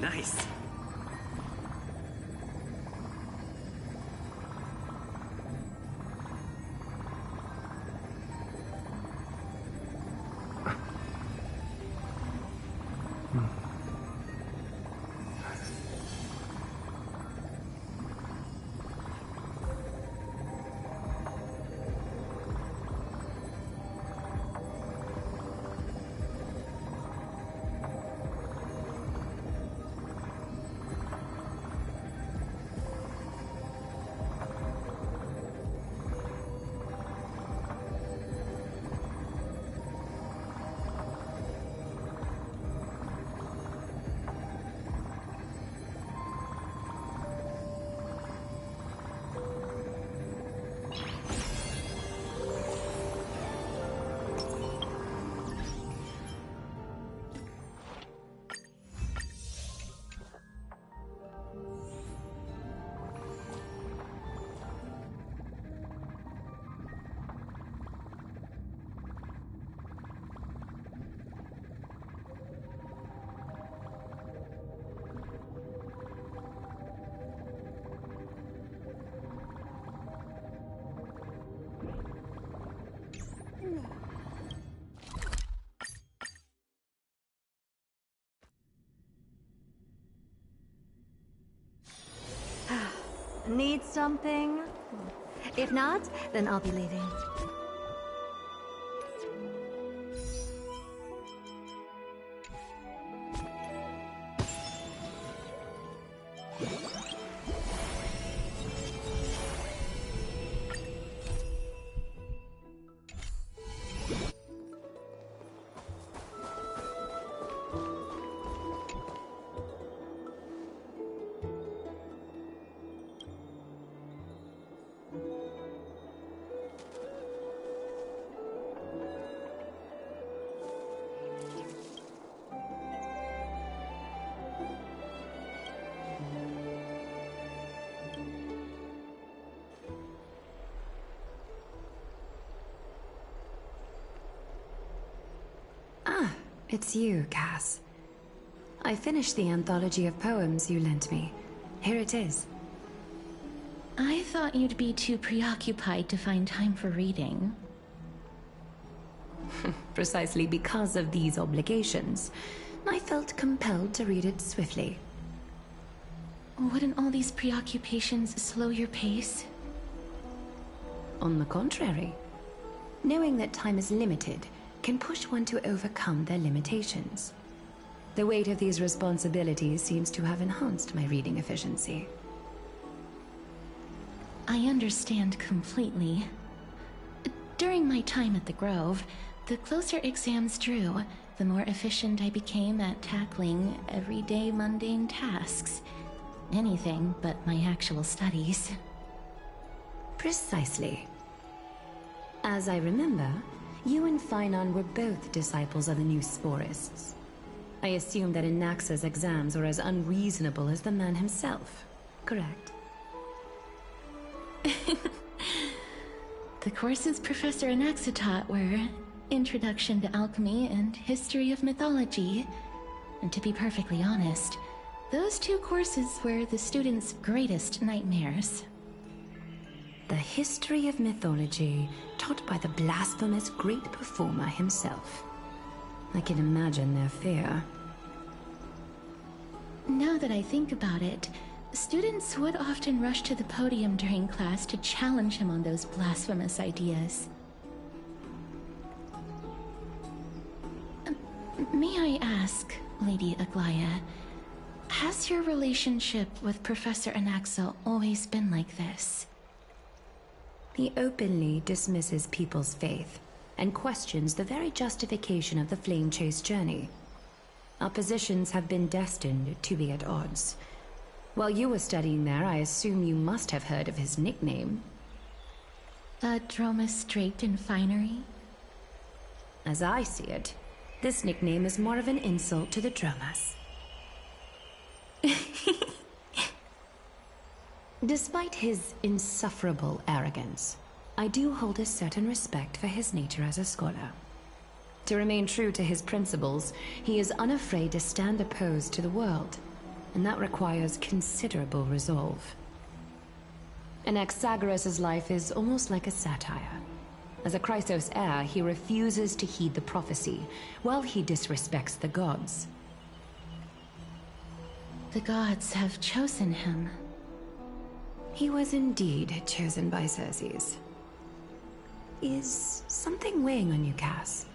Nice. Need something? If not, then I'll be leaving. It's you, Cass. I finished the anthology of poems you lent me. Here it is. I thought you'd be too preoccupied to find time for reading. Precisely because of these obligations, I felt compelled to read it swiftly. Wouldn't all these preoccupations slow your pace? On the contrary, knowing that time is limited can push one to overcome their limitations. The weight of these responsibilities seems to have enhanced my reading efficiency. I understand completely. During my time at the Grove, the closer exams drew, the more efficient I became at tackling everyday mundane tasks. Anything but my actual studies. Precisely. As I remember, you and Finon were both disciples of the new Sporists. I assume that Anaxa's exams were as unreasonable as the man himself, correct? The courses Professor Anaxa taught were Introduction to Alchemy and History of Mythology. And to be perfectly honest, those two courses were the students' greatest nightmares. The history of mythology, taught by the blasphemous great performer himself. I can imagine their fear. Now that I think about it, students would often rush to the podium during class to challenge him on those blasphemous ideas. May I ask, Lady Aglaya, has your relationship with Professor Anaxa always been like this? He openly dismisses people's faith and questions the very justification of the Flame Chase journey. Our positions have been destined to be at odds. While you were studying there, I assume you must have heard of his nickname. Dromus draped in finery? As I see it, this nickname is more of an insult to the Dromas. Despite his insufferable arrogance, I do hold a certain respect for his nature as a scholar. To remain true to his principles, he is unafraid to stand opposed to the world, and that requires considerable resolve. Anaxagoras' life is almost like a satire. As a Chrysos heir, he refuses to heed the prophecy, while he disrespects the gods. The gods have chosen him. He was indeed chosen by Circes. Is something weighing on you, Cass?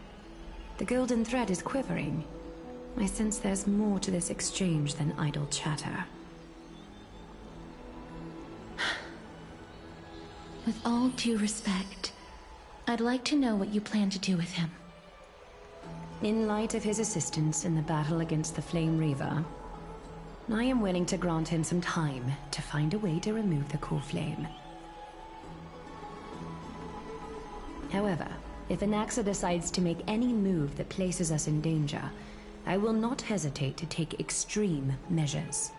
The golden thread is quivering. I sense there's more to this exchange than idle chatter. With all due respect, I'd like to know what you plan to do with him. In light of his assistance in the battle against the Flame Reaver, I am willing to grant him some time to find a way to remove the core flame. However, if Anaxa decides to make any move that places us in danger, I will not hesitate to take extreme measures.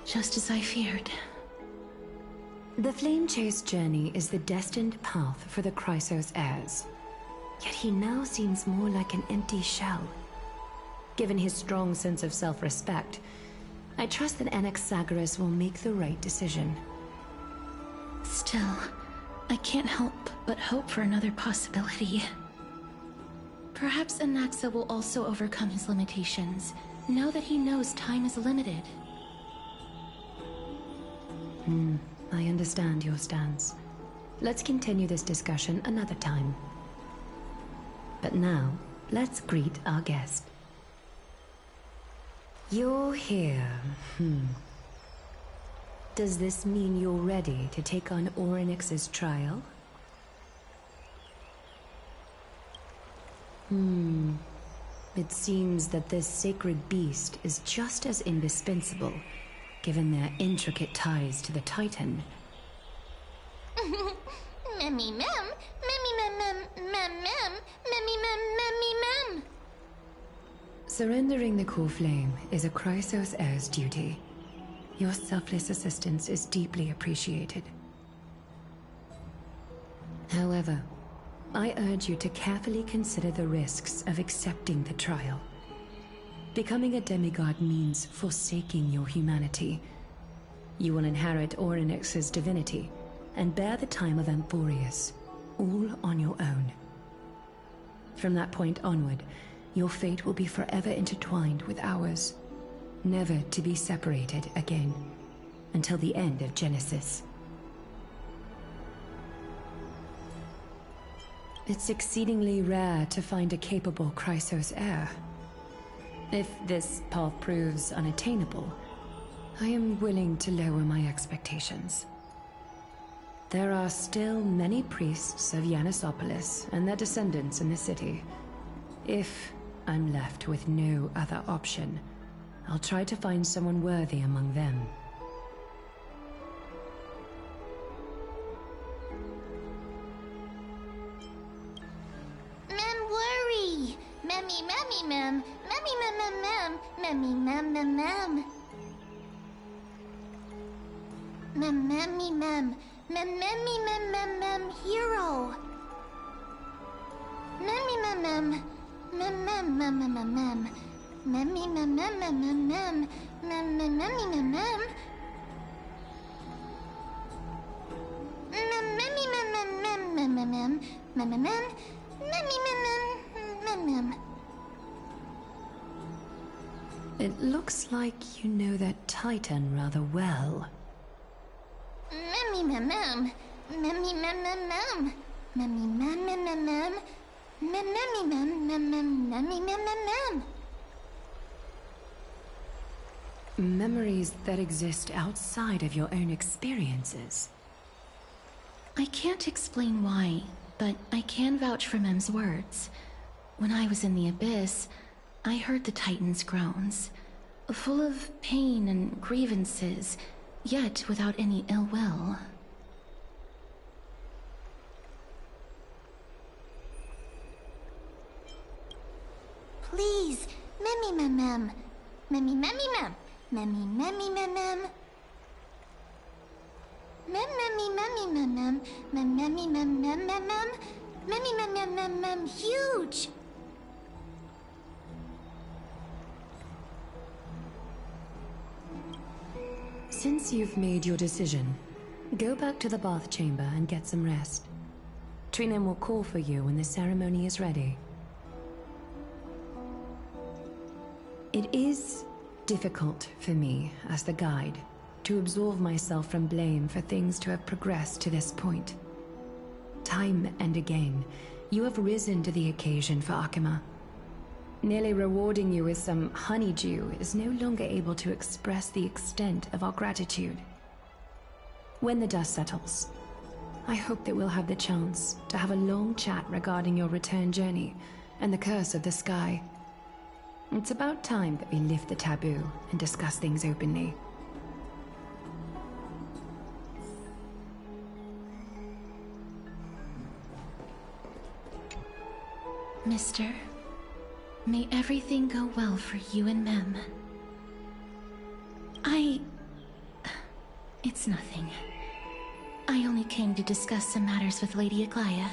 Just as I feared. The Flame Chase journey is the destined path for the Chrysos heirs. Yet he now seems more like an empty shell. Given his strong sense of self-respect, I trust that Anaxagoras will make the right decision. Still, I can't help but hope for another possibility. Perhaps Anaxa will also overcome his limitations, now that he knows time is limited. I understand your stance. Let's continue this discussion another time. But now, let's greet our guest. You're here. Does this mean you're ready to take on Orynyx's trial? It seems that this sacred beast is just as indispensable, given their intricate ties to the Titan. Memmy mem, memmy mem mem mem mem, memmy mem memmy mem. Surrendering the core flame is a Chrysos heir's duty. Your selfless assistance is deeply appreciated. However, I urge you to carefully consider the risks of accepting the trial. Becoming a demigod means forsaking your humanity. You will inherit Orynyx's divinity and bear the time of Amphorius, all on your own. From that point onward, your fate will be forever intertwined with ours, never to be separated again, until the end of Genesis. It's exceedingly rare to find a capable Chrysos heir. If this path proves unattainable, I am willing to lower my expectations. There are still many priests of Yanissopolis and their descendants in the city. If I'm left with no other option, I'll try to find someone worthy among them. Mem worry. Memmy memmy mem, memmy mem mem mem, memmy mem mem mem. Mem memmy mem, mem memmy mem mem mem hero. Memmy mem mem, mem mem mem mem mem mem. Memmy mem mem mem mem mem, mem mem memmy mem mem. Mem memmy mem mem mem mem mem mem, mem mem mem, memmy mem mem mem mem. It looks like you know that Titan rather well. Memmy mem mem, memmy mem mem mem, memmy mem mem mem mem, mem memmy mem mem mem, memmy mem mem mem. Memories that exist outside of your own experiences. I can't explain why, but I can vouch for Mem's words. When I was in the Abyss, I heard the Titan's groans, full of pain and grievances, yet without any ill will. Please, memmy mem mem, memmy memmy mem, memmy memmy mem mem. Mem memmy memmy mem mem, mem memmy mem mem mem mem, memmy mem mem mem mem huge. Since you've made your decision, go back to the bath chamber and get some rest. Trinem will call for you when the ceremony is ready. It is difficult for me, as the guide, to absolve myself from blame for things to have progressed to this point. Time and again, you have risen to the occasion for Akima. Nearly rewarding you with some honeydew is no longer able to express the extent of our gratitude. When the dust settles, I hope that we'll have the chance to have a long chat regarding your return journey and the curse of the sky. It's about time that we lift the taboo and discuss things openly. Mister, may everything go well for you and Mem. It's nothing. I only came to discuss some matters with Lady Aglaya.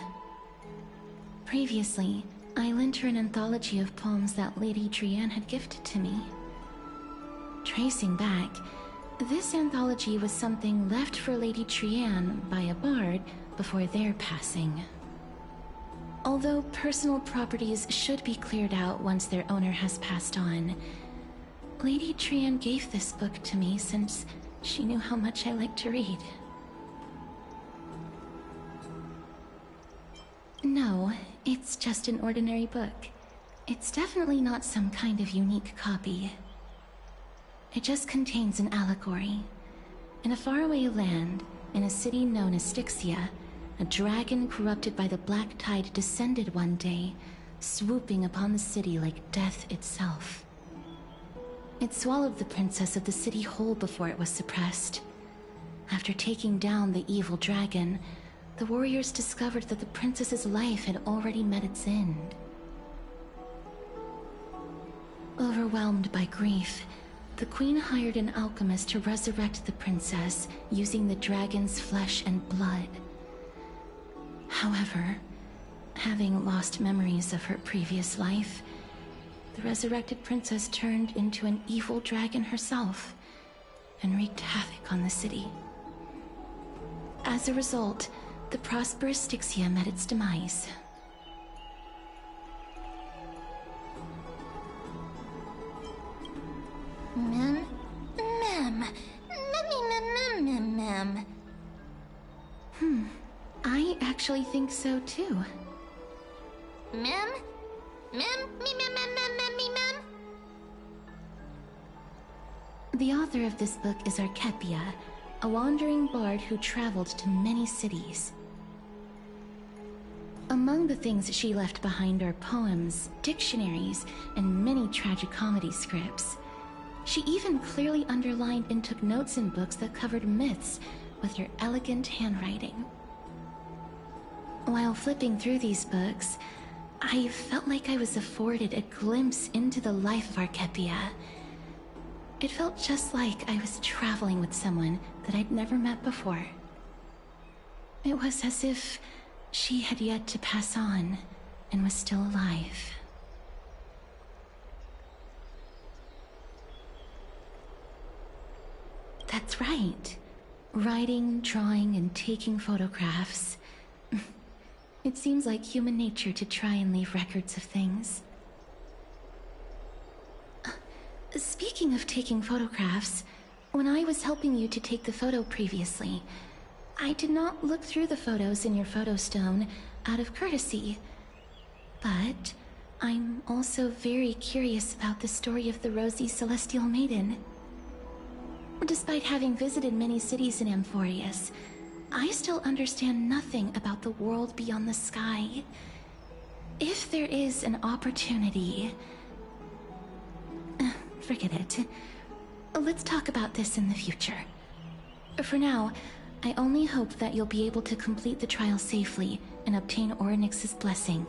Previously, I lent her an anthology of poems that Lady Trianne had gifted to me. Tracing back, this anthology was something left for Lady Trianne by a bard before their passing. Although personal properties should be cleared out once their owner has passed on, Lady Trianne gave this book to me since she knew how much I liked to read. No, it's just an ordinary book. It's definitely not some kind of unique copy. It just contains an allegory. In a faraway land, in a city known as Styxia, a dragon corrupted by the black tide descended one day, swooping upon the city like death itself. It swallowed the princess of the city whole before it was suppressed. After taking down the evil dragon, the warriors discovered that the princess's life had already met its end. Overwhelmed by grief, the queen hired an alchemist to resurrect the princess using the dragon's flesh and blood. However, having lost memories of her previous life, the resurrected princess turned into an evil dragon herself and wreaked havoc on the city. As a result, the prosperous Styxia met its demise. Mem? Mem. I actually think so too. Mem? Mem? Me, mem. The author of this book is Archepia, a wandering bard who traveled to many cities. Among the things she left behind are poems, dictionaries, and many tragicomedy scripts. She even clearly underlined and took notes in books that covered myths with her elegant handwriting. While flipping through these books, I felt like I was afforded a glimpse into the life of Archepia. It felt just like I was traveling with someone that I'd never met before. It was as if she had yet to pass on and was still alive. That's right. Writing, drawing, and taking photographs. It seems like human nature to try and leave records of things. Speaking of taking photographs, when I was helping you to take the photo previously, I did not look through the photos in your photo stone out of courtesy. But I'm also very curious about the story of the Rosy Celestial Maiden. Despite having visited many cities in Amphorius, I still understand nothing about the world beyond the sky. If there is an opportunity... forget it. Let's talk about this in the future. For now, I only hope that you'll be able to complete the trial safely and obtain Orynyx's blessing.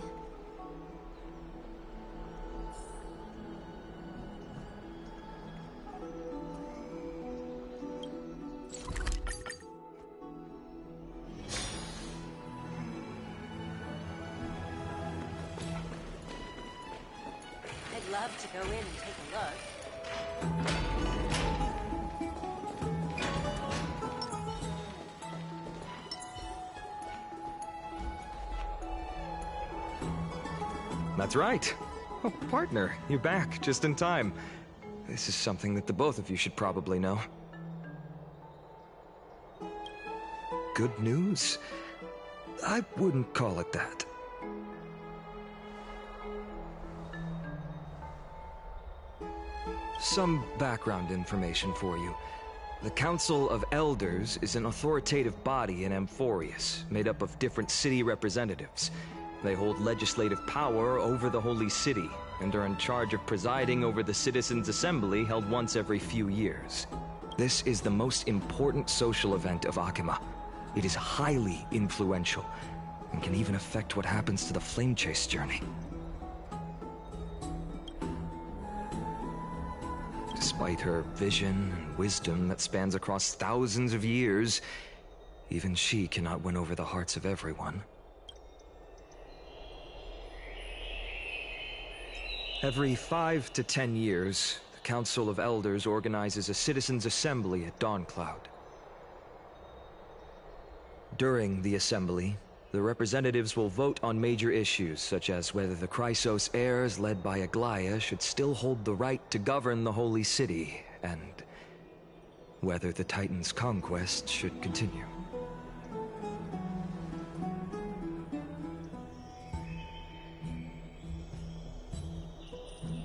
I'd love to go in and take a look. That's right. Oh, partner, you're back just in time. This is something that the both of you should probably know. Good news? I wouldn't call it that. Some background information for you. The Council of Elders is an authoritative body in Amphorius, made up of different city representatives. They hold legislative power over the Holy City, and are in charge of presiding over the Citizens' Assembly held once every few years. This is the most important social event of Akima. It is highly influential, and can even affect what happens to the Flame Chase journey. Despite her vision and wisdom that spans across thousands of years, even she cannot win over the hearts of everyone. Every 5 to 10 years, the Council of Elders organizes a Citizens' Assembly at Dawncloud. During the assembly, the representatives will vote on major issues, such as whether the Chrysos heirs led by Aglaia should still hold the right to govern the Holy City, and whether the Titan's conquest should continue.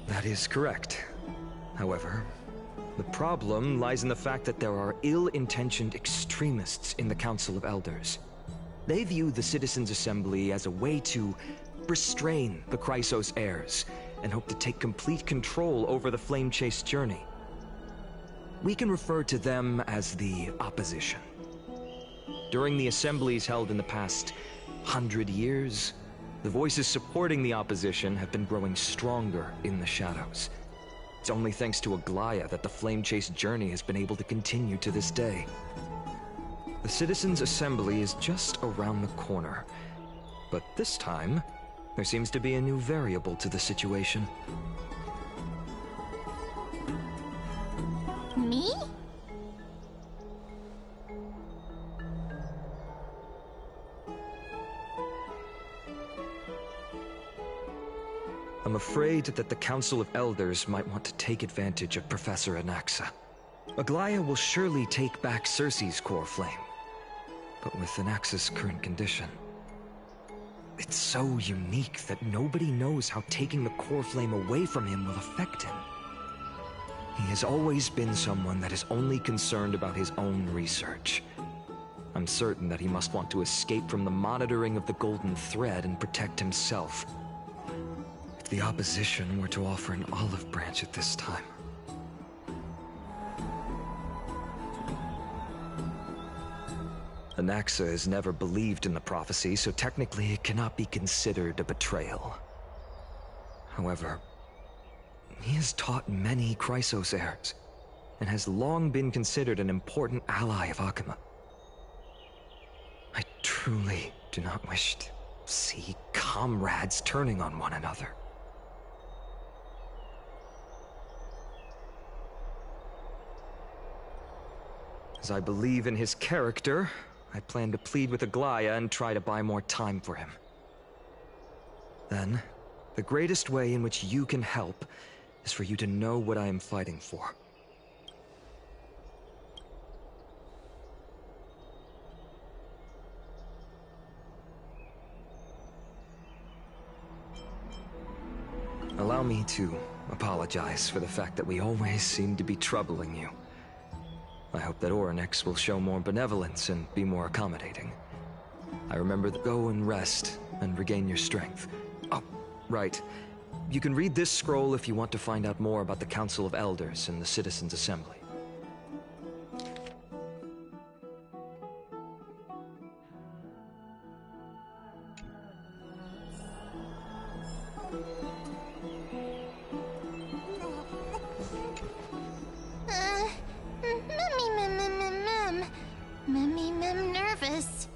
That is correct. However, the problem lies in the fact that there are ill-intentioned extremists in the Council of Elders. They view the Citizens' Assembly as a way to restrain the Chrysos heirs, and hope to take complete control over the Flame Chase journey. We can refer to them as the opposition. During the assemblies held in the past 100 years, the voices supporting the opposition have been growing stronger in the shadows. It's only thanks to Aglaia that the Flame Chase journey has been able to continue to this day. The Citizens' Assembly is just around the corner, but this time, there seems to be a new variable to the situation. Me? I'm afraid that the Council of Elders might want to take advantage of Professor Anaxa. Aglaia will surely take back Cersei's core flame, but with Anaxa's current condition, it's so unique that nobody knows how taking the core flame away from him will affect him. He has always been someone that is only concerned about his own research. I'm certain that he must want to escape from the monitoring of the Golden Thread and protect himself. If the opposition were to offer an olive branch at this time. Anaxa has never believed in the prophecy, so technically it cannot be considered a betrayal. However, he has taught many Chrysos heirs, and has long been considered an important ally of Akima. I truly do not wish to see comrades turning on one another. As I believe in his character, I plan to plead with Aglaia and try to buy more time for him. Then, the greatest way in which you can help is for you to know what I am fighting for. Allow me to apologize for the fact that we always seem to be troubling you. I hope that Orynyx will show more benevolence and be more accommodating. I remember to go and rest and regain your strength. Oh, right. You can read this scroll if you want to find out more about the Council of Elders and the Citizens' Assembly. I'm nervous.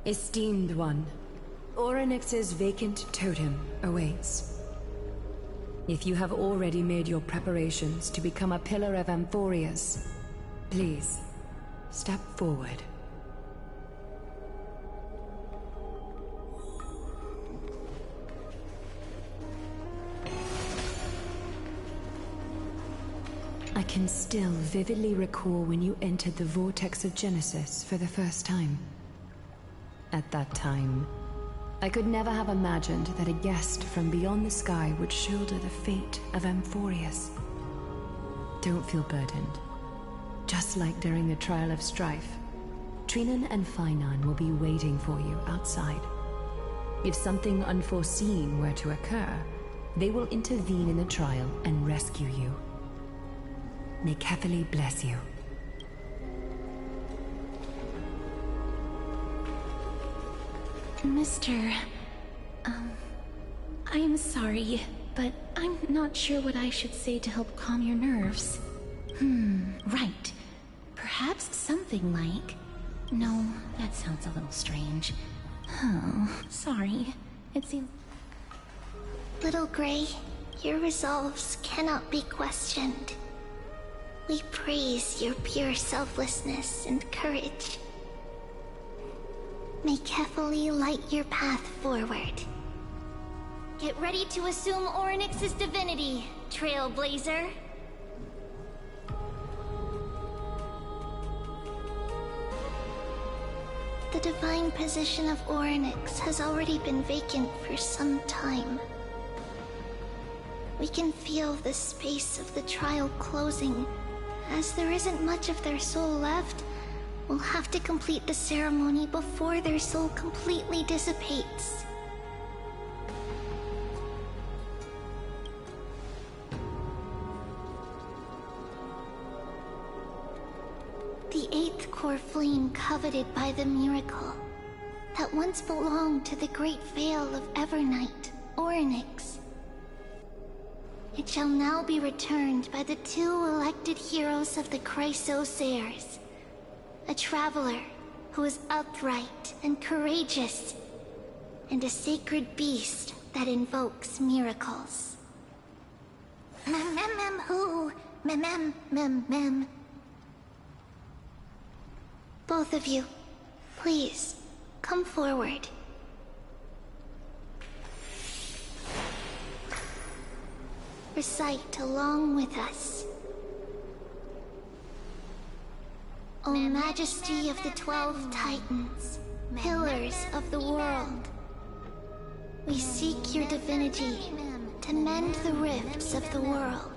Esteemed one, Orynyx's vacant totem awaits. If you have already made your preparations to become a pillar of Amphorius, please, step forward. I can still vividly recall when you entered the Vortex of Genesis for the first time. At that time, I could never have imagined that a guest from beyond the sky would shoulder the fate of Amphorius. Don't feel burdened. Just like during the Trial of Strife, Trinan and Finan will be waiting for you outside. If something unforeseen were to occur, they will intervene in the trial and rescue you. May Kefali bless you. Mr. I'm sorry, but I'm not sure what I should say to help calm your nerves. Right. Perhaps something like... No, that sounds a little strange. Oh, sorry. It seems... Little Gray, your resolves cannot be questioned. We praise your pure selflessness and courage. May Kefali light your path forward. Get ready to assume Orynyx's divinity, Trailblazer. The divine position of Orynyx has already been vacant for some time. We can feel the space of the trial closing. As there isn't much of their soul left, we'll have to complete the ceremony before their soul completely dissipates. The eighth core flame coveted by the miracle, that once belonged to the great Veil of Evernight, Orynyx. It shall now be returned by the two elected heroes of the Chrysosairs. A traveler who is upright and courageous, and a sacred beast that invokes miracles. Who? Both of you, please, come forward. Recite along with us. O Majesty of the 12 Titans, pillars of the world, we seek your divinity to mend the rifts of the world.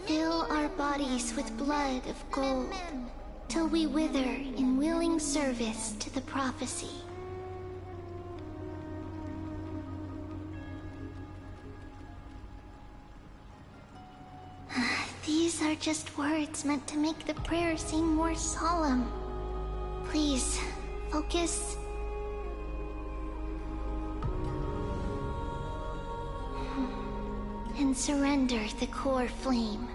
Fill our bodies with blood of gold, till we wither in willing service to the prophecy. These are just words meant to make the prayer seem more solemn. Please, focus. And surrender the core flame.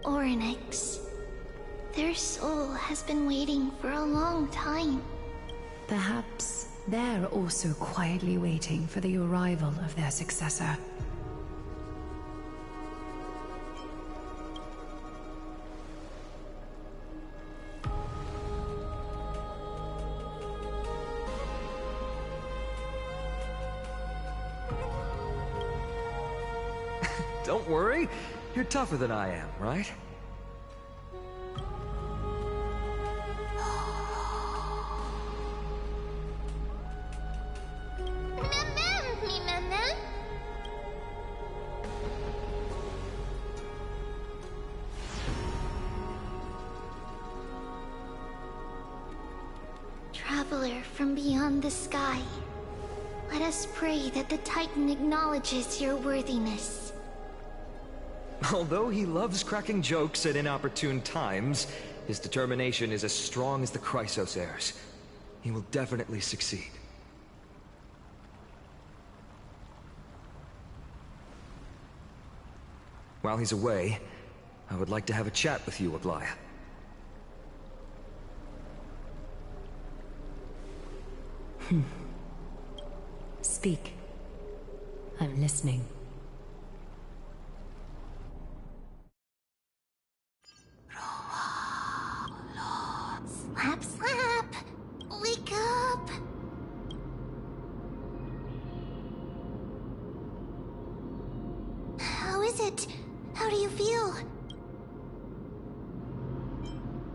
Orynyx. Their soul has been waiting for a long time. Perhaps they're also quietly waiting for the arrival of their successor. Don't worry, you're tougher than I am, right? from beyond the sky. Let us pray that the Titan acknowledges your worthiness. Although he loves cracking jokes at inopportune times, his determination is as strong as the Chrysos heirs. He will definitely succeed. While he's away, I would like to have a chat with you, Aglaya. Speak. I'm listening. Slap, slap! Wake up! How is it? How do you feel?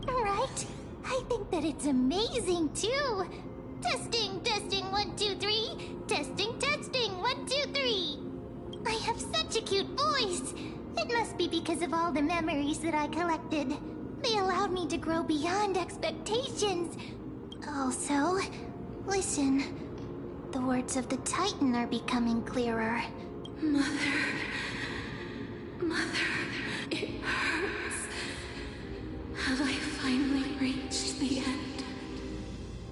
Right? I think that it's amazing, too! Testing, testing, 1, 2, 3. Testing, testing, 1, 2, 3. I have such a cute voice. It must be because of all the memories that I collected. They allowed me to grow beyond expectations. Also, listen. The words of the Titan are becoming clearer. Mother, it hurts. Have I finally reached the end?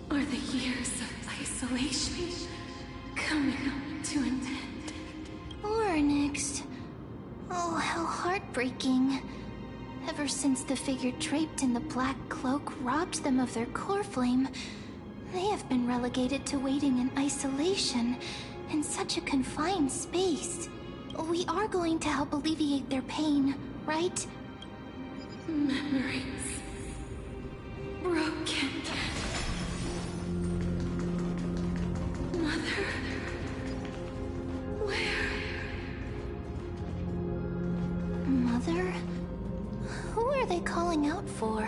Are the years of isolation coming to an end? Ornyx. Oh, how heartbreaking. Ever since the figure draped in the black cloak robbed them of their core flame, they have been relegated to waiting in isolation in such a confined space. We are going to help alleviate their pain, right? Memories broken. Mother, where? Mother? Who are they calling out for?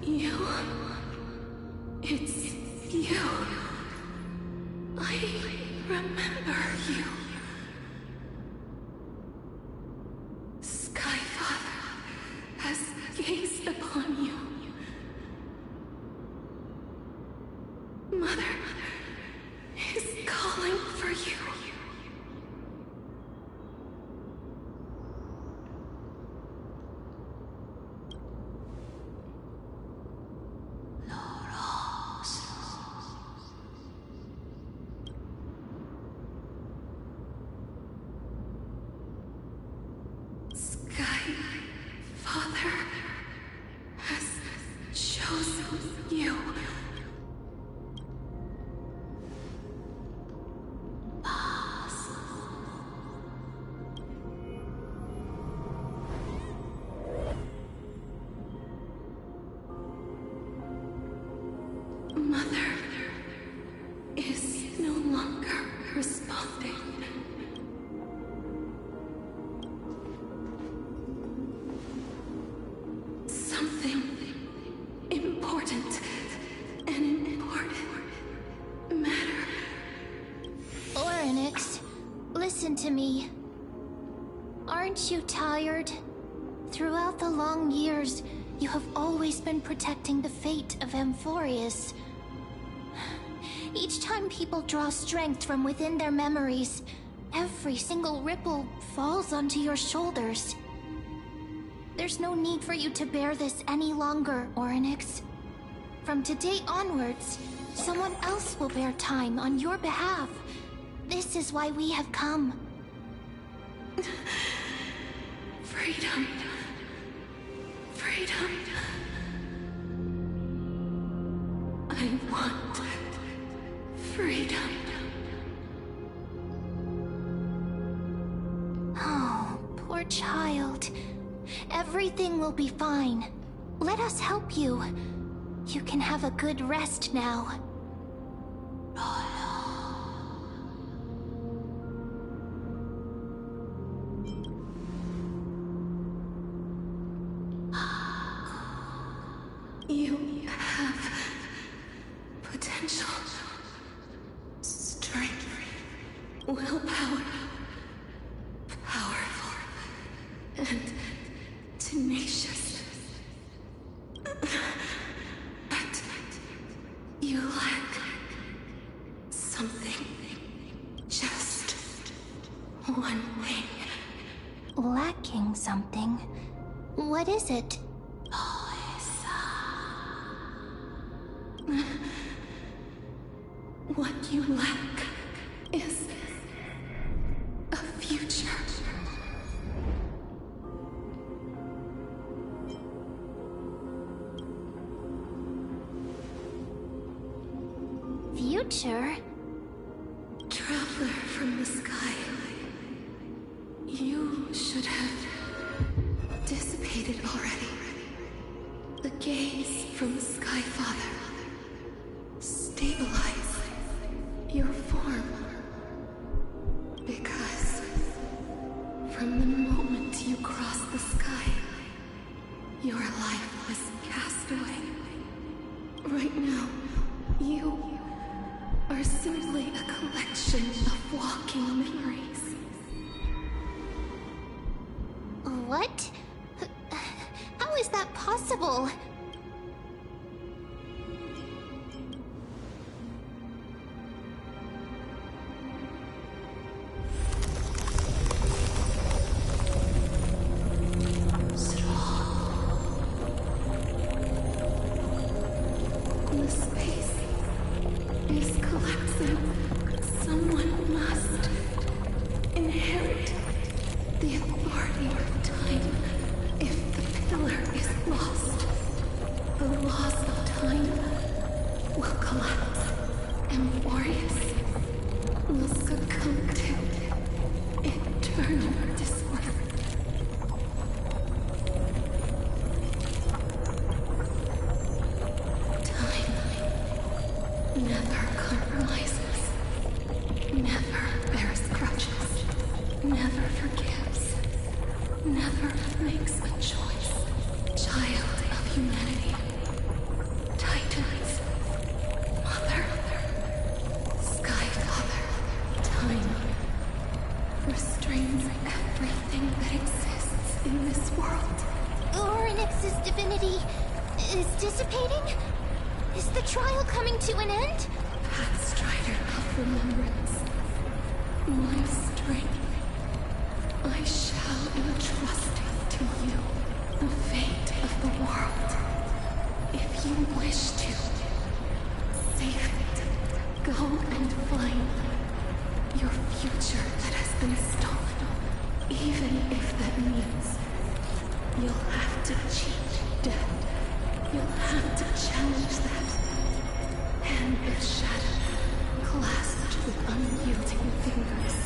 You. It's you. I remember you. Skyfather has gazed upon you. Mother is calling for you. Skyfather has chosen you. Mother is no longer responding. Something important, an important matter. Ornyx, listen to me. Aren't you tired? Throughout the long years, you have always been protecting the fate of Amphorius. Each time people draw strength from within their memories, every single ripple falls onto your shoulders. There's no need for you to bear this any longer, Ornyx. From today onwards, someone else will bear time on your behalf. This is why we have come. Freedom. Freedom. I want freedom. Oh, poor child. Everything will be fine. Let us help you. You can have a good rest now. You have potential, strength, willpower, powerful. missing something. What is it? What you lack is a future. Future? Traveler from the sky. You should have dissipated already. The gaze from the Sky Father stabilize your form. Because from the moment you crossed the sky, your life was cast away. Right now, you are simply a collection of walking memories. What? How is that possible? The space is collapsing. Someone must inherit the authority of time. If the pillar is lost, the laws of time will collapse, and warriors will succumb to eternal disorder. Time never compromises, never bears grudges, never forgives, never makes a choice. Child of humanity, Titans, Mother, Sky Father, time restrains everything that exists in this world. Orynyx's divinity is dissipating? Is the trial coming to an end? Pathstrider of remembrance, my strength, I shall entrust to you the fate of the world. If you wish to save it, go and find your future that has been stolen, even if that means you'll have to cheat death. You'll have to challenge that. Hand of shadow, clasped with unyielding fingers.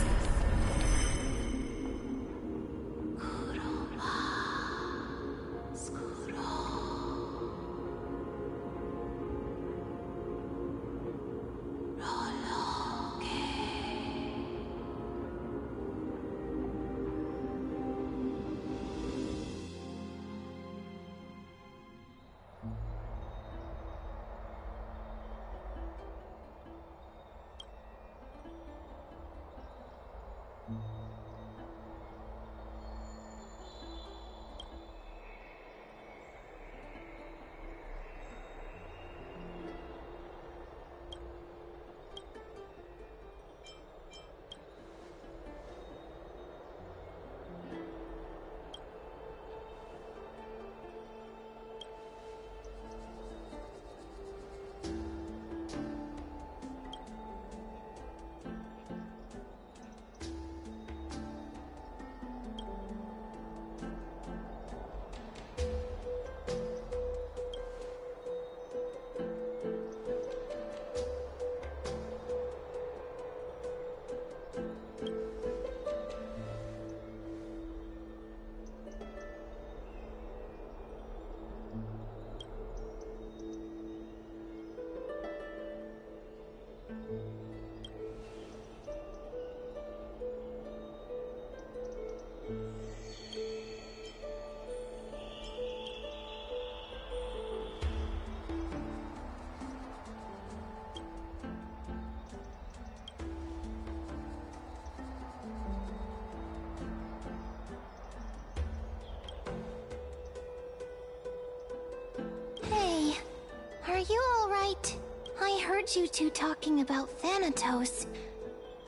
Are you alright? I heard you two talking about Thanatos.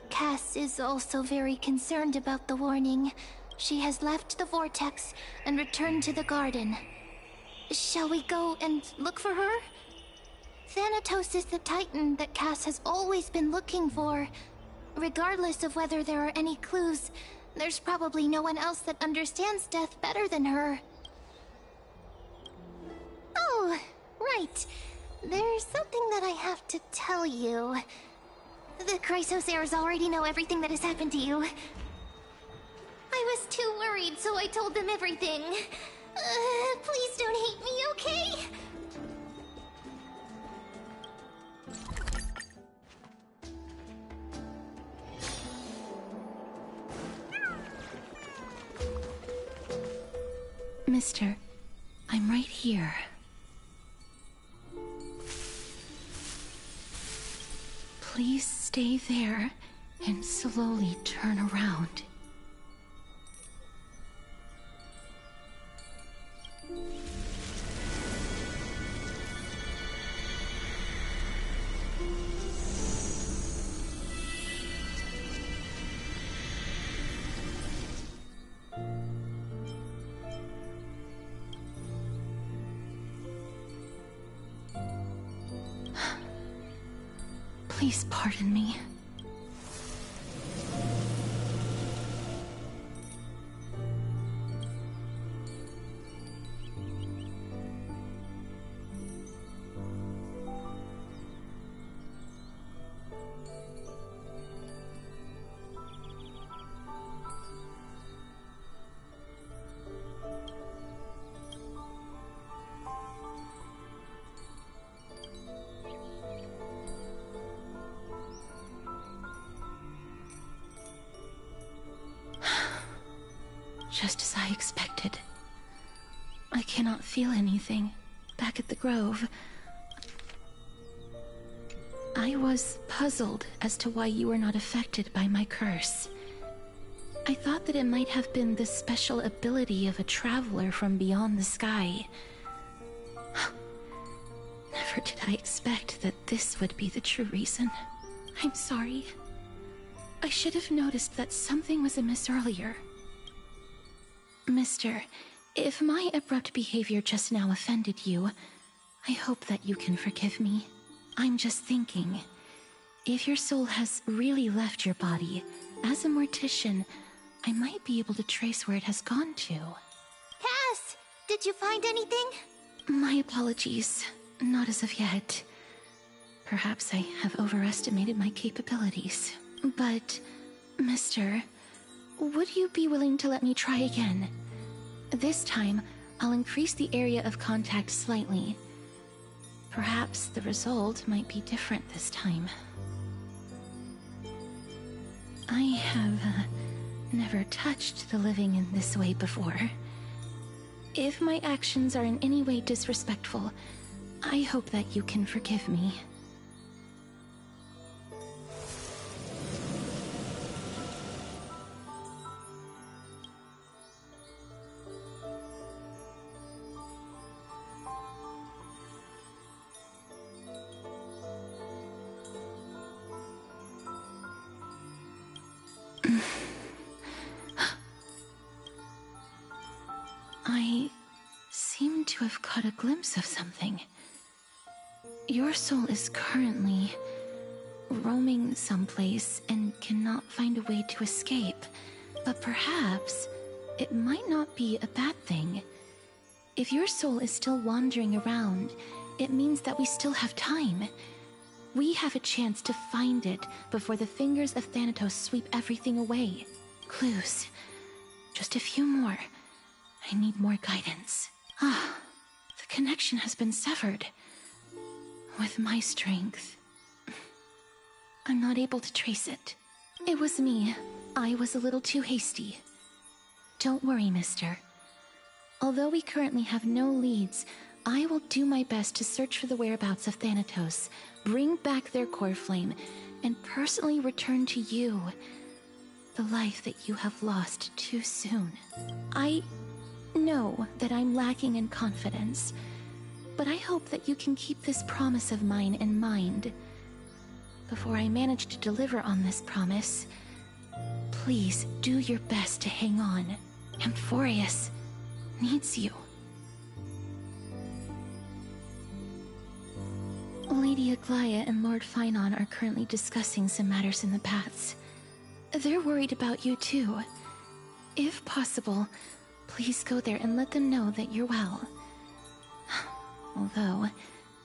Cass is also very concerned about the warning. She has left the vortex and returned to the garden. Shall we go and look for her? Thanatos is the titan that Cass has always been looking for. Regardless of whether there are any clues, there's probably no one else that understands death better than her. Oh, right. There's something that I have to tell you. The Chrysosairs already know everything that has happened to you. I was too worried, so I told them everything. Please don't hate me, okay? Mister, I'm right here. Please stay there and slowly turn around. Please pardon me. Just as I expected. I cannot feel anything back at the Grove. I was puzzled as to why you were not affected by my curse. I thought that it might have been the special ability of a traveler from beyond the sky. Never did I expect that this would be the true reason. I'm sorry. I should have noticed that something was amiss earlier. Mister, if my abrupt behavior just now offended you, I hope that you can forgive me. I'm just thinking, if your soul has really left your body, as a mortician, I might be able to trace where it has gone to. Cass! Did you find anything? My apologies. Not as of yet. Perhaps I have overestimated my capabilities. But, Mister, would you be willing to let me try again? This time, I'll increase the area of contact slightly. Perhaps the result might be different this time. I have never touched the living in this way before. If my actions are in any way disrespectful, I hope that you can forgive me. I seem to have caught a glimpse of something. Your soul is currently roaming someplace and cannot find a way to escape. But perhaps it might not be a bad thing. If your soul is still wandering around, it means that we still have time. We have a chance to find it before the fingers of Thanatos sweep everything away. Clues. Just a few more. I need more guidance. The connection has been severed. With my strength, I'm not able to trace it. It was me. I was a little too hasty. Don't worry, mister. Although we currently have no leads, I will do my best to search for the whereabouts of Thanatos, bring back their core flame, and personally return to you the life that you have lost too soon. I know that I'm lacking in confidence, but I hope that you can keep this promise of mine in mind. Before I manage to deliver on this promise, please do your best to hang on. Amphorius needs you. Lady Aglaya and Lord Finon are currently discussing some matters in the paths. They're worried about you too. If possible, please go there and let them know that you're well. Although,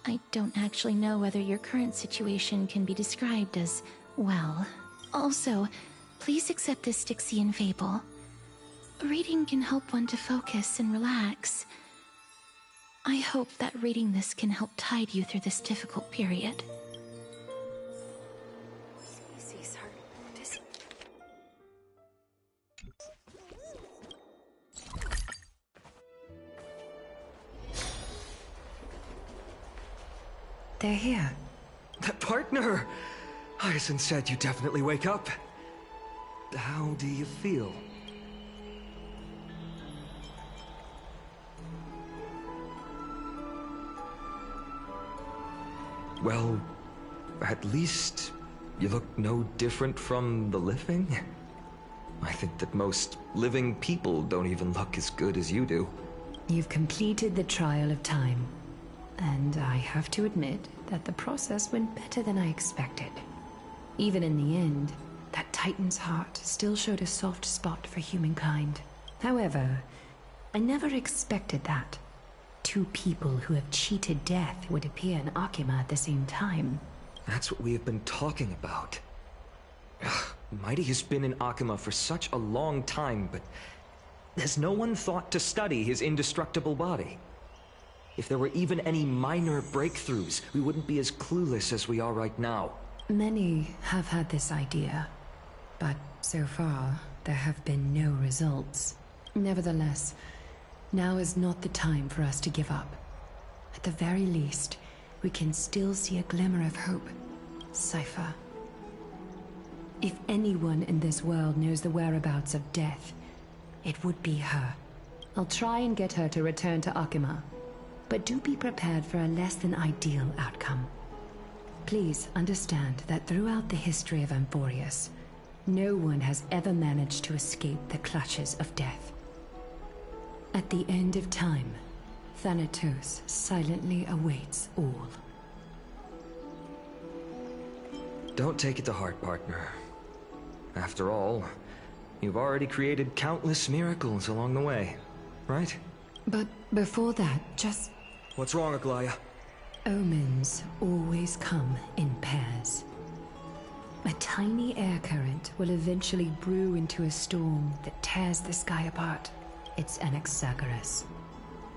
I don't actually know whether your current situation can be described as well. Also, please accept this Styxian fable. Reading can help one to focus and relax. I hope that reading this can help tide you through this difficult period. They're here. Partner! Hyacinth said you definitely wake up. How do you feel? Well, at least you look no different from the living. I think that most living people don't even look as good as you do. You've completed the trial of time. And I have to admit that the process went better than I expected. Even in the end, that Titan's heart still showed a soft spot for humankind. However, I never expected that. Two people who have cheated death would appear in Akima at the same time. That's what we have been talking about. Mighty has been in Akima for such a long time, but has no one thought to study his indestructible body? If there were even any minor breakthroughs, we wouldn't be as clueless as we are right now. Many have had this idea, but so far, there have been no results. Nevertheless, now is not the time for us to give up. At the very least, we can still see a glimmer of hope. Cypher. If anyone in this world knows the whereabouts of death, it would be her. I'll try and get her to return to Akima. But do be prepared for a less than ideal outcome. Please understand that throughout the history of Amphorius, no one has ever managed to escape the clutches of death. At the end of time, Thanatos silently awaits all. Don't take it to heart, partner. After all, you've already created countless miracles along the way, right? But before that, just... What's wrong, Aglaya? Omens always come in pairs. A tiny air current will eventually brew into a storm that tears the sky apart. It's Anaxagoras.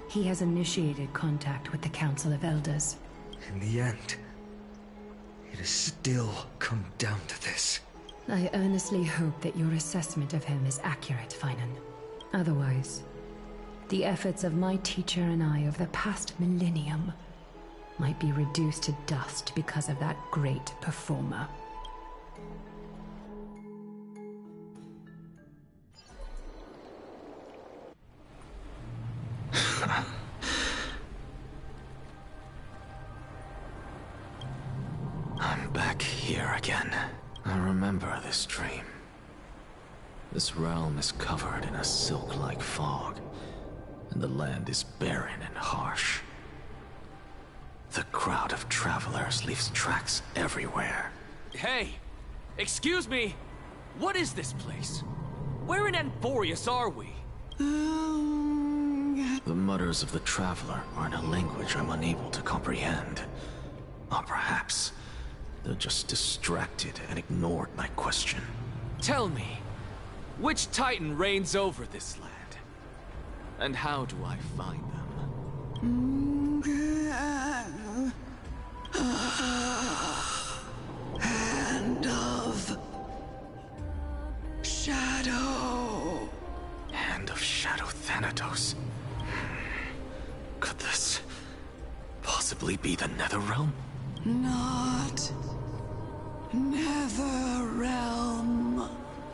He has initiated contact with the Council of Elders. In the end, it has still come down to this. I earnestly hope that your assessment of him is accurate, Finan. Otherwise, the efforts of my teacher and I over the past millennium might be reduced to dust because of that great performer. I'm back here again. I remember this dream. This realm is covered in a silk-like fog, and the land is barren and harsh. The crowd of travelers leaves tracks everywhere. Hey! Excuse me! What is this place? Where in Amphorius are we? The mutters of the traveler are in a language I'm unable to comprehend. Or perhaps they're just distracted and ignored my question. Tell me, which Titan reigns over this land? And how do I find them? Hand of Shadow. Hand of Shadow Thanatos. Could this possibly be the Netherrealm? Not Netherrealm.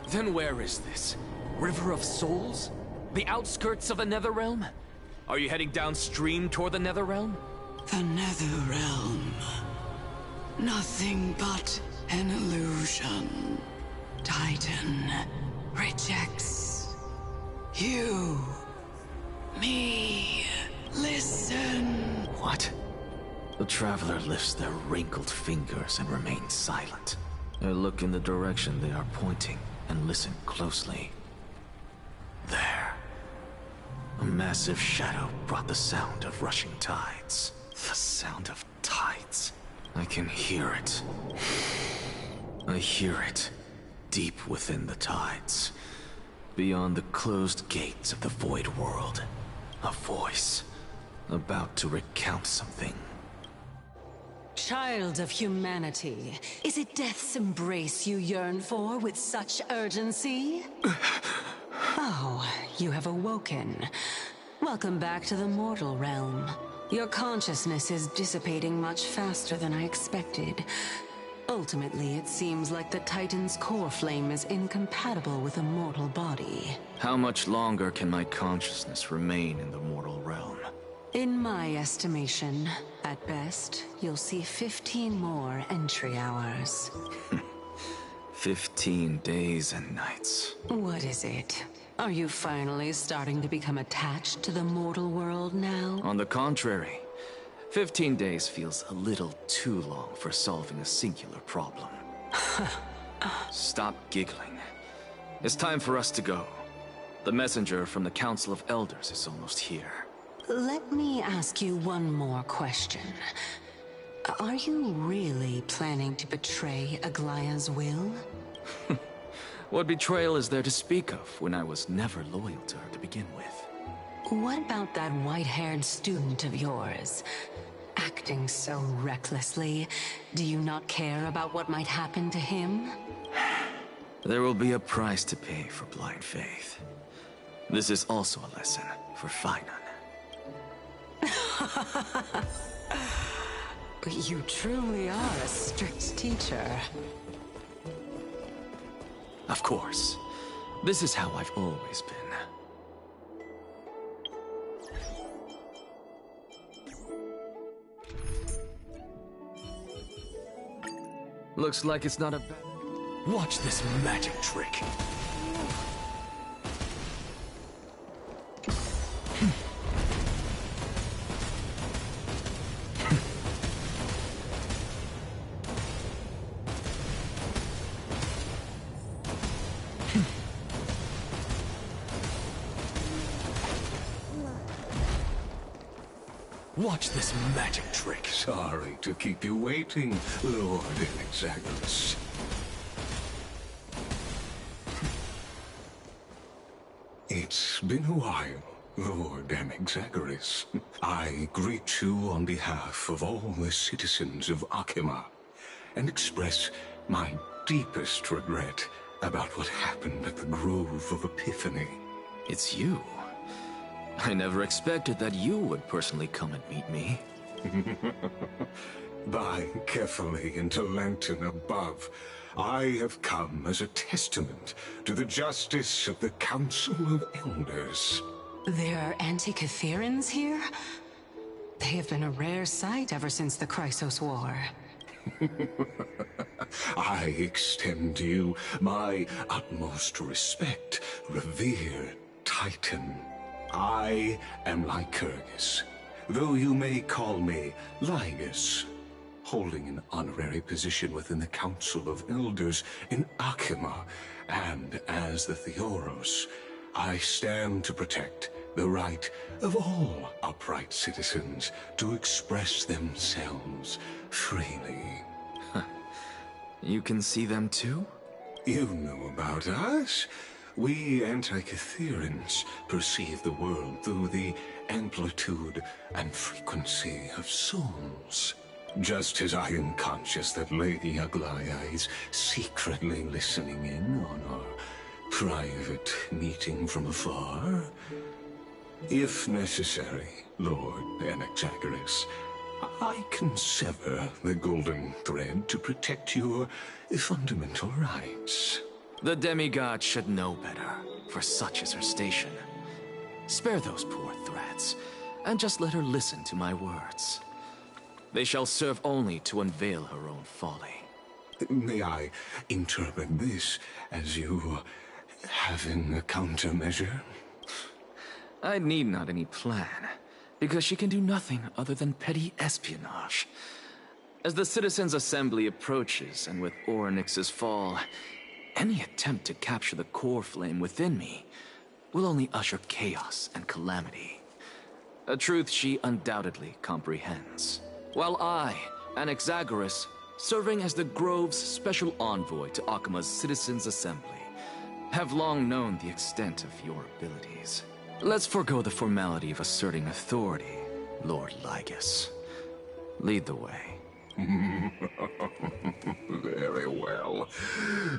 Then where is this? River of Souls? The outskirts of the Netherrealm? Are you heading downstream toward the Netherrealm? The Netherrealm. Nothing but an illusion. Titan rejects You. Me. Listen. What? The traveler lifts their wrinkled fingers and remains silent. I look in the direction they are pointing and listen closely. There. A massive shadow brought the sound of rushing tides. The sound of tides. I can hear it. I hear it, deep within the tides. Beyond the closed gates of the void world. A voice, about to recount something. Child of humanity, is it death's embrace you yearn for with such urgency? Oh, you have awoken. Welcome back to the mortal realm. Your consciousness is dissipating much faster than I expected. Ultimately, it seems like the Titan's core flame is incompatible with a mortal body. How much longer can my consciousness remain in the mortal realm? In my estimation, at best, you'll see 15 more entry hours. 15 days and nights. What is it? Are you finally starting to become attached to the mortal world now? On the contrary, 15 days feels a little too long for solving a singular problem. Stop giggling. It's time for us to go. The messenger from the Council of Elders is almost here. Let me ask you one more question. Are you really planning to betray Aglaya's will? What betrayal is there to speak of when I was never loyal to her to begin with? What about that white-haired student of yours? Acting so recklessly, do you not care about what might happen to him? There will be a price to pay for blind faith. This is also a lesson for Finan. You truly are a strict teacher. Of course. This is how I've always been. Looks like it's not a bad... Watch this magic trick. Watch this magic trick. Sorry to keep you waiting, Lord Inexagerous. It's been a while, Lord Inexagerous. I greet you on behalf of all the citizens of Akima, and express my deepest regret about what happened at the Grove of Epiphany. It's you. I never expected that you would personally come and meet me. By carefully into Lantern above, I have come as a testament to the justice of the Council of Elders. There are Anti-Catherians here? They have been a rare sight ever since the Chrysos War. I extend to you my utmost respect, revered Titan. I am Lycurgus, though you may call me Lygus, holding an honorary position within the Council of Elders in Akima, and as the Theoros, I stand to protect the right of all upright citizens to express themselves freely. You can see them too? You know about us. We Anti-Catherians perceive the world through the amplitude and frequency of souls. Just as I am conscious that Lady Aglaya is secretly listening in on our private meeting from afar. If necessary, Lord Anaxagoras, I can sever the golden thread to protect your fundamental rights. The demigod should know better, for such is her station. Spare those poor threads, and just let her listen to my words. They shall serve only to unveil her own folly. May I interpret this as you having a countermeasure? I need not any plan, because she can do nothing other than petty espionage. As the Citizens' Assembly approaches, and with Orynyx's fall, any attempt to capture the core flame within me will only usher chaos and calamity. A truth she undoubtedly comprehends. While I, Anaxagoras, serving as the Grove's special envoy to Akima's Citizens' Assembly, have long known the extent of your abilities. Let's forego the formality of asserting authority, Lord Lygus. Lead the way. Very well.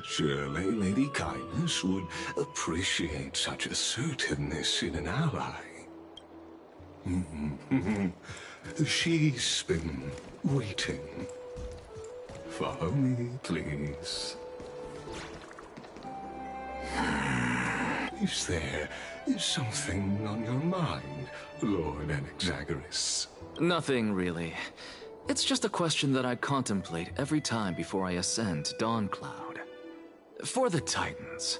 Surely Lady Kindness would appreciate such assertiveness in an ally. She's been waiting. Follow me, please. Is there something on your mind, Lord Anaxagoras? Nothing, really. It's just a question that I contemplate every time before I ascend to Dawncloud. For the Titans,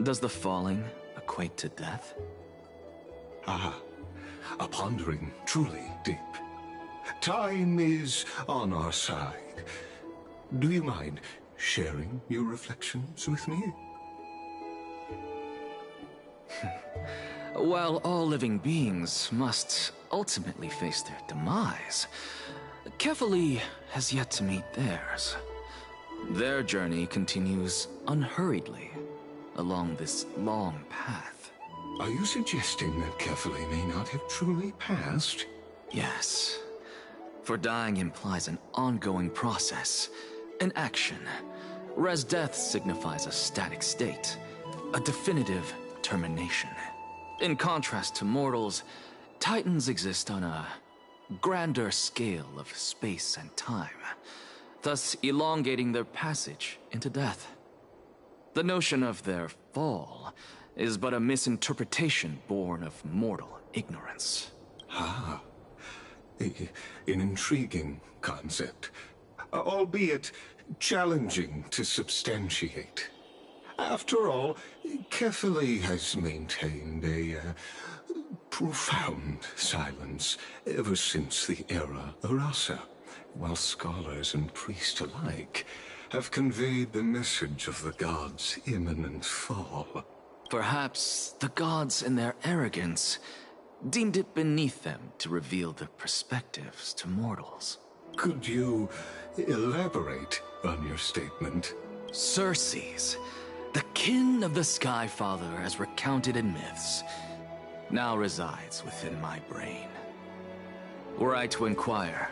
does the falling equate to death? Ah, a pondering truly deep. Time is on our side. Do you mind sharing your reflections with me? While all living beings must ultimately face their demise, Kefali has yet to meet theirs. Their journey continues unhurriedly along this long path. Are you suggesting that Kefali may not have truly passed? Yes. For dying implies an ongoing process, an action, whereas death signifies a static state, a definitive termination. In contrast to mortals, Titans exist on a grander scale of space and time, thus elongating their passage into death. The notion of their fall is but a misinterpretation born of mortal ignorance. Ah, an intriguing concept, albeit challenging to substantiate. After all, Kefali has maintained a profound silence ever since the era Arasa, while scholars and priests alike have conveyed the message of the gods' imminent fall. Perhaps the gods, in their arrogance, deemed it beneath them to reveal their perspectives to mortals. Could you elaborate on your statement? Circes, the kin of the Skyfather as recounted in myths, now resides within my brain. Were I to inquire,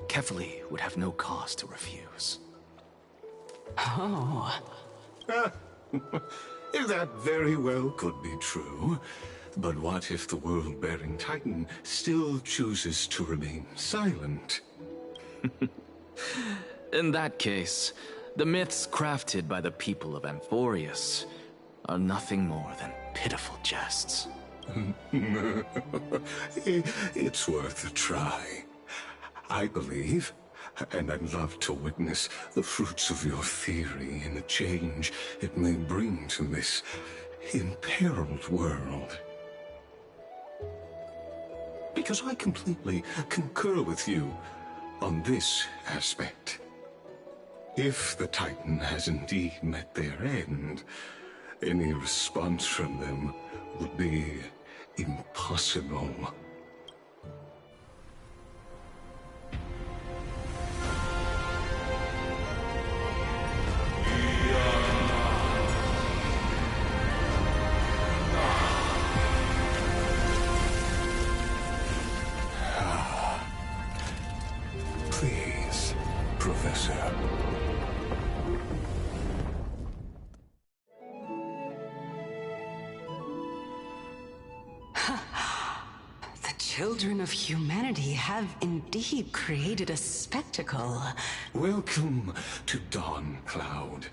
Kefali would have no cause to refuse. Oh. That very well could be true. But what if the world-bearing Titan still chooses to remain silent? In that case, the myths crafted by the people of Amphorius are nothing more than pitiful jests. It's worth a try. I believe, and I'd love to witness the fruits of your theory and the change it may bring to this imperiled world. Because I completely concur with you on this aspect. If the Titan has indeed met their end, any response from them would be impossible. Please, Professor. Children of humanity have indeed created a spectacle. Welcome to Dawncloud.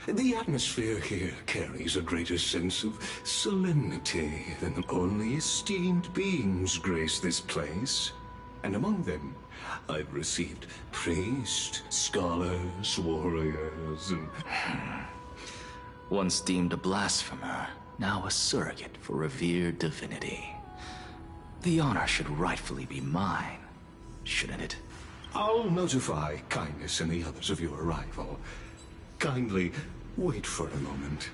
The atmosphere here carries a greater sense of solemnity than only esteemed beings grace this place. And among them, I've received priests, scholars, warriors, and... Once deemed a blasphemer, now a surrogate for revered divinity. The honor should rightfully be mine, shouldn't it? I'll notify Kindness and the others of your arrival. Kindly wait for a moment.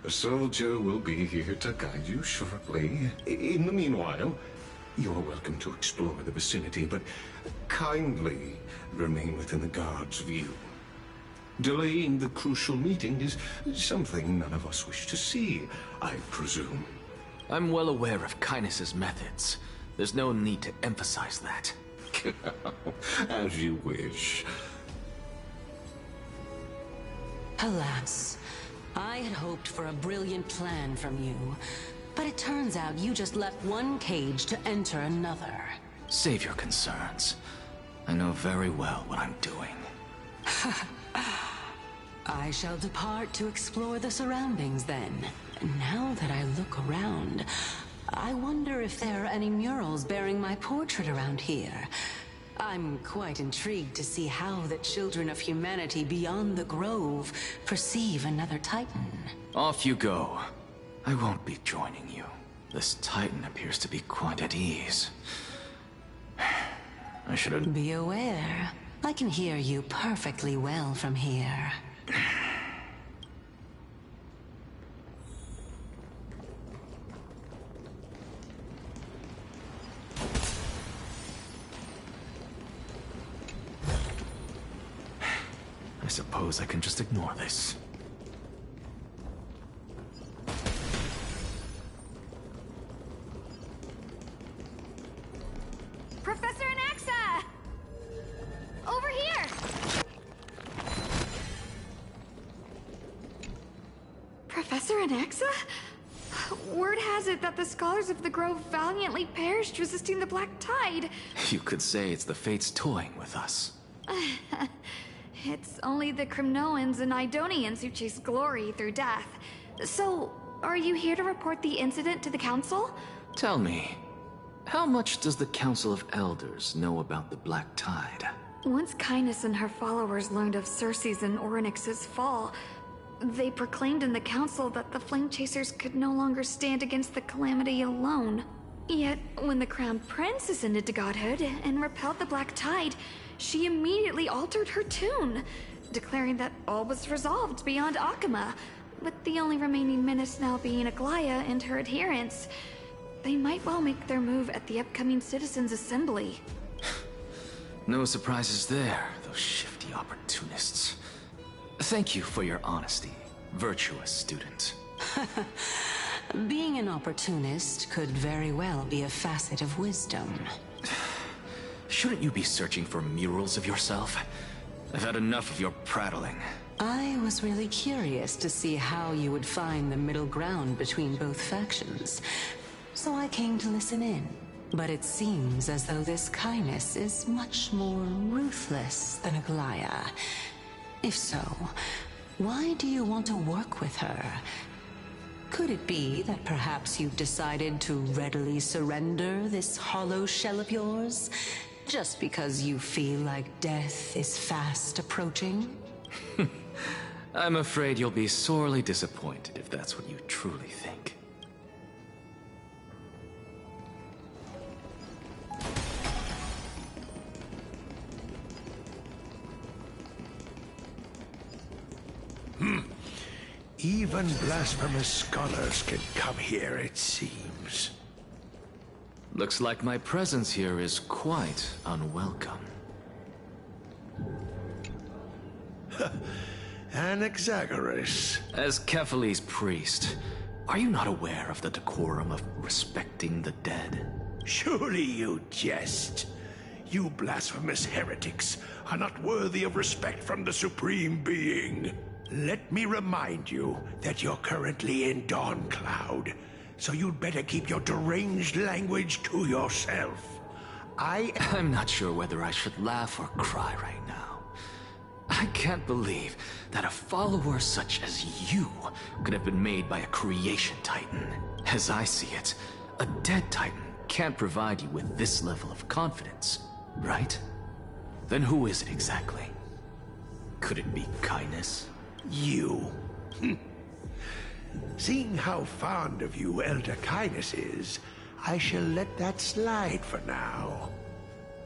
A soldier will be here to guide you shortly. In the meanwhile, you're welcome to explore the vicinity, but kindly remain within the guard's view. Delaying the crucial meeting is something none of us wish to see, I presume. I'm well aware of Kindness's methods. There's no need to emphasize that. As you wish. Alas, I had hoped for a brilliant plan from you, but it turns out you just left one cage to enter another. Save your concerns. I know very well what I'm doing. I shall depart to explore the surroundings then. Now that I look around, I wonder if there are any murals bearing my portrait around here. I'm quite intrigued to see how the children of humanity beyond the Grove perceive another Titan. Off you go. I won't be joining you. This Titan appears to be quite at ease. I should have... Be aware. I can hear you perfectly well from here. I suppose I can just ignore this. Professor Anaxa! Over here! Professor Anaxa? Word has it that the scholars of the Grove valiantly perished resisting the Black Tide. You could say it's the fates toying with us. It's only the Crimnoans and Idonians who chase glory through death. So, are you here to report the incident to the Council? Tell me, how much does the Council of Elders know about the Black Tide? Once Kindness and her followers learned of Circe's and Orynyx's fall, they proclaimed in the Council that the Flame Chasers could no longer stand against the calamity alone. Yet, when the Crown Prince ascended to godhood and repelled the Black Tide, she immediately altered her tune, declaring that all was resolved beyond Akama, with the only remaining menace now being Aglaya and her adherents. They might well make their move at the upcoming Citizens' Assembly. No surprises there, those shifty opportunists. Thank you for your honesty, virtuous student. Being an opportunist could very well be a facet of wisdom. Shouldn't you be searching for murals of yourself? I've had enough of your prattling. I was really curious to see how you would find the middle ground between both factions, so I came to listen in. But it seems as though this Kindness is much more ruthless than Aglaya. If so, why do you want to work with her? Could it be that perhaps you've decided to readily surrender this hollow shell of yours, just because you feel like death is fast approaching? I'm afraid you'll be sorely disappointed if that's what you truly think. Even blasphemous scholars can come here, it seems. Looks like my presence here is quite unwelcome. Anaxagoras. As Kephale's priest, are you not aware of the decorum of respecting the dead? Surely you jest. You blasphemous heretics are not worthy of respect from the Supreme Being. Let me remind you that you're currently in Dawn Cloud, so you'd better keep your deranged language to yourself. I'm not sure whether I should laugh or cry right now. I can't believe that a follower such as you could have been made by a creation titan. As I see it, a dead titan can't provide you with this level of confidence, right? Then who is it exactly? Could it be Kindness? You. Seeing how fond of you Elder Kindness is, I shall let that slide for now.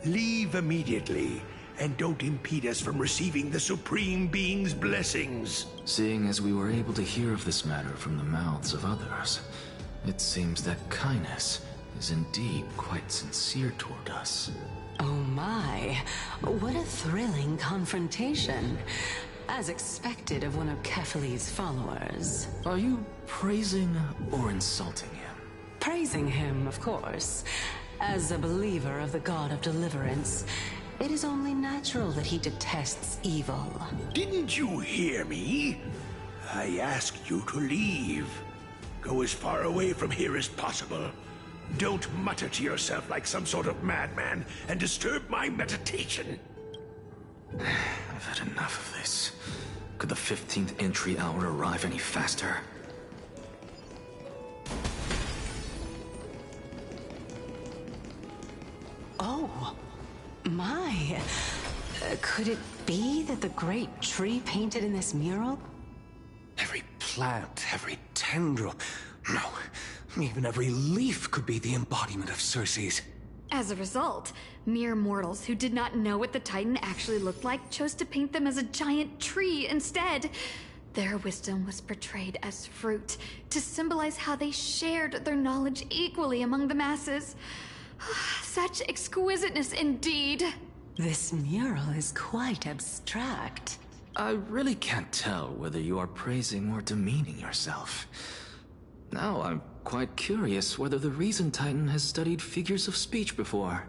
Leave immediately, and don't impede us from receiving the Supreme Being's blessings. Seeing as we were able to hear of this matter from the mouths of others, it seems that Kindness is indeed quite sincere toward us. Oh my, what a thrilling confrontation. As expected of one of Kefali's followers. Are you praising or insulting him? Praising him, of course. As a believer of the God of Deliverance, it is only natural that he detests evil. Didn't you hear me? I asked you to leave. Go as far away from here as possible. Don't mutter to yourself like some sort of madman and disturb my meditation. I've had enough of this. Could the 15th entry hour arrive any faster? Oh, my. Could it be that the great tree painted in this mural? Every plant, every tendril, no, even every leaf could be the embodiment of Circe's. As a result, mere mortals who did not know what the Titan actually looked like chose to paint them as a giant tree instead. Their wisdom was portrayed as fruit, to symbolize how they shared their knowledge equally among the masses. Such exquisiteness indeed. This mural is quite abstract. I really can't tell whether you are praising or demeaning yourself. Now I'm quite curious whether the Reason Titan has studied figures of speech before.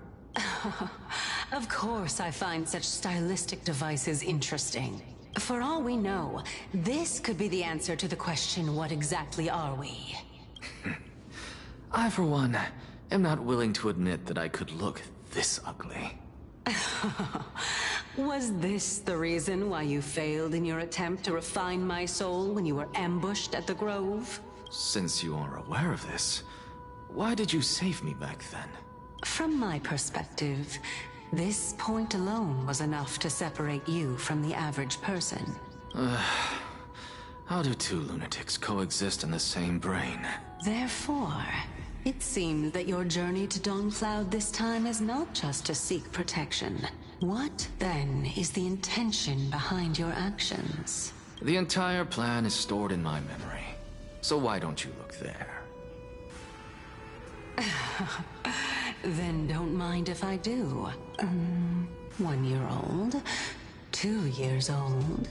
Of course I find such stylistic devices interesting. For all we know, this could be the answer to the question, what exactly are we? I, for one, am not willing to admit that I could look this ugly. Was this the reason why you failed in your attempt to refine my soul when you were ambushed at the Grove? Since you are aware of this, why did you save me back then? From my perspective, this point alone was enough to separate you from the average person. How do two lunatics coexist in the same brain? Therefore, it seems that your journey to Dawncloud this time is not just to seek protection. What, then, is the intention behind your actions? The entire plan is stored in my memory. So why don't you look there? Then don't mind if I do. 1 year old? 2 years old?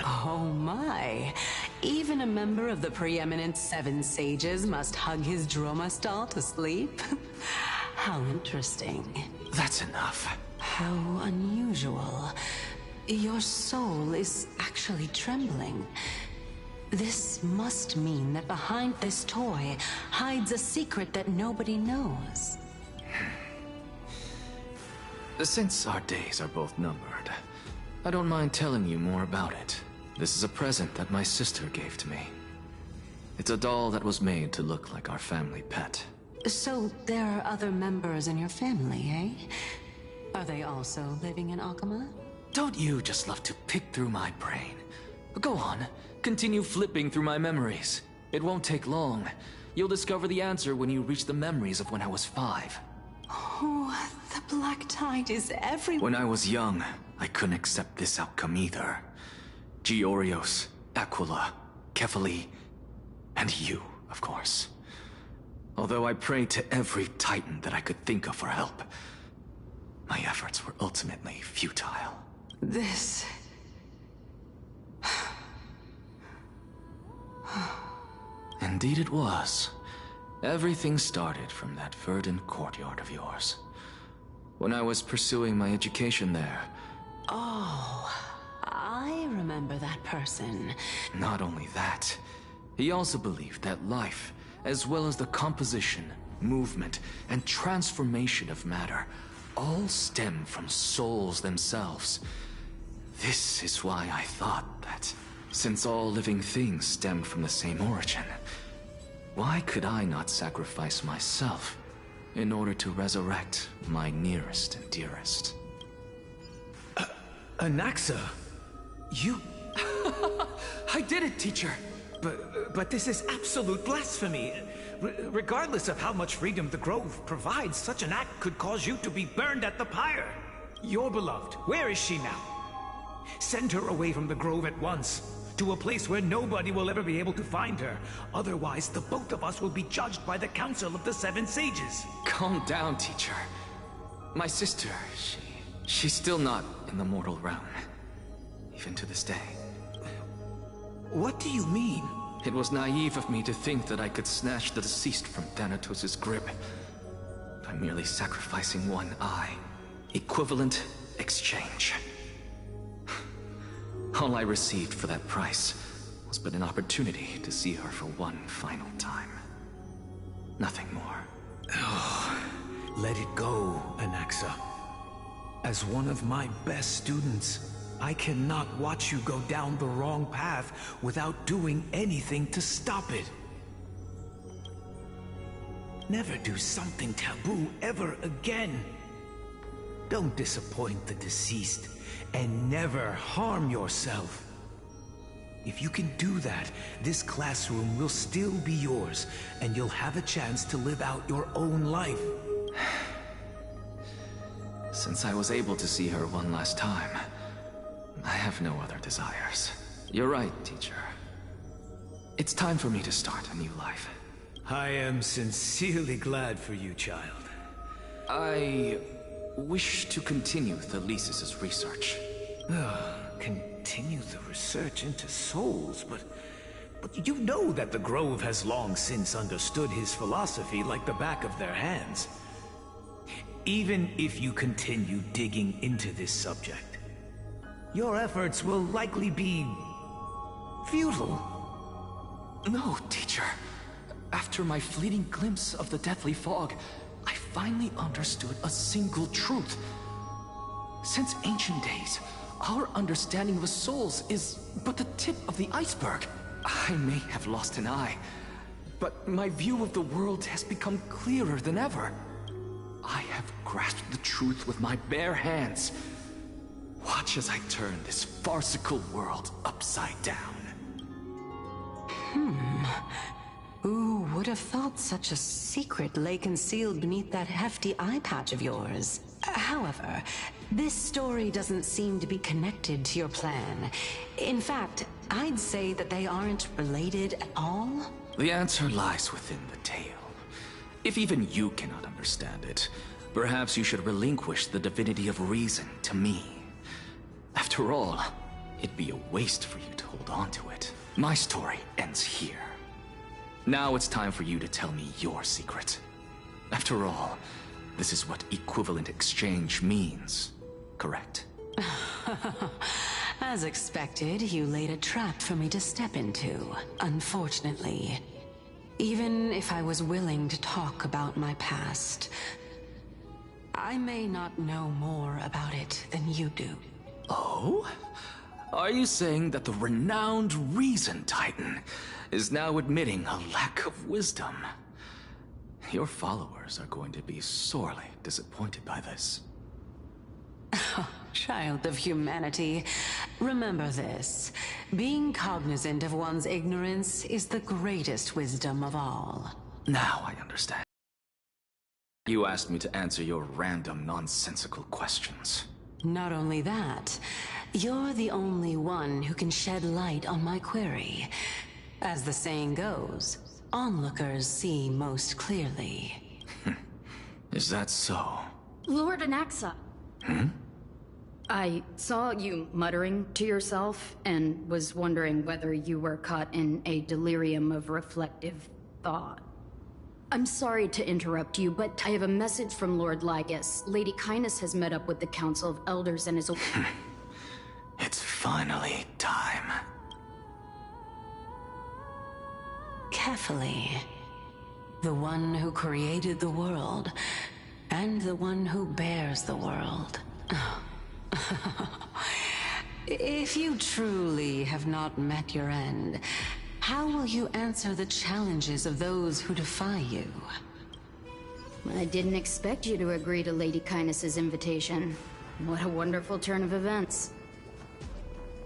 Oh my! Even a member of the preeminent 7 sages must hug his droma stall to sleep? How interesting. That's enough. How unusual. Your soul is actually trembling. This must mean that behind this toy hides a secret that nobody knows. Since our days are both numbered, I don't mind telling you more about it. This is a present that my sister gave to me. It's a doll that was made to look like our family pet. So there are other members in your family, eh? Are they also living in Akama? Don't you just love to pick through my brain? Go on, continue flipping through my memories. It won't take long. You'll discover the answer when you reach the memories of when I was 5. Oh, the black tide is everywhere. When I was young, I couldn't accept this outcome either. Georios, Aquila, Kefali, and you, of course. Although I prayed to every Titan that I could think of for help, my efforts were ultimately futile. This... Indeed it was. Everything started from that verdant courtyard of yours. When I was pursuing my education there. Oh, I remember that person. Not only that, he also believed that life, as well as the composition, movement, and transformation of matter, all stem from souls themselves. This is why I thought that, since all living things stemmed from the same origin, why could I not sacrifice myself in order to resurrect my nearest and dearest? Anaxa? You... I did it, teacher! But this is absolute blasphemy. Regardless of how much freedom the Grove provides, such an act could cause you to be burned at the pyre. Your beloved, where is she now? Send her away from the Grove at once, to a place where nobody will ever be able to find her. Otherwise, the both of us will be judged by the Council of the Seven Sages. Calm down, teacher. My sister, she's still not in the mortal realm. Even to this day. What do you mean? It was naive of me to think that I could snatch the deceased from Thanatos' grip by merely sacrificing one eye. Equivalent exchange. All I received for that price was but an opportunity to see her for one final time. Nothing more. Oh, let it go, Anaxa. As one of my best students, I cannot watch you go down the wrong path without doing anything to stop it. Never do something taboo ever again. Don't disappoint the deceased, and never harm yourself. If you can do that, this classroom will still be yours, and you'll have a chance to live out your own life. Since I was able to see her one last time, I have no other desires. You're right, teacher. It's time for me to start a new life. I am sincerely glad for you, child. I wish to continue Thalesis' research. Continue the research into souls, but you know that the Grove has long since understood his philosophy like the back of their hands. Even if you continue digging into this subject, your efforts will likely be futile. No, teacher. After my fleeting glimpse of the deathly fog, I finally understood a single truth. Since ancient days, our understanding of souls is but the tip of the iceberg. I may have lost an eye, but my view of the world has become clearer than ever. I have grasped the truth with my bare hands. Watch as I turn this farcical world upside down. Who would have thought such a secret lay concealed beneath that hefty eye patch of yours? However, this story doesn't seem to be connected to your plan. In fact, I'd say that they aren't related at all. The answer lies within the tale. If even you cannot understand it, perhaps you should relinquish the divinity of reason to me. After all, it'd be a waste for you to hold on to it. My story ends here. Now it's time for you to tell me your secret. After all, this is what equivalent exchange means, correct? As expected, you laid a trap for me to step into, unfortunately. Even if I was willing to talk about my past, I may not know more about it than you do. Oh? Are you saying that the renowned Reason Titan is now admitting a lack of wisdom? Your followers are going to be sorely disappointed by this. Child of humanity, remember this. Being cognizant of one's ignorance is the greatest wisdom of all. Now I understand. You asked me to answer your random, nonsensical questions. Not only that, you're the only one who can shed light on my query. As the saying goes, onlookers see most clearly. Is that so? Lord Anaxa. I saw you muttering to yourself and was wondering whether you were caught in a delirium of reflective thought. I'm sorry to interrupt you, but I have a message from Lord Lygus. Lady Kindness has met up with the Council of Elders and is... It's finally time. Carefully. The one who created the world, and the one who bears the world. If you truly have not met your end, how will you answer the challenges of those who defy you? I didn't expect you to agree to Lady Kindness's invitation. What a wonderful turn of events.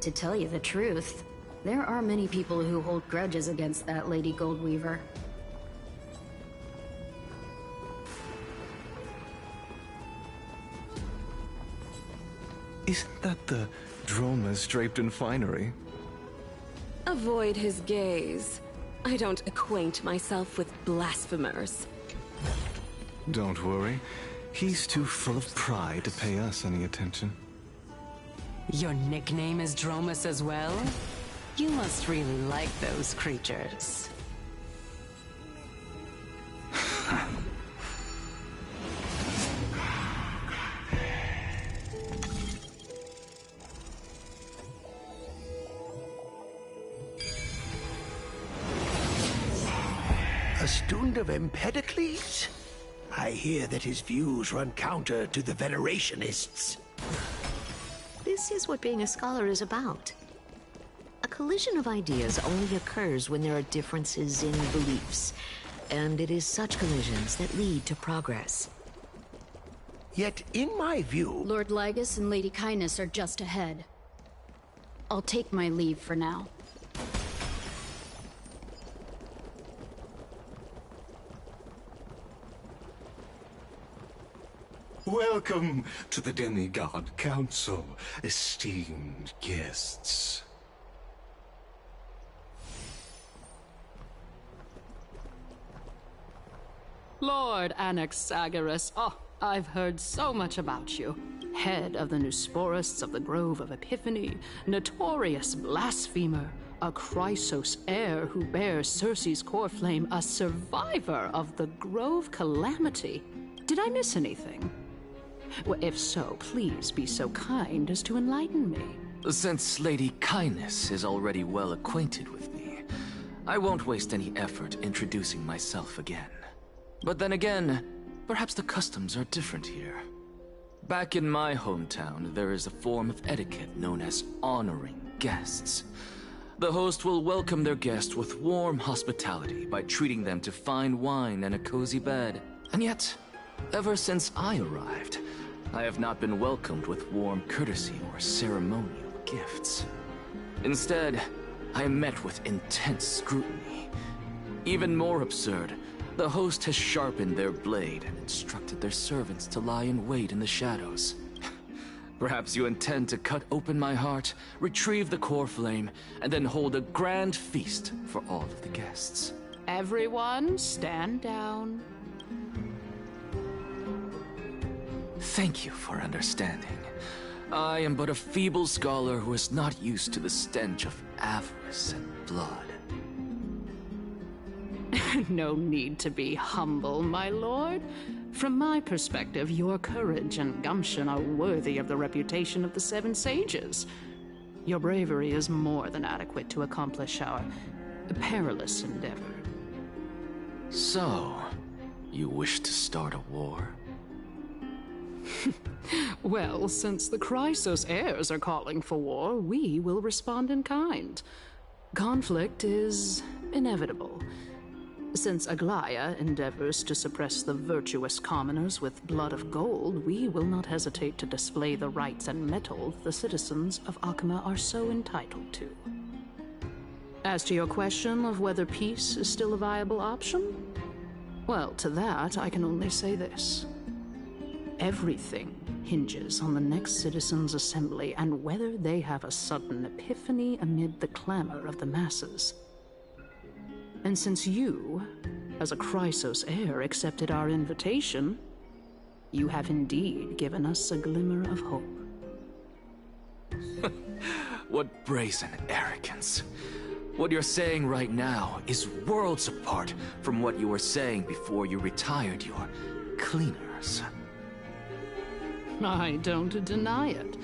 To tell you the truth, There are many people who hold grudges against that Lady Goldweaver. Isn't that the dromas draped in finery? Avoid his gaze. I don't acquaint myself with blasphemers. Don't worry. He's too full of pride to pay us any attention. Your nickname is Dromus as well? You must really like those creatures. A student of Empedocles? I hear that his views run counter to the Venerationists. This is what being a scholar is about. A collision of ideas only occurs when there are differences in beliefs, and it is such collisions that lead to progress. Yet, in my view... Lord Lygus and Lady Kindness are just ahead. I'll take my leave for now. Welcome to the Demigod Council, esteemed guests. Lord Anaxagoras, I've heard so much about you. Head of the Neusporists of the Grove of Epiphany, notorious blasphemer, a Chrysos heir who bears Circe's core flame, a survivor of the Grove calamity. Did I miss anything? Well, if so, please be so kind as to enlighten me. Since Lady Kindness is already well acquainted with me, I won't waste any effort introducing myself again. But then again, perhaps the customs are different here. Back in my hometown, there is a form of etiquette known as honoring guests. The host will welcome their guest with warm hospitality by treating them to fine wine and a cozy bed. And yet, ever since I arrived, I have not been welcomed with warm courtesy or ceremonial gifts. Instead, I am met with intense scrutiny. Even more absurd, the host has sharpened their blade and instructed their servants to lie in wait in the shadows. Perhaps you intend to cut open my heart, retrieve the core flame, and then hold a grand feast for all of the guests. Everyone, stand down. Thank you for understanding. I am but a feeble scholar who is not used to the stench of avarice and blood. No need to be humble, my lord. From my perspective, your courage and gumption are worthy of the reputation of the Seven Sages. Your bravery is more than adequate to accomplish our perilous endeavor. So, you wish to start a war? Well, since the Chrysos heirs are calling for war, we will respond in kind. Conflict is inevitable. Since Aglaya endeavors to suppress the virtuous commoners with blood of gold, we will not hesitate to display the rights and mettle the citizens of Akama are so entitled to. As to your question of whether peace is still a viable option, well, to that I can only say this. Everything hinges on the next citizens' assembly and whether they have a sudden epiphany amid the clamor of the masses. And since you, as a Chrysos heir, accepted our invitation, you have indeed given us a glimmer of hope. What brazen arrogance. What you're saying right now is worlds apart from what you were saying before you retired your cleaners. I don't deny it.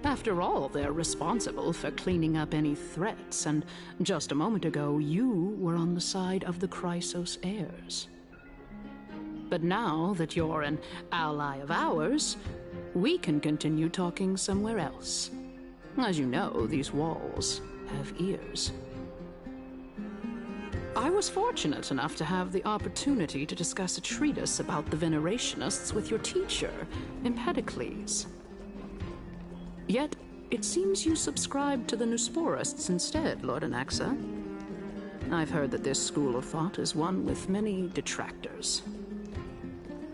After all, they're responsible for cleaning up any threats, and just a moment ago, you were on the side of the Chrysos heirs. But now that you're an ally of ours, we can continue talking somewhere else. As you know, these walls have ears. I was fortunate enough to have the opportunity to discuss a treatise about the Venerationists with your teacher, Empedocles. Yet, It seems you subscribe to the Nusporists instead, Lord Anaxa. I've heard that this school of thought is one with many detractors.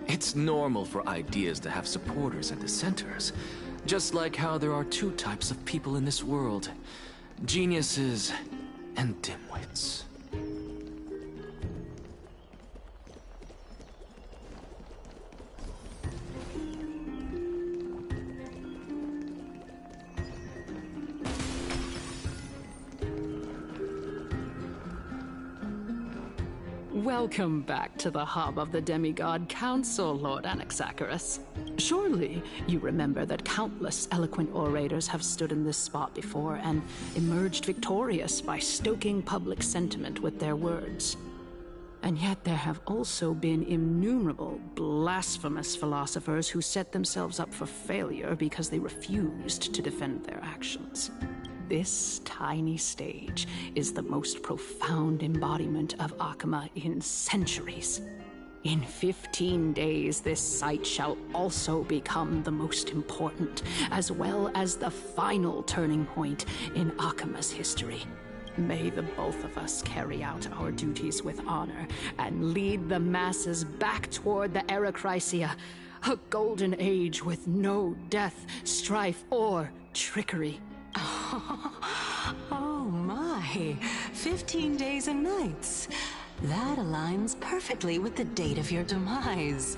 It's normal for ideas to have supporters and dissenters, just like how there are two types of people in this world: geniuses and dimwits. Welcome back to the hub of the Demigod Council, Lord Anaxagoras. Surely you remember that countless eloquent orators have stood in this spot before and emerged victorious by stoking public sentiment with their words. And yet there have also been innumerable blasphemous philosophers who set themselves up for failure because they refused to defend their actions. This tiny stage is the most profound embodiment of Akama in centuries. In 15 days, this site shall also become the most important, as well as the final turning point in Akama's history. May the both of us carry out our duties with honor and lead the masses back toward the Erechrysia, a golden age with no death, strife, or trickery. Oh my, 15 days and nights. That aligns perfectly with the date of your demise.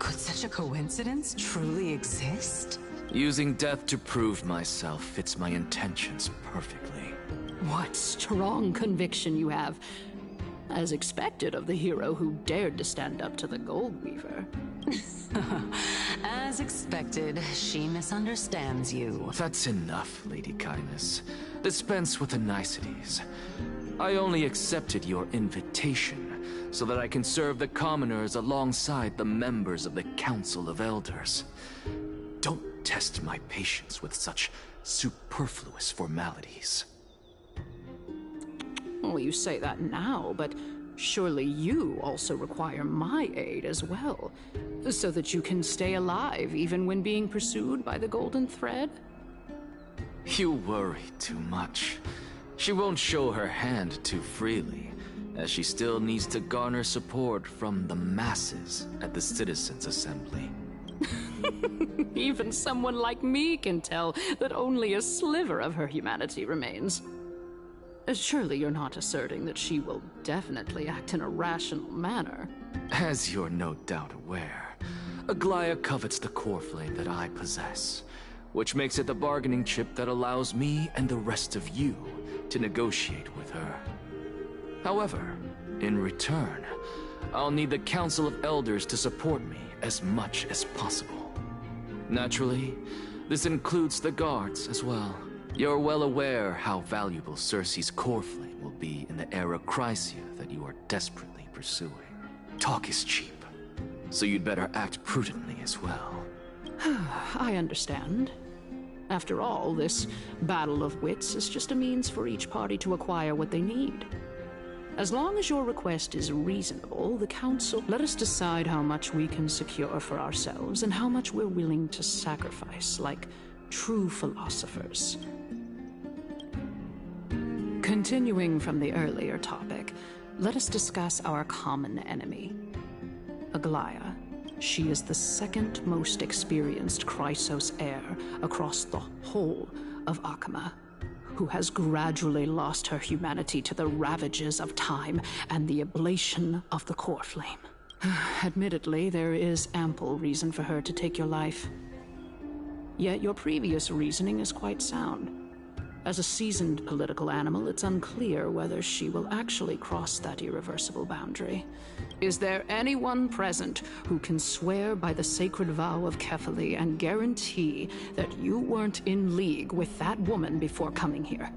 Could such a coincidence truly exist? Using death to prove myself fits my intentions perfectly. What strong conviction you have. As expected of the hero who dared to stand up to the Gold Weaver. As expected, she misunderstands you. That's enough, Lady Kindness. Dispense with the niceties. I only accepted your invitation so that I can serve the commoners alongside the members of the Council of Elders. Don't test my patience with such superfluous formalities. Well, you say that now, but surely you also require my aid as well, so that you can stay alive even when being pursued by the Golden Thread? You worry too much. She won't show her hand too freely, as she still needs to garner support from the masses at the Citizens' Assembly. Even someone like me can tell that only a sliver of her humanity remains. Surely you're not asserting that she will definitely act in a rational manner. As you're no doubt aware, Aglaia covets the core flame that I possess, which makes it the bargaining chip that allows me and the rest of you to negotiate with her. However, in return, I'll need the Council of Elders to support me as much as possible. Naturally, this includes the guards as well. You're well aware how valuable Cersei's core flame will be in the Erechrysia that you are desperately pursuing. Talk is cheap, so you'd better act prudently as well. I understand. After all, this battle of wits is just a means for each party to acquire what they need. As long as your request is reasonable, the Council let us decide how much we can secure for ourselves and how much we're willing to sacrifice, like true philosophers. Continuing from the earlier topic, let us discuss our common enemy, Aglaia. She is the second most experienced Chrysos heir across the whole of Akama, who has gradually lost her humanity to the ravages of time and the ablation of the core flame. Admittedly, there is ample reason for her to take your life. Yet your previous reasoning is quite sound. As a seasoned political animal, it's unclear whether she will actually cross that irreversible boundary. Is there anyone present who can swear by the sacred vow of Kefali and guarantee that you weren't in league with that woman before coming here?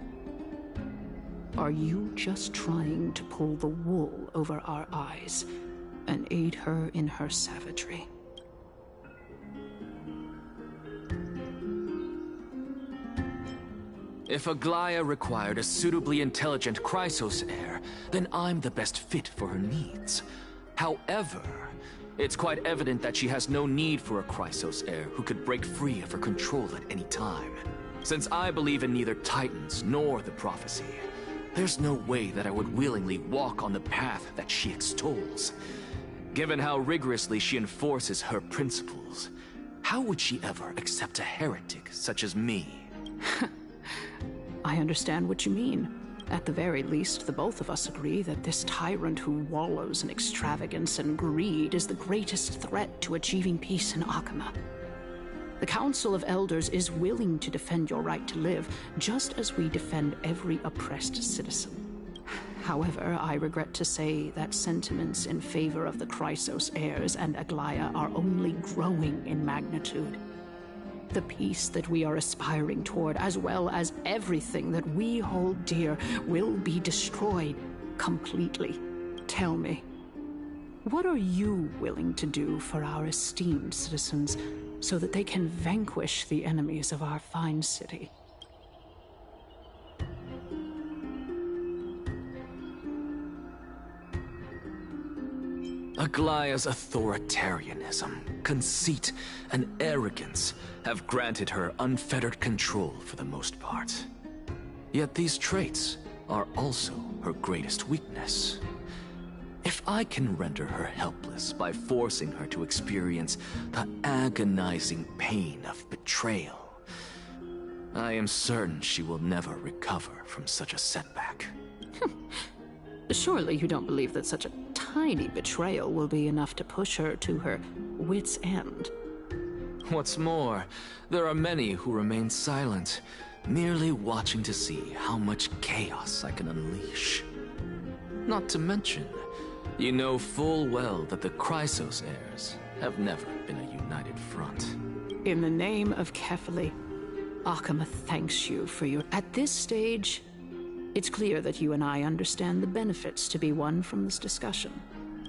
Are you just trying to pull the wool over our eyes and aid her in her savagery? If Aglaia required a suitably intelligent Chrysos heir, then I'm the best fit for her needs. However, it's quite evident that she has no need for a Chrysos heir who could break free of her control at any time. Since I believe in neither Titans nor the prophecy, there's no way that I would willingly walk on the path that she extols. Given how rigorously she enforces her principles, how would she ever accept a heretic such as me? I understand what you mean. At the very least, the both of us agree that this tyrant who wallows in extravagance and greed is the greatest threat to achieving peace in Akama. The Council of Elders is willing to defend your right to live, just as we defend every oppressed citizen. However, I regret to say that sentiments in favor of the Chrysos heirs and Aglaya are only growing in magnitude. The peace that we are aspiring toward, as well as everything that we hold dear, will be destroyed completely. Tell me, what are you willing to do for our esteemed citizens so that they can vanquish the enemies of our fine city? Aglaya's authoritarianism, conceit, and arrogance have granted her unfettered control for the most part. Yet these traits are also her greatest weakness. If I can render her helpless by forcing her to experience the agonizing pain of betrayal, I am certain she will never recover from such a setback. Surely you don't believe that such a tiny betrayal will be enough to push her to her wit's end. What's more, there are many who remain silent, merely watching to see how much chaos I can unleash. Not to mention, you know full well that the Chrysos heirs have never been a united front. In the name of Kefali, Akama thanks you for your... At this stage, it's clear that you and I understand the benefits to be won from this discussion.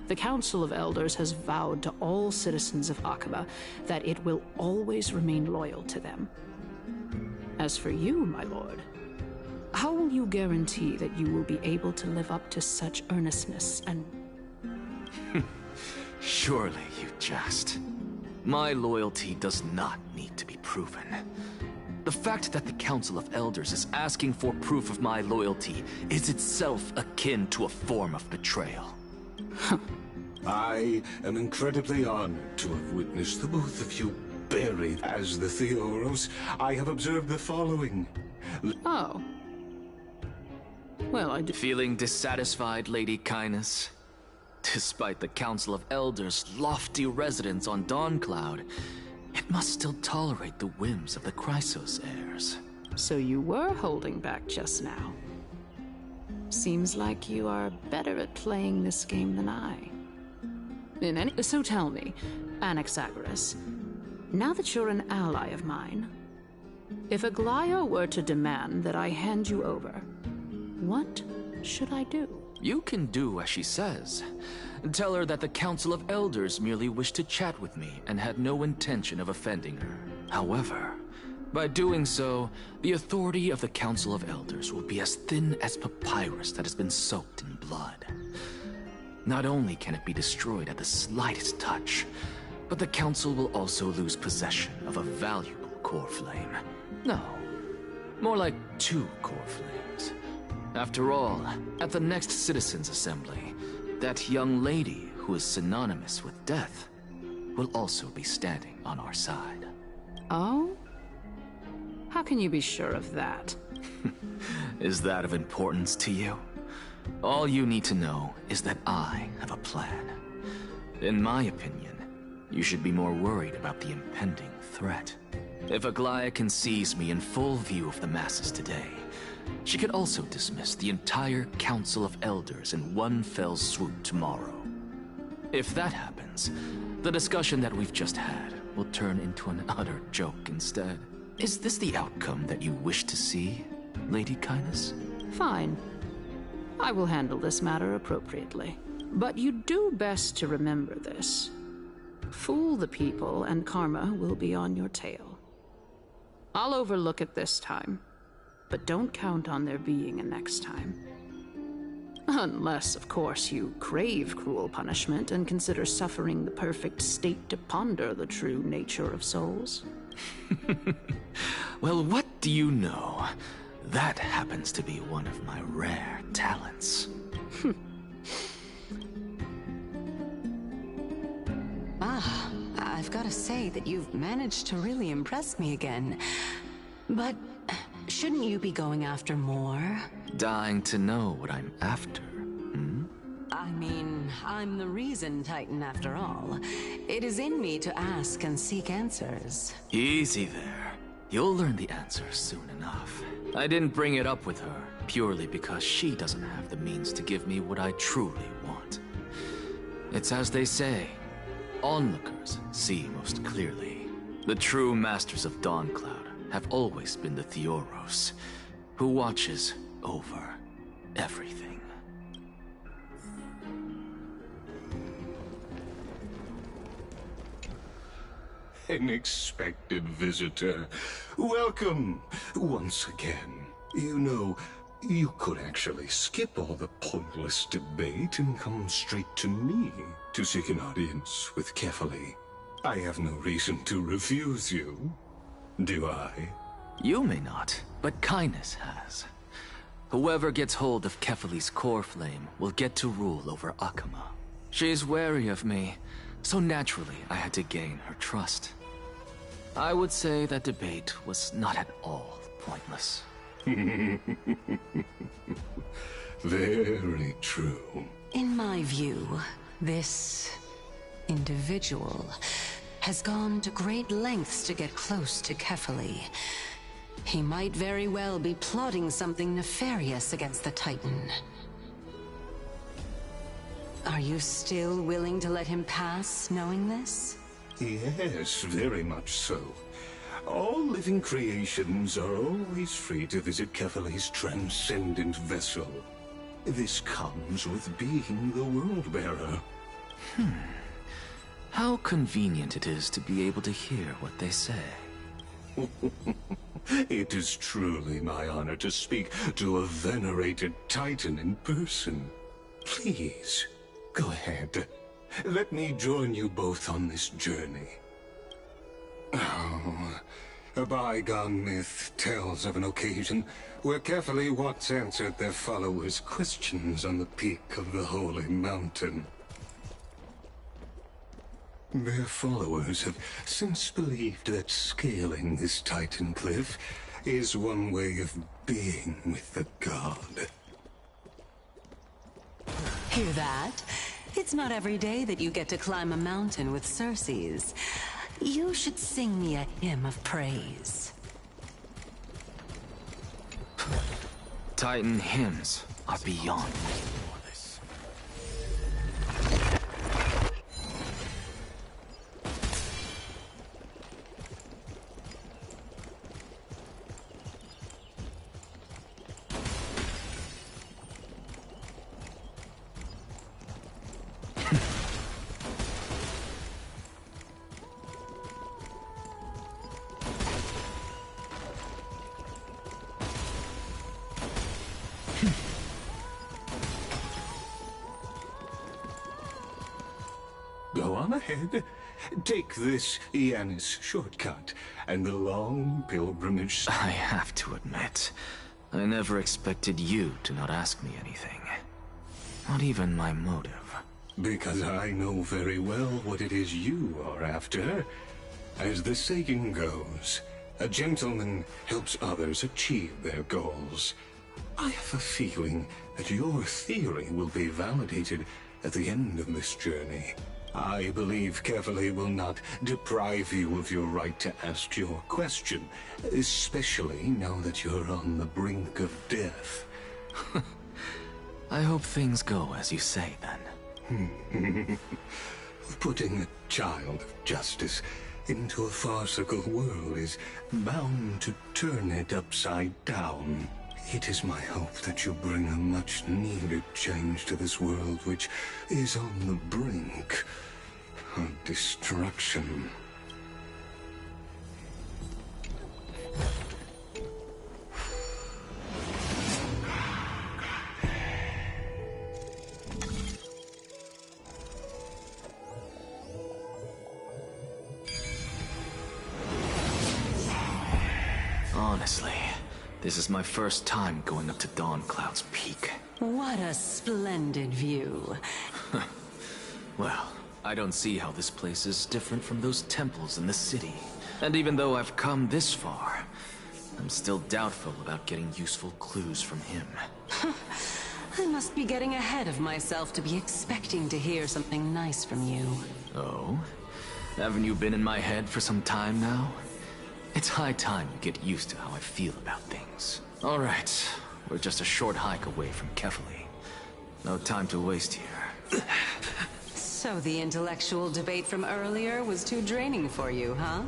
The Council of Elders has vowed to all citizens of Akama that it will always remain loyal to them. As for you, my lord, how will you guarantee that you will be able to live up to such earnestness and... Surely you jest. My loyalty does not need to be proven. The fact that the Council of Elders is asking for proof of my loyalty is itself akin to a form of betrayal. I am incredibly honored to have witnessed the both of you buried as the Theoros. I have observed the following. Oh. Well, Feeling dissatisfied, Lady Kindness? Despite the Council of Elders' lofty residence on Dawncloud, it must still tolerate the whims of the Chrysos heirs. So you were holding back just now. Seems like you are better at playing this game than I. So tell me, Anaxagoras, now that you're an ally of mine, if Aglaya were to demand that I hand you over, what should I do? You can do as she says. Tell her that the Council of Elders merely wished to chat with me and had no intention of offending her. However, by doing so, the authority of the Council of Elders will be as thin as papyrus that has been soaked in blood. Not only can it be destroyed at the slightest touch, but the Council will also lose possession of a valuable core flame. No, more like 2 core flames. After all, at the next Citizens' Assembly, that young lady who is synonymous with death will also be standing on our side. Oh? How can you be sure of that? Is that of importance to you? All you need to know is that I have a plan. In my opinion, you should be more worried about the impending threat. If Aglaya can seize me in full view of the masses today, she could also dismiss the entire Council of Elders in one fell swoop tomorrow. If that happens, the discussion that we've just had will turn into an utter joke instead. Is this the outcome that you wish to see, Lady Kindness? Fine. I will handle this matter appropriately. But you do best to remember this. Fool the people and karma will be on your tail. I'll overlook it this time, but don't count on there being a next time. Unless, of course, you crave cruel punishment and consider suffering the perfect state to ponder the true nature of souls. Well, what Do you know, that happens to be one of my rare talents. I've got to say that you've managed to really impress me again. But shouldn't you be going after more? Dying to know what I'm after, I mean, I'm the reason Titan after all. It is in me to ask and seek answers. Easy there. You'll learn the answers soon enough. I didn't bring it up with her, purely because she doesn't have the means to give me what I truly want. It's as they say, onlookers see most clearly. The true masters of Dawncloud have always been the Theoros, who watches over everything. An expected visitor. Welcome once again. You know, you could actually skip all the pointless debate and come straight to me to seek an audience with Kefali. I have no reason to refuse you, do I? You may not, but Kindness has. Whoever gets hold of Kefali's core flame will get to rule over Akama. She's wary of me, so naturally I had to gain her trust. I would say that debate was not at all pointless. Very true. In my view, this individual has gone to great lengths to get close to Kefali. He might very well be plotting something nefarious against the Titan. Are you still willing to let him pass, knowing this? Yes, very much so. All living creations are always free to visit Kefali's transcendent vessel. This comes with being the World-Bearer. How convenient it is to be able to hear what they say. It is truly my honor to speak to a venerated Titan in person. Please, go ahead. Let me join you both on this journey. Oh, a bygone myth tells of an occasion where Kefali once answered their followers' questions on the peak of the Holy Mountain. Their followers have since believed that scaling this Titan cliff is one way of being with the god. Hear that? It's not every day that you get to climb a mountain with Circes. You should sing me a hymn of praise. Titan hymns are beyond me. Go on ahead. Take this Yanis shortcut and the long pilgrimage. I have to admit, I never expected you to not ask me anything. Not even my motive. Because I know very well what it is you are after. As the saying goes, a gentleman helps others achieve their goals. I have a feeling that your theory will be validated at the end of this journey. I believe Kefali will not deprive you of your right to ask your question, especially now that you're on the brink of death. I hope things go as you say, then. Putting a child of justice into a farcical world is bound to turn it upside down. It is my hope that you bring a much-needed change to this world, which is on the brink of destruction. On Honestly, this is my first time going up to Dawn Cloud's peak. What a splendid view. Well, I don't see how this place is different from those temples in the city. And even though I've come this far, I'm still doubtful about getting useful clues from him. I must be getting ahead of myself to be expecting to hear something nice from you. Oh? Haven't you been in my head for some time now? It's high time you get used to how I feel about things. Alright, we're just a short hike away from Kefali. No time to waste here. So the intellectual debate from earlier was too draining for you, huh?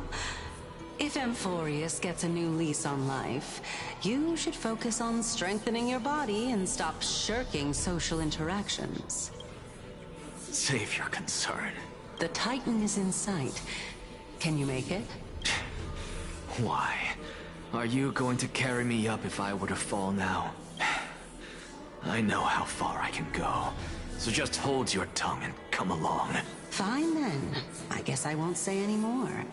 If Amphorius gets a new lease on life, you should focus on strengthening your body and stop shirking social interactions. Save your concern. The Titan is in sight. Can you make it? Why? Are you going to carry me up if I were to fall now? I know how far I can go, so just hold your tongue and come along. Fine then. I guess I won't say any more.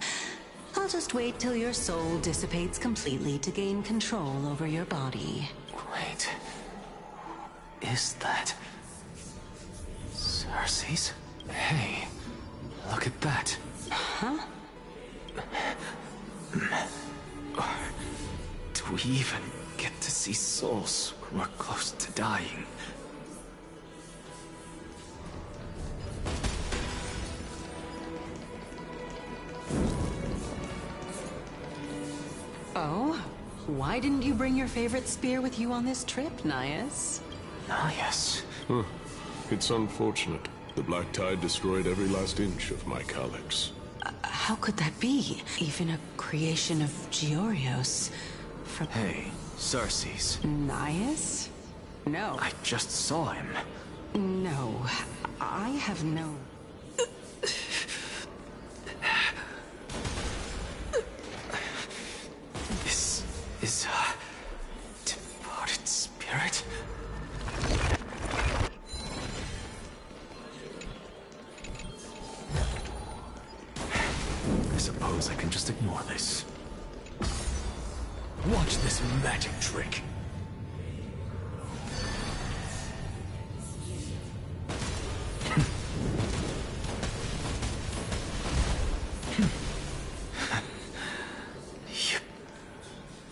I'll just wait till your soul dissipates completely to gain control over your body. Wait. Is that... Cersei's? Hey, look at that. Huh? Do we even get to see souls when we're close to dying? Oh? Why didn't you bring your favorite spear with you on this trip, Nias? Nias? Huh. It's unfortunate. The Black Tide destroyed every last inch of my calyx. How could that be? Even a creation of Georios. From... Hey, Cersei's. Nias? No. I just saw him. No. I have no... This is a departed spirit? I suppose I can just ignore this. Watch this magic trick.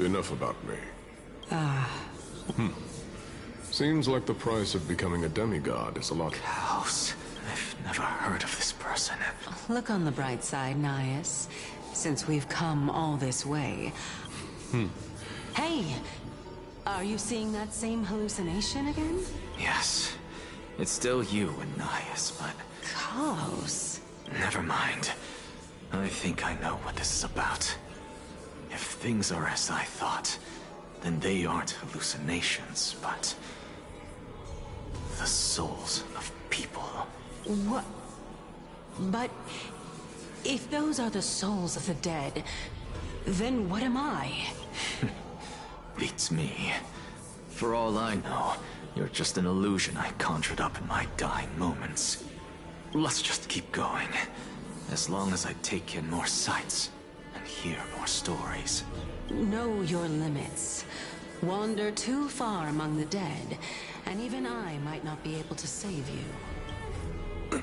Enough about me. Seems like the price of becoming a demigod is a lot... Chaos. I've never heard of this person. Look on the bright side, Nias. Since we've come all this way. Hey! Are you seeing that same hallucination again? Yes. It's still you and Nias, but... Close. Never mind. I think I know what this is about. If things are as I thought, then they aren't hallucinations, but... the souls of people. What? But... if those are the souls of the dead, then what am I? Beats me. For all I know, you're just an illusion I conjured up in my dying moments. Let's just keep going. As long as I take in more sights and hear more stories. Know your limits. Wander too far among the dead, and even I might not be able to save you.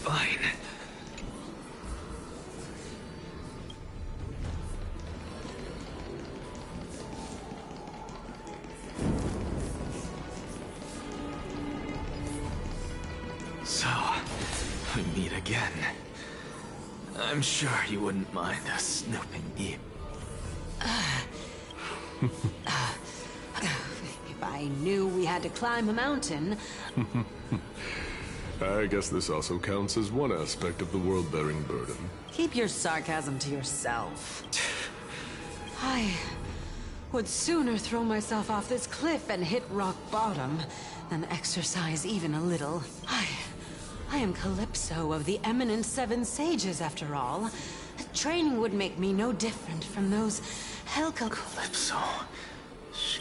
Fine. So, we meet again. I'm sure you wouldn't mind us snooping deep. If I knew we had to climb a mountain... I guess this also counts as one aspect of the world-bearing burden. Keep your sarcasm to yourself. I would sooner throw myself off this cliff and hit rock bottom than exercise even a little. I am Calypso of the eminent Seven Sages, after all. Training would make me no different from those Calypso?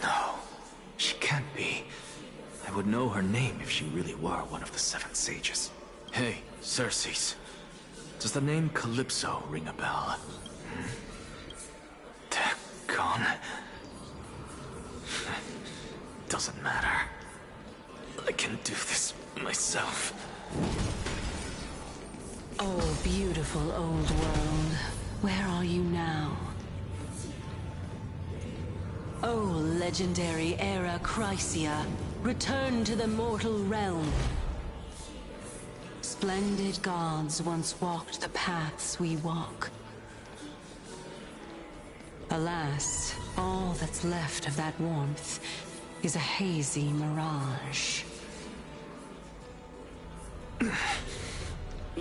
No, she can't be. I would know her name if she really were one of the Seven Sages. Hey, Cersei's. Does the name Calypso ring a bell? alone. Doesn't matter. I can do this myself. Oh, beautiful old world. Where are you now? Oh, legendary era Chrysia, return to the mortal realm. Splendid gods once walked the paths we walk. Alas, all that's left of that warmth is a hazy mirage.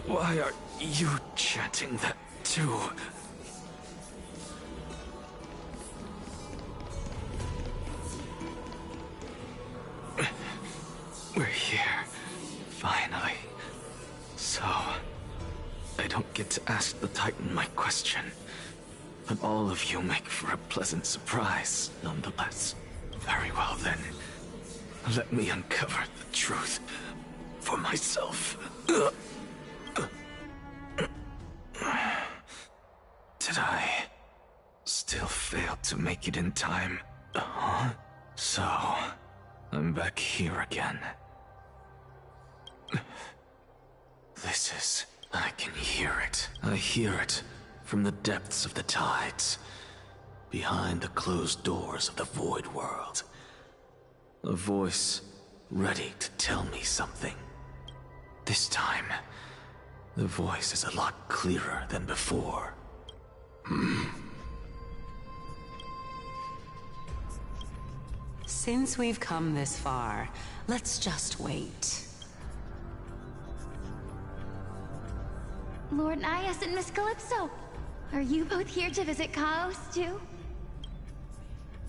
Why are you chanting that too? We're here, finally. So, I don't get to ask the Titan my question, but all of you make for a pleasant surprise, nonetheless. Very well then. Let me uncover the truth for myself. Did I still fail to make it in time? So, I'm back here again. This is... I can hear it. I hear it from the depths of the tides, behind the closed doors of the void world. A voice ready to tell me something. This time, the voice is a lot clearer than before. Since we've come this far, let's just wait. Lord Nias and Miss Calypso, are you both here to visit Chaos too?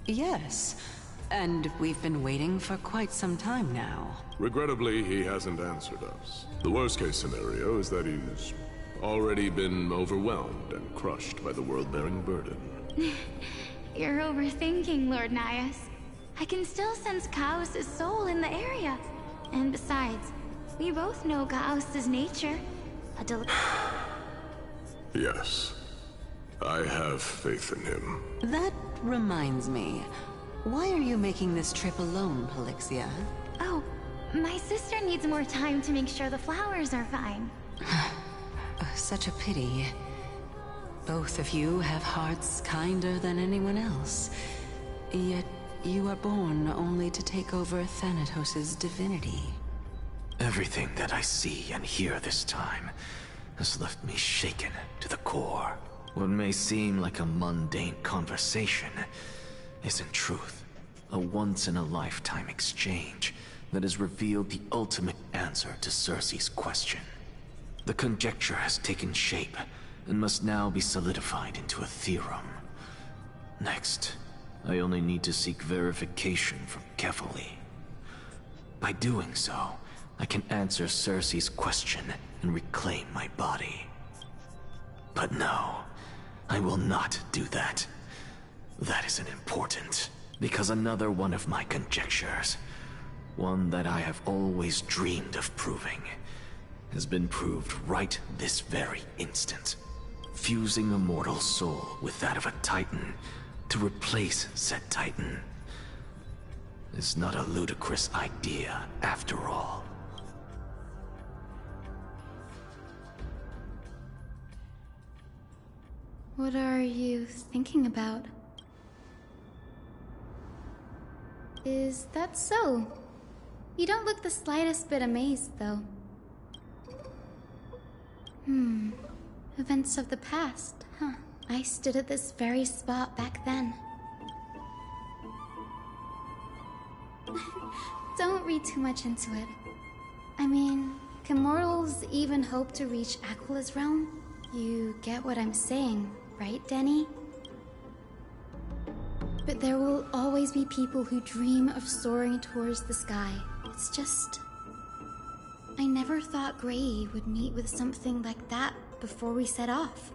Yes, and we've been waiting for quite some time now. Regrettably, he hasn't answered us. The worst-case scenario is that he's already been overwhelmed and crushed by the world-bearing burden. You're overthinking, Lord Nias. I can still sense Chaos' soul in the area. And besides, we both know Chaos' nature. Yes. I have faith in him. That reminds me. Why are you making this trip alone, Polixia? Oh, my sister needs more time to make sure the flowers are fine. Such a pity. Both of you have hearts kinder than anyone else. Yet you are born only to take over Thanatos' divinity. Everything that I see and hear this time has left me shaken to the core. What may seem like a mundane conversation is in truth a once-in-a-lifetime exchange that has revealed the ultimate answer to Cersei's question. The conjecture has taken shape and must now be solidified into a theorem. Next, I only need to seek verification from Kefali. By doing so, I can answer Cersei's question and reclaim my body. But no, I will not do that. That isn't important, because another one of my conjectures, one that I have always dreamed of proving, has been proved right this very instant. Fusing a mortal soul with that of a Titan to replace said Titan is not a ludicrous idea after all. What are you thinking about? Is that so? You don't look the slightest bit amazed, though. Events of the past, huh? I stood at this very spot back then. Don't read too much into it. I mean, can mortals even hope to reach Aquila's realm? You get what I'm saying, right, Denny? But there will always be people who dream of soaring towards the sky. It's just... I never thought Gray would meet with something like that before we set off.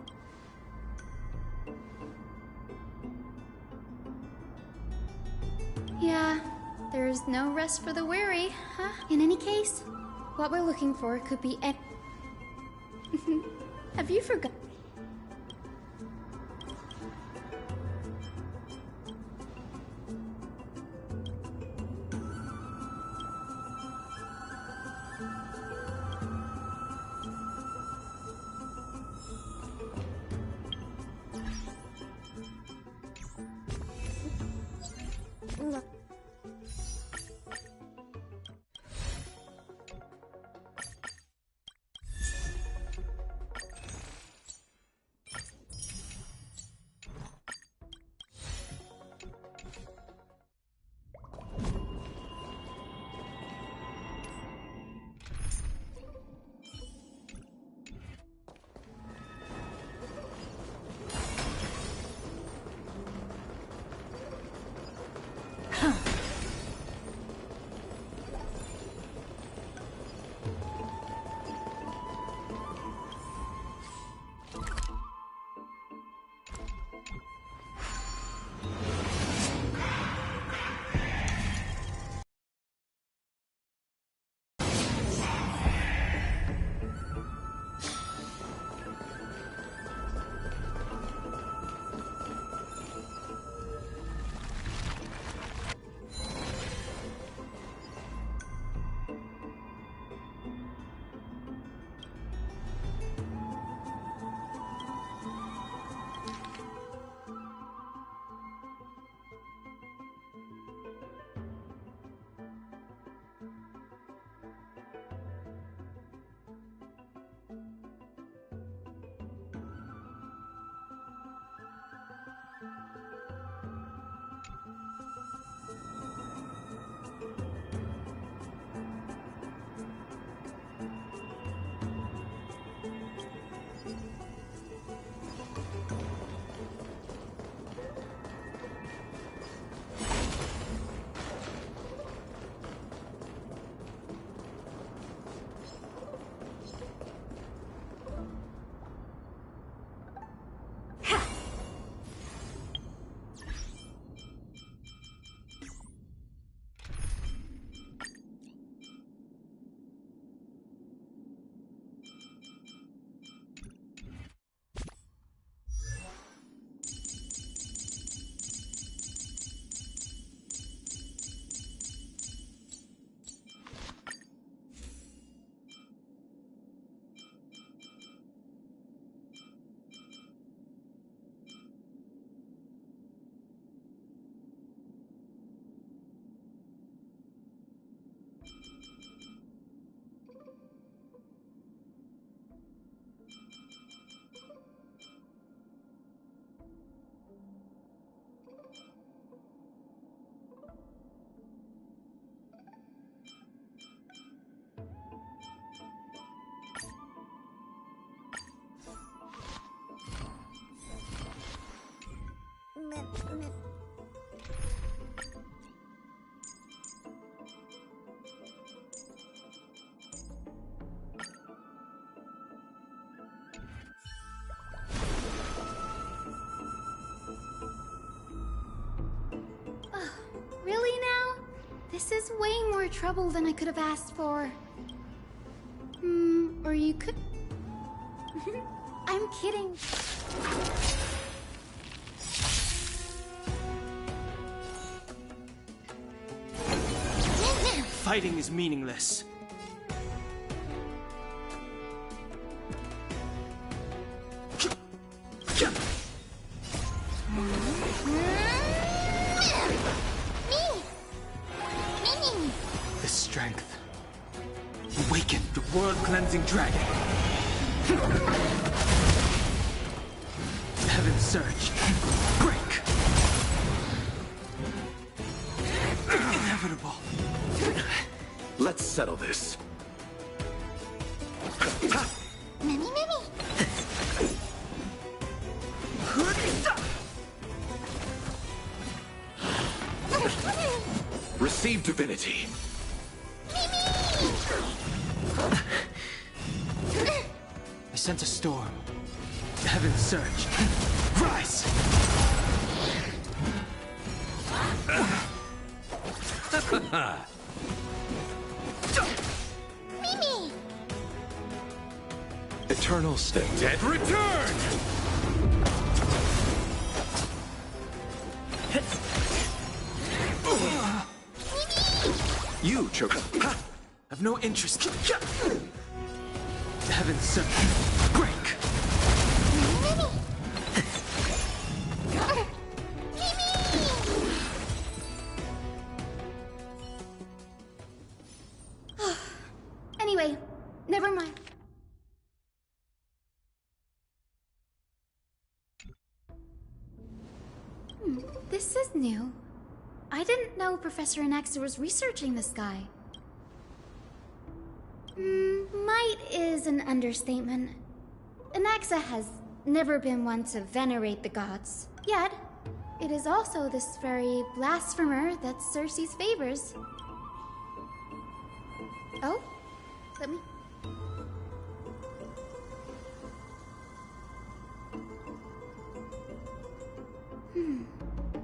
Yeah, there's no rest for the weary, huh? In any case, what we're looking for could be Have you forgot? Really now? This is way more trouble than I could have asked for. Or you could... I'm kidding. Fighting is meaningless. The strength. Awaken the world-cleansing dragon. Heaven's surge. Break. Inevitable. Let's settle this. Mimi. Receive divinity. I sense a storm. Heaven's surge. Rise! Mimi! Eternal state. Dead return! You chose. I've no interest. Heaven's surge. Break! Anyway, never mind. This is new. I didn't know Professor Anaxa was researching the sky. Might is an understatement. Anaxa has never been one to venerate the gods, yet it is also this very blasphemer that Cersei favors. Oh? Let me...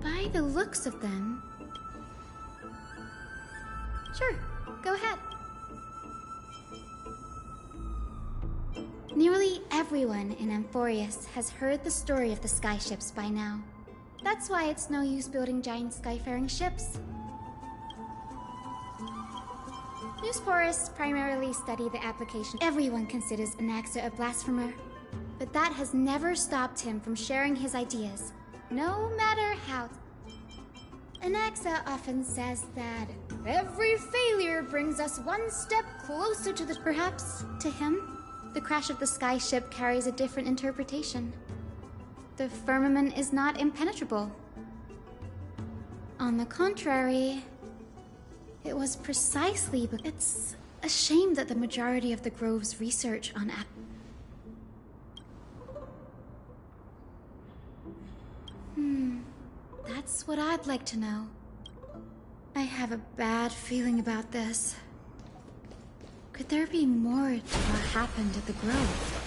By the looks of them... Sure, go ahead. Nearly everyone in Amphorius has heard the story of the skyships by now. That's why it's no use building giant skyfaring ships. News forests primarily study the application. Everyone considers Anaxa a blasphemer, but that has never stopped him from sharing his ideas, no matter how. Anaxa often says that every failure brings us one step closer to the... Perhaps, to him, the crash of the skyship carries a different interpretation. The firmament is not impenetrable. On the contrary, it was precisely... It's a shame that the majority of the Grove's research on That's what I'd like to know. I have a bad feeling about this. Could there be more to what happened at the Grove?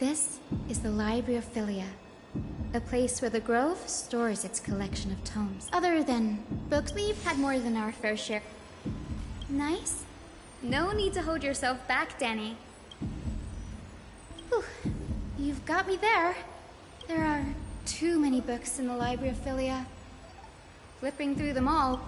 This is the Library of Philia, a place where the Grove stores its collection of tomes. Other than books, we've had more than our fair share. Nice. No need to hold yourself back, Danny. Whew. You've got me there. There are too many books in the Library of Philia. Flipping through them all.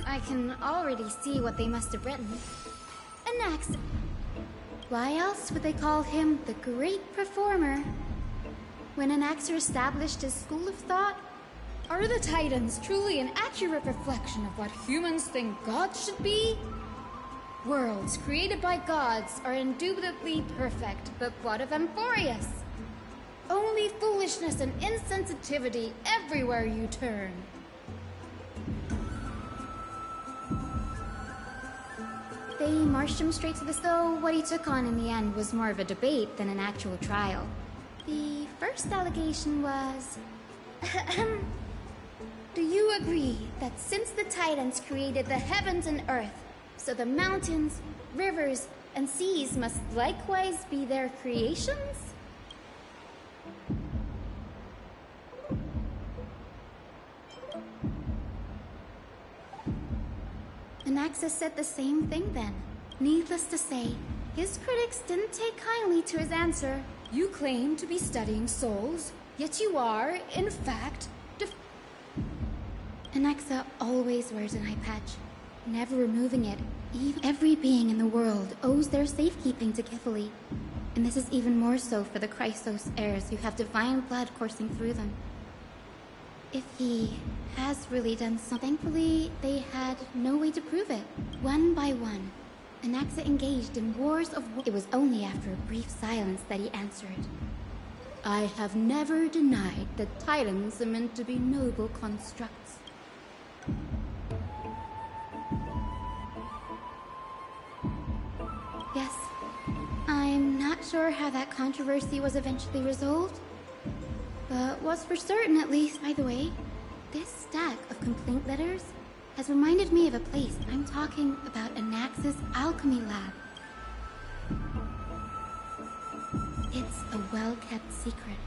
I can already see what they must have written. Anaxa. Why else would they call him the Great Performer? When Anaxa established his school of thought, are the Titans truly an accurate reflection of what humans think gods should be? Worlds created by gods are indubitably perfect, but what of Amphorius? Only foolishness and insensitivity everywhere you turn. They marched him straight to the... Though what he took on in the end was more of a debate than an actual trial. The first allegation was... Do you agree that since the Titans created the heavens and earth, so the mountains, rivers, and seas must likewise be their creations? Anaxa said the same thing then. Needless to say, his critics didn't take kindly to his answer. You claim to be studying souls, yet you are, in fact, Anaxa always wears an eye patch, never removing it. Every being in the world owes their safekeeping to Kithily, and this is even more so for the Chrysos heirs who have divine blood coursing through them. If he has really done something, thankfully, they had no way to prove it. One by one, Anaxa engaged in wars of war. It was only after a brief silence that he answered. I have never denied that Titans are meant to be noble constructs. Yes, I'm not sure how that controversy was eventually resolved. But what's for certain, at least, by the way, this stack of complaint letters has reminded me of a place. I'm talking about Anaxa's alchemy lab. It's a well-kept secret.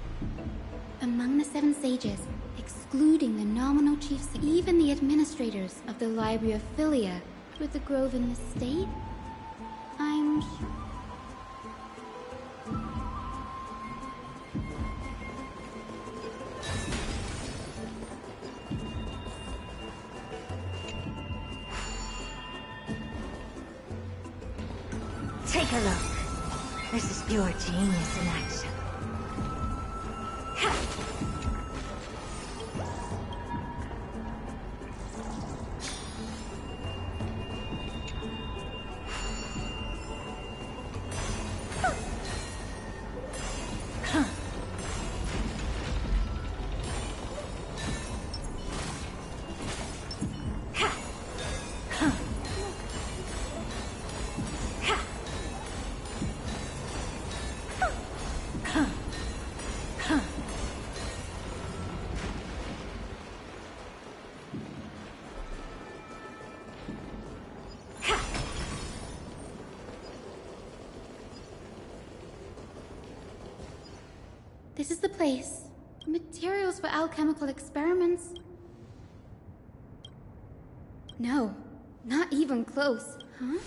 Among the Seven Sages, excluding the nominal chiefs, even the administrators of the Library of Philia, with the Grove in the state, I'm sure. Take a look. This is pure genius in action. This is the place. Materials for alchemical experiments. No, not even close, huh?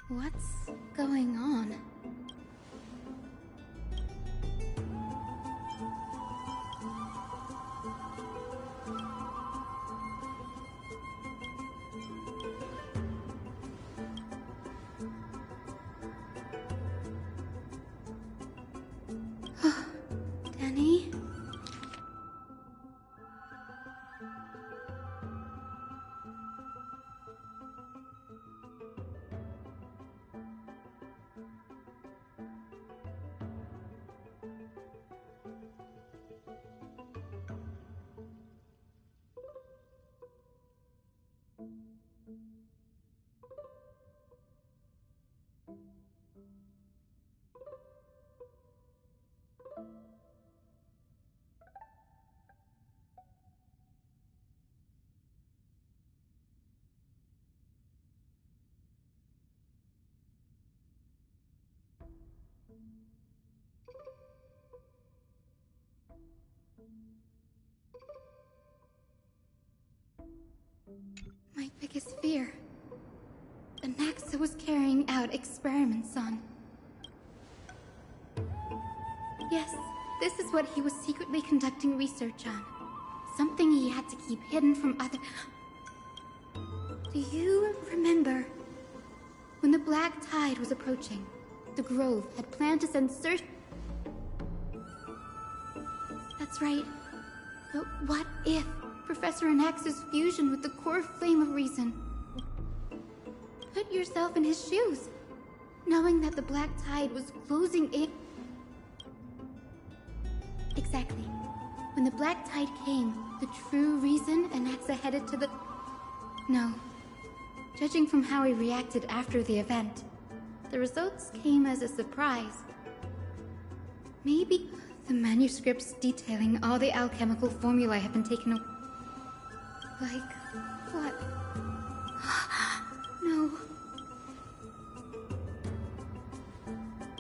What's going on? Danny? My biggest fear. The Naxa was carrying out experiments on. Yes, this is what he was secretly conducting research on. Something he had to keep hidden from other... Do you remember? When the Black Tide was approaching, the Grove had planned to send That's right. But what if Professor Anax's fusion with the core flame of reason? Put yourself in his shoes, knowing that the Black Tide was closing in. Exactly. When the Black Tide came, the true reason Anaxa headed to the... No. Judging from how he reacted after the event, the results came as a surprise. Maybe the manuscripts detailing all the alchemical formulae have been taken away. Like, what? No.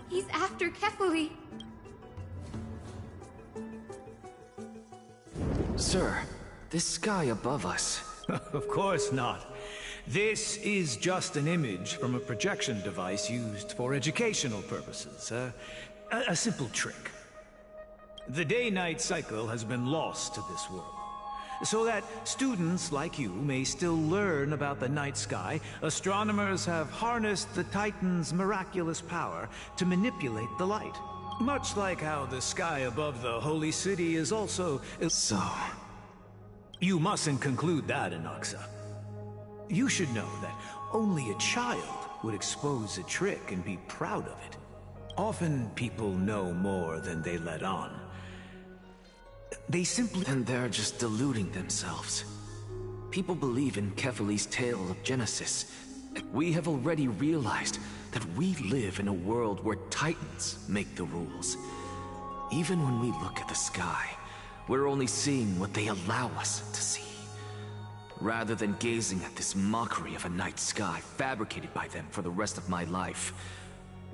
He's after Kefali. Sir, this sky above us... Of course not. This is just an image from a projection device used for educational purposes. A simple trick. The day-night cycle has been lost to this world. So that students like you may still learn about the night sky, astronomers have harnessed the Titan's miraculous power to manipulate the light. Much like how the sky above the holy city is also... So... You mustn't conclude that, Anaxa. You should know that only a child would expose a trick and be proud of it. Often people know more than they let on. They simply... And they're just deluding themselves. People believe in Kefali's tale of Genesis. We have already realized that we live in a world where Titans make the rules. Even when we look at the sky, we're only seeing what they allow us to see. Rather than gazing at this mockery of a night sky fabricated by them for the rest of my life,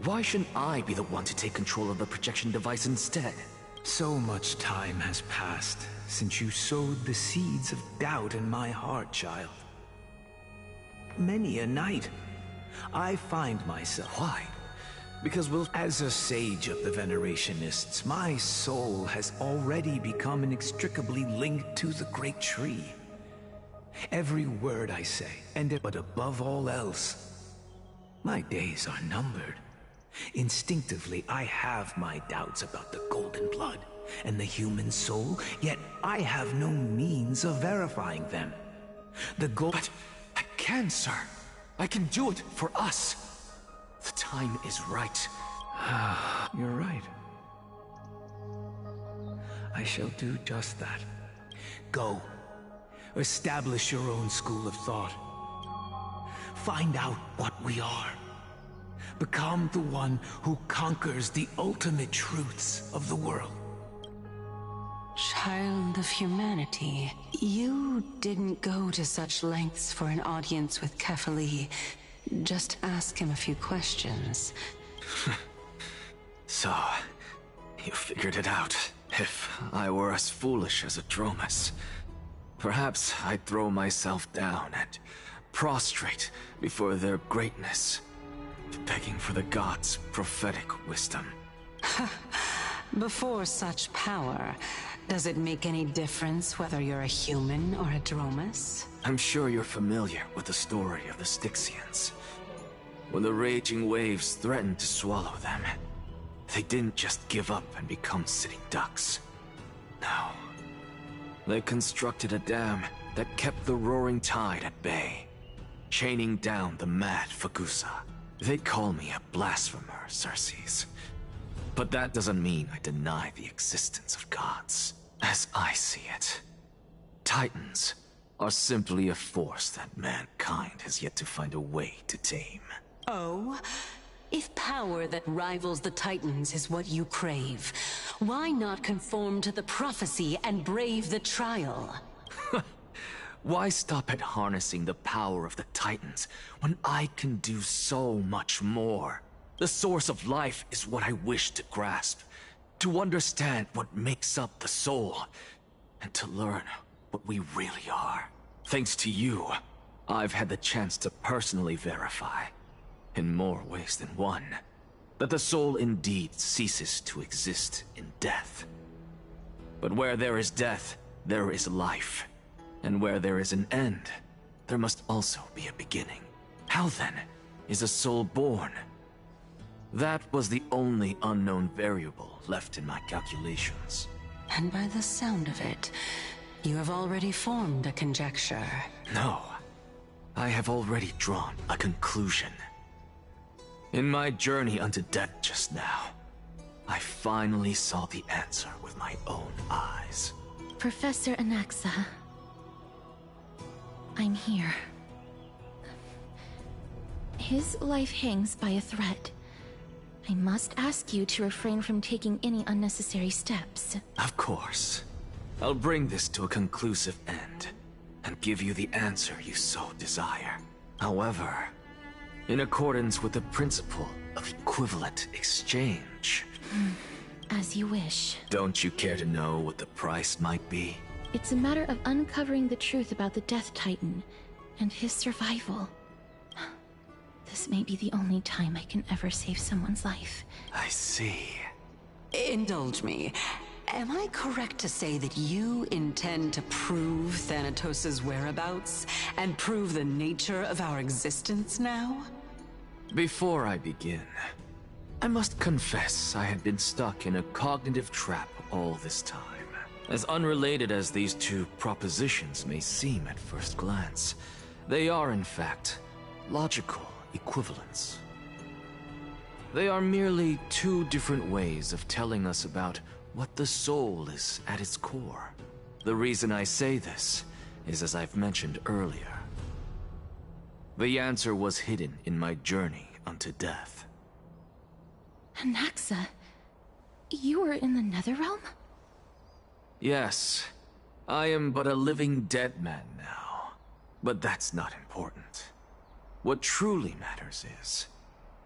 why shouldn't I be the one to take control of the projection device instead? So much time has passed since you sowed the seeds of doubt in my heart, child. Many a night, I find myself... Why? Because as a sage of the Venerationists, my soul has already become inextricably linked to the great tree. Every word I say, but above all else, my days are numbered. Instinctively, I have my doubts about the golden blood and the human soul, yet I have no means of verifying them. But I can, sir. I can do it for us. The time is right. You're right. I shall do just that. Go. Establish your own school of thought. Find out what we are. Become the one who conquers the ultimate truths of the world. Child of humanity, you didn't go to such lengths for an audience with Kefali. Just ask him a few questions. So, you figured it out. If I were as foolish as Adromus, perhaps I'd throw myself down and prostrate before their greatness, begging for the gods' prophetic wisdom. Before such power, does it make any difference whether you're a human or a Dromus? I'm sure you're familiar with the story of the Styxians. When the raging waves threatened to swallow them, they didn't just give up and become sitting ducks. No. They constructed a dam that kept the roaring tide at bay, chaining down the mad Fagusa. They call me a blasphemer, Xerxes. But that doesn't mean I deny the existence of gods. As I see it, Titans are simply a force that mankind has yet to find a way to tame. Oh? If power that rivals the Titans is what you crave, why not conform to the prophecy and brave the trial? Why stop at harnessing the power of the Titans when I can do so much more? The source of life is what I wish to grasp, to understand what makes up the soul, and to learn what we really are. Thanks to you, I've had the chance to personally verify, in more ways than one, that the soul indeed ceases to exist in death. But where there is death, there is life. And where there is an end, there must also be a beginning. How then is a soul born? That was the only unknown variable left in my calculations. And by the sound of it, you have already formed a conjecture. No, I have already drawn a conclusion. In my journey unto death just now, I finally saw the answer with my own eyes. Professor Anaxa, I'm here. His life hangs by a thread. I must ask you to refrain from taking any unnecessary steps. Of course. I'll bring this to a conclusive end, and give you the answer you so desire. However, in accordance with the principle of equivalent exchange. As you wish. Don't you care to know what the price might be? It's a matter of uncovering the truth about the Death Titan and his survival. This may be the only time I can ever save someone's life. I see. Indulge me. Am I correct to say that you intend to prove Thanatos' whereabouts and prove the nature of our existence now? Before I begin, I must confess I had been stuck in a cognitive trap all this time. As unrelated as these two propositions may seem at first glance, They are, in fact, logical equivalents. They are merely two different ways of telling us about what the soul is at its core. The reason I say this is as I've mentioned earlier. The answer was hidden in my journey unto death. Anaxa, you were in the Netherrealm? Yes, I am but a living dead man now. But that's not important. What truly matters is,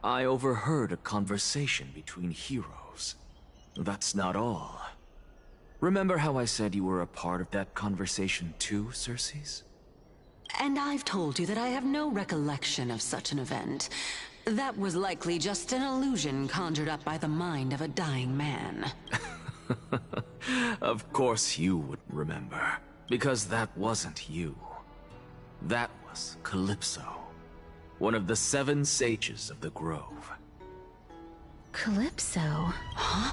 I overheard a conversation between heroes. That's not all. Remember how I said you were a part of that conversation too, Circes? And I've told you that I have no recollection of such an event. That was likely just an illusion conjured up by the mind of a dying man. Of course you would remember, because that wasn't you. That was Calypso, one of the 7 sages of the Grove. Calypso? Huh?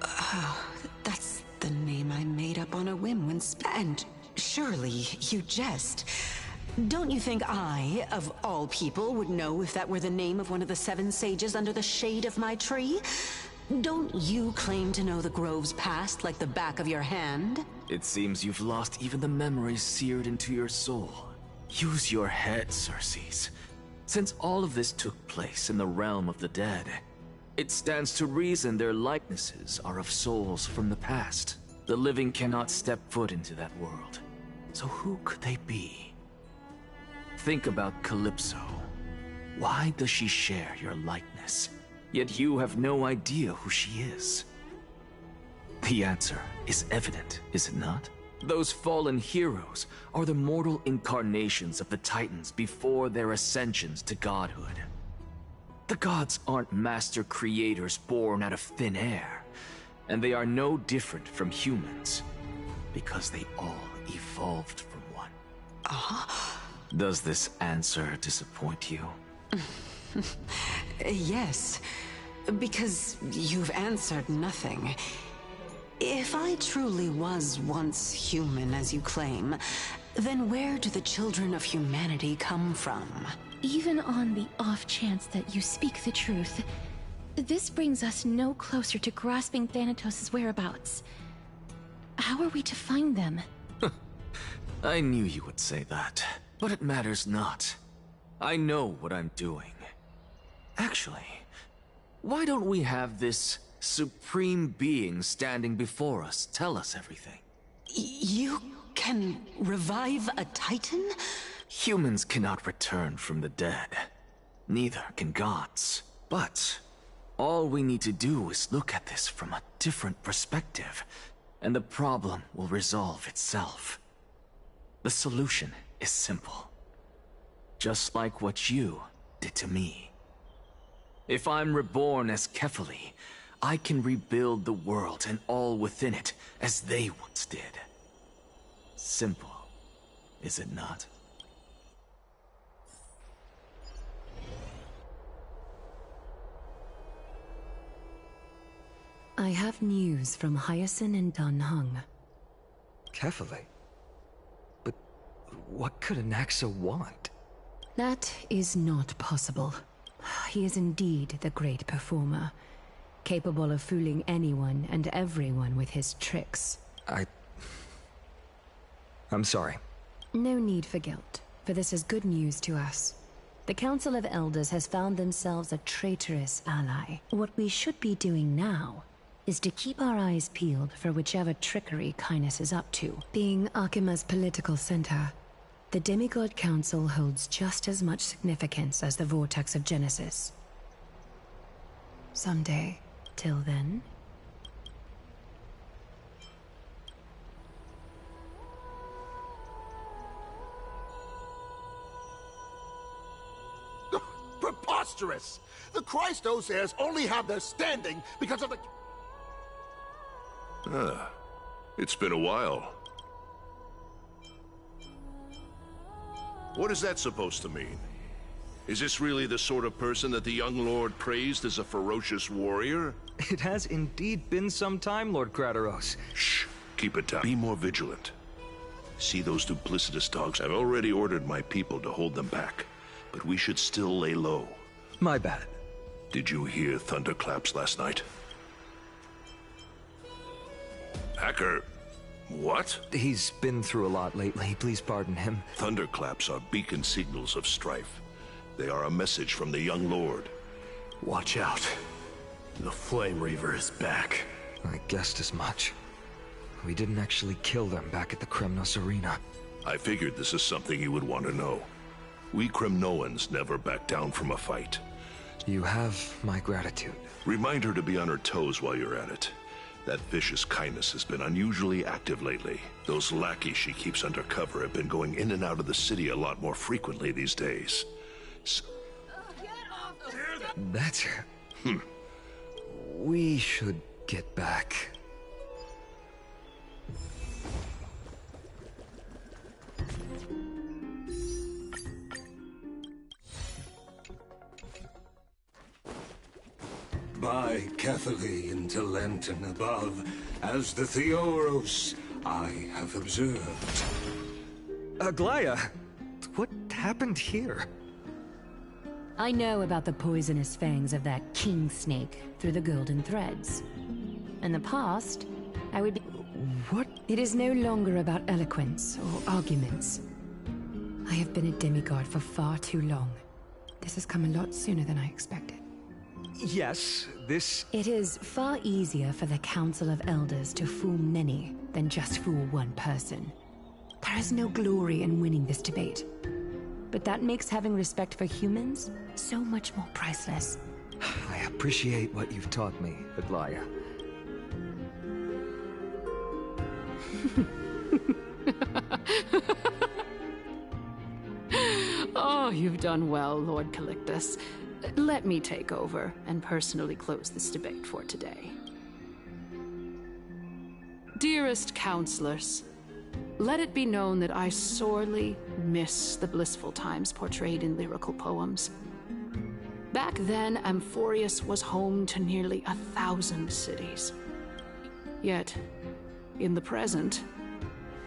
Oh, that's the name I made up on a whim when and surely you jest. Don't you think I, of all people, would know if that were the name of one of the 7 sages under the shade of my tree? Don't you claim to know the Grove's past like the back of your hand? It seems you've lost even the memories seared into your soul. Use your head, Circes. Since all of this took place in the realm of the dead, it stands to reason their likenesses are of souls from the past. The living cannot step foot into that world. So who could they be? Think about Calypso. Why does she share your likeness? Yet you have no idea who she is. The answer is evident, is it not? Those fallen heroes are the mortal incarnations of the Titans before their ascensions to godhood. The gods aren't master creators born out of thin air, and they are no different from humans, because they all evolved from one. Does this answer disappoint you? Yes, because you've answered nothing. If I truly was once human, as you claim, then where do the children of humanity come from? Even on the off chance that you speak the truth, this brings us no closer to grasping Thanatos' whereabouts. How are we to find them? I knew you would say that, but it matters not. I know what I'm doing. Actually, why don't we have this supreme being standing before us tell us everything? You can revive a Titan? Humans cannot return from the dead. Neither can gods. But all we need to do is look at this from a different perspective, and the problem will resolve itself. The solution is simple. Just like what you did to me. If I'm reborn as Kefali, I can rebuild the world and all within it as they once did. Simple, is it not? I have news from Hyacinth and Dunhung. Kefali? But what could Anaxa want? That is not possible. He is indeed the great performer, capable of fooling anyone and everyone with his tricks. I'm sorry. No need for guilt, for this is good news to us. The Council of Elders has found themselves a traitorous ally. What we should be doing now is to keep our eyes peeled for whichever trickery Kynus is up to. Being Akima's political center, the Demigod Council holds just as much significance as the Vortex of Genesis. Someday, till then... Preposterous! The Christos heirs only have their standing because of the... It's been a while. What is that supposed to mean? Is this really the sort of person that the young lord praised as a ferocious warrior? It has indeed been some time, Lord Krateros. Shh! Keep it down. Be more vigilant. See those duplicitous dogs? I've already ordered my people to hold them back, but we should still lay low. My bad. Did you hear thunderclaps last night? Hacker, what? He's been through a lot lately. Please pardon him. Thunderclaps are beacon signals of strife. They are a message from the young lord. Watch out. The Flame Reaver is back. I guessed as much. We didn't actually kill them back at the Kremnos Arena. I figured this is something you would want to know. We Kremnoans never back down from a fight. You have my gratitude. Remind her to be on her toes while you're at it. That vicious kindness has been unusually active lately. Those lackeys she keeps undercover have been going in and out of the city a lot more frequently these days. So... That's... We should get back. By Catholic into Lantern above, as the Theoros I have observed. Aglaya, what happened here? I know about the poisonous fangs of that king snake through the golden threads. In the past, I would be... What? It is no longer about eloquence or arguments. I have been a demigod for far too long. This has come a lot sooner than I expected. Yes, this... It is far easier for the Council of Elders to fool many than just fool one person. There is no glory in winning this debate. But that makes having respect for humans so much more priceless. I appreciate what you've taught me, Aglaya. Oh, you've done well, Lord Calictus. Let me take over and personally close this debate for today. Dearest counselors, let it be known that I sorely miss the blissful times portrayed in lyrical poems. Back then, Amphorius was home to nearly 1,000 cities. Yet, in the present,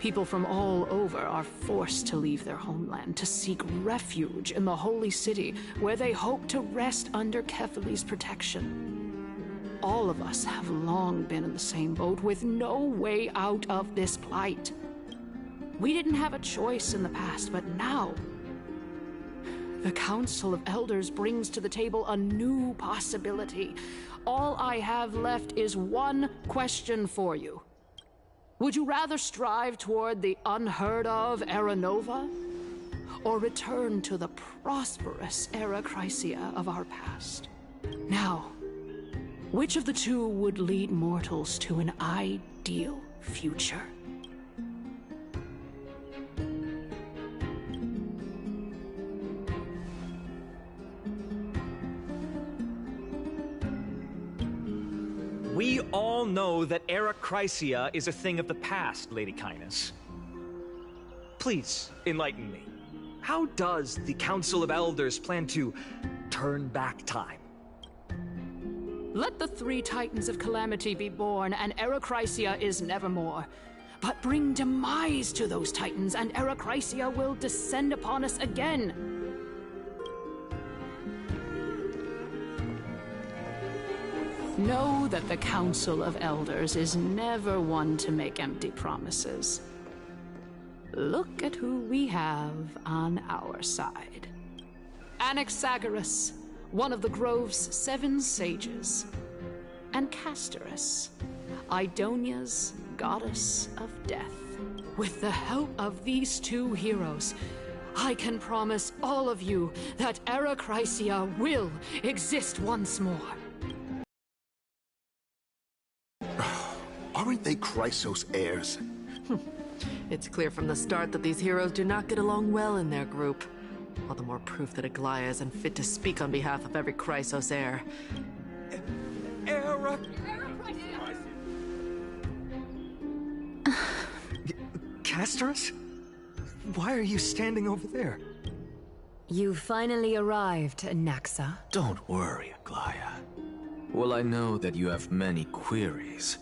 people from all over are forced to leave their homeland to seek refuge in the holy city, where they hope to rest under Kefali's protection. All of us have long been in the same boat, with no way out of this plight. We didn't have a choice in the past, but now, the Council of Elders brings to the table a new possibility. All I have left is one question for you. Would you rather strive toward the unheard of Era Nova, or return to the prosperous Era Chrysia of our past? Now, which of the two would lead mortals to an ideal future? We all know that Era Chrysia is a thing of the past, Lady Kindness. Please, enlighten me. How does the Council of Elders plan to turn back time? Let the three Titans of Calamity be born, and Era Chrysia is nevermore. But bring demise to those Titans, and Era Chrysia will descend upon us again. Know that the Council of Elders is never one to make empty promises. Look at who we have on our side. Anaxagoras, one of the Grove's 7 sages, and Castorus, Idonia's goddess of death. With the help of these two heroes, I can promise all of you that Era Chrysia will exist once more. Aren't they Chrysos heirs? It's clear from the start that these heroes do not get along well in their group. All the more proof that Aglaya isn't fit to speak on behalf of every Chrysos heir. Era... Castorus? Why are you standing over there? You finally arrived, Don't worry, Aglaya. Well, I know that you have many queries.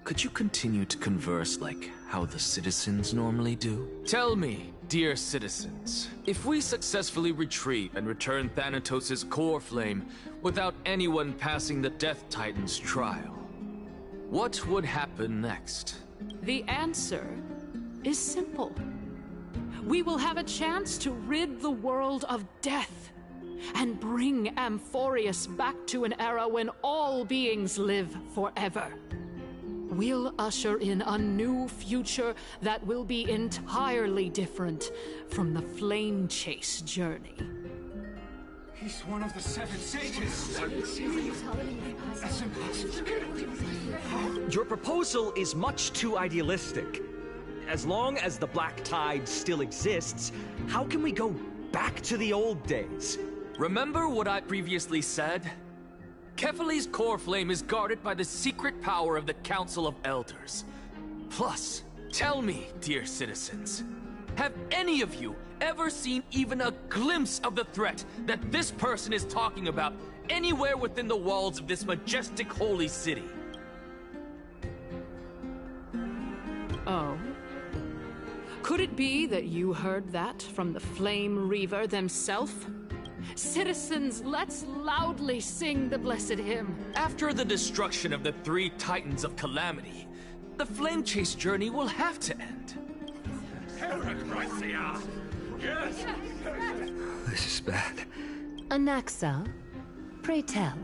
could you continue to converse like how the citizens normally do? Tell me, dear citizens, if we successfully retreat and return Thanatos' core flame without anyone passing the Death Titan's trial, what would happen next? The answer is simple. We will have a chance to rid the world of death and bring Amphorius back to an era when all beings live forever. We'll usher in a new future that will be entirely different from the Flame Chase journey. He's one of the 7 sages. That's impossible. Your proposal is much too idealistic. As long as the Black Tide still exists, how can we go back to the old days? Remember what I previously said? Kefali's core flame is guarded by the secret power of the Council of Elders. Plus, tell me, dear citizens, have any of you ever seen even a glimpse of the threat that this person is talking about anywhere within the walls of this majestic holy city? Oh? Could it be that you heard that from the Flame Reaver themselves? Citizens, let's loudly sing the blessed hymn. After the destruction of the 3 Titans of Calamity, the Flame Chase journey will have to end. Yes! This is bad. Anaxa, pray tell.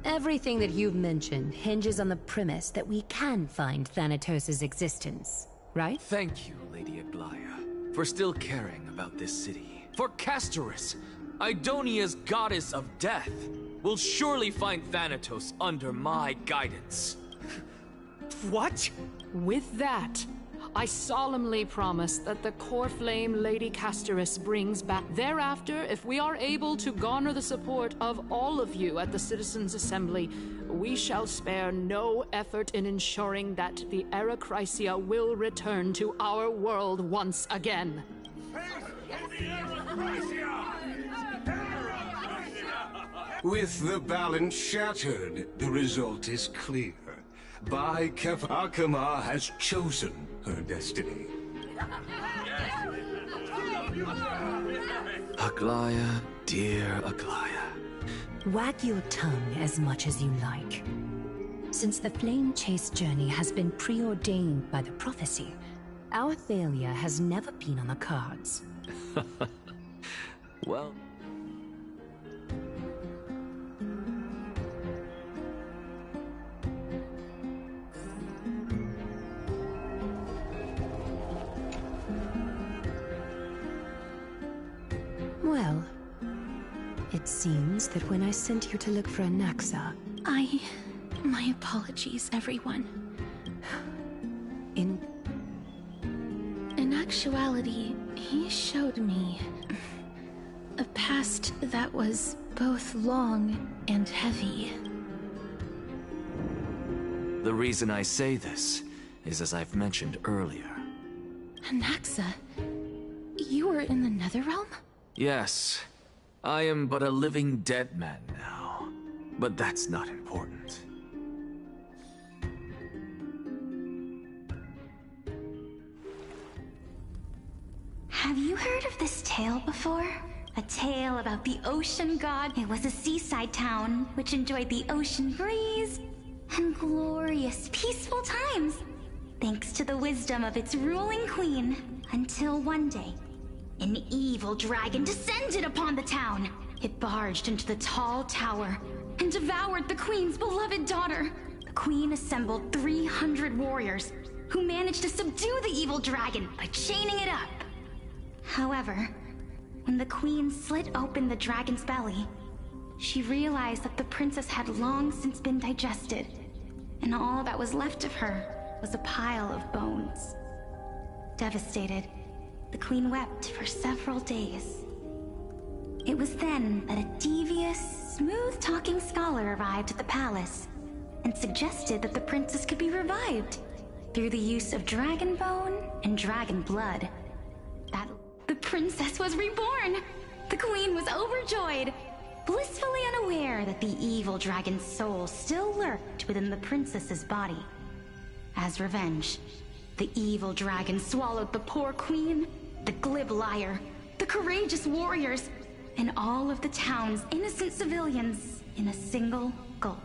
Everything that you've mentioned hinges on the premise that we can find Thanatos' existence, right? Thank you, Lady Aglaya, for still caring about this city. For Castoris, Idonia's goddess of death, will surely find Thanatos under my guidance. What? With that, I solemnly promise that the core flame Lady Castoris brings back. Thereafter, if we are able to garner the support of all of you at the Citizens' Assembly, we shall spare no effort in ensuring that the Era Chrysia will return to our world once again. With the balance shattered, the result is clear. Bai Akama has chosen her destiny. Aglaya, dear Aglaya. Wag your tongue as much as you like. Since the Flame Chase journey has been preordained by the prophecy, our failure has never been on the cards. Well... Well, it seems that when I sent you to look for Anaxa... My apologies, everyone. In actuality, he showed me a past that was both long and heavy. The reason I say this is as I've mentioned earlier. Anaxa, you were in the Netherrealm? Yes, I am but a living dead man now, but that's not important. Have you heard of this tale before? A tale about the ocean god. It was a seaside town which enjoyed the ocean breeze and glorious, peaceful times, thanks to the wisdom of its ruling queen, until one day, an evil dragon descended upon the town. It barged into the tall tower and devoured the queen's beloved daughter. The queen assembled 300 warriors who managed to subdue the evil dragon by chaining it up. However, when the queen slit open the dragon's belly, she realized that the princess had long since been digested, and all that was left of her was a pile of bones. Devastated, the queen wept for several days. It was then that a devious, smooth-talking scholar arrived at the palace and suggested that the princess could be revived through the use of dragon bone and dragon blood. The princess was reborn! The queen was overjoyed, blissfully unaware that the evil dragon's soul still lurked within the princess's body. as revenge. The evil dragon swallowed the poor queen, the glib liar, the courageous warriors, and all of the town's innocent civilians in a single gulp.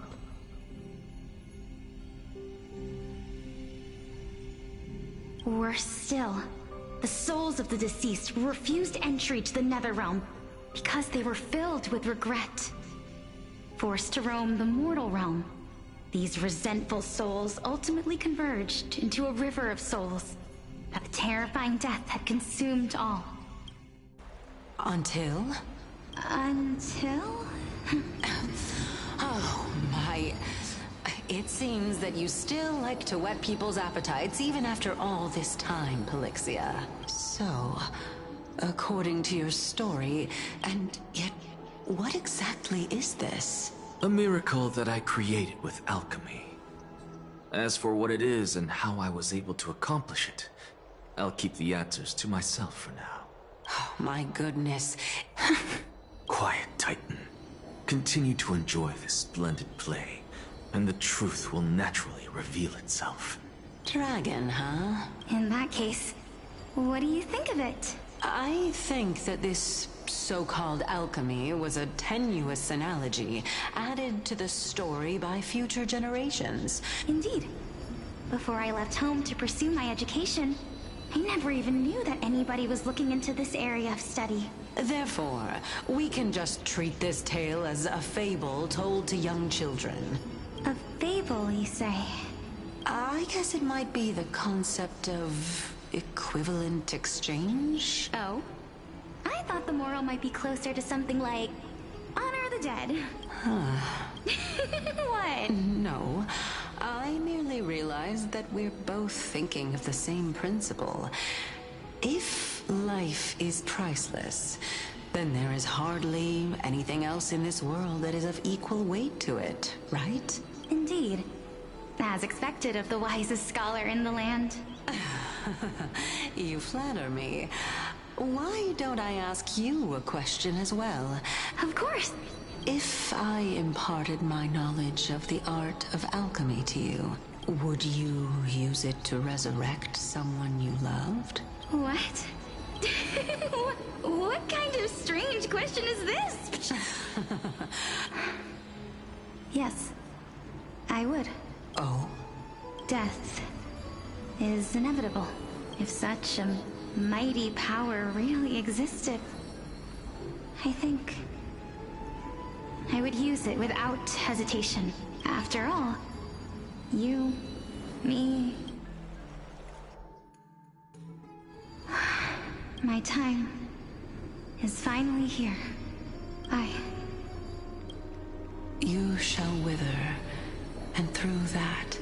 Worse still, the souls of the deceased refused entry to the Netherrealm because they were filled with regret. Forced to roam the mortal realm, these resentful souls ultimately converged into a river of souls that the terrifying death had consumed all. Until? Until? Oh my... It seems that you still like to whet people's appetites even after all this time, Pelixia. So, according to your story, and yet, what exactly is this? A miracle that I created with alchemy. As for what it is and how I was able to accomplish it, I'll keep the answers to myself for now. Oh, my goodness. Quiet, Titan. Continue to enjoy this splendid play, and the truth will naturally reveal itself. Dragon, huh? In that case, what do you think of it? I think that this so-called alchemy was a tenuous analogy added to the story by future generations. Indeed. Before I left home to pursue my education, I never even knew that anybody was looking into this area of study. Therefore, we can just treat this tale as a fable told to young children. A fable, you say? I guess it might be the concept of equivalent exchange? Oh? I thought the moral might be closer to something like honor the dead. Huh. What? No. I merely realized that we're both thinking of the same principle. If life is priceless, then there is hardly anything else in this world that is of equal weight to it, right? Indeed. As expected of the wisest scholar in the land. You flatter me. Why don't I ask you a question as well? Of course. If I imparted my knowledge of the art of alchemy to you, would you use it to resurrect someone you loved? What? What kind of strange question is this? Yes, I would. Oh? Death is inevitable. If such a mighty power really existed, I think I would use it without hesitation. After all, you, me... My time is finally here. You shall wither, and through that,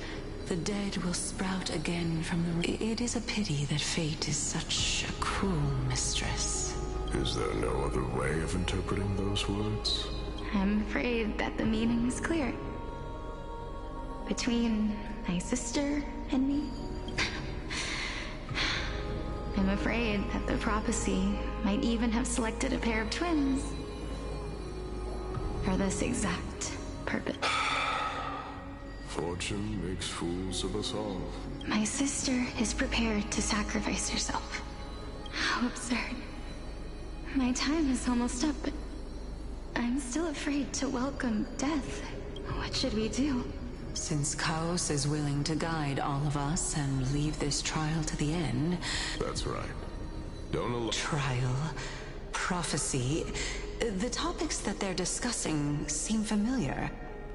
the dead will sprout again from the... It is a pity that fate is such a cruel mistress. Is there no other way of interpreting those words? I'm afraid that the meaning is clear. Between my sister and me, I'm afraid that the prophecy might even have selected a pair of twins for this exact purpose. Fortune makes fools of us all. My sister is prepared to sacrifice herself. How absurd. My time is almost up, but I'm still afraid to welcome death. What should we do? Since Chaos is willing to guide all of us and leave this trial to the end... That's right. Don't allow... Trial, prophecy... The topics that they're discussing seem familiar.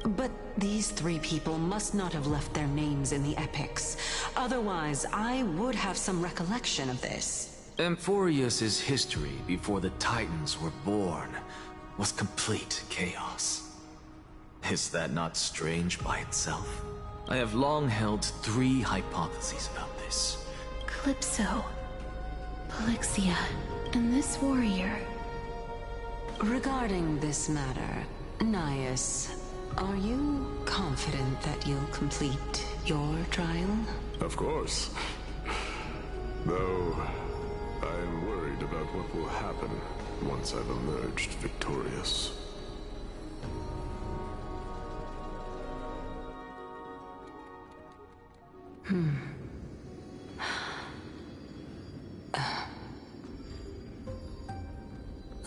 But these three people must not have left their names in the epics. Otherwise, I would have some recollection of this. Amphorius's history before the Titans were born was complete chaos. Is that not strange by itself? I have long held three hypotheses about this. Calypso, Pelixia, and this warrior. Regarding this matter, Nias, are you confident that you'll complete your trial? Of course. Though, I am worried about what will happen once I've emerged victorious.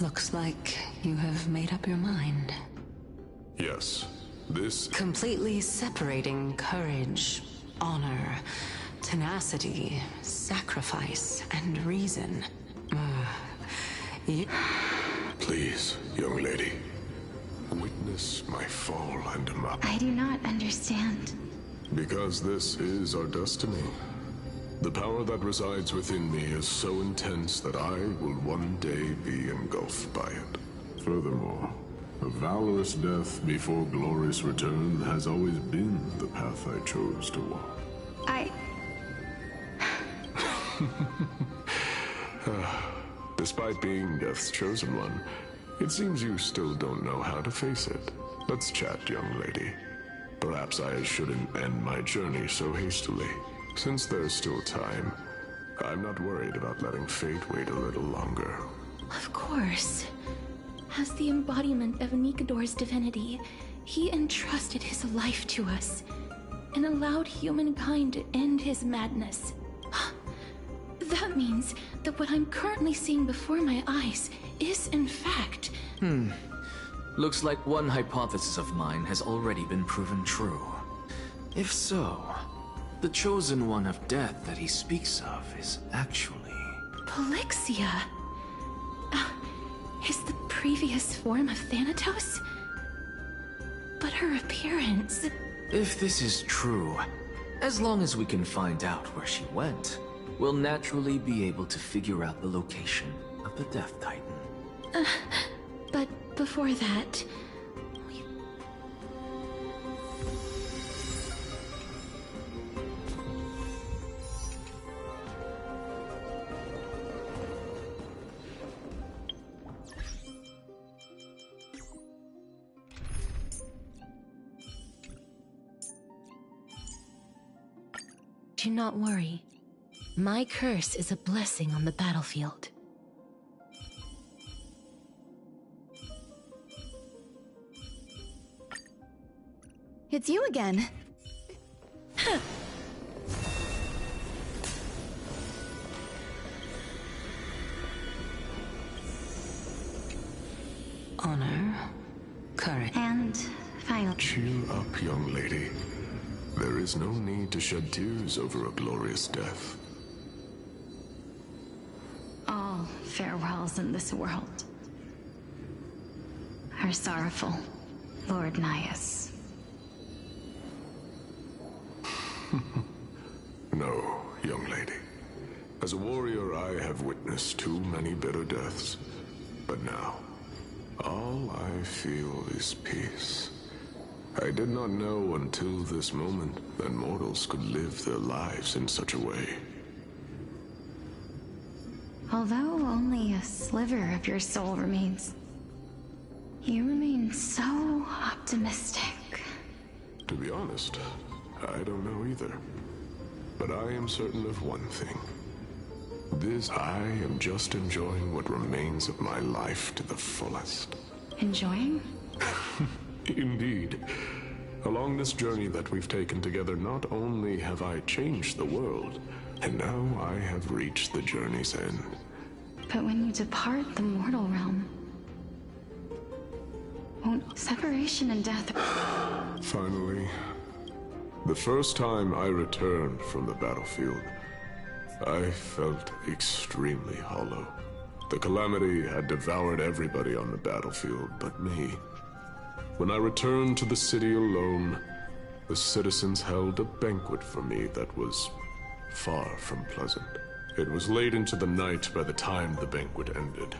Looks like you have made up your mind. Yes, this... Completely separating courage, honor, tenacity, sacrifice, and reason. Please, young lady. Witness my fall and up. I do not understand. Because this is our destiny. The power that resides within me is so intense that I will one day be engulfed by it. Furthermore, a valorous death before glorious return has always been the path I chose to walk. Despite being Death's chosen one, it seems you still don't know how to face it. Let's chat, young lady. Perhaps I shouldn't end my journey so hastily. Since there's still time, I'm not worried about letting fate wait a little longer. Of course. As the embodiment of Nikador's divinity, he entrusted his life to us and allowed humankind to end his madness. That means that what I'm currently seeing before my eyes is, in fact... Looks like one hypothesis of mine has already been proven true. If so, the chosen one of death that he speaks of is actually... Polixia? Is the previous form of Thanatos? But her appearance... If this is true, as long as we can find out where she went, we'll naturally be able to figure out the location of the Death Titan. But before that... Do not worry. My curse is a blessing on the battlefield. It's you again. Honor, courage, and final. Cheer up, young lady. There is no need to shed tears over a glorious death. All farewells in this world are sorrowful, Lord Nias. No, young lady. As a warrior, I have witnessed too many bitter deaths. But now, all I feel is peace. I did not know until this moment that mortals could live their lives in such a way. Although only a sliver of your soul remains, you remain so optimistic. To be honest, I don't know either. But I am certain of one thing. I am just enjoying what remains of my life to the fullest. Enjoying? Indeed. Along this journey that we've taken together, not only have I changed the world, and now I have reached the journey's end. But when you depart the mortal realm, won't separation and death... Finally, the first time I returned from the battlefield, I felt extremely hollow. The calamity had devoured everybody on the battlefield but me. When I returned to the city alone, the citizens held a banquet for me that was far from pleasant. It was late into the night by the time the banquet ended.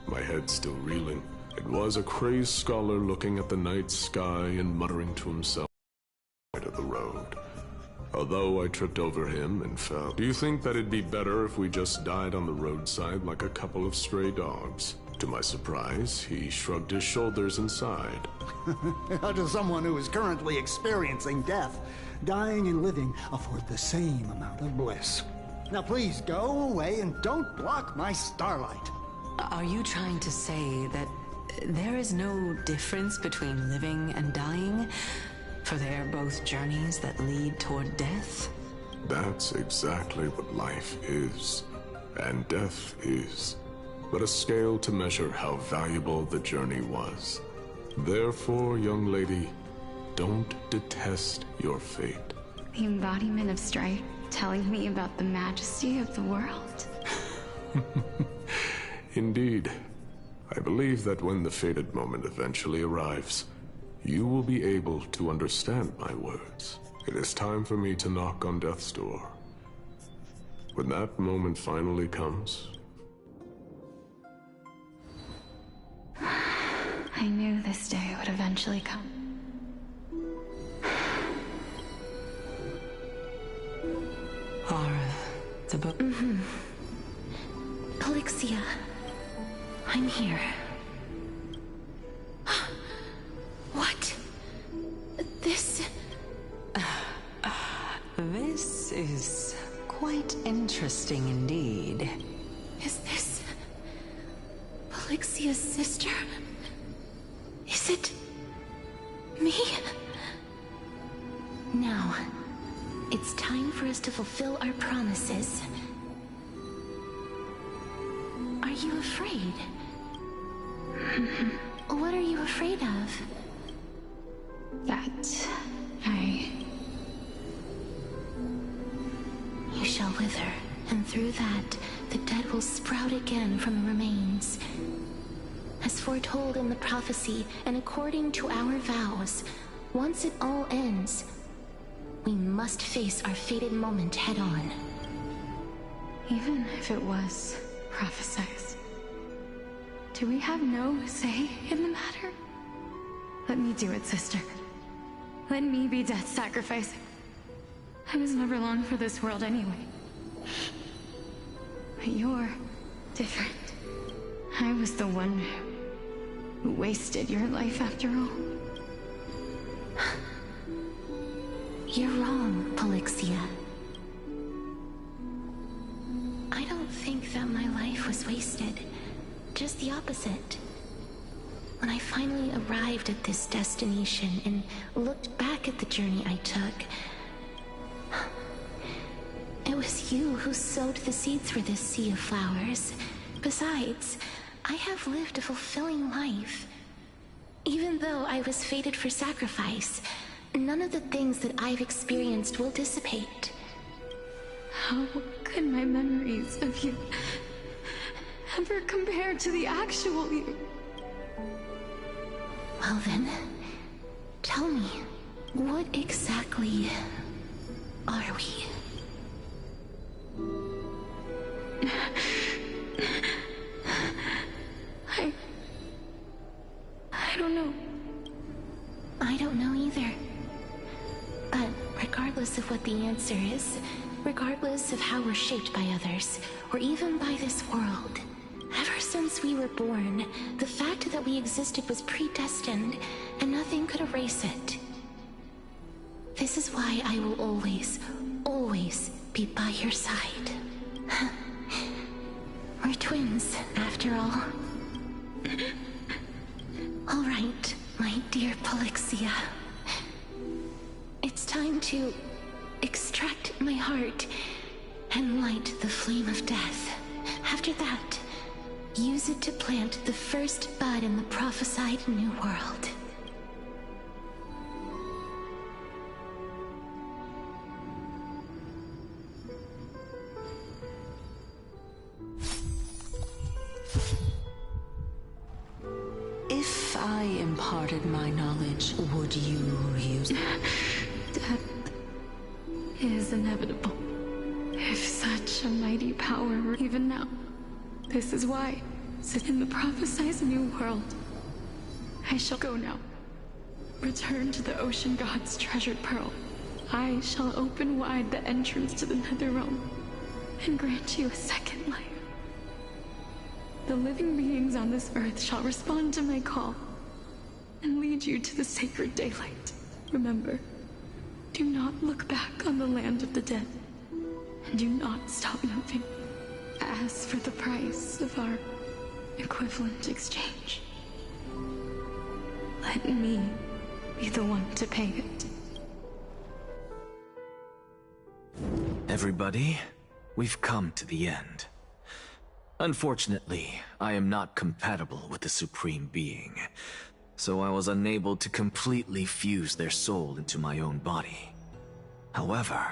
My head still reeling. It was a crazed scholar looking at the night sky and muttering to himself on the side of the road. Although I tripped over him and fell. Do you think that it'd be better if we just died on the roadside like a couple of stray dogs? To my surprise, he shrugged his shoulders and sighed. To someone who is currently experiencing death, dying and living afford the same amount of bliss. Now please go away and don't block my starlight. Are you trying to say that there is no difference between living and dying? For they are both journeys that lead toward death? That's exactly what life is, and death is, but a scale to measure how valuable the journey was. Therefore, young lady, don't detest your fate. The embodiment of strife, telling me about the majesty of the world. Indeed. I believe that when the fated moment eventually arrives, you will be able to understand my words. It is time for me to knock on death's door. When that moment finally comes... I knew this day would eventually come. The book. Polixia, I'm here. What? This... This is quite interesting indeed. Is this... Polixia's sister? Is it... me? Now, it's time for us to fulfill our promises. Are you afraid? What are you afraid of? That You shall wither, and through that, the dead will sprout again from the remains. As foretold in the prophecy, and according to our vows, once it all ends, we must face our fated moment head-on. Even if it was prophesied, do we have no say in the matter? Let me do it, sister. Let me be death's sacrifice. I was never long for this world anyway. But you're different. I was the one who wasted your life after all. You're wrong, Polixia. I don't think that my life was wasted. Just the opposite. When I finally arrived at this destination and looked back at the journey I took, it was you who sowed the seeds for this sea of flowers. Besides, I have lived a fulfilling life. Even though I was fated for sacrifice, none of the things that I've experienced will dissipate. How could my memories of you ever compare to the actual you? Well then, tell me, what exactly are we? I don't know. I don't know either. But regardless of what the answer is, regardless of how we're shaped by others, or even by this world, ever since we were born, the fact that we existed was predestined, and nothing could erase it. This is why I will always, always be by your side. We're twins, after all. All right, my dear Polixia. It's time to extract my heart and light the flame of death. After that, use it to plant the first bud in the prophesied new world. If I imparted my knowledge, would you use it? Death is inevitable. If such a mighty power were even now, this is why, sit in the prophesied new world. I shall go now. Return to the ocean god's treasured pearl. I shall open wide the entrance to the Netherrealm and grant you a second life. The living beings on this earth shall respond to my call and lead you to the sacred daylight. Remember, do not look back on the land of the dead, and do not stop moving. As for the price of our equivalent exchange, let me be the one to pay it. Everybody, we've come to the end. Unfortunately, I am not compatible with the Supreme Being, so I was unable to completely fuse their soul into my own body. However,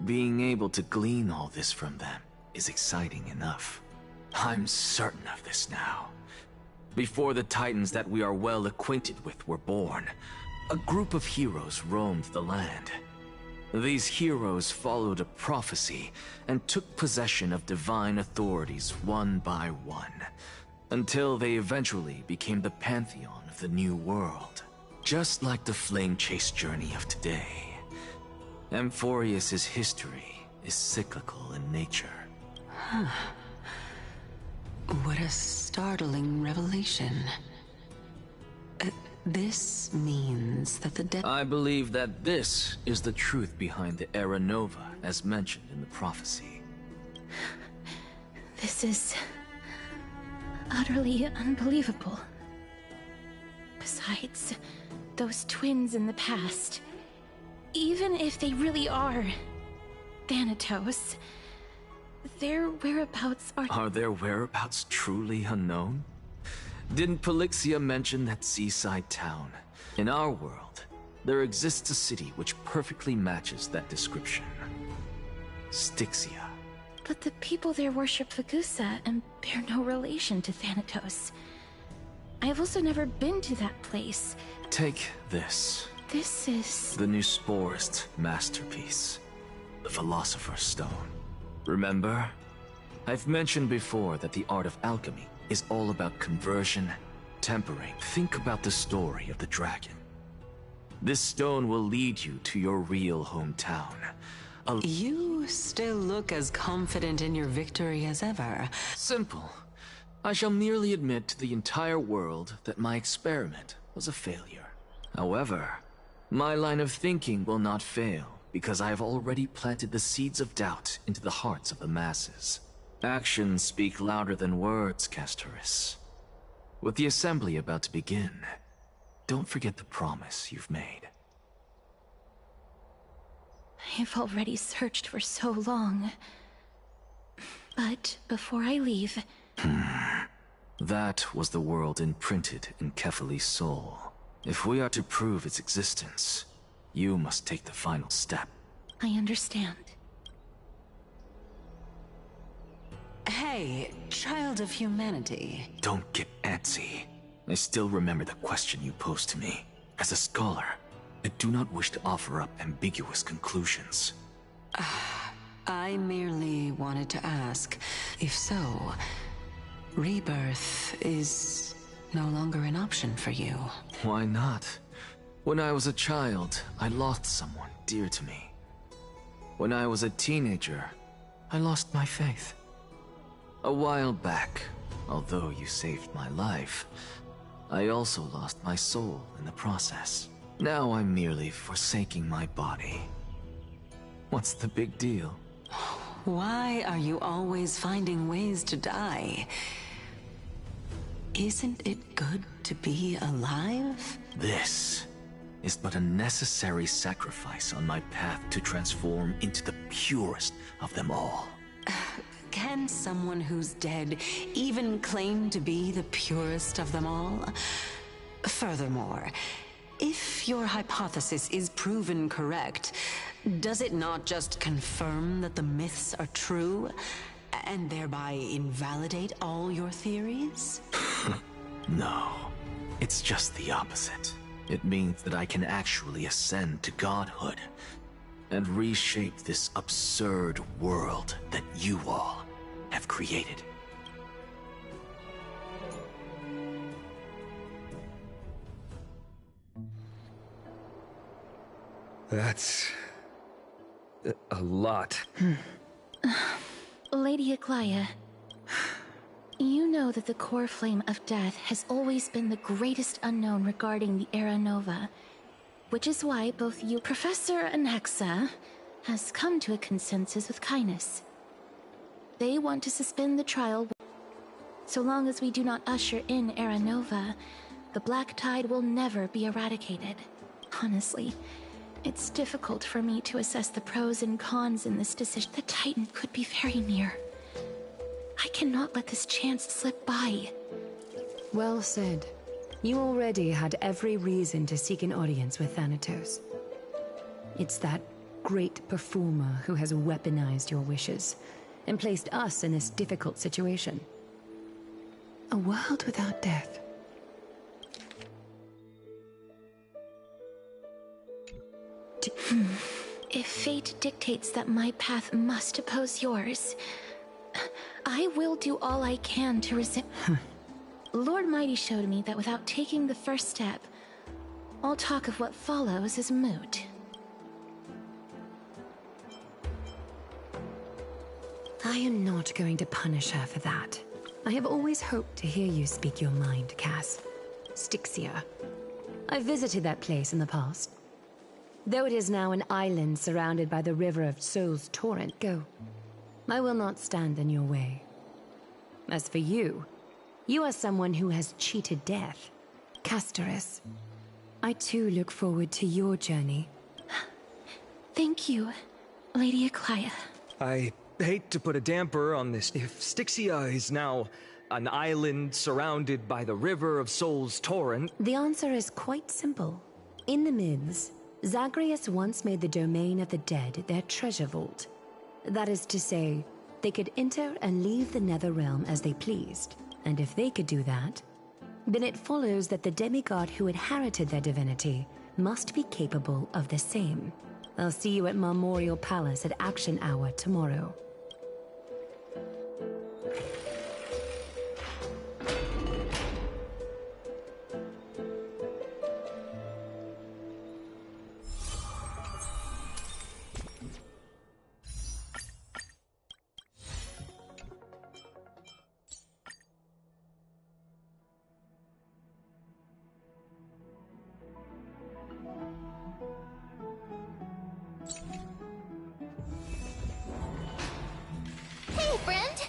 being able to glean all this from them is exciting enough. I'm certain of this now. Before the Titans that we are well acquainted with were born, a group of heroes roamed the land. These heroes followed a prophecy and took possession of divine authorities one by one, until they eventually became the pantheon of the New World. Just like the flame chase journey of today, Amphorius's history is cyclical in nature. What a startling revelation. This means that the death... I believe that this is the truth behind the Era Nova, as mentioned in the prophecy. This is utterly unbelievable. Besides, those twins in the past, even if they really are Thanatos, their whereabouts are... Are their whereabouts truly unknown? Didn't Polixia mention that seaside town? In our world, there exists a city which perfectly matches that description. Styxia. But the people there worship Vagusa and bear no relation to Thanatos. I have also never been to that place. Take this. This is... the new Sporist masterpiece. The Philosopher's Stone. Remember? I've mentioned before that the art of alchemy is all about conversion, tempering. Think about the story of the dragon. This stone will lead you to your real hometown. You still look as confident in your victory as ever. Simple. I shall merely admit to the entire world that my experiment was a failure. However, my line of thinking will not fail because I have already planted the seeds of doubt into the hearts of the masses. Actions speak louder than words, Castoris. With the assembly about to begin, don't forget the promise you've made. I've already searched for so long. But before I leave... That was the world imprinted in Kefali's soul. If we are to prove its existence, you must take the final step. I understand. Hey, child of humanity. Don't get antsy. I still remember the question you posed to me. As a scholar, I do not wish to offer up ambiguous conclusions. I merely wanted to ask, if so, rebirth is no longer an option for you. Why not? When I was a child, I lost someone dear to me. When I was a teenager, I lost my faith. A while back, although you saved my life, I also lost my soul in the process. Now I'm merely forsaking my body. What's the big deal? Why are you always finding ways to die? Isn't it good to be alive? This is but a necessary sacrifice on my path to transform into the purest of them all. Can someone who's dead even claim to be the purest of them all? Furthermore, if your hypothesis is proven correct, does it not just confirm that the myths are true, and thereby invalidate all your theories? No, it's just the opposite. It means that I can actually ascend to godhood and reshape this absurd world that you all have created. That's... a lot. Lady Aglaia, you know that the core flame of death has always been the greatest unknown regarding the Era Nova, which is why both you, Professor Anaxa, has come to a consensus with Kindness. They want to suspend the trial. So long as we do not usher in Era Nova, the Black Tide will never be eradicated. Honestly, It's difficult for me to assess the pros and cons in this decision. The Titan could be very near. I cannot let this chance slip by. Well said. You already had every reason to seek an audience with Thanatos. It's that great performer who has weaponized your wishes and placed us in this difficult situation. A world without death. If fate dictates that my path must oppose yours, I will do all I can to resist. Lord Mighty showed me that without taking the first step, all talk of what follows is moot. I am not going to punish her for that. I have always hoped to hear you speak your mind, Cass. Styxia. I visited that place in the past. Though it is now an island surrounded by the river of Soul's torrent, go. I will not stand in your way. As for you, you are someone who has cheated death. Castoris. I too look forward to your journey. Thank you, Lady Aglaia. I hate to put a damper on this. If Styxia is now an island surrounded by the river of Soul's torrent... The answer is quite simple. In the myths, Zagreus once made the domain of the dead their treasure vault. That is to say, they could enter and leave the Netherrealm as they pleased. And if they could do that, then it follows that the demigod who inherited their divinity must be capable of the same. I'll see you at Memorial Palace at Action Hour tomorrow. Hey, friend!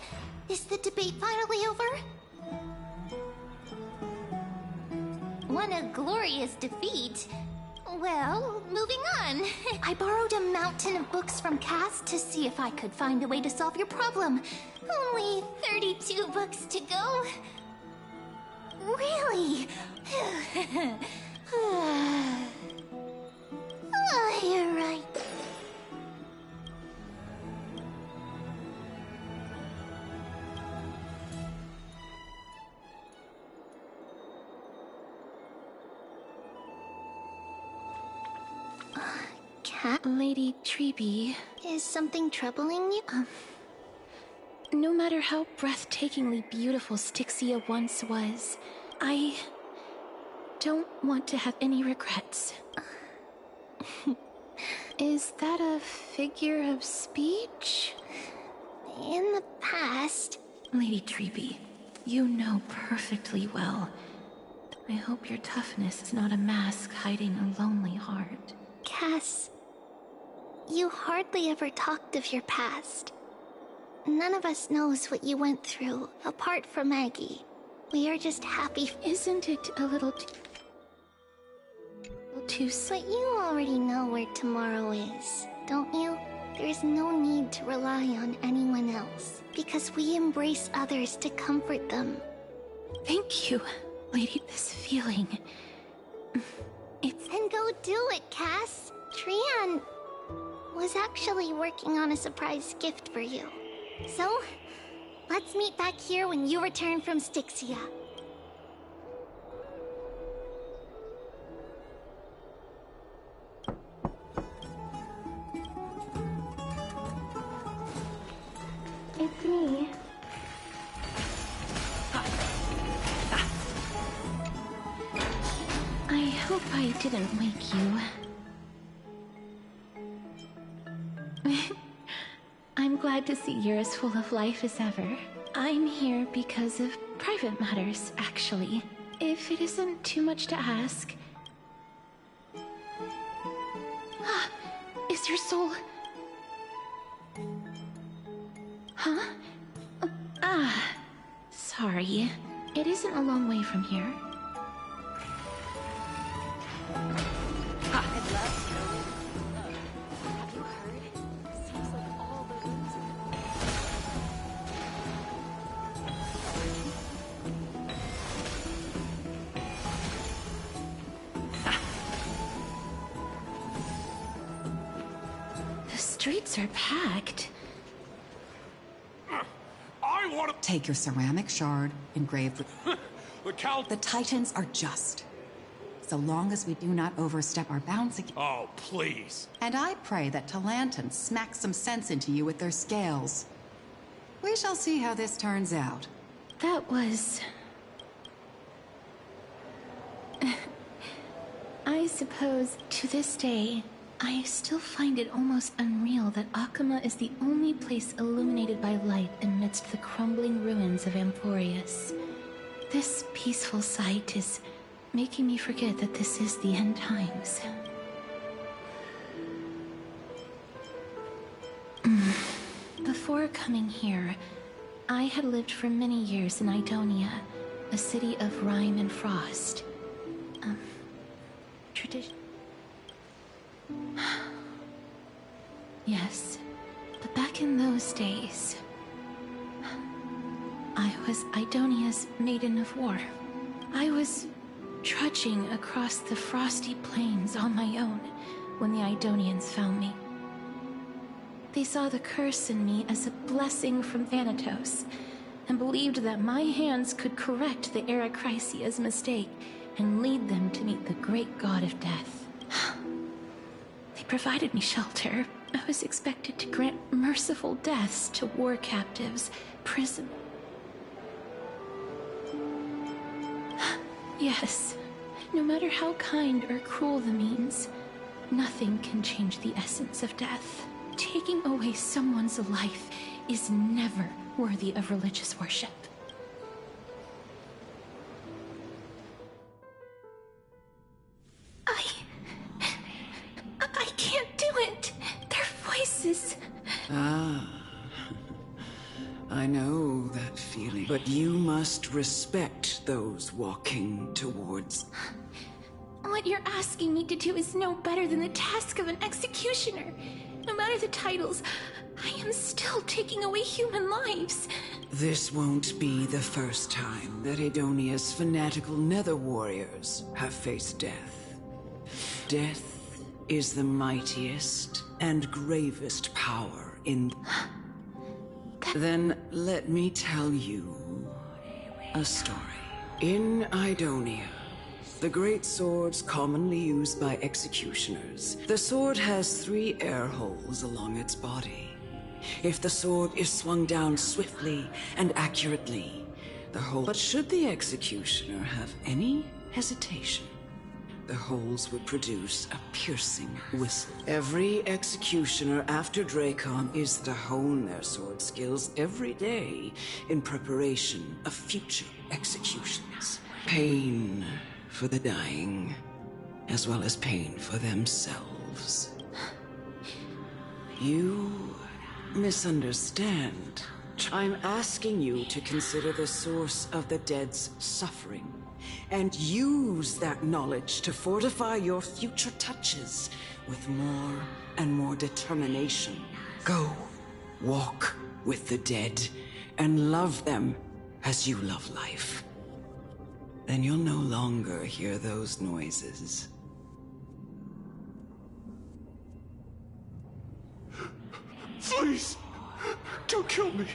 Is the debate finally over? What a glorious defeat. Well, moving on. I borrowed a mountain of books from Cass to see if I could find a way to solve your problem. Only 32 books to go. Really? Oh, you're right. Cat? Lady Treeby. Is something troubling you? No matter how breathtakingly beautiful Styxia once was, I don't want to have any regrets. Is that a figure of speech? In the past... Lady Treeby, you know perfectly well. I hope your toughness is not a mask hiding a lonely heart. Cass, you hardly ever talked of your past. None of us knows what you went through, apart from Maggie. We are just happy. Isn't it a little too... But you already know where tomorrow is, don't you? There's no need to rely on anyone else, because we embrace others to comfort them. Thank you, Lady. This feeling... Then go do it, Cass. Trian was actually working on a surprise gift for you. So, let's meet back here when you return from Styxia. It's me. I hope I didn't wake you. I'm glad to see you're as full of life as ever. I'm here because of private matters, actually. If it isn't too much to ask... Is your soul... Huh? Sorry. It isn't a long way from here. I'd love to know streets are packed. I want to... Take your ceramic shard engraved with... The Count... The Titans are just. So long as we do not overstep our bounds again. Oh, please. And I pray that Talantan smack some sense into you with their scales. We shall see how this turns out. That was... I suppose, to this day, I still find it almost unreal that Akama is the only place illuminated by light amidst the crumbling ruins of Amporius. This peaceful sight is making me forget that this is the end times. Before coming here, I had lived for many years in Idonia, a city of rime and frost. Tradition. Yes, but back in those days, I was Idonia's maiden of war. I was trudging across the frosty plains on my own when the Idonians found me. They saw the curse in me as a blessing from Thanatos, and believed that my hands could correct the Aracrisia's mistake and lead them to meet the great god of death. They provided me shelter. I was expected to grant merciful deaths to war captives, prison. Yes, no matter how kind or cruel the means, nothing can change the essence of death. Taking away someone's life is never worthy of religious worship. I can't do it. Their voices. Ah. I know that feeling. But you must respect those walking towards... What you're asking me to do is no better than the task of an executioner. No matter the titles, I am still taking away human lives. This won't be the first time that Idonia's fanatical nether warriors have faced death. Death is the mightiest and gravest power in... Then let me tell you a story. In Idonia, the great swords commonly used by executioners, the sword has 3 air holes along its body. If the sword is swung down swiftly and accurately, the hole... But should the executioner have any hesitation, the holes would produce a piercing whistle. Every executioner after Dracon is to hone their sword skills every day in preparation of future executions. Pain for the dying, as well as pain for themselves. You misunderstand. I'm asking you to consider the source of the dead's suffering, and use that knowledge to fortify your future touches with more and more determination. Go, walk with the dead, and love them as you love life. Then you'll no longer hear those noises. Please, don't kill me.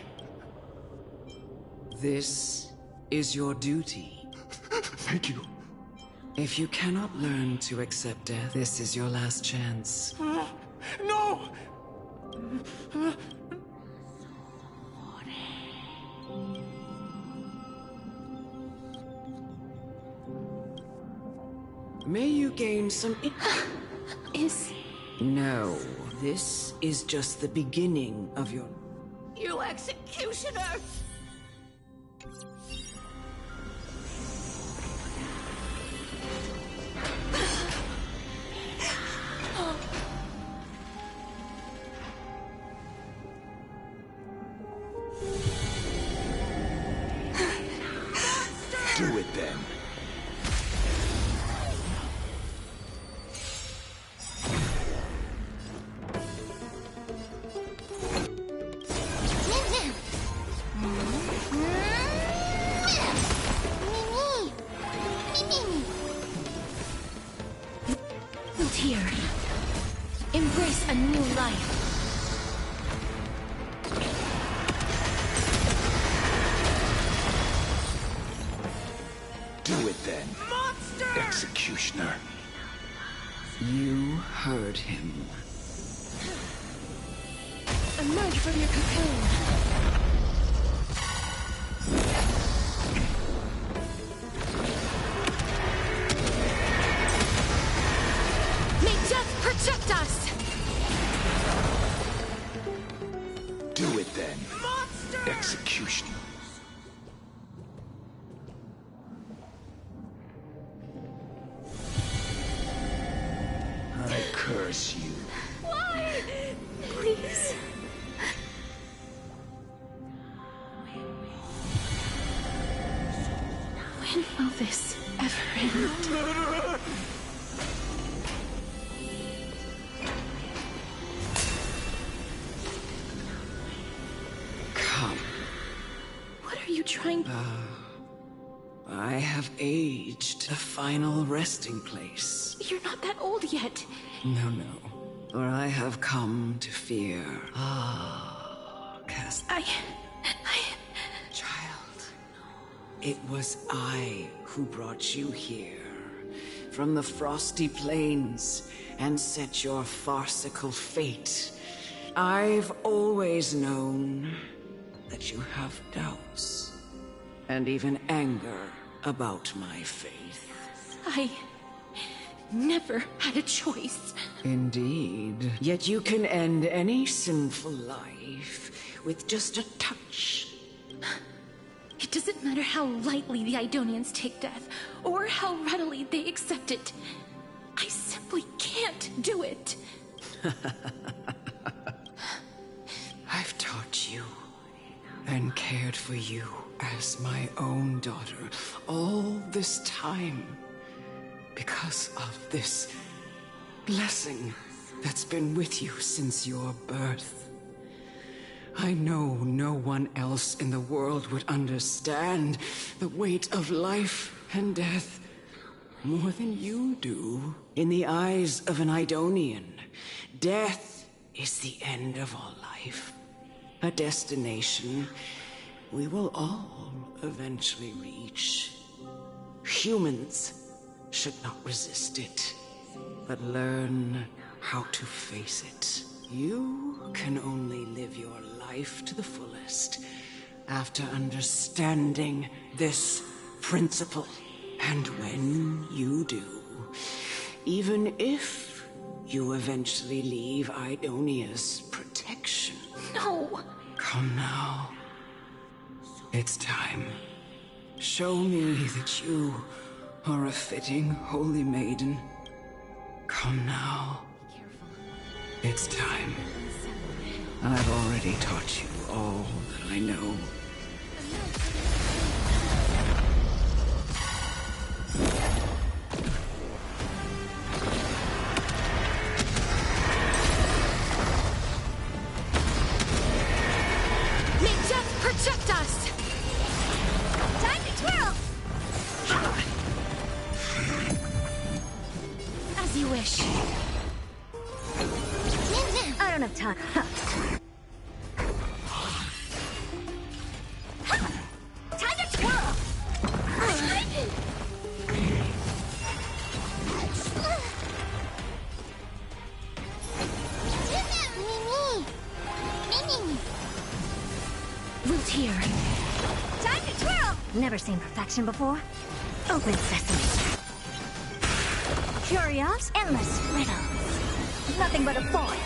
This is your duty. Thank you. If you cannot learn to accept death, this is your last chance. No! May you gain some... Is... No, this is just the beginning of your... You executioner! Do it then. Here. Embrace a new life. then, Executioner. You heard him. Emerge from your cocoon. May death protect us! Do it then, Executioner. I curse you. Why? Please. When will this ever end? Come. What are you trying to... I have aged the final resting place. You're not that old yet. No. For I have come to fear. Cast. Child. It was I who brought you here. From the frosty plains, and set your farcical fate. I've always known that you have doubts. And even anger about my faith. I never had a choice. Indeed. Yet you can end any sinful life with just a touch. It doesn't matter how lightly the Idonians take death, or how readily they accept it. I simply can't do it. I've taught you and cared for you as my own daughter all this time because of this blessing that's been with you since your birth. I know no one else in the world would understand the weight of life and death more than you do. In the eyes of an Idonian, death is the end of all life. A destination we will all eventually reach. Humans should not resist it, but learn how to face it. You can only live your life to the fullest after understanding this principle. And when you do, even if you eventually leave Idonia's protection... No! Come now. It's time. Show me that you are a fitting holy maiden. Come now. It's time. I've already taught you all that I know. May death protect us! Time to twirl! As you wish. I don't have time. Time to twirl! Root here. Time to twirl! Never seen perfection before. Open sesame. Curios, endless riddles. Nothing but a void.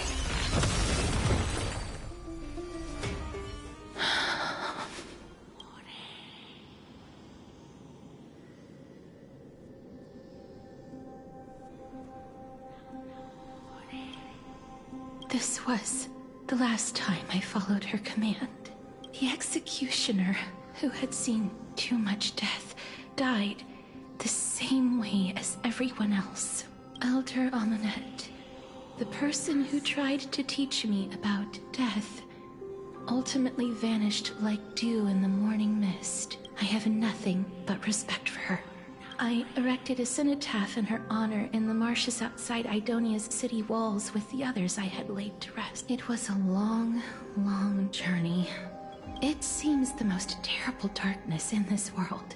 This was the last time I followed her command. The executioner, who had seen too much death, died the same way as everyone else. Elder Amunet, the person who tried to teach me about death, ultimately vanished like dew in the morning mist. I have nothing but respect for her. I erected a cenotaph in her honor in the marshes outside Idonia's city walls with the others I had laid to rest. It was a long, long journey. It seems the most terrible darkness in this world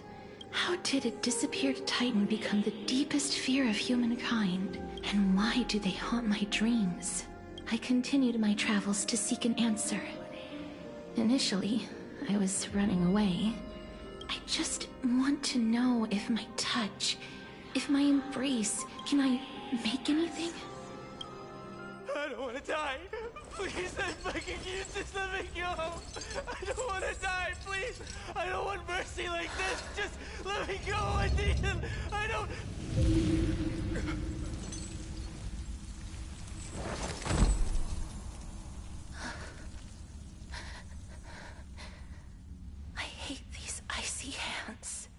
How did a disappeared titan become the deepest fear of humankind? And why do they haunt my dreams? I continued my travels to seek an answer. Initially, I was running away. I just want to know if my touch, if my embrace, can I make anything? I don't want to die. Please, I fucking you just let me go. I don't want to die, please. I don't want mercy like this. Just let me go. I need him. I don't... I hate these icy hands.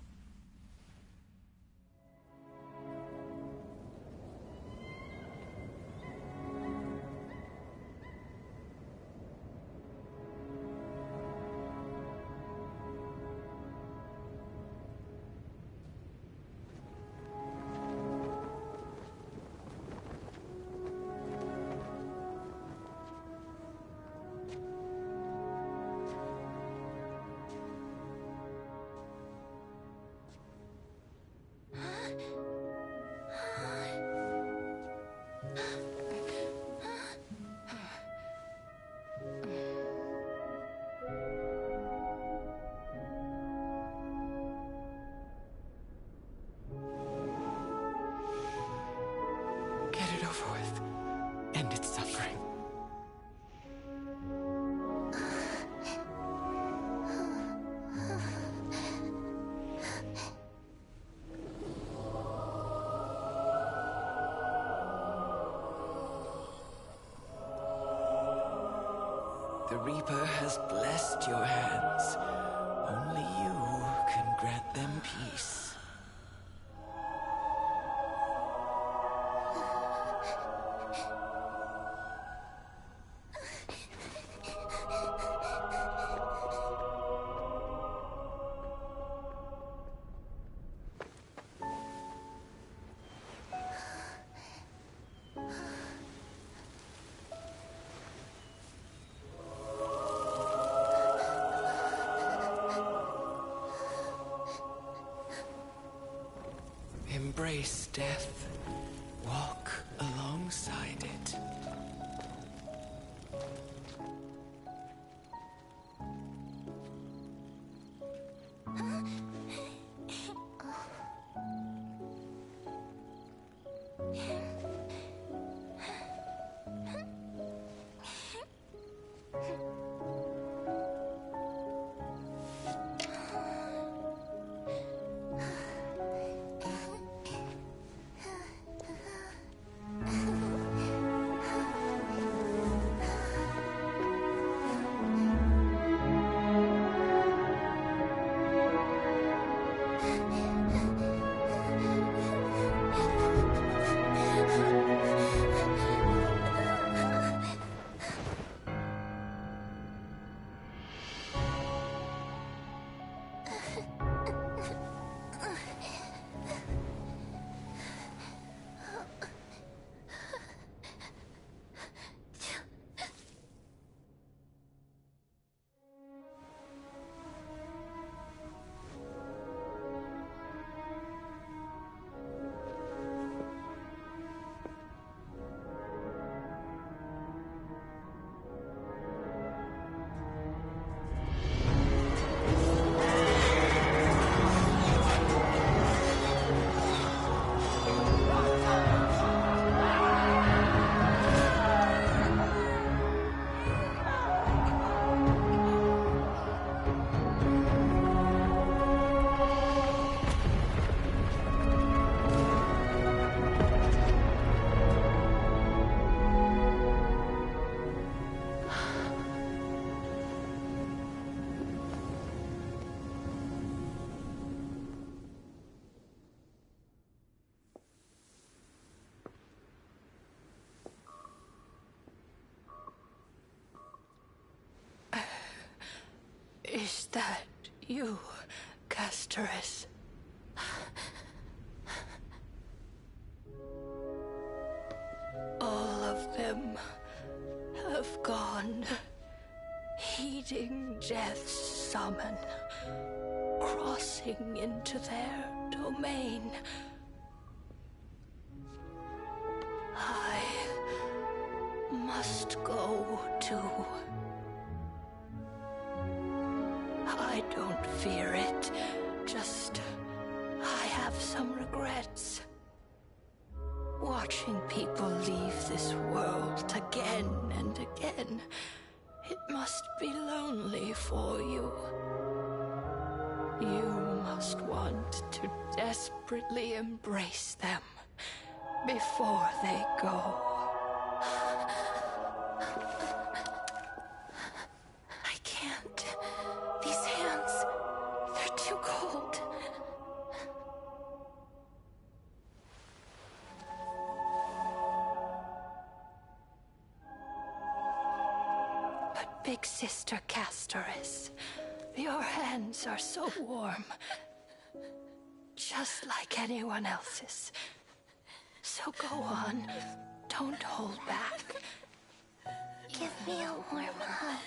Get it over with. End its suffering. The Reaper has blessed your hands. Only you can grant them peace. Embrace death. Walk alongside it. Is that you, Castoris? All of them have gone, heeding death's summon. crossing into their domain. I must go too. I don't fear it, just I have some regrets. Watching people leave this world again and again, it must be lonely for you. You must want to desperately embrace them before they go. I can't. These hands, they're too cold. But Big Sister Castoris, your hands are so warm. Just like anyone else's. So go on. Don't hold back. Give me a warm hug.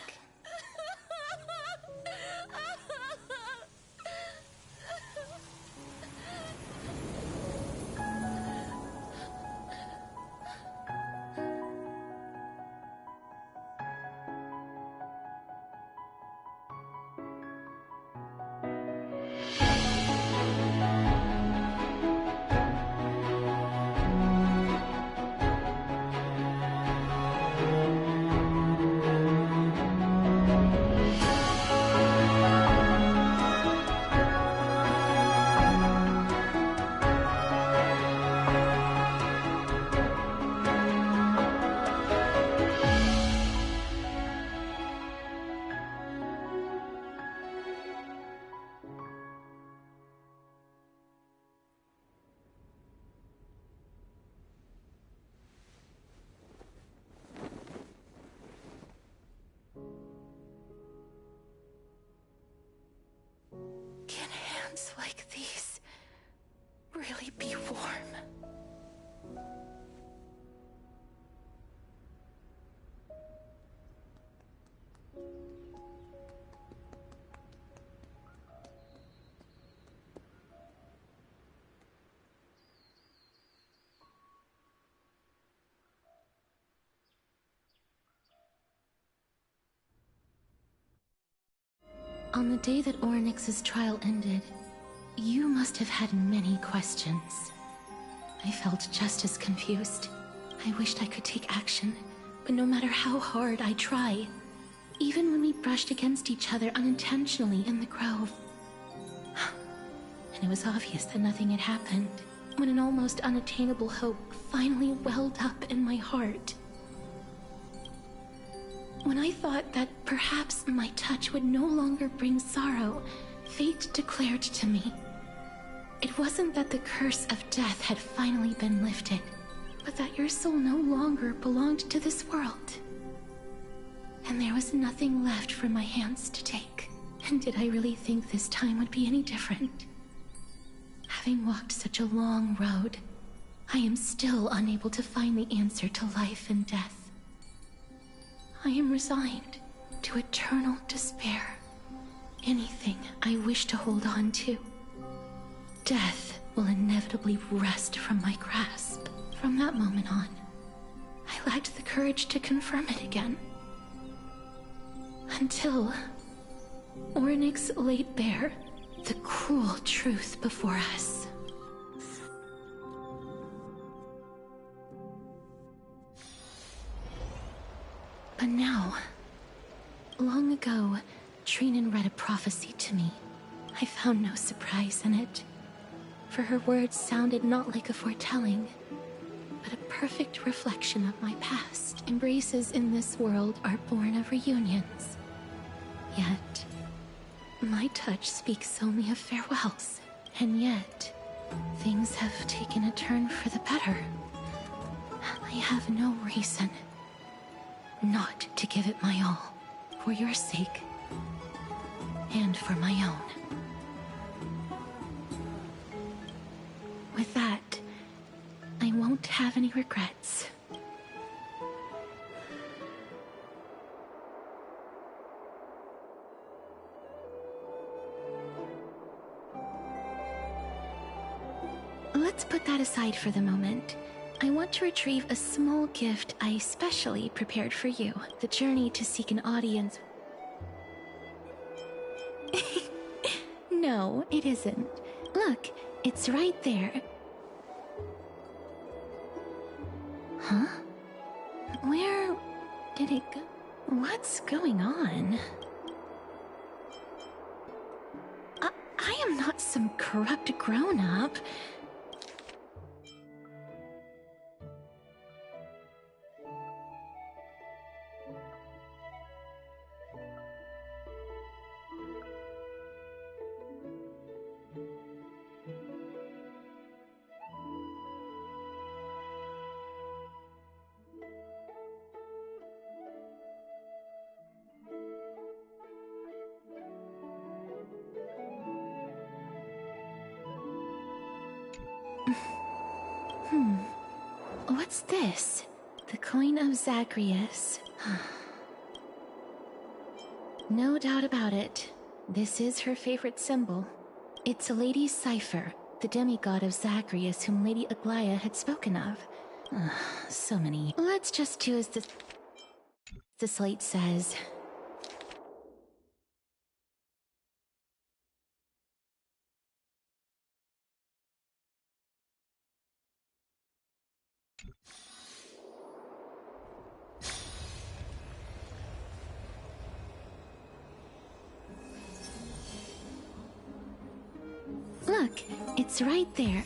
Can hands like these really be warm? On the day that Orynyx's trial ended, you must have had many questions. I felt just as confused. I wished I could take action, but no matter how hard I try, even when we brushed against each other unintentionally in the grove. And it was obvious that nothing had happened, when an almost unattainable hope finally welled up in my heart. When I thought that perhaps my touch would no longer bring sorrow, fate declared to me, it wasn't that the curse of death had finally been lifted, but that your soul no longer belonged to this world. And there was nothing left for my hands to take. And did I really think this time would be any different? Having walked such a long road, I am still unable to find the answer to life and death. I am resigned to eternal despair. Anything I wish to hold on to, death will inevitably wrest from my grasp. From that moment on, I lacked the courage to confirm it again. Until Orynyx laid bare the cruel truth before us. But now, long ago, Trinan read a prophecy to me. I found no surprise in it, for her words sounded not like a foretelling, but a perfect reflection of my past. Embraces in this world are born of reunions. Yet, my touch speaks only of farewells. And yet, things have taken a turn for the better. I have no reason not to give it my all, for your sake, and for my own. With that, I won't have any regrets. let's put that aside for the moment. I want to retrieve a small gift I specially prepared for you. The journey to seek an audience. No, it isn't. Look, it's right there. Huh? Where did it go? What's going on? I am not some corrupt grown-up. What's this? The coin of Zagreus. No doubt about it. This is her favorite symbol. It's a lady's cipher, the demigod of Zagreus whom Lady Aglaia had spoken of. So many. Let's just do as the slate says. Look, it's right there.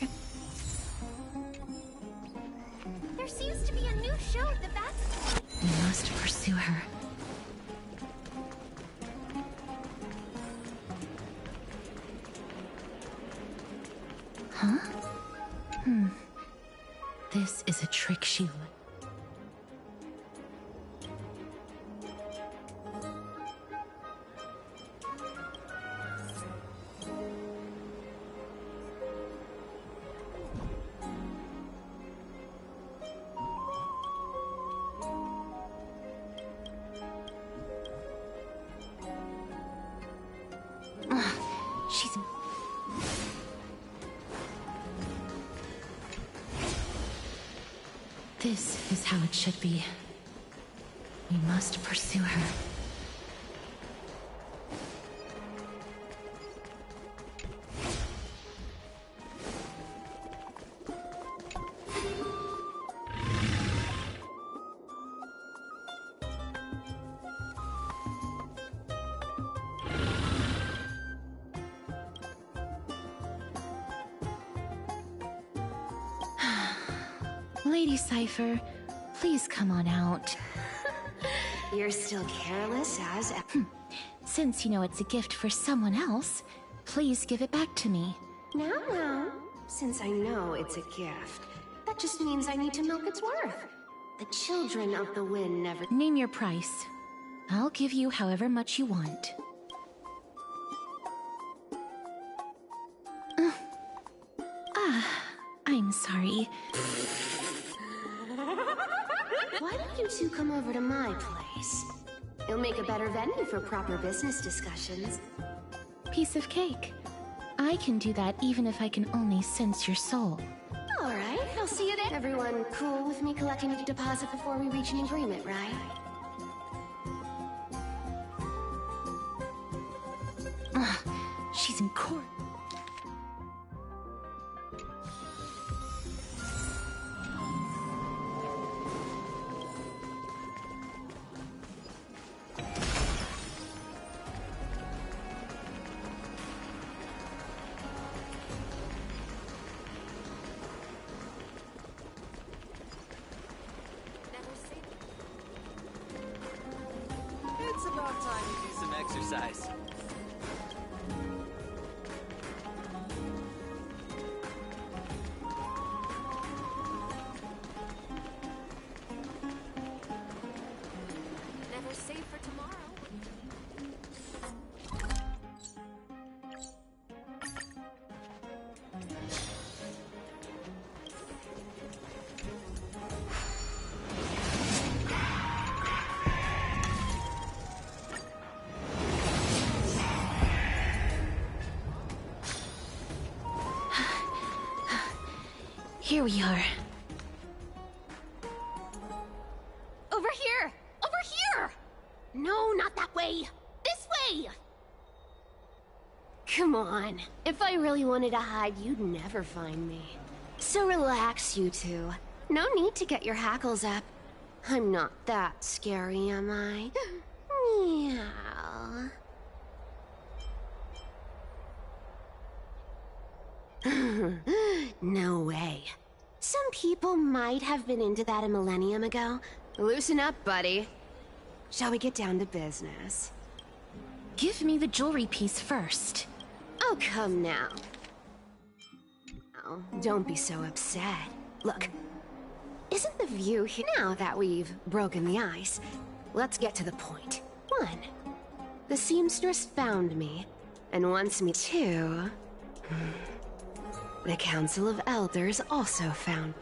There seems to be a new show at the back. We must pursue her. Huh? This is a trick she... She's... This is how it should be. We must pursue her. Lady Cipher, please come on out. You're still careless as... Since you know it's a gift for someone else, please give it back to me. Now, since I know it's a gift, that just means I need to milk its worth. The children of the wind never... Name your price. I'll give you however much you want. I'm sorry. Why don't you two come over to my place? It'll make a better venue for proper business discussions. Piece of cake. I can do that even if I can only sense your soul. Alright, I'll see you there. Everyone cool with me collecting a deposit before we reach an agreement, right? She's in court. It's about time you do some exercise. Never save for tomorrow. Here we are. Over here! Over here! No, not that way! This way! Come on. If I really wanted to hide, you'd never find me. So relax, you two. No need to get your hackles up. I'm not that scary, am I? Meow. No way. Some people might have been into that a millennium ago. Loosen up, buddy. Shall we get down to business? Give me the jewelry piece first. Oh, come now. Oh, don't be so upset. Look, isn't the view here now that we've broken the ice? Let's get to the point. 1. The seamstress found me, and wants me. 2. The Council of Elders also found.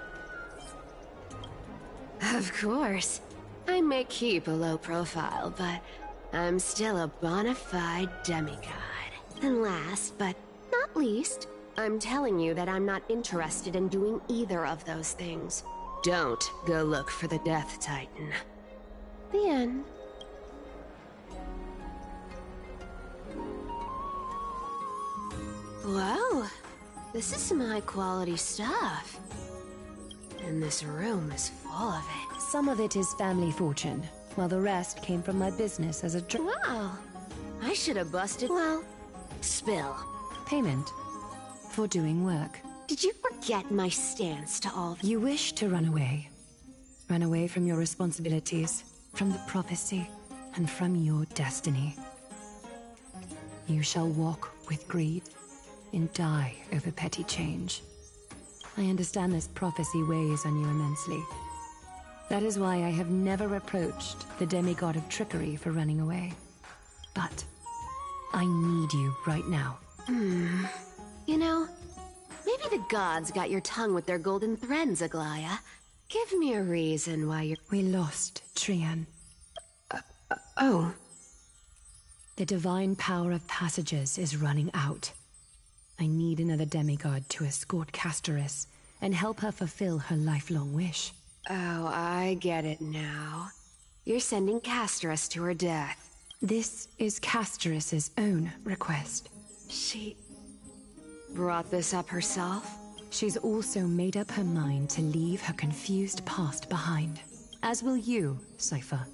Of course, I may keep a low profile, but I'm still a bona fide demigod. And last, but not least, I'm telling you that I'm not interested in doing either of those things. Don't go look for the Death Titan. The end. Whoa, this is some high-quality stuff. And this room is full of it. Some of it is family fortune, while the rest came from my business as a Wow, I should have busted. Well, spill. Payment for doing work. Did you forget my stance to all? You wish to run away. Run away from your responsibilities, from the prophecy, and from your destiny. You shall walk with greed and die over petty change. I understand this prophecy weighs on you immensely. That is why I have never approached the demigod of trickery for running away. But I need you right now. You know, maybe the gods got your tongue with their golden threads, Aglaya. Give me a reason why you're... We lost Trian. Oh. The divine power of passages is running out. I need another demigod to escort Castoris and help her fulfill her lifelong wish. Oh, I get it now. You're sending Castoris to her death. This is Castoris's own request. She brought this up herself? She's also made up her mind to leave her confused past behind. As will you, Cypher,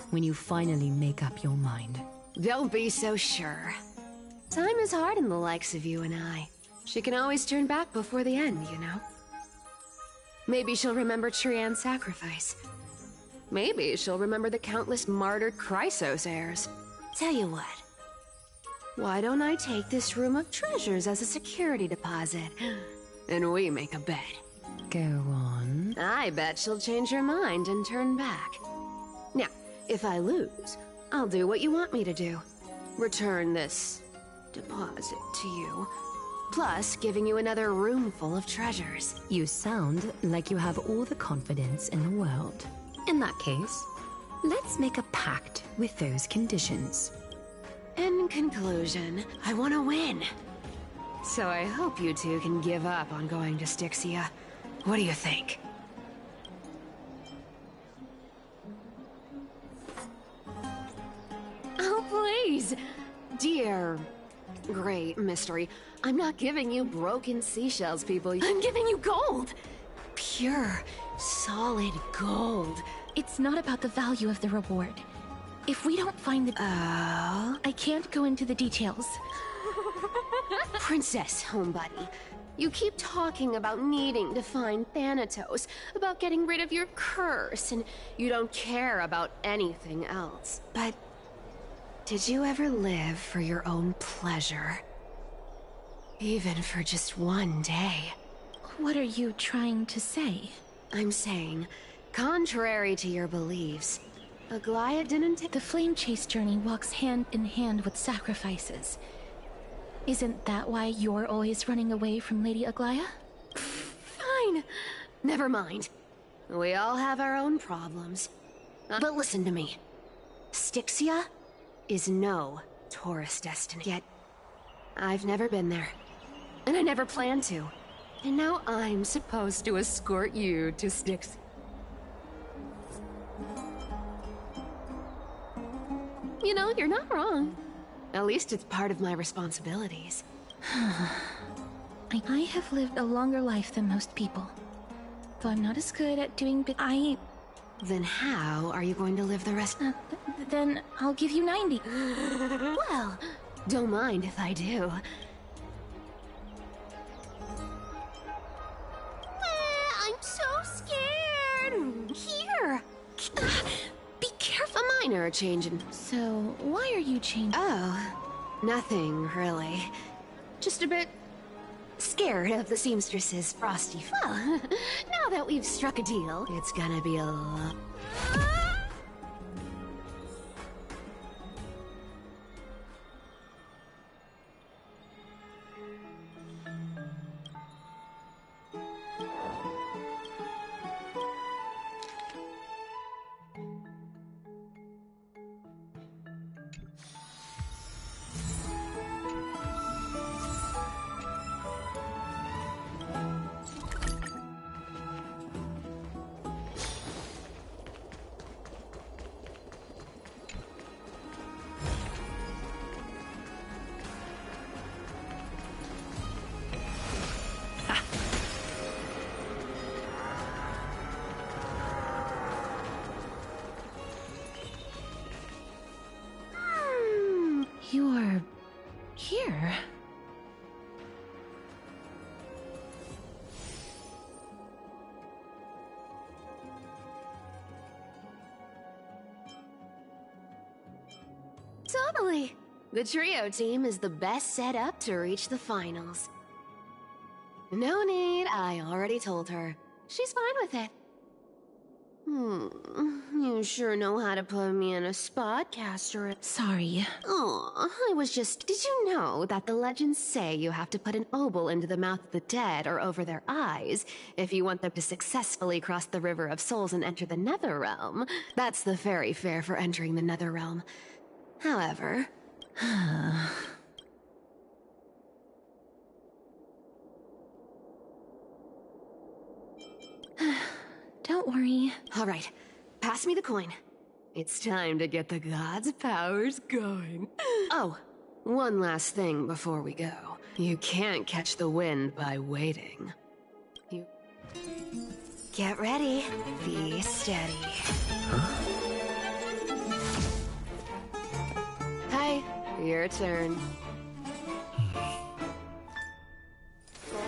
when you finally make up your mind. Don't be so sure. Time is hard in the likes of you and I. She can always turn back before the end, you know? Maybe she'll remember Trian's sacrifice. Maybe she'll remember the countless martyred Chrysos heirs. Tell you what. Why don't I take this room of treasures as a security deposit? And we make a bet. Go on. I bet she'll change her mind and turn back. Now, if I lose, I'll do what you want me to do. Return this deposit to you, plus giving you another room full of treasures. You sound like you have all the confidence in the world. In that case, let's make a pact with those conditions. In conclusion, I want to win. So I hope you two can give up on going to Styxia. What do you think? Oh, please! Dear great mystery, I'm not giving you broken seashells, people. I'm giving you gold! Pure, solid gold. It's not about the value of the reward. If we don't find the... I can't go into the details. Princess, homebuddy, you keep talking about needing to find Thanatos, about getting rid of your curse, and you don't care about anything else. But did you ever live for your own pleasure? Even for just one day? What are you trying to say? I'm saying, contrary to your beliefs, Aglaya didn't take... The flame chase journey walks hand in hand with sacrifices. Isn't that why you're always running away from Lady Aglaya? Fine. Never mind. We all have our own problems. But listen to me. Styxia is no Taurus destiny. Yet, I've never been there. And I never plan to. And now I'm supposed to escort you to Styx. You know, you're not wrong. At least it's part of my responsibilities. I have lived a longer life than most people. Though I'm not as good at doing Then how are you going to live the rest? Then I'll give you 90. Well, don't mind if I do. I'm so scared. Here. Be careful. A minor change in... So, why are you changing? Oh, nothing, really. Just a bit... scared of the seamstress's frosty... Well, now that we've struck a deal, it's gonna be a lot... You're... here? Totally. The trio team is the best set up to reach the finals. No need, I already told her. She's fine with it. You sure know how to put me in a spot, Castor. Sorry. Aw, I was just... Did you know that the legends say you have to put an obol into the mouth of the dead or over their eyes if you want them to successfully cross the River of Souls and enter the Netherrealm? That's the fairy fare for entering the Netherrealm. However... Don't worry. All right, pass me the coin. It's time to get the gods' powers going. Oh, one last thing before we go. You can't catch the wind by waiting. You... Get ready. Be steady. Hi, your turn.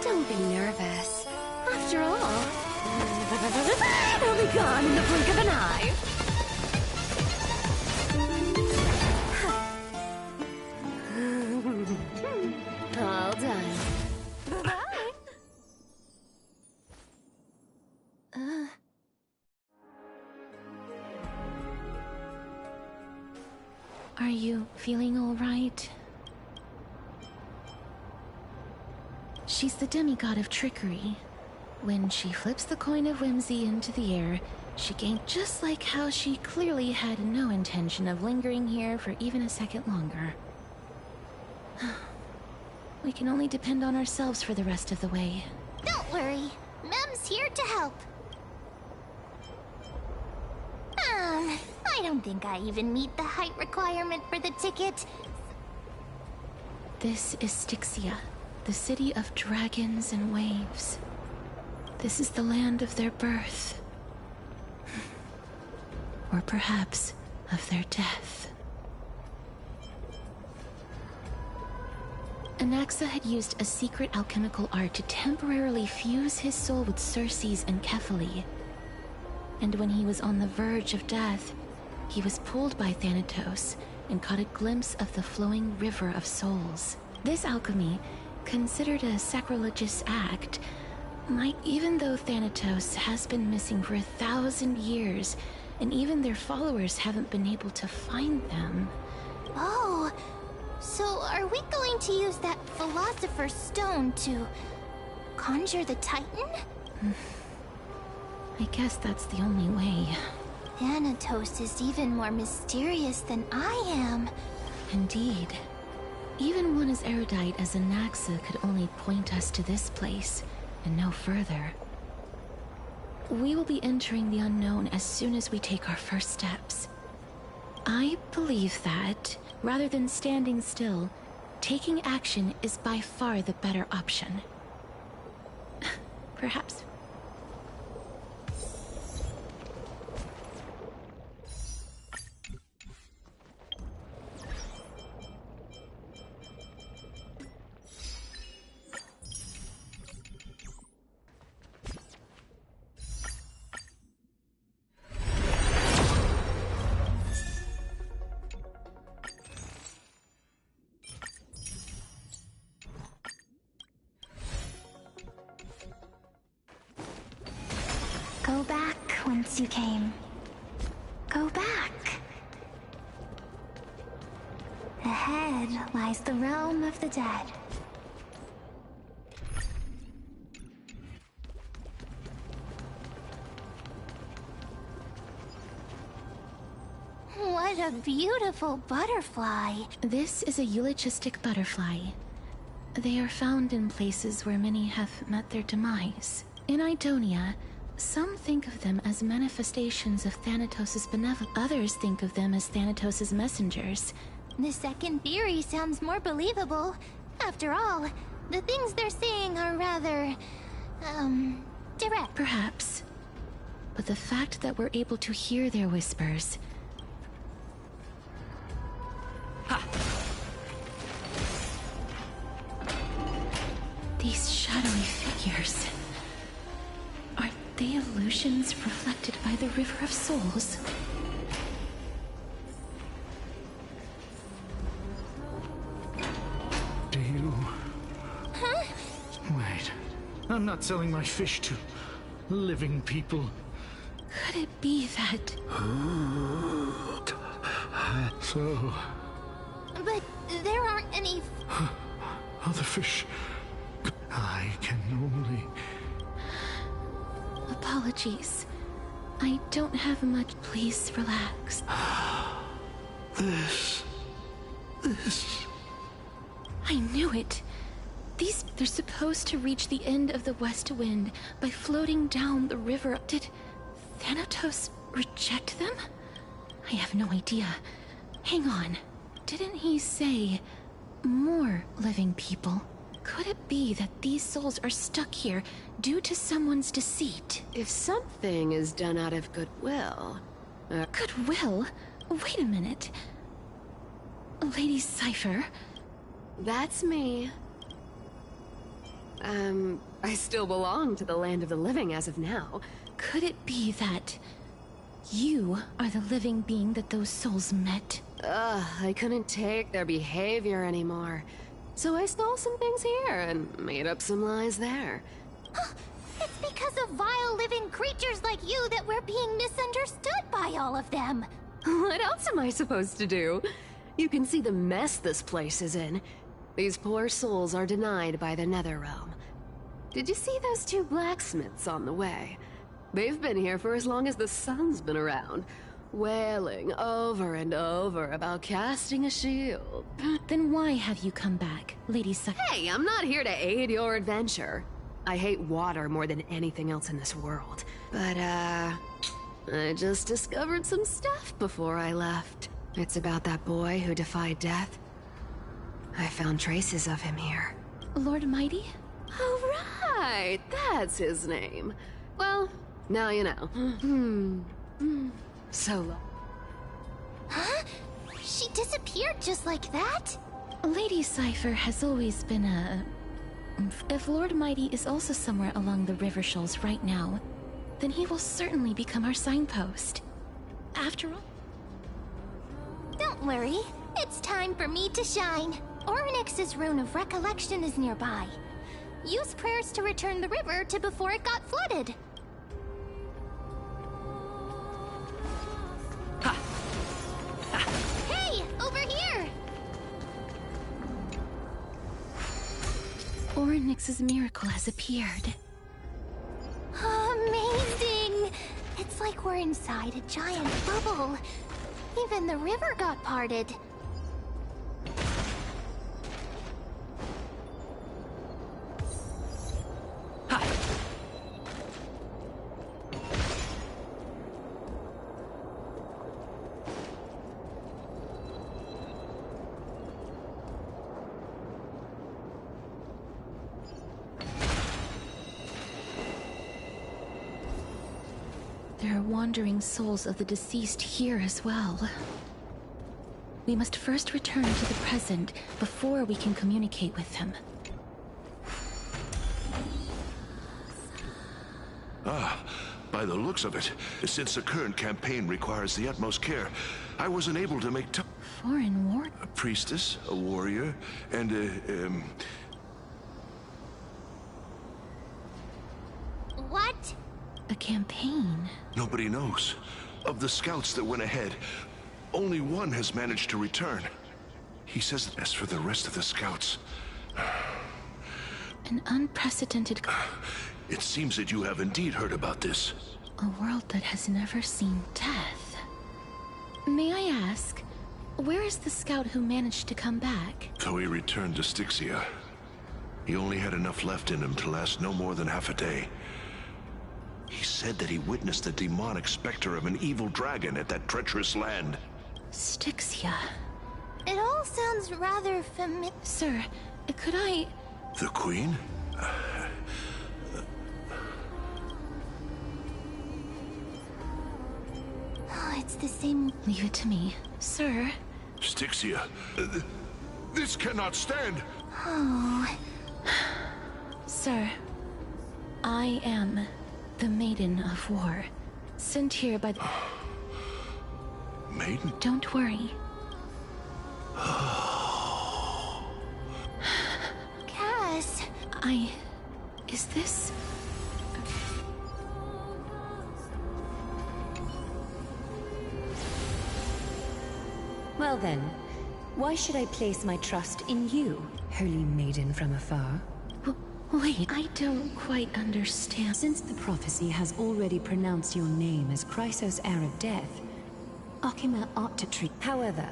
Don't be nervous. After all... They'll be gone in the blink of an eye. All done. Bye-bye. Are you feeling all right? She's the demigod of trickery. When she flips the coin of whimsy into the air, she gains just like how she clearly had no intention of lingering here for even a second longer. We can only depend on ourselves for the rest of the way. Don't worry. Mem's here to help. I don't think I even meet the height requirement for the ticket. This is Styxia, the city of dragons and waves. This is the land of their birth. Or perhaps of their death. Anaxa had used a secret alchemical art to temporarily fuse his soul with Circe's and Kephae. And when he was on the verge of death, he was pulled by Thanatos and caught a glimpse of the flowing river of souls. This alchemy, considered a sacrilegious act, might, even though Thanatos has been missing for 1,000 years, and even their followers haven't been able to find them. Oh, so are we going to use that Philosopher's Stone to conjure the Titan? I guess that's the only way. Thanatos is even more mysterious than I am. Indeed. Even one as erudite as Anaxa could only point us to this place, and no further. We will be entering the unknown as soon as we take our first steps. I believe that, rather than standing still, taking action is by far the better option. Perhaps. Go back whence you came. Go back. Ahead lies the realm of the dead. What a beautiful butterfly. This is a eulogistic butterfly. They are found in places where many have met their demise. In Idonia, some think of them as manifestations of Thanatos' benevolence. Others think of them as Thanatos' messengers. The second theory sounds more believable. After all, the things they're saying are rather, direct. Perhaps. But the fact that we're able to hear their whispers... These shadowy figures... Are they illusions reflected by the River of Souls? Do you... Huh? Wait. I'm not selling my fish to living people. Could it be that... So... But there aren't any... Other fish... I can only... Apologies. I don't have much. Please relax. This... I knew it. They're supposed to reach the end of the West Wind by floating down the river. Did Thanatos reject them? I have no idea. Hang on. Didn't he say more living people? Could it be that these souls are stuck here due to someone's deceit? If something is done out of goodwill... Goodwill? Wait a minute. Lady Cypher? That's me. I still belong to the land of the living as of now. Could it be that you are the living being that those souls met? I couldn't take their behavior anymore. So I stole some things here and made up some lies there. It's because of vile living creatures like you that we're being misunderstood by all of them. What else am I supposed to do? You can see the mess this place is in. These poor souls are denied by the Netherrealm. Did you see those two blacksmiths on the way? They've been here for as long as the sun's been around, wailing over and over about casting a shield. Then why have you come back, Lady Cypher? Hey, I'm not here to aid your adventure. I hate water more than anything else in this world. But, I just discovered some stuff before I left. It's about that boy who defied death. I found traces of him here. Lord Mighty? Oh, right! That's his name. Well, now you know. So long. Huh? She disappeared just like that? Lady Cypher has always been a... If Lord Mighty is also somewhere along the river shoals right now, then he will certainly become our signpost. After all... Don't worry. It's time for me to shine. Orynyx's rune of recollection is nearby. Use prayers to return the river to before it got flooded. Hey! Over here! Orynyx's miracle has appeared. Amazing! It's like we're inside a giant bubble. Even the river got parted. wandering souls of the deceased here as well. We must first return to the present before we can communicate with them. Ah, by the looks of it, since the current campaign requires the utmost care, I wasn't able to make time. Foreign war? A priestess, a warrior, and What? A campaign? nobody knows. Of the scouts that went ahead, only one has managed to return. He says that as for the rest of the scouts... An unprecedented... It seems that you have indeed heard about this. A world that has never seen death. May I ask, where is the scout who managed to come back? So he returned to Styxia. He only had enough left in him to last no more than half a day. He said that he witnessed the demonic specter of an evil dragon at that treacherous land. Styxia. It all sounds rather familiar. Sir, could I... The Queen? Oh, it's the same... Leave it to me. Sir? Styxia. This cannot stand! Oh... Sir, I am the Maiden of War, sent here by the... Maiden? Don't worry. Cass... Is this... Well then, why should I place my trust in you, holy maiden from afar? Wait, I don't quite understand. Since the prophecy has already pronounced your name as Chrysos' heir of death, Akima ought to treat... However,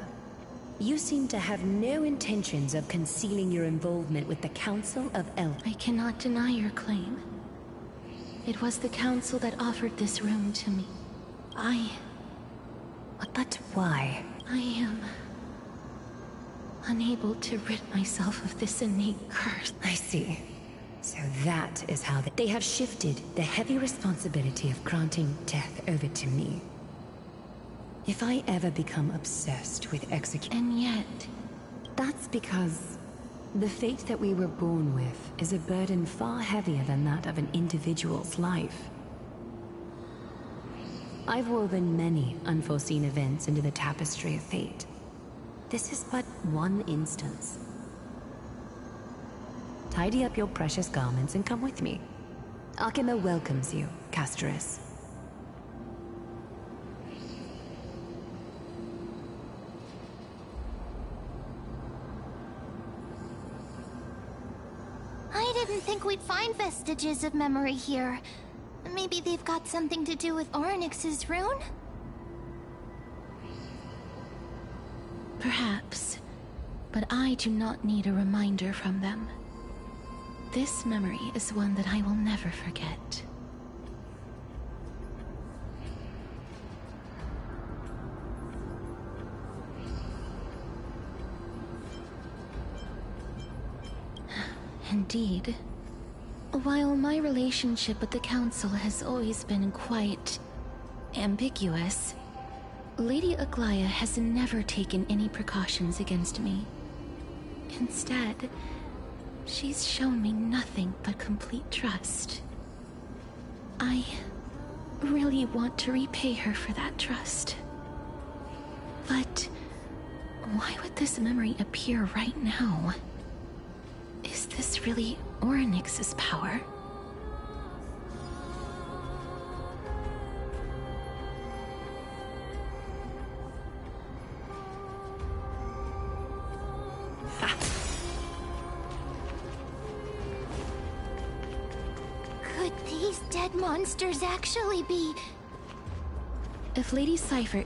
you seem to have no intentions of concealing your involvement with the Council of Elders. I cannot deny your claim. It was the Council that offered this room to me. But why? I am... unable to rid myself of this innate curse. I see. So that is how they have shifted the heavy responsibility of granting death over to me. If I ever become obsessed with execution... And yet... That's because the fate that we were born with is a burden far heavier than that of an individual's life. I've woven many unforeseen events into the tapestry of fate. This is but one instance. Tidy up your precious garments and come with me. Akima welcomes you, Castoris. I didn't think we'd find vestiges of memory here. Maybe they've got something to do with Orynyx's rune? Perhaps. But I do not need a reminder from them. This memory is one that I will never forget. Indeed. While my relationship with the Council has always been quite... ambiguous, Lady Aglaya has never taken any precautions against me. Instead, she's shown me nothing but complete trust. I really want to repay her for that trust. But why would this memory appear right now? Is this really Orynyx's power? Could these dead monsters actually be... If Lady Cypher...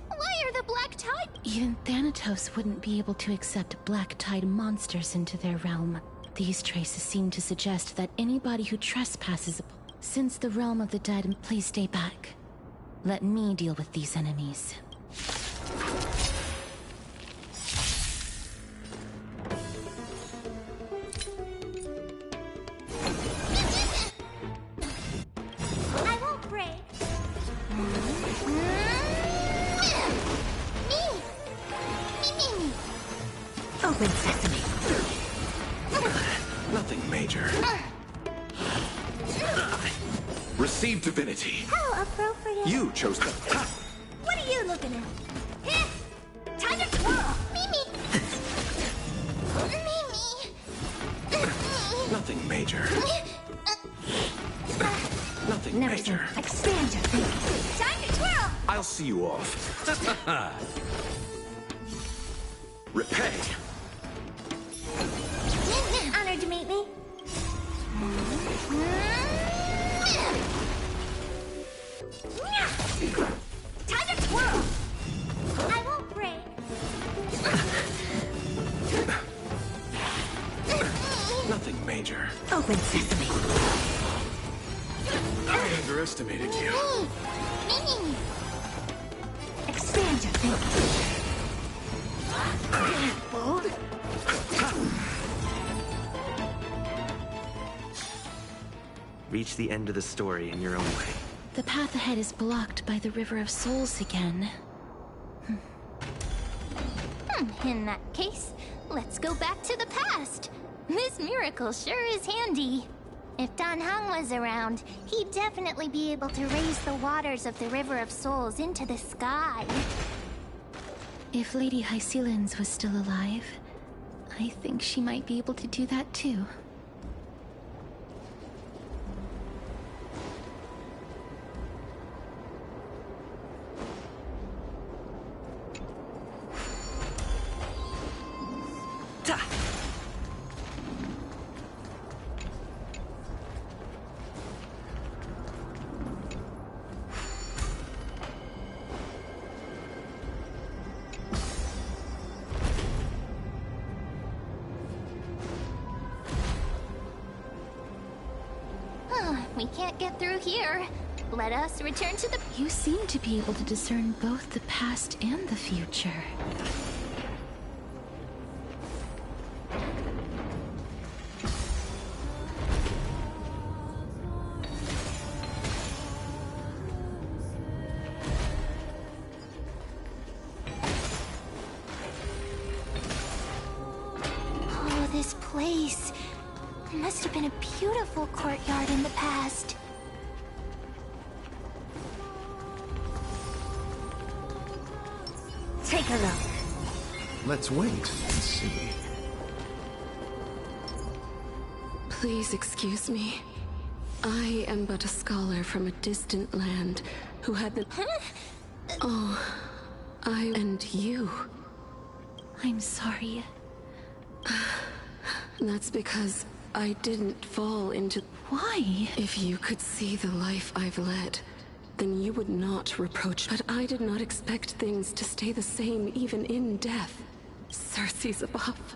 Why are the Black Tide... Even Thanatos wouldn't be able to accept Black Tide monsters into their realm. These traces seem to suggest that anybody who trespasses... Since the realm of the dead, please stay back. Let me deal with these enemies. I won't Open sesame. Nothing major. Receive divinity. How appropriate. You chose the... What are you looking at? Time to twirl. Mimi. Nothing major. Nothing major. Expand your thinking. Time to twirl. I'll see you off. Repay. Honored to meet me. Time to twirl. I won't break. Nothing major. Open sesame. I underestimated you. Expand your thinking. Bold. Reach the end of the story in your own way. The path ahead is blocked by the River of Souls again. In that case, let's go back to the past. This miracle sure is handy. If Dan Heng was around, he'd definitely be able to raise the waters of the River of Souls into the sky. If Lady Hycelens was still alive, I think she might be able to do that too. We can't get through here. Let us return to the... You seem to be able to discern both the past and the future. Oh, this place. Must have been a beautiful courtyard in the past. Take a look. Let's wait and see. Please excuse me. I am but a scholar from a distant land who had been... Oh, I and you. I'm sorry. That's because I didn't fall into... Why? If you could see the life I've led, then you would not reproach. But I did not expect things to stay the same even in death. Circe's above.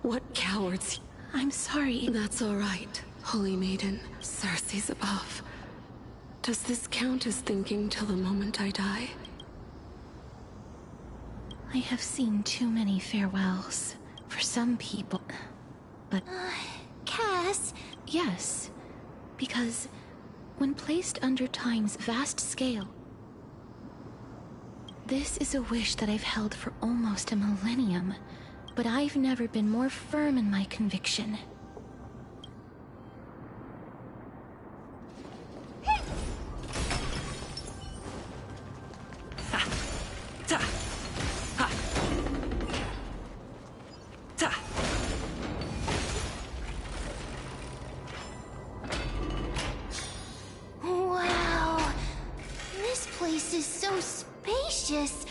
What cowards... I'm sorry. That's all right, Holy Maiden. Circe's above. Does this count as thinking till the moment I die? I have seen too many farewells. For some people. But... Cass? Yes. Because when placed under time's vast scale, this is a wish that I've held for almost a millennium. But I've never been more firm in my conviction. Wow. This place is so spacious.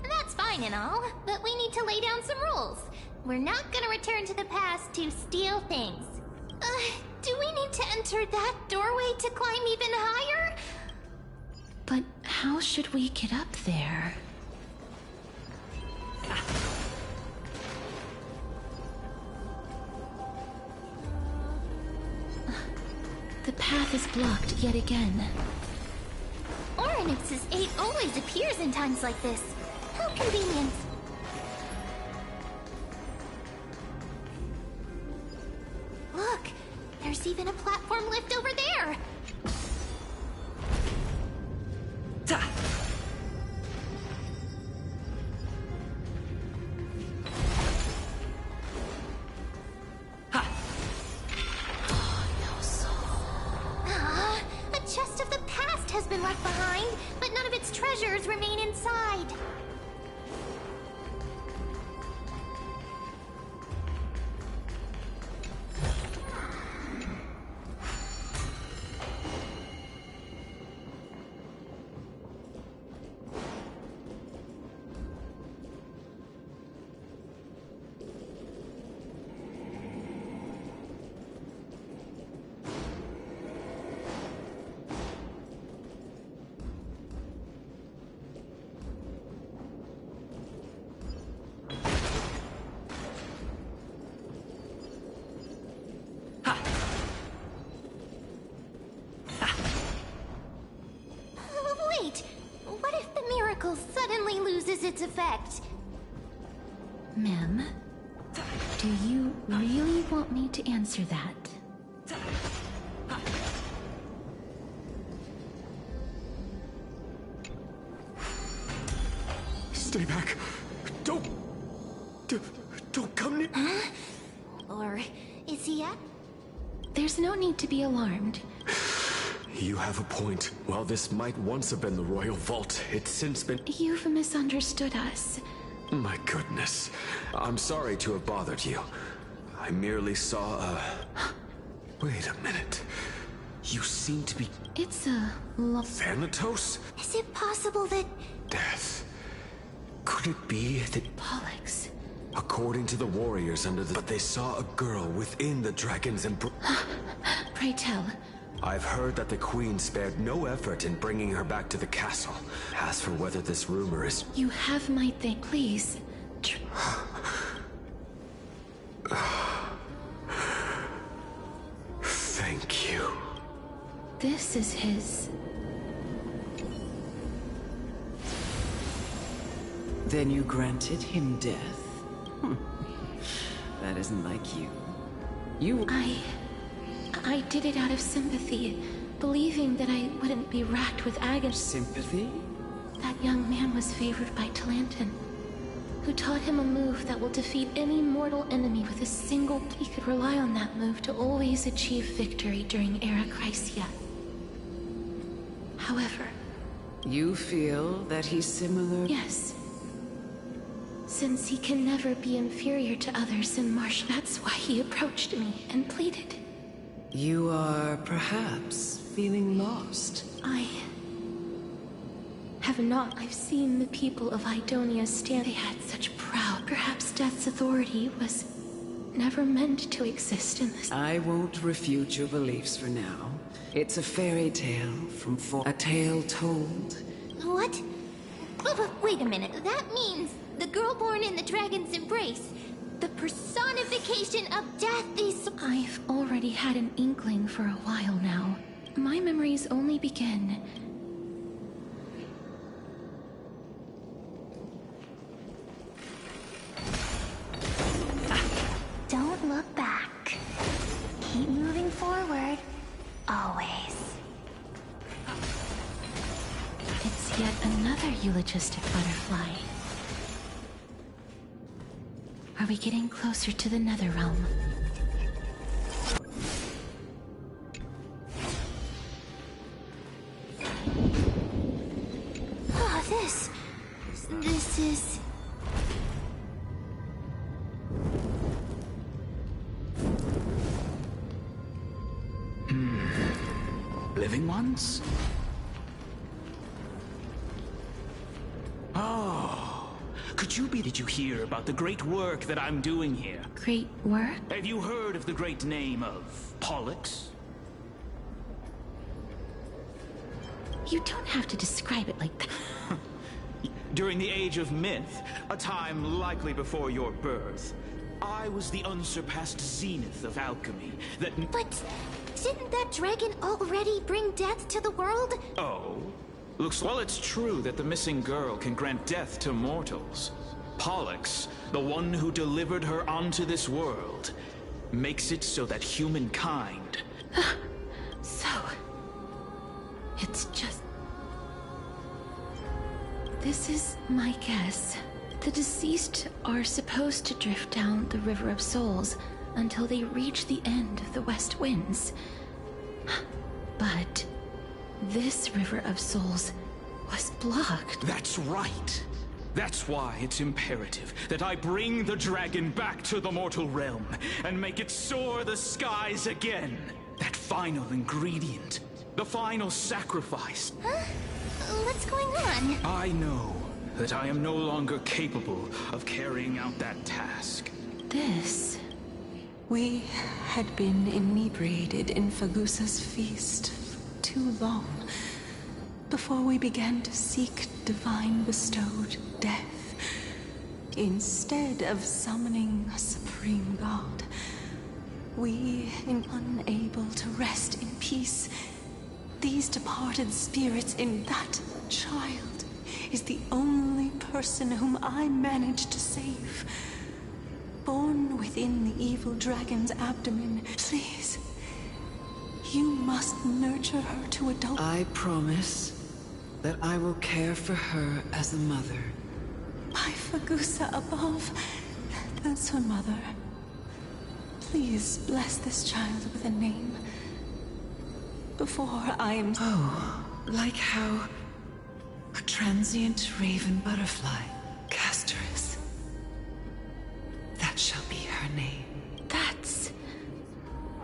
That's fine and all, but we need to lay down some rules. We're not gonna return to the past to steal things. Do we need to enter that doorway to climb even higher? But how should we get up there? The path is blocked yet again. Orynyx's 8 always appears in times like this. How convenient. Look, there's even a platform lift over there. treasures remain inside. Wait, what if the miracle suddenly loses its effect? Ma'am, do you really want me to answer that? Stay back. Don't come near. Huh? Or is he up? There's no need to be alarmed. You have a point. While this might once have been the royal vault, it's since been... You've misunderstood us. My goodness. I'm sorry to have bothered you. I merely saw a... Wait a minute. You seem to be... It's a... Thanatos? Is it possible that... Death. Could it be that... Pollux. According to the warriors under the... But they saw a girl within the dragon's embrace. Pray tell. I've heard that the Queen spared no effort in bringing her back to the castle. As for whether this rumor is... You have my thing, please. Thank you. This is his... Then you granted him death? That isn't like you. I did it out of sympathy, believing that I wouldn't be racked with agony. Sympathy? That young man was favored by Talantin, who taught him a move that will defeat any mortal enemy with a single... He could rely on that move to always achieve victory during Era Chrysia. However... You feel that he's similar? Yes. Since he can never be inferior to others in Marsh, that's why he approached me and pleaded. You are perhaps feeling lost. I have not. I've seen the people of Idonia stand. They had such proud. Perhaps Death's authority was never meant to exist in this. I won't refute your beliefs for now. It's a fairy tale from a tale told. What? Wait a minute. That means the girl born in the dragon's embrace, the personification of death, is... I've already had an inkling for a while now. My memories only begin... Don't look back. Keep moving forward. Always. It's yet another eulogistic butterfly. Are we getting closer to the Netherrealm? Oh, this is... Living ones? Oh, could you be... Did you hear about the great work that I'm doing here? Great work? Have you heard of the great name of Pollux? You don't have to describe it like that. During the Age of Myth, a time likely before your birth, I was the unsurpassed zenith of alchemy that... But didn't that dragon already bring death to the world? Oh? Looks well, it's true that the missing girl can grant death to mortals. Pollux, the one who delivered her onto this world, makes it so that humankind... So... It's just... This is my guess. The deceased are supposed to drift down the River of Souls until they reach the end of the West Winds. But this River of Souls was blocked. That's right. That's why it's imperative that I bring the dragon back to the mortal realm and make it soar the skies again. That final ingredient. The final sacrifice. Huh? What's going on? I know that I am no longer capable of carrying out that task. This... We had been inebriated in Fagusa's feast for too long before we began to seek divine bestowed death. Instead of summoning a supreme god, we, unable to rest in peace, these departed spirits in that child is the only person whom I managed to save. Born within the evil dragon's abdomen, please, you must nurture her to adult. I promise that I will care for her as a mother. My Fagusa above, that's her mother. Please bless this child with a name before I am... Oh, like how a transient raven butterfly, Castorus. That shall be her name. That's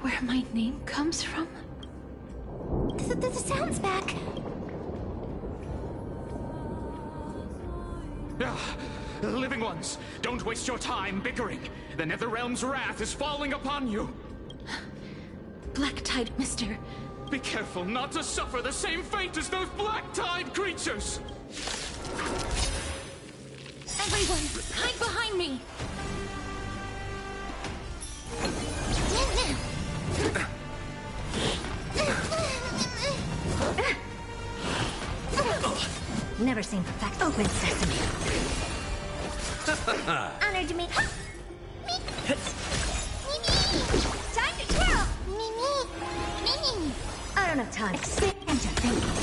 where my name comes from? The sound's back. Living ones, don't waste your time bickering. The Netherrealm's wrath is falling upon you. Black Tide, mister. Be careful not to suffer the same fate as those Black Tide creatures! Everyone, hide behind me! Never seen perfect. Open sesame. Honor to me. Time to twirl. Mimi. I don't have time. Expand your thinking.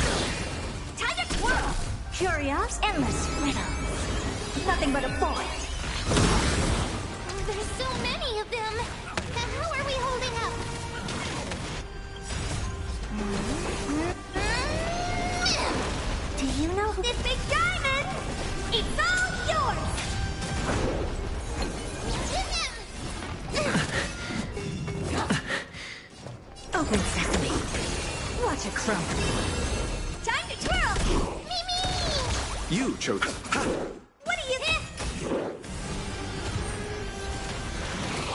Time to twirl. Curious, endless riddles. Nothing but a void. There's so many of them. How are we holding up? Do you know who this big diamond? It's all yours! Open sesame. Watch it crumble. Time to twirl! Mimi! You chose. What are you hit?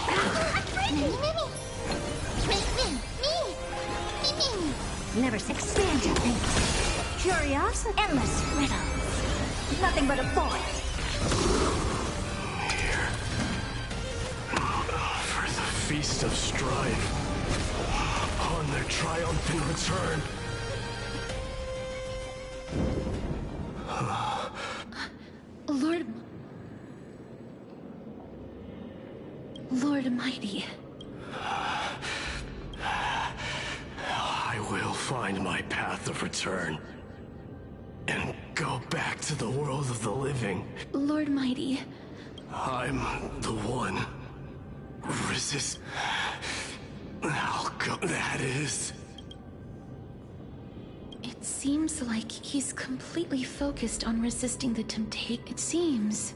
I'm free! Mimi! Never expand your thinking. Curious, endless riddles. Nothing but a void. Here. For the Feast of Strife. On their triumphant return. Lord Mighty. I will find my path of return. And go back to the world of the living. Lord Mighty. I'm the one. Resist. I'll go. That is. It seems like he's completely focused on resisting the temptation. It seems.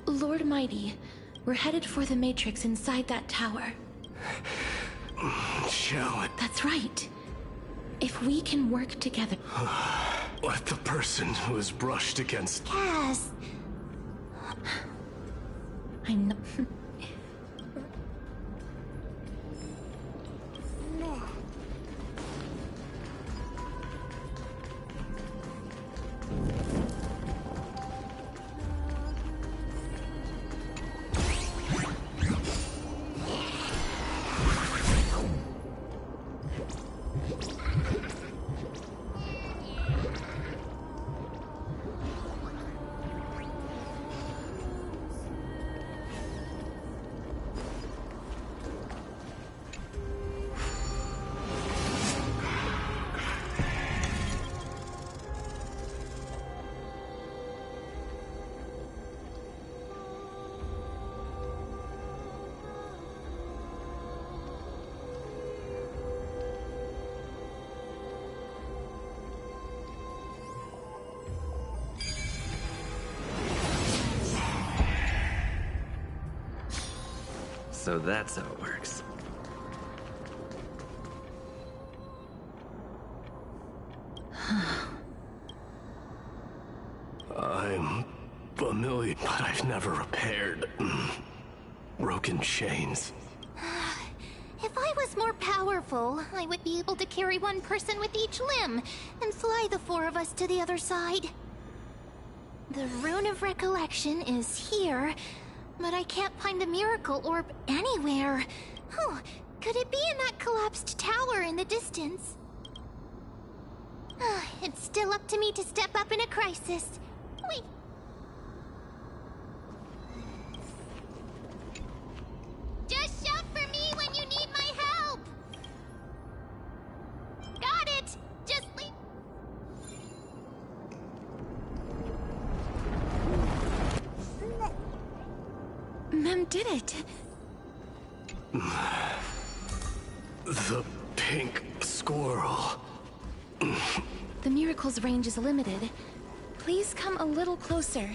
Lord Mighty, we're headed for the Matrix inside that tower. Shall it? That's right. If we can work together. Let the person who is brushed against. Cass. I know. So that's how it works. I'm familiar, but I've never repaired broken chains. If I was more powerful, I would be able to carry one person with each limb and fly the four of us to the other side. The Rune of Recollection is here, but I can't find the miracle orb anywhere. Oh, could it be in that collapsed tower in the distance? It's still up to me to step up in a crisis. Wait. Just shout for me when you need my help! Got it! Just leave. Mem did it. The pink squirrel. The miracle's range is limited. Please come a little closer.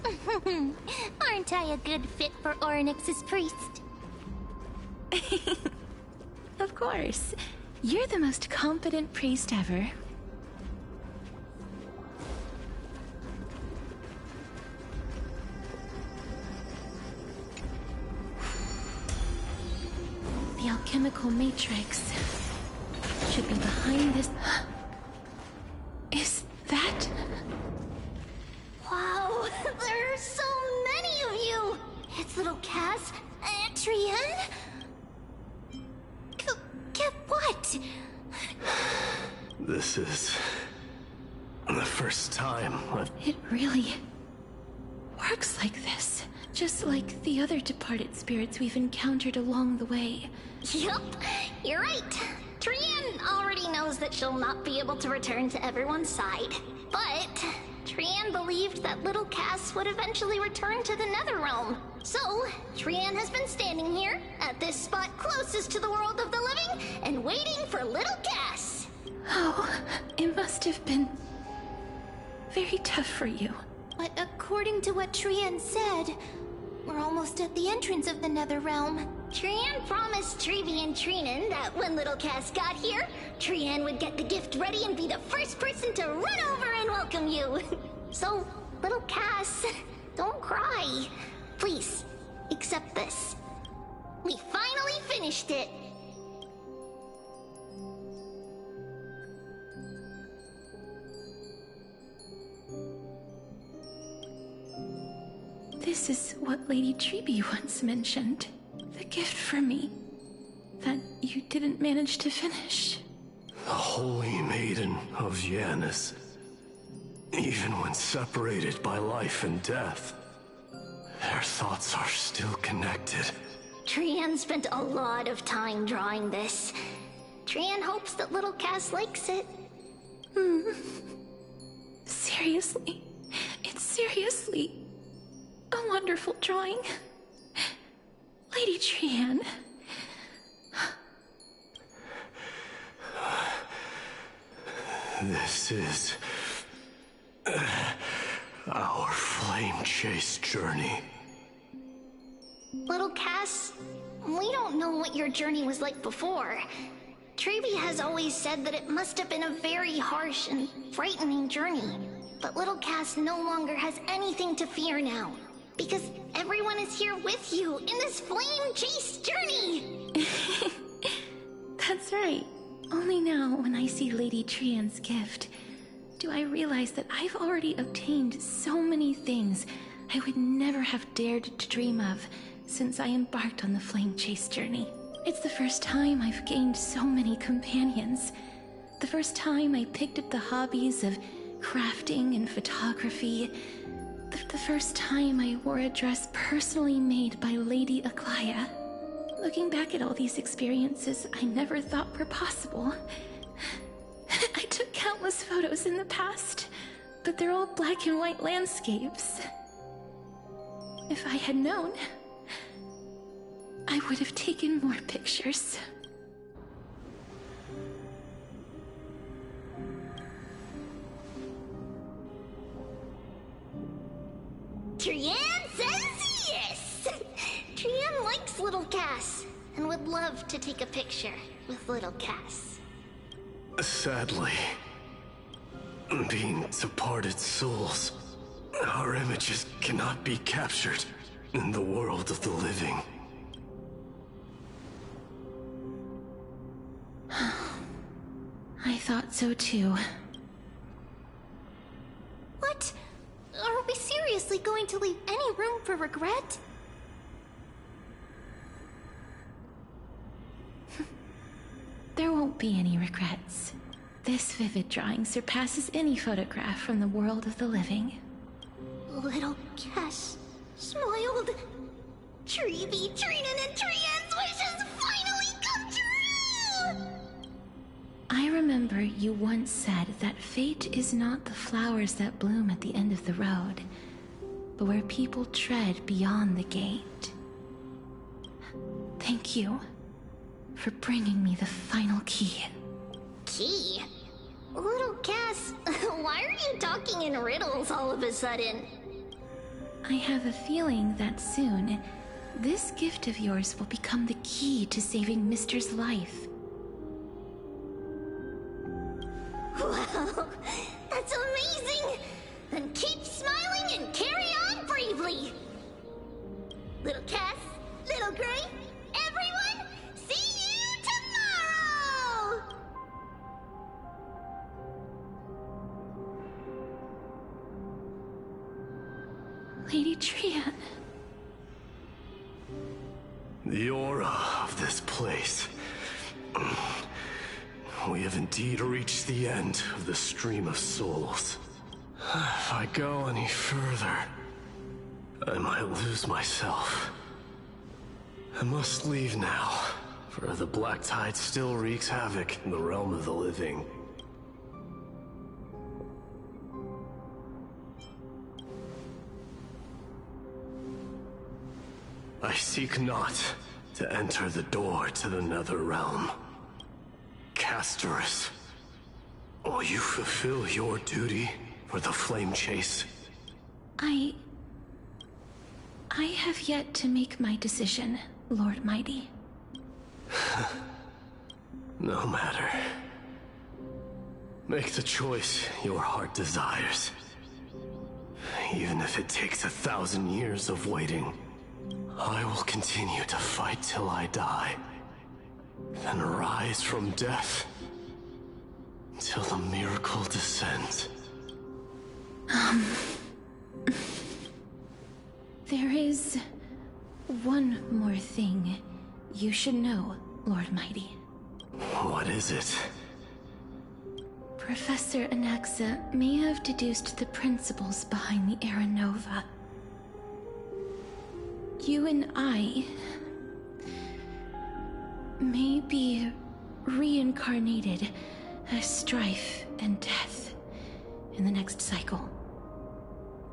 Aren't I a good fit for Orynyx's priest? Of course. You're the most competent priest ever. The alchemical matrix should be behind this. Is that? Wow, there are so many of you! It's little Cass, Trian? Get what? This is the first time I've... It really works like this. Just like the other departed spirits we've encountered along the way. Yup, you're right. Trian already knows that she'll not be able to return to everyone's side. But Trian believed that little Cass would eventually return to the Netherrealm. So, Trian has been standing here, at this spot closest to the world of the living, and waiting for little Cass. Oh, it must have been very tough for you. But according to what Trian said, we're almost at the entrance of the Netherrealm. Trian promised Trevi and Trinan that when little Cass got here, Trian would get the gift ready and be the first person to run over and welcome you. So, little Cass, don't cry. Please, accept this. We finally finished it. This is what Lady Trevi once mentioned. The gift for me that you didn't manage to finish. The Holy Maiden of Janus. Even when separated by life and death, their thoughts are still connected. Trian spent a lot of time drawing this. Trian hopes that little Cass likes it. Seriously? It's seriously a wonderful drawing. Lady Trian. This is our flame chase journey. Little Cass, we don't know what your journey was like before. Trevi has always said that it must have been a very harsh and frightening journey. But little Cass no longer has anything to fear now. Because everyone is here with you in this flame chase journey! That's right. Only now, when I see Lady Trian's gift, do I realize that I've already obtained so many things I would never have dared to dream of since I embarked on the flame chase journey. It's the first time I've gained so many companions. The first time I picked up the hobbies of crafting and photography. The first time I wore a dress personally made by Lady Aglaya. Looking back at all these experiences I never thought were possible. I took countless photos in the past, but they're all black and white landscapes. If I had known, I would have taken more pictures. Trian says yes! little Cass, and would love to take a picture with little Cass. Sadly, being departed souls, our images cannot be captured in the world of the living. I thought so too. What? Are we seriously going to leave any room for regret? There won't be any regrets. This vivid drawing surpasses any photograph from the world of the living. Little Cass smiled. Treevee, Trinin, and Trian's wishes finally come true! I remember you once said that fate is not the flowers that bloom at the end of the road, but where people tread beyond the gate. Thank you for bringing me the final key. Key? Little Cass, why are you talking in riddles all of a sudden? I have a feeling that soon, this gift of yours will become the key to saving Mister's life. Wow, that's amazing! Then keep smiling and carry on bravely! Little Cass, Little Gray, everyone, see you tomorrow! Lady Trian. The aura of this place. We have indeed reached the end of the stream of souls. If I go any further, I might lose myself. I must leave now, for the black tide still wreaks havoc in the realm of the living. I seek not to enter the door to the nether realm. Castorus, will you fulfill your duty for the flame chase? I have yet to make my decision, Lord Mighty. No matter. Make the choice your heart desires. Even if it takes 1,000 years of waiting, I will continue to fight till I die. Then rise from death till the miracle descends. There is one more thing you should know, Lord Mighty. What is it? Professor Anaxa may have deduced the principles behind the Era Nova. You and I may be reincarnated as strife and death in the next cycle,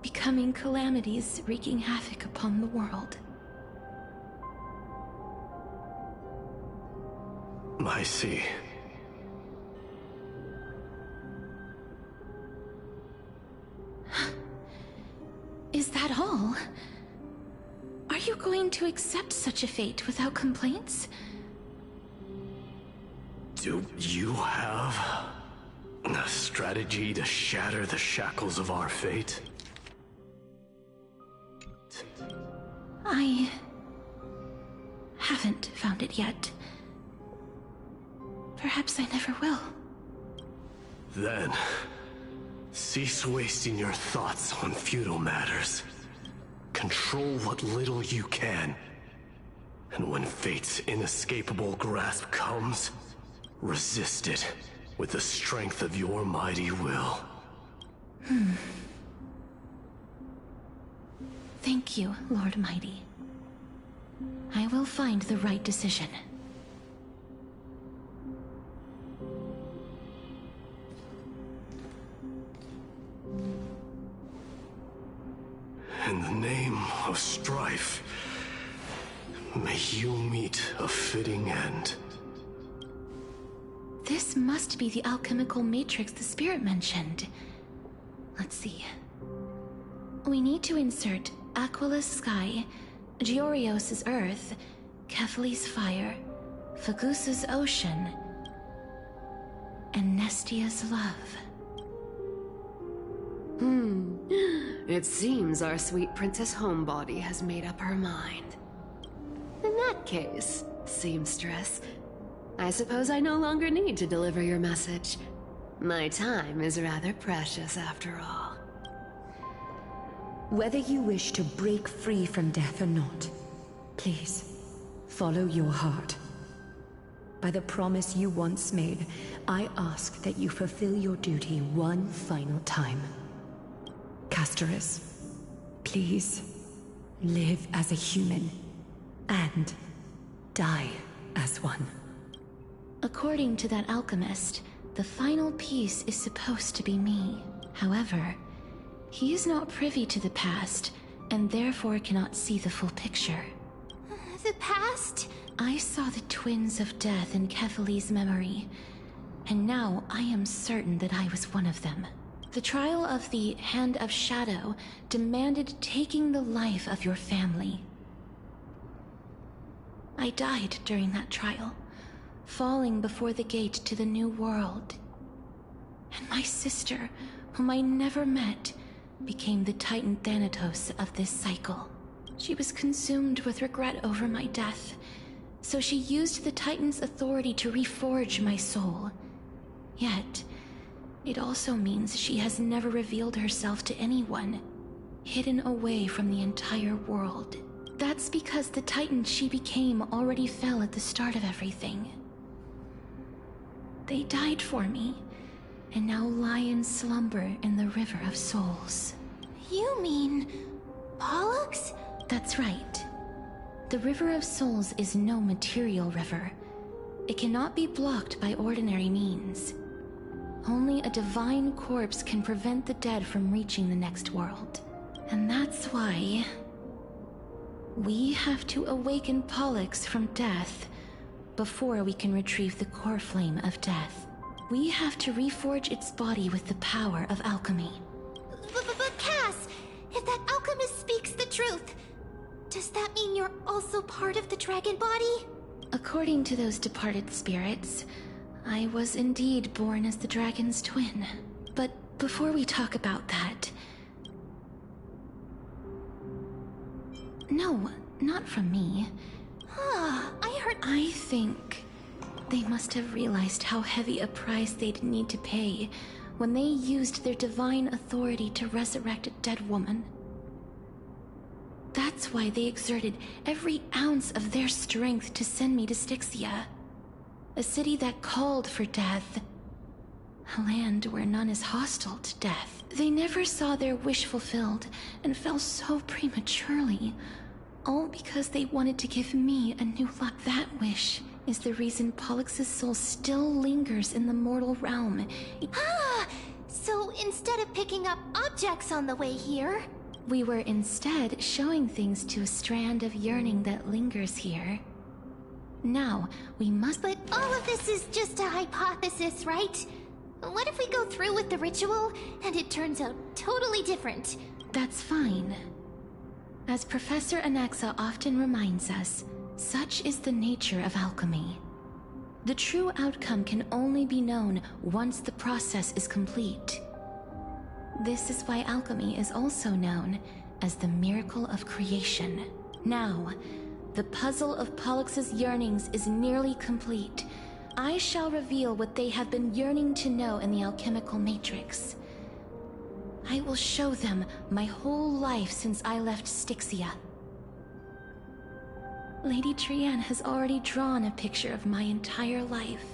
becoming calamities wreaking havoc upon the world. I see. Is that all? Are you going to accept such a fate without complaints? Do you have a strategy to shatter the shackles of our fate? I haven't found it yet. Perhaps I never will. Then, cease wasting your thoughts on futile matters. Control what little you can. And when fate's inescapable grasp comes, resist it with the strength of your mighty will. Thank you, Lord Mighty. I will find the right decision. In the name of strife, may you meet a fitting end. This must be the alchemical matrix the spirit mentioned. Let's see. We need to insert Aquila's sky, Giorios' earth, Kefali's fire, Fagusa's ocean, and Nestia's love. It seems our sweet Princess Homebody has made up her mind. In that case, seamstress, I suppose I no longer need to deliver your message. My time is rather precious after all. Whether you wish to break free from death or not, please, follow your heart. By the promise you once made, I ask that you fulfill your duty one final time. Castorus, please, live as a human, and die as one. According to that alchemist, the final piece is supposed to be me. However, he is not privy to the past, and therefore cannot see the full picture. The past? I saw the twins of death in Kefali's memory, and now I am certain that I was one of them. The trial of the Hand of Shadow demanded taking the life of your family. I died during that trial, falling before the gate to the new world. And my sister, whom I never met, became the Titan Thanatos of this cycle. She was consumed with regret over my death, so she used the Titan's authority to reforge my soul. Yet, it also means she has never revealed herself to anyone, hidden away from the entire world. That's because the Titan she became already fell at the start of everything. They died for me, and now lie in slumber in the River of Souls. You mean... Pollux? That's right. The River of Souls is no material river. It cannot be blocked by ordinary means. Only a divine corpse can prevent the dead from reaching the next world. And that's why... we have to awaken Pollux from death before we can retrieve the core flame of death. We have to reforge its body with the power of alchemy. But Cass, if that alchemist speaks the truth, does that mean you're also part of the dragon body? According to those departed spirits, I was indeed born as the dragon's twin. But before we talk about that... No, not from me. I think they must have realized how heavy a price they'd need to pay when they used their divine authority to resurrect a dead woman. That's why they exerted every ounce of their strength to send me to Styxia, a city that called for death, a land where none is hostile to death. They never saw their wish fulfilled and fell so prematurely, all because they wanted to give me a new life. That wish is the reason Pollux's soul still lingers in the mortal realm. So instead of picking up objects on the way here... we were instead showing things to a strand of yearning that lingers here. Now, we must... But all of this is just a hypothesis, right? What if we go through with the ritual, and it turns out totally different? That's fine. As Professor Anaxa often reminds us, such is the nature of alchemy. The true outcome can only be known once the process is complete. This is why alchemy is also known as the miracle of creation. Now, the puzzle of Pollux's yearnings is nearly complete. I shall reveal what they have been yearning to know in the alchemical matrix. I will show them my whole life since I left Styxia. Lady Trianne has already drawn a picture of my entire life,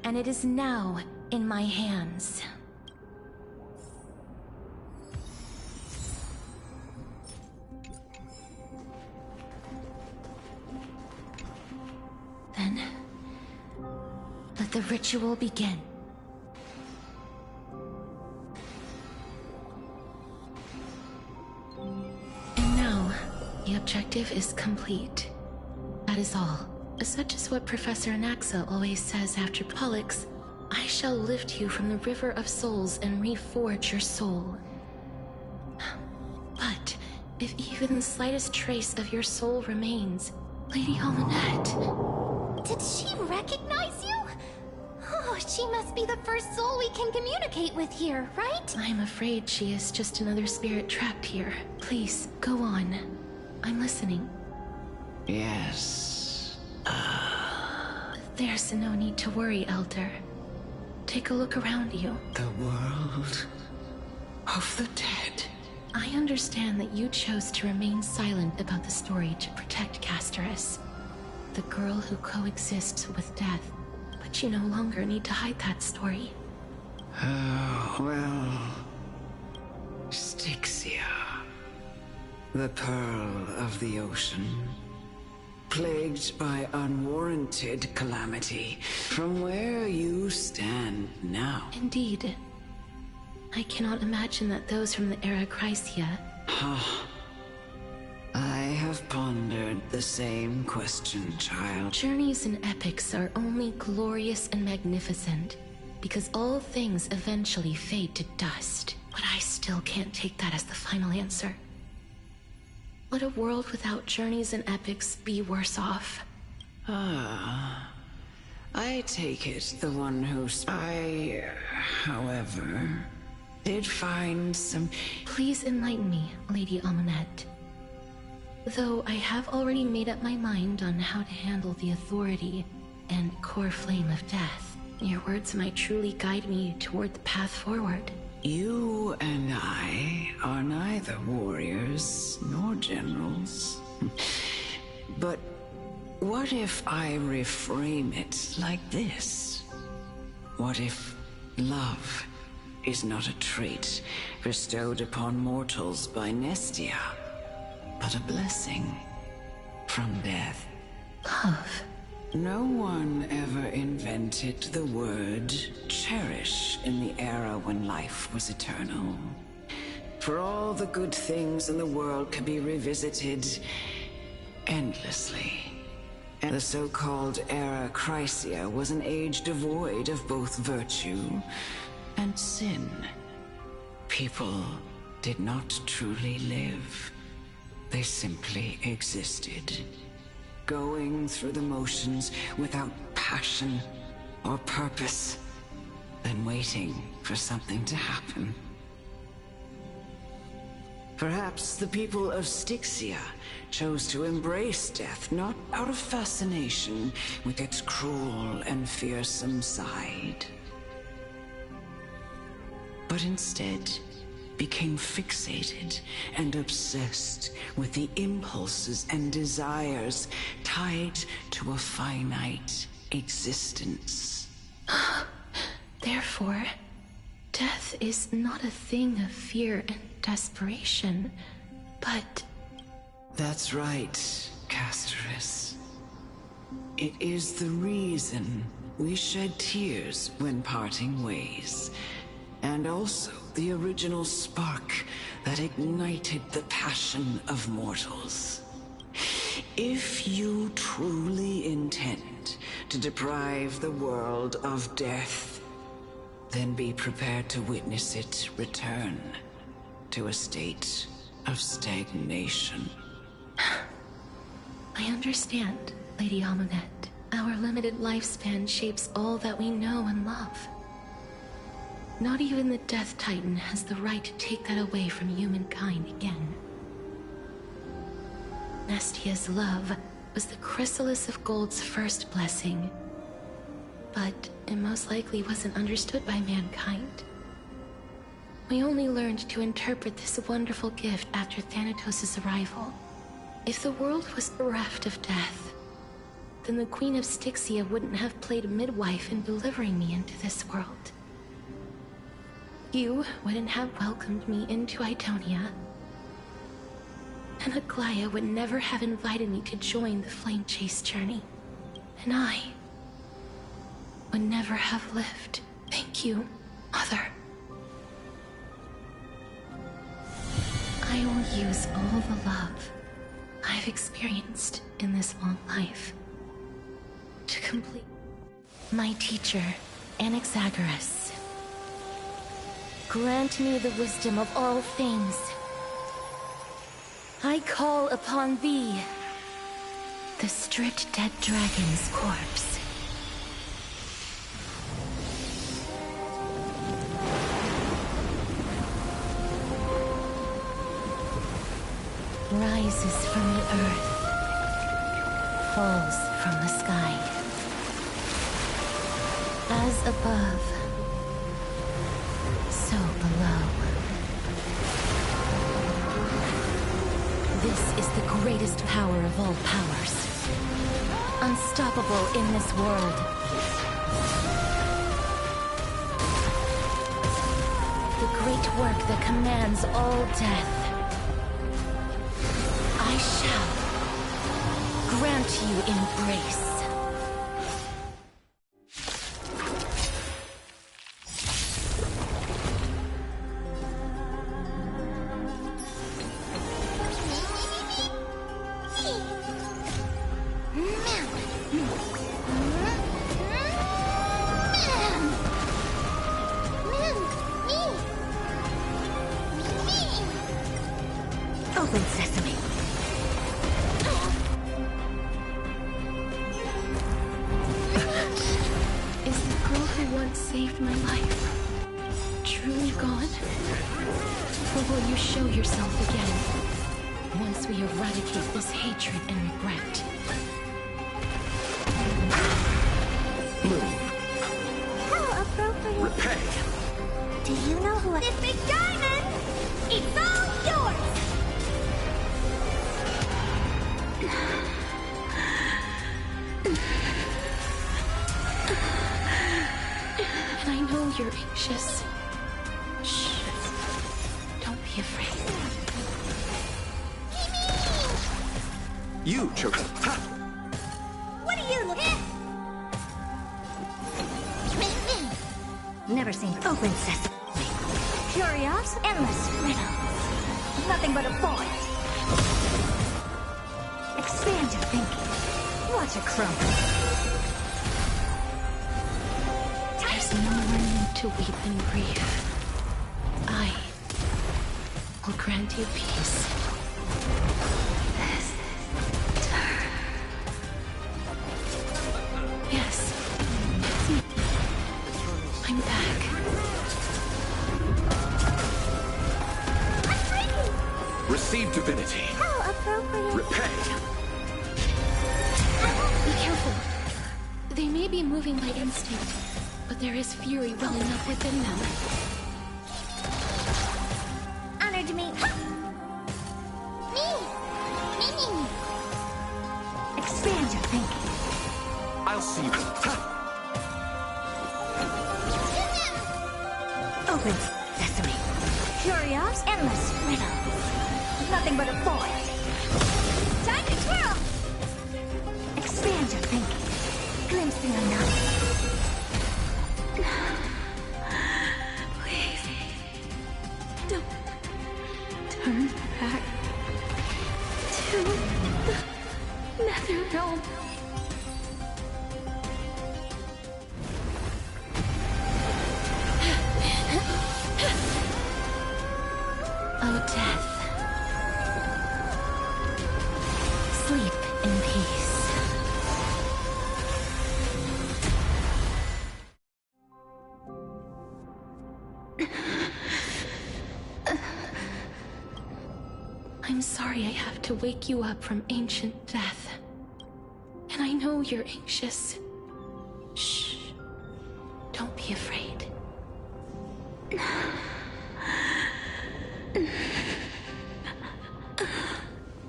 and it is now in my hands. Then, let the ritual begin. And now, the objective is complete. That is all. Such is what Professor Anaxa always says after Pollux. I shall lift you from the River of Souls and reforge your soul. But if even the slightest trace of your soul remains, Lady Almanette. Did she recognize you? Oh, she must be the first soul we can communicate with here, right? I'm afraid she is just another spirit trapped here. Please, go on. I'm listening. Yes. There's no need to worry, Elder. Take a look around you. The world of the dead. I understand that you chose to remain silent about the story to protect Casterus, the girl who coexists with death, but you no longer need to hide that story. Oh, well... Styxia. The pearl of the ocean. Plagued by unwarranted calamity from where you stand now. Indeed. I cannot imagine that those from the era Chrysia... I have pondered the same question, child. Journeys and epics are only glorious and magnificent because all things eventually fade to dust. But I still can't take that as the final answer. Would a world without journeys and epics be worse off? I take it the one who's... however, did find some... Please enlighten me, Lady Almanette. Though I have already made up my mind on how to handle the authority and core flame of death, your words might truly guide me toward the path forward. You and I are neither warriors nor generals. But what if I reframe it like this? What if love is not a trait bestowed upon mortals by Nestia, but a blessing from death? Love. No one ever invented the word cherish in the era when life was eternal. For all the good things in the world can be revisited endlessly. And the so-called era Chrysia was an age devoid of both virtue and sin. People did not truly live. They simply existed, going through the motions without passion or purpose, then waiting for something to happen. Perhaps the people of Styxia chose to embrace death not out of fascination with its cruel and fearsome side, but instead became fixated and obsessed with the impulses and desires tied to a finite existence. Therefore, death is not a thing of fear and desperation, but... That's right, Casterus. It is the reason we shed tears when parting ways, and also the original spark that ignited the passion of mortals. If you truly intend to deprive the world of death, then be prepared to witness it return to a state of stagnation. I understand, Lady Almanette. Our limited lifespan shapes all that we know and love. Not even the Death Titan has the right to take that away from humankind again. Nestia's love was the chrysalis of Gold's first blessing, but it most likely wasn't understood by mankind. We only learned to interpret this wonderful gift after Thanatos' arrival. If the world was bereft of death, then the Queen of Styxia wouldn't have played midwife in delivering me into this world. You wouldn't have welcomed me into Itonia, and Aglaia would never have invited me to join the Flame Chase journey, and I would never have lived. Thank you, Mother. I will use all the love I've experienced in this long life to complete my teacher, Anaxagoras. Grant me the wisdom of all things. I call upon thee. The stripped dead dragon's corpse. Rises from the earth, falls from the sky. As above, so below. This is the greatest power of all powers. Unstoppable in this world. The great work that commands all death. I shall grant you embrace. Open sesame. Is the girl who once saved my life truly gone? Or will you show yourself again once we eradicate this hatred and regret? Move. How appropriate. Repay. Do you know who this big diamond? It's all yours! And I know you're anxious. Shh. Don't be afraid. You chose. Ha! What are you looking at? Never seen open sesame. Curious, endless riddles. Nothing but a boy. Expand your thinking. Watch it crumble. There's no more need to weep and grieve. I will grant you peace. Yes, it's me. I'm back. Receive divinity. How appropriate. Repay. Be careful. They may be moving by instinct, but there is fury welling up within them. Honor to me. Me. Expand your thinking. I'll see you. Ha! Open sesame. Curious, endless riddles. Nothing but a boy. Time to twirl. Expand your thinking. Glimpse the unknown. Please. Don't turn back to the nether realm. Oh, death. Sleep in peace. I'm sorry I have to wake you up from ancient death. And I know you're anxious. Shh. Don't be afraid.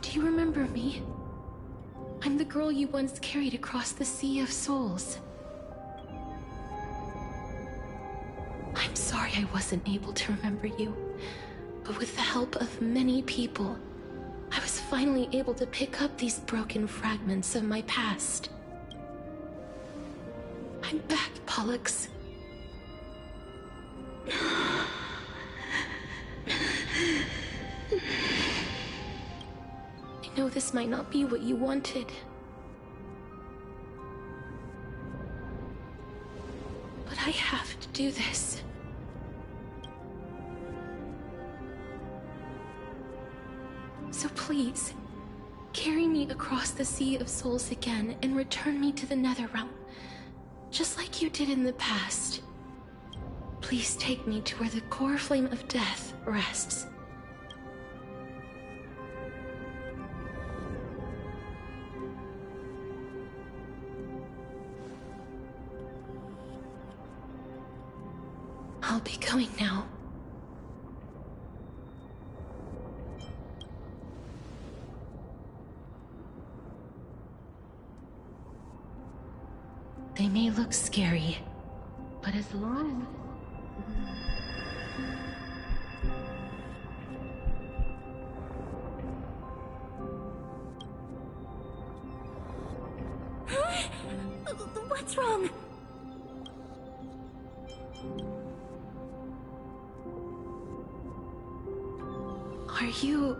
Do you remember me? I'm the girl you once carried across the Sea of Souls. I'm sorry I wasn't able to remember you, but with the help of many people, I was finally able to pick up these broken fragments of my past. I'm back, Pollux. I know this might not be what you wanted. But I have to do this. So please, Carry me across the Sea of Souls again and return me to the Netherrealm, just like you did in the past. Please take me to where the core flame of death rests. I'll be going now. They may look scary, but as long What's wrong? Are you...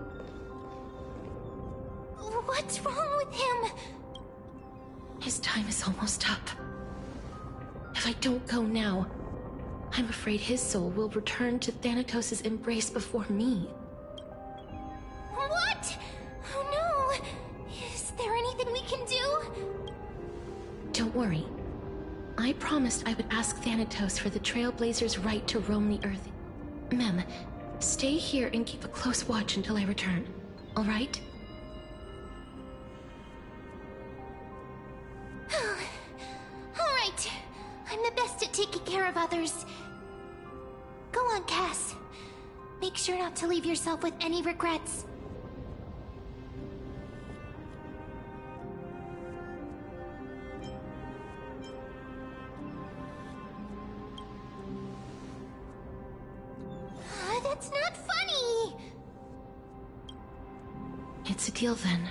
What's wrong with him? His time is almost up. If I don't go now, I'm afraid his soul will return to Thanatos' embrace before me. What? Oh no! Is there anything we can do? Don't worry. I promised I would ask Thanatos for the Trailblazers' right to roam the Earth. Mem, stay here and keep a close watch until I return, all right? All right. I'm the best at taking care of others. Go on, Cass. Make sure not to leave yourself with any regrets. That's not funny! It's a deal then.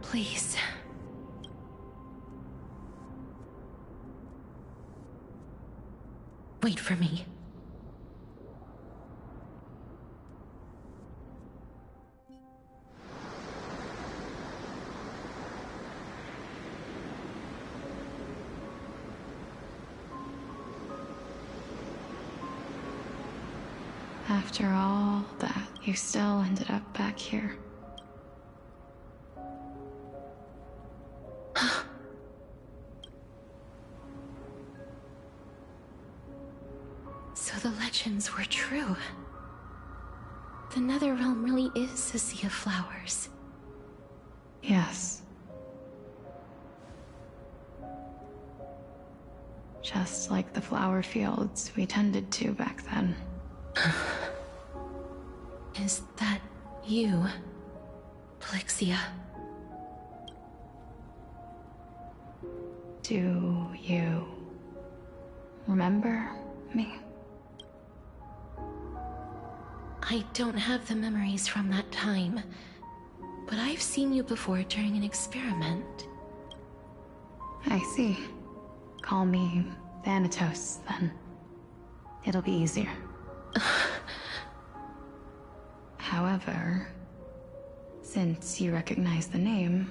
Please. Wait for me. After all that, you still ended up back here. So the legends were true. The Netherrealm really is a sea of flowers. Yes. Just like the flower fields we tended to back then. Is that you, Plixia? Do you remember me? I don't have the memories from that time, but I've seen you before during an experiment. I see. Call me Thanatos, then. It'll be easier. However, since you recognize the name,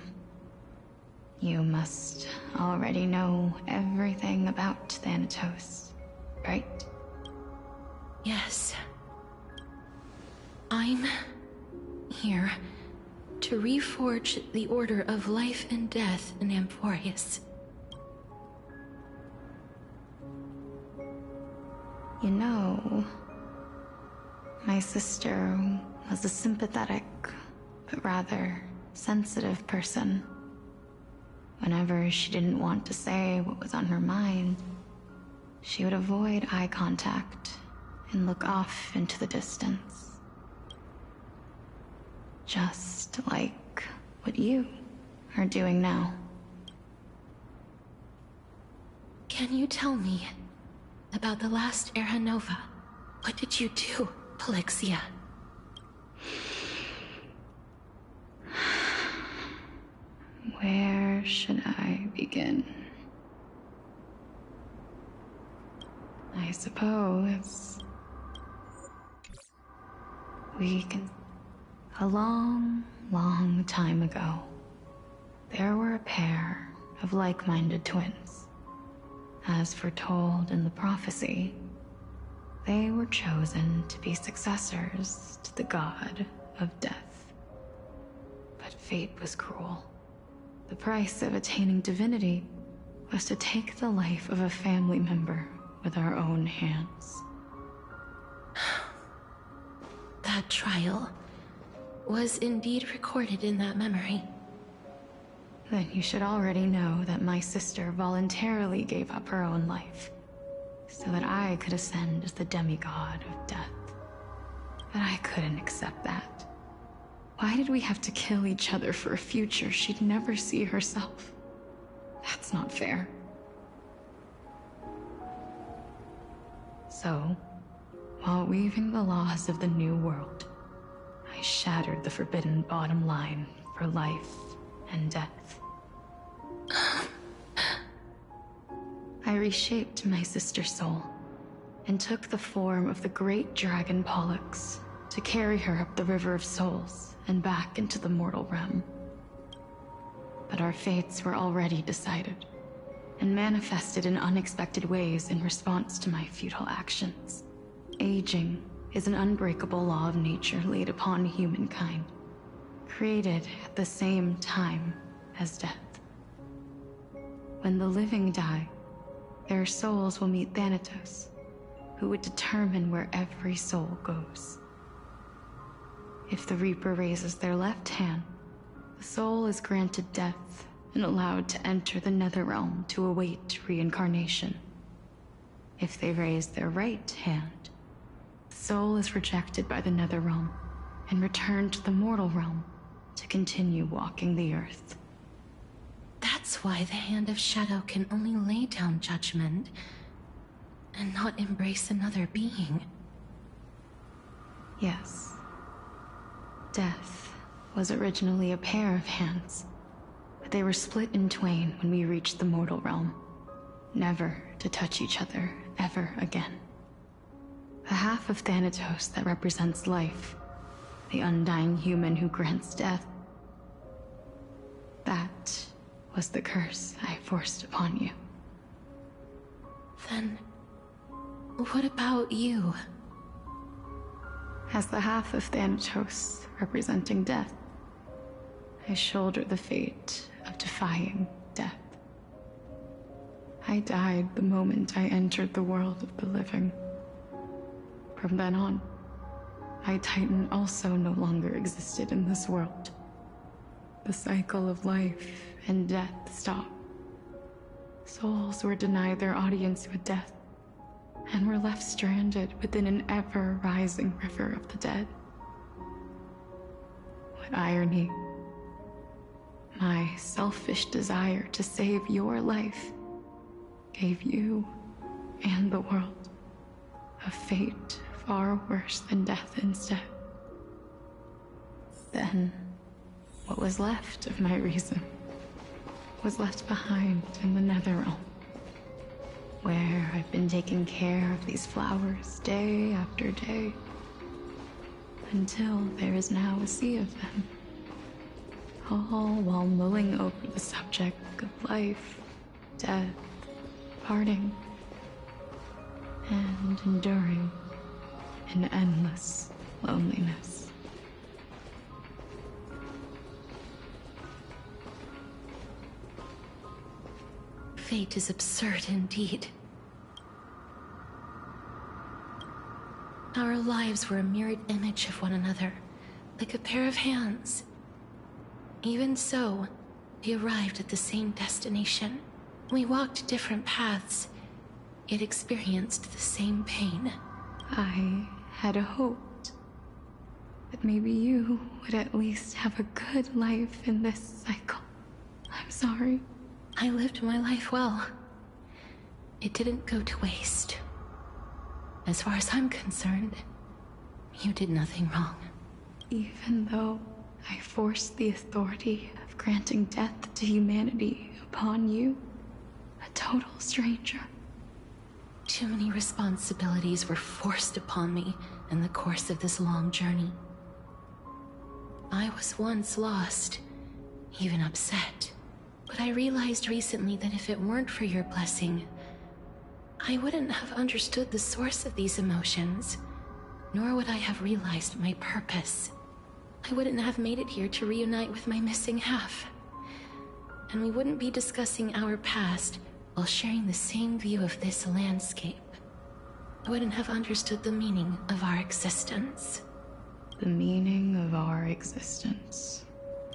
you must already know everything about Thanatos, right? Yes. I'm here to reforge the order of life and death in Amphorius. You know, my sister was a sympathetic, but rather sensitive person. Whenever she didn't want to say what was on her mind, she would avoid eye contact and look off into the distance. Just like what you are doing now. Can you tell me about the last Era Nova? What did you do, Plixia? Where should I begin? I suppose we can... A long, long time ago, There were a pair of like-minded twins. As foretold in the prophecy, they were chosen to be successors to the god of death. But fate was cruel. The price of attaining divinity was to take the life of a family member with our own hands. That trial was indeed recorded in that memory. Then you should already know that my sister voluntarily gave up her own life, so that I could ascend as the demigod of death. But I couldn't accept that. Why did we have to kill each other for a future she'd never see herself? That's not fair. So, while weaving the laws of the new world, I shattered the forbidden bottom line for life and death. I reshaped my sister's soul and took the form of the great dragon Pollux to carry her up the River of Souls and back into the mortal realm. But our fates were already decided and manifested in unexpected ways in response to my futile actions. Aging is an unbreakable law of nature laid upon humankind, created at the same time as death. When the living die, their souls will meet Thanatos, who would determine where every soul goes. If the Reaper raises their left hand, the soul is granted death and allowed to enter the Netherrealm to await reincarnation. If they raise their right hand, the soul is rejected by the Netherrealm and returned to the mortal realm to continue walking the earth. That's why the Hand of Shadow can only lay down judgment and not embrace another being. Yes. Death was originally a pair of hands, but they were split in twain when we reached the mortal realm, never to touch each other ever again. The half of Thanatos that represents life, the undying human who grants death, that was the curse I forced upon you. Then, what about you? As the half of Thanatos representing death, I shoulder the fate of defying death. I died the moment I entered the world of the living. From then on, my Titan also no longer existed in this world. The cycle of life and death stopped. Souls were denied their audience with death, and were left stranded within an ever-rising river of the dead. What irony. My selfish desire to save your life gave you and the world a fate far worse than death instead. Then, what was left of my reason was left behind in the Netherrealm, where I've been taking care of these flowers day after day, until there is now a sea of them, all while mulling over the subject of life, death, parting, and enduring an endless loneliness. Fate is absurd indeed. Our lives were a mirrored image of one another, like a pair of hands. Even so, we arrived at the same destination. We walked different paths, yet experienced the same pain. I had hoped that maybe you would at least have a good life in this cycle. I'm sorry. I lived my life well. It didn't go to waste. As far as I'm concerned, you did nothing wrong. Even though I forced the authority of granting death to humanity upon you, a total stranger. Too many responsibilities were forced upon me in the course of this long journey. I was once lost, even upset. I realized recently that if it weren't for your blessing, I wouldn't have understood the source of these emotions, nor would I have realized my purpose. I wouldn't have made it here to reunite with my missing half. And we wouldn't be discussing our past while sharing the same view of this landscape. I wouldn't have understood the meaning of our existence. The meaning of our existence.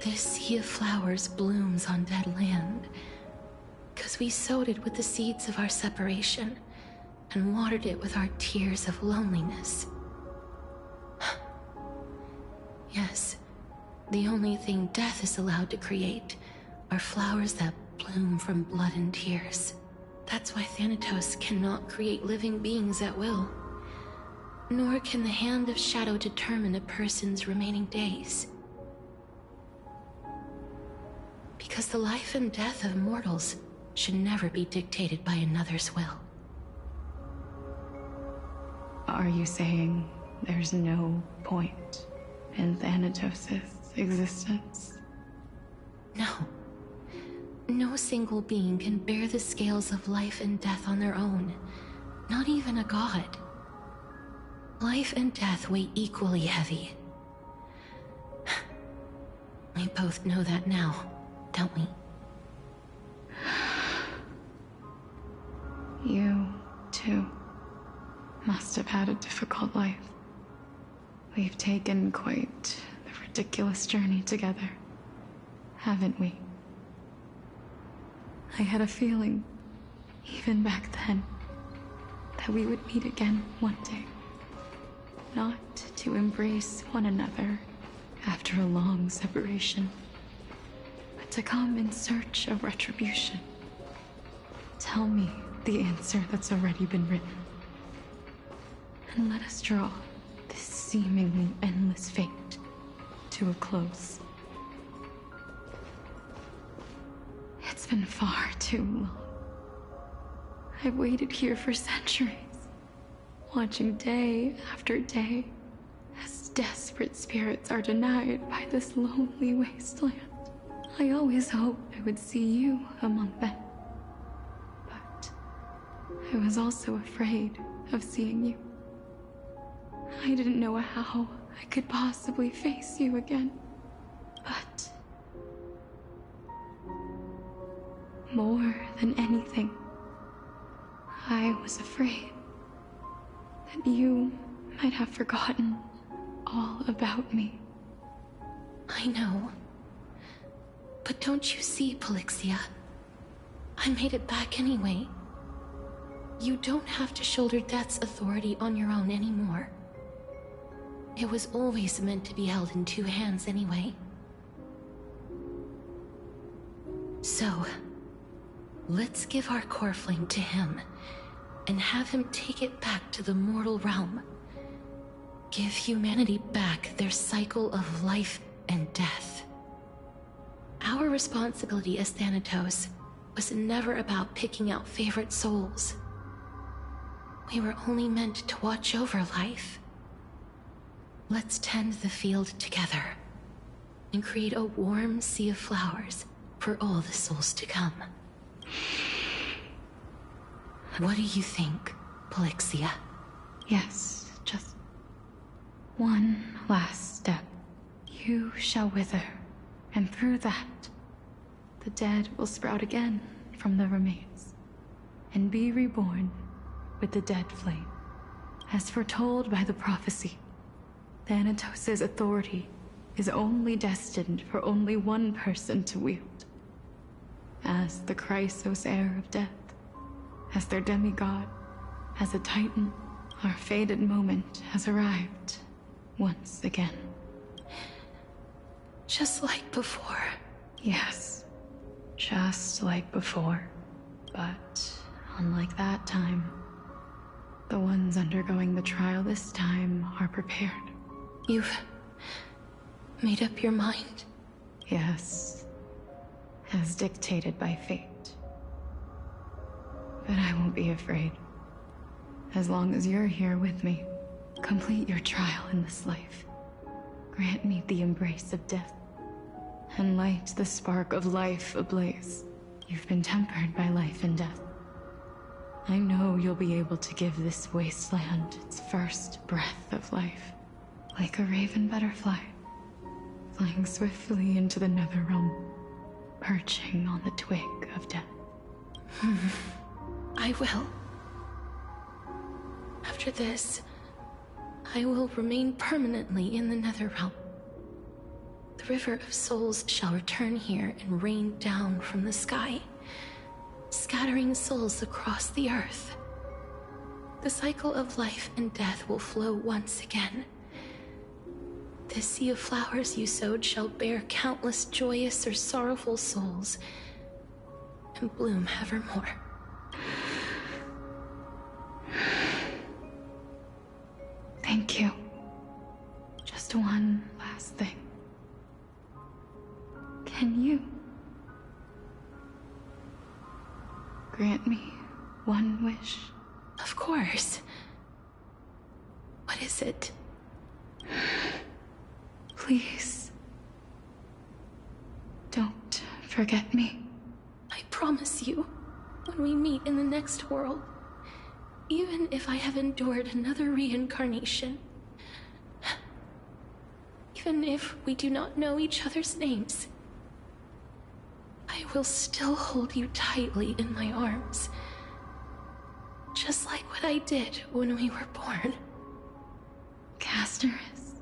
This sea of flowers blooms on dead land, because we sowed it with the seeds of our separation and watered it with our tears of loneliness. Yes, the only thing death is allowed to create are flowers that bloom from blood and tears. That's why Thanatos cannot create living beings at will. Nor can the Hand of Shadow determine a person's remaining days. Because the life and death of mortals should never be dictated by another's will. Are you saying there's no point in Thanatos' existence? No. No single being can bear the scales of life and death on their own. Not even a god. Life and death weigh equally heavy. We both know that now, don't we? You, too, must have had a difficult life. We've taken quite the ridiculous journey together, haven't we? I had a feeling, even back then, that we would meet again one day. Not to embrace one another after a long separation, but to come in search of retribution. Tell me the answer that's already been written, and let us draw this seemingly endless fate to a close. It's been far too long. I've waited here for centuries, watching day after day as desperate spirits are denied by this lonely wasteland. I always hoped I would see you among them. But I was also afraid of seeing you. I didn't know how I could possibly face you again. But more than anything, I was afraid that you might have forgotten all about me. I know. But don't you see, Polixia? I made it back anyway. You don't have to shoulder death's authority on your own anymore. It was always meant to be held in two hands anyway. So, let's give our core flame to him, and have him take it back to the mortal realm. Give humanity back their cycle of life and death. Our responsibility as Thanatos was never about picking out favorite souls. We were only meant to watch over life. Let's tend the field together, and create a warm sea of flowers for all the souls to come. What do you think, Polixia? Yes, just one last step. You shall wither, and through that, the dead will sprout again from the remains, and be reborn with the dead flame. As foretold by the prophecy, Thanatos' authority is only destined for only one person to wield. As the Chrysos heir of death, as their demigod, as a titan, our fated moment has arrived once again. Just like before. Yes, just like before. But unlike that time, the ones undergoing the trial this time are prepared. You've made up your mind? Yes, as dictated by fate. But I won't be afraid. As long as you're here with me, complete your trial in this life. Grant me the embrace of death, and light the spark of life ablaze. You've been tempered by life and death. I know you'll be able to give this wasteland its first breath of life. Like a raven butterfly, flying swiftly into the Netherrealm, perching on the twig of death. I will. After this, I will remain permanently in the Netherrealm. The River of Souls shall return here and rain down from the sky, scattering souls across the earth. The cycle of life and death will flow once again. The sea of flowers you sowed shall bear countless joyous or sorrowful souls, and bloom evermore. Thank you. Just one last thing. Can you grant me one wish? Of course. What is it? Please, don't forget me. I promise you, when we meet in the next world, even if I have endured another reincarnation, even if we do not know each other's names, I will still hold you tightly in my arms, just like what I did when we were born. Casterus.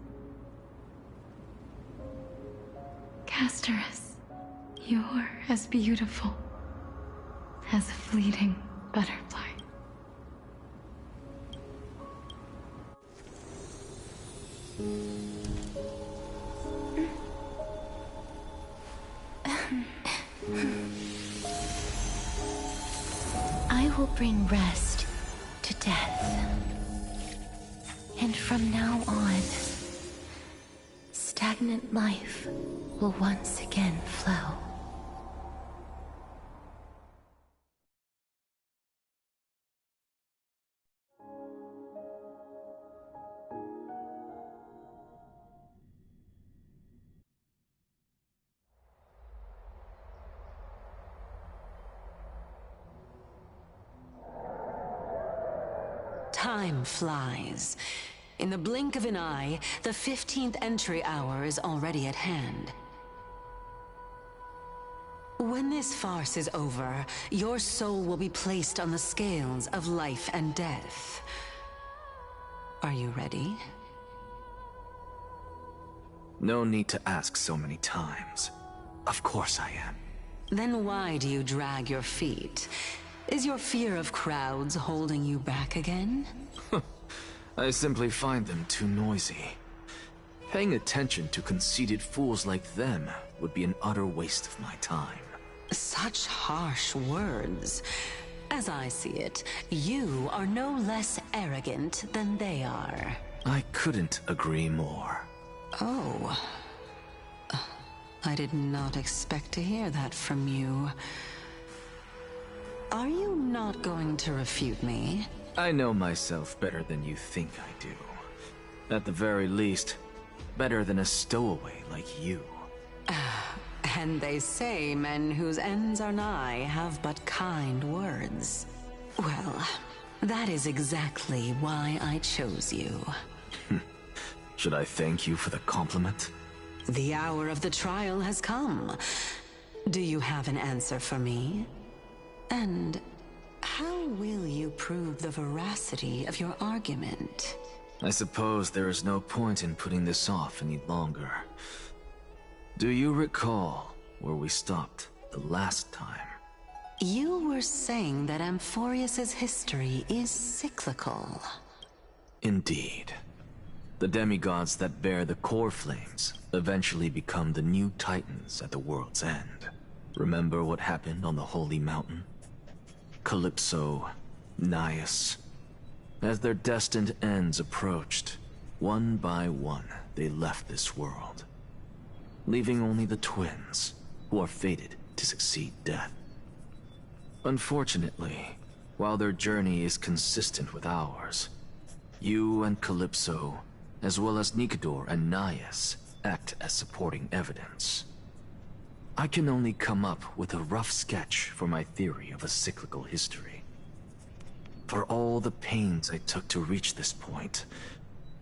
Casterus, you're as beautiful as a fleeting butterfly. I will bring rest to death. And from now on, stagnant life will once again flow. Time flies. In the blink of an eye, the 15th entry hour is already at hand. When this farce is over, your soul will be placed on the scales of life and death. Are you ready? No need to ask so many times. Of course I am. Then why do you drag your feet? Is your fear of crowds holding you back again? I simply find them too noisy. Paying attention to conceited fools like them would be an utter waste of my time. Such harsh words. As I see it, you are no less arrogant than they are. I couldn't agree more. Oh. I did not expect to hear that from you. Are you not going to refute me? I know myself better than you think I do. At the very least, better than a stowaway like you. And they say men whose ends are nigh have but kind words. Well, that is exactly why I chose you. Should I thank you for the compliment? The hour of the trial has come. Do you have an answer for me? And how will you prove the veracity of your argument? I suppose there is no point in putting this off any longer. Do you recall where we stopped the last time? You were saying that Amphorius's history is cyclical. Indeed. The demigods that bear the core flames eventually become the new titans at the world's end. Remember what happened on the Holy Mountain? Calypso, Naias. As their destined ends approached, one by one they left this world, leaving only the twins, who are fated to succeed death. Unfortunately, while their journey is consistent with ours, you and Calypso, as well as Nicodor and Naias, act as supporting evidence. I can only come up with a rough sketch for my theory of a cyclical history. For all the pains I took to reach this point,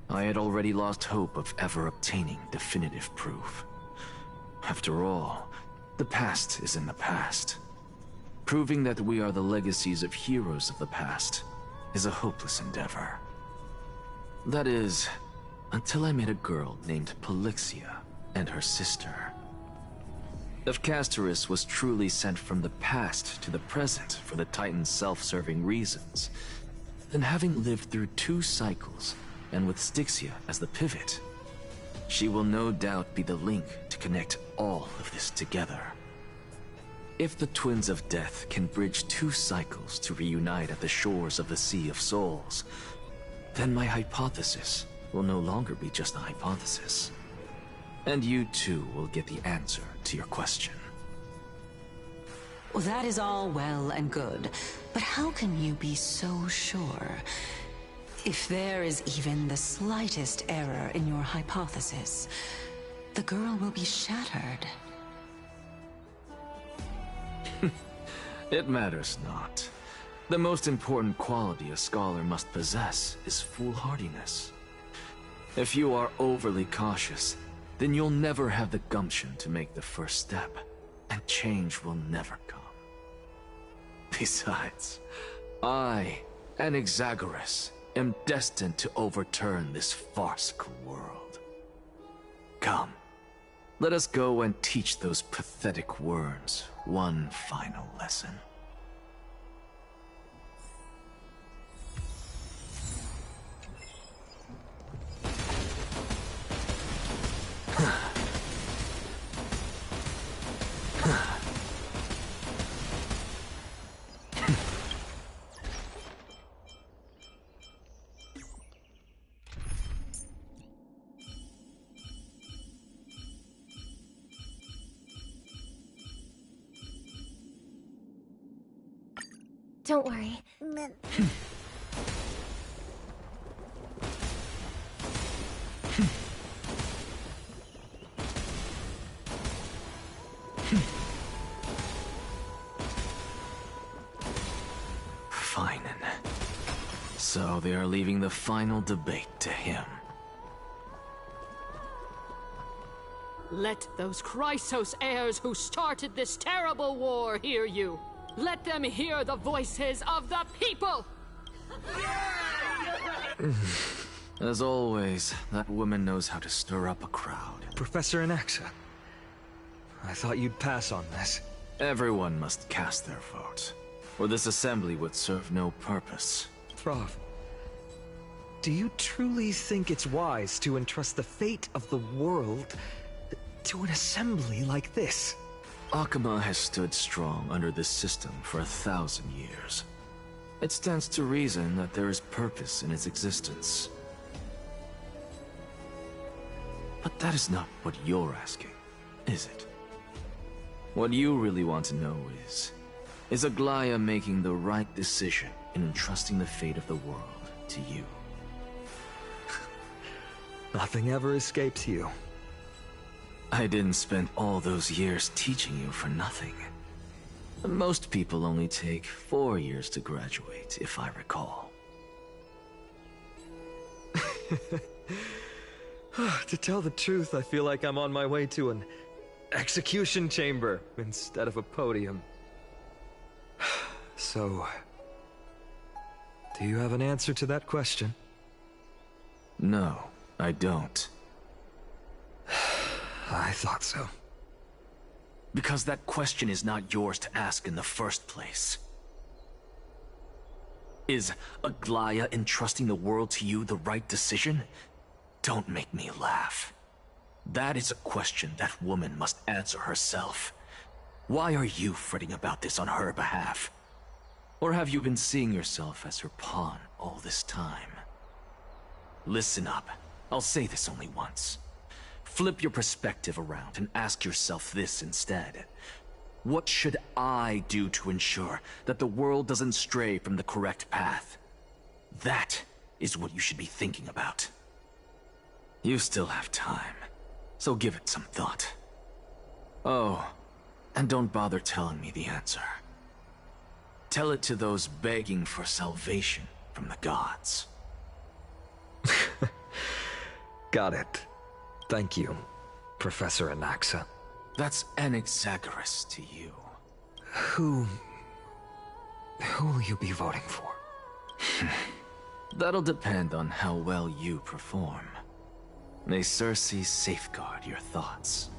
I had already lost hope of ever obtaining definitive proof. After all, the past is in the past. Proving that we are the legacies of heroes of the past is a hopeless endeavor. That is, until I met a girl named Polixia and her sister. If Castoris was truly sent from the past to the present for the Titan's self-serving reasons, then having lived through 2 cycles, and with Styxia as the pivot, she will no doubt be the link to connect all of this together. If the Twins of Death can bridge 2 cycles to reunite at the shores of the Sea of Souls, then my hypothesis will no longer be just a hypothesis. And you too will get the answer to your question. Well, that is all well and good, but how can you be so sure? If there is even the slightest error in your hypothesis, the girl will be shattered. It matters not. The most important quality a scholar must possess is foolhardiness. If you are overly cautious, then you'll never have the gumption to make the first step, and change will never come. Besides, I, an Exagoras, am destined to overturn this farcical world. Come, let us go and teach those pathetic worms one final lesson. Don't worry. Fine. So they are leaving the final debate to him. Let those Chrysos heirs who started this terrible war hear you. Let them hear the voices of the people! As always, that woman knows how to stir up a crowd. Professor Anaxa, I thought you'd pass on this. Everyone must cast their vote, or this assembly would serve no purpose. Thrav, do you truly think it's wise to entrust the fate of the world to an assembly like this? Akama has stood strong under this system for 1,000 years. It stands to reason that there is purpose in its existence. But that is not what you're asking, is it? What you really want to know is Aglaya making the right decision in entrusting the fate of the world to you? Nothing ever escapes you. I didn't spend all those years teaching you for nothing. Most people only take 4 years to graduate, if I recall. To tell the truth, I feel like I'm on my way to an execution chamber instead of a podium. So, do you have an answer to that question? No, I don't. I thought so. Because that question is not yours to ask in the first place. Is Aglaya entrusting the world to you the right decision? Don't make me laugh. That is a question that woman must answer herself. Why are you fretting about this on her behalf? Or have you been seeing yourself as her pawn all this time? Listen up. I'll say this only once. Flip your perspective around and ask yourself this instead. What should I do to ensure that the world doesn't stray from the correct path? That is what you should be thinking about. You still have time, so give it some thought. Oh, And don't bother telling me the answer. Tell it to those begging for salvation from the gods. Got it. Thank you, Professor Anaxa. That's Anaxagoras to you. Who will you be voting for? That'll depend on how well you perform. May Circe safeguard your thoughts.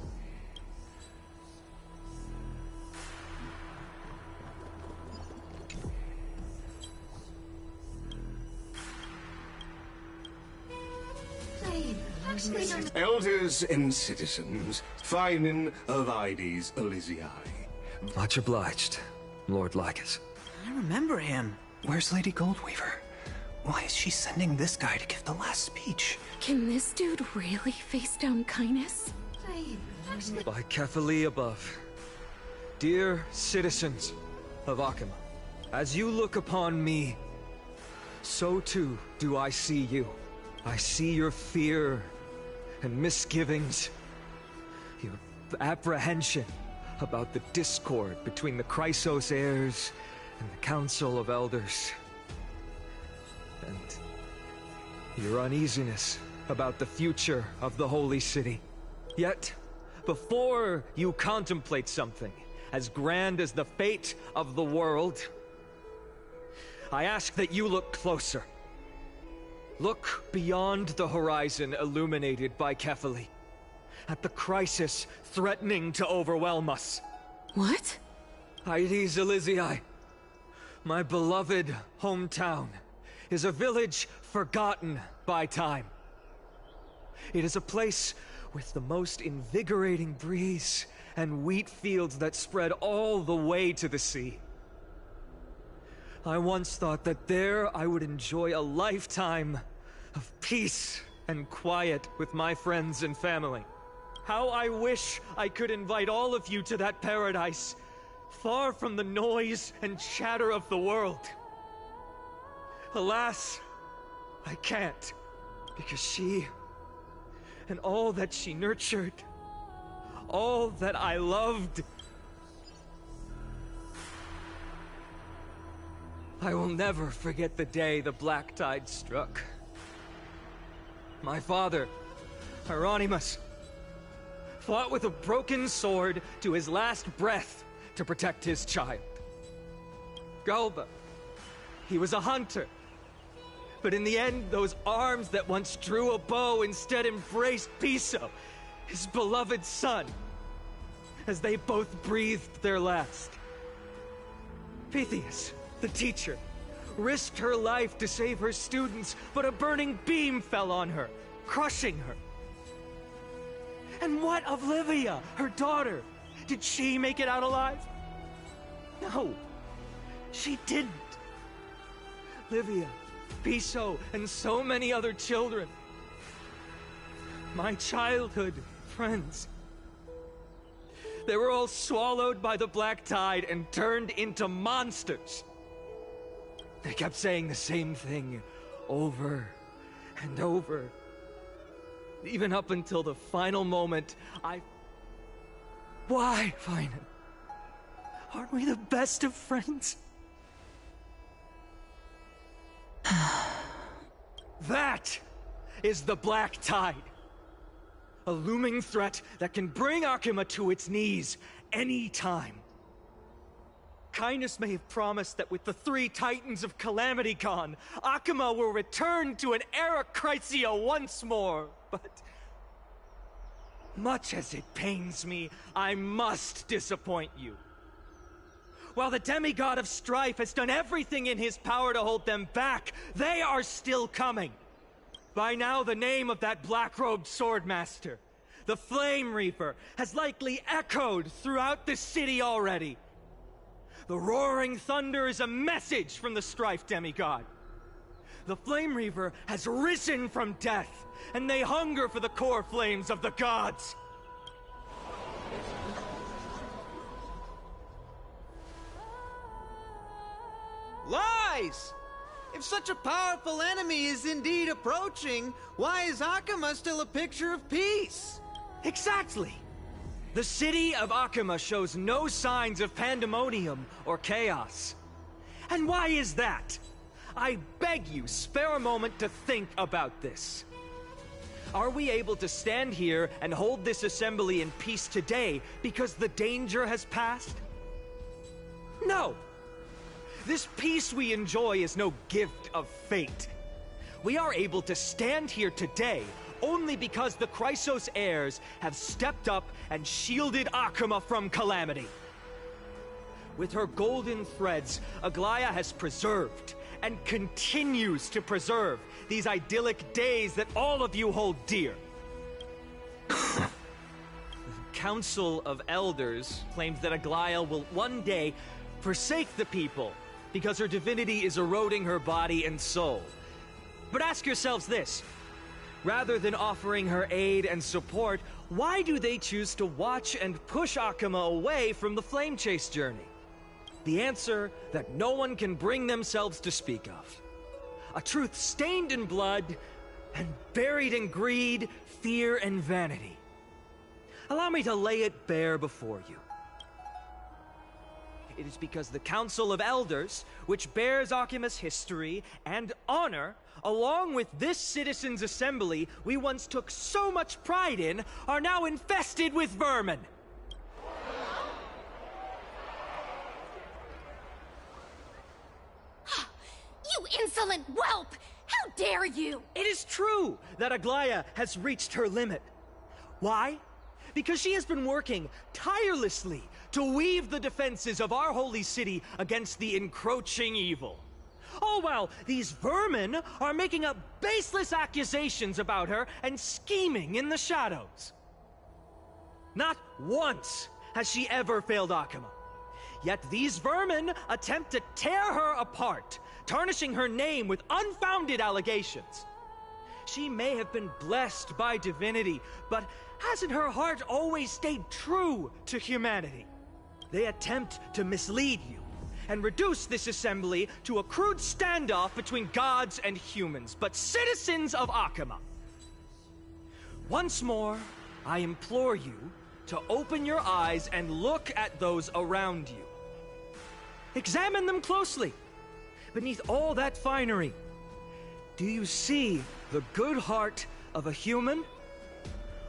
Elders and citizens, Finan of Ides Elysiae. Much obliged, Lord Lycus. I remember him. Where's Lady Goldweaver? Why is she sending this guy to give the last speech? Can this dude really face down kindness? By Kefali above. Dear citizens of Akima, as you look upon me, so too do I see you. I see your fear and misgivings, your apprehension about the discord between the Chrysos heirs and the Council of Elders, and your uneasiness about the future of the Holy City. Yet, before you contemplate something as grand as the fate of the world, I ask that you look closer. Look beyond the horizon illuminated by Kefali, at the crisis threatening to overwhelm us. What? Ides Elysiae, my beloved hometown, is a village forgotten by time. It is a place with the most invigorating breeze and wheat fields that spread all the way to the sea. I once thought that there I would enjoy a lifetime of peace and quiet with my friends and family. How I wish I could invite all of you to that paradise, far from the noise and chatter of the world. Alas, I can't, because she and all that she nurtured, all that I loved, I will never forget the day the black tide struck. My father, Hieronymus, fought with a broken sword to his last breath to protect his child. Galba, he was a hunter. But in the end, those arms that once drew a bow instead embraced Piso, his beloved son, as they both breathed their last. Pythias, the teacher, risked her life to save her students, but a burning beam fell on her, crushing her. And what of Livia, her daughter? Did she make it out alive? No, she didn't. Livia, Piso, and so many other children, my childhood friends, they were all swallowed by the black tide and turned into monsters. They kept saying the same thing over and over. Even up until the final moment, Why, Finan? Aren't we the best of friends? That is the black tide. A looming threat that can bring Akima to its knees any time. Kindness may have promised that with the 3 Titans of Calamity Con, Akima will return to an era Chrysia once more, but much as it pains me, I must disappoint you. While the demigod of strife has done everything in his power to hold them back, they are still coming. By now, the name of that black-robed swordmaster, the Flame Reaper, has likely echoed throughout the city already. The roaring thunder is a message from the strife demigod. The Flame Reaper has risen from death, and they hunger for the core flames of the gods. Lies! If such a powerful enemy is indeed approaching, why is Akima still a picture of peace? Exactly! The city of Akuma shows no signs of pandemonium or chaos. And why is that? I beg you, spare a moment to think about this. Are we able to stand here and hold this assembly in peace today because the danger has passed? No! This peace we enjoy is no gift of fate. We are able to stand here today only because the Chrysos heirs have stepped up and shielded Akuma from calamity. With her golden threads, Aglaya has preserved and continues to preserve these idyllic days that all of you hold dear. The Council of Elders claims that Aglaya will one day forsake the people because her divinity is eroding her body and soul. But ask yourselves this. Rather than offering her aid and support, why do they choose to watch and push Akuma away from the Flame Chase journey? The answer that no one can bring themselves to speak of. A truth stained in blood and buried in greed, fear, and vanity. Allow me to lay it bare before you. It is because the Council of Elders, which bears Akuma's history and honor, along with this citizens' assembly we once took so much pride in, are now infested with vermin. You insolent whelp! How dare you! It is true that Aglaya has reached her limit. Why? Because she has been working tirelessly to weave the defenses of our holy city against the encroaching evil. All while these vermin are making up baseless accusations about her and scheming in the shadows. Not once has she ever failed Akuma. Yet these vermin attempt to tear her apart, tarnishing her name with unfounded allegations. She may have been blessed by divinity, but hasn't her heart always stayed true to humanity? They attempt to mislead you and reduce this assembly to a crude standoff between gods and humans, but citizens of Akuma. Once more, I implore you to open your eyes and look at those around you. Examine them closely. Beneath all that finery, do you see the good heart of a human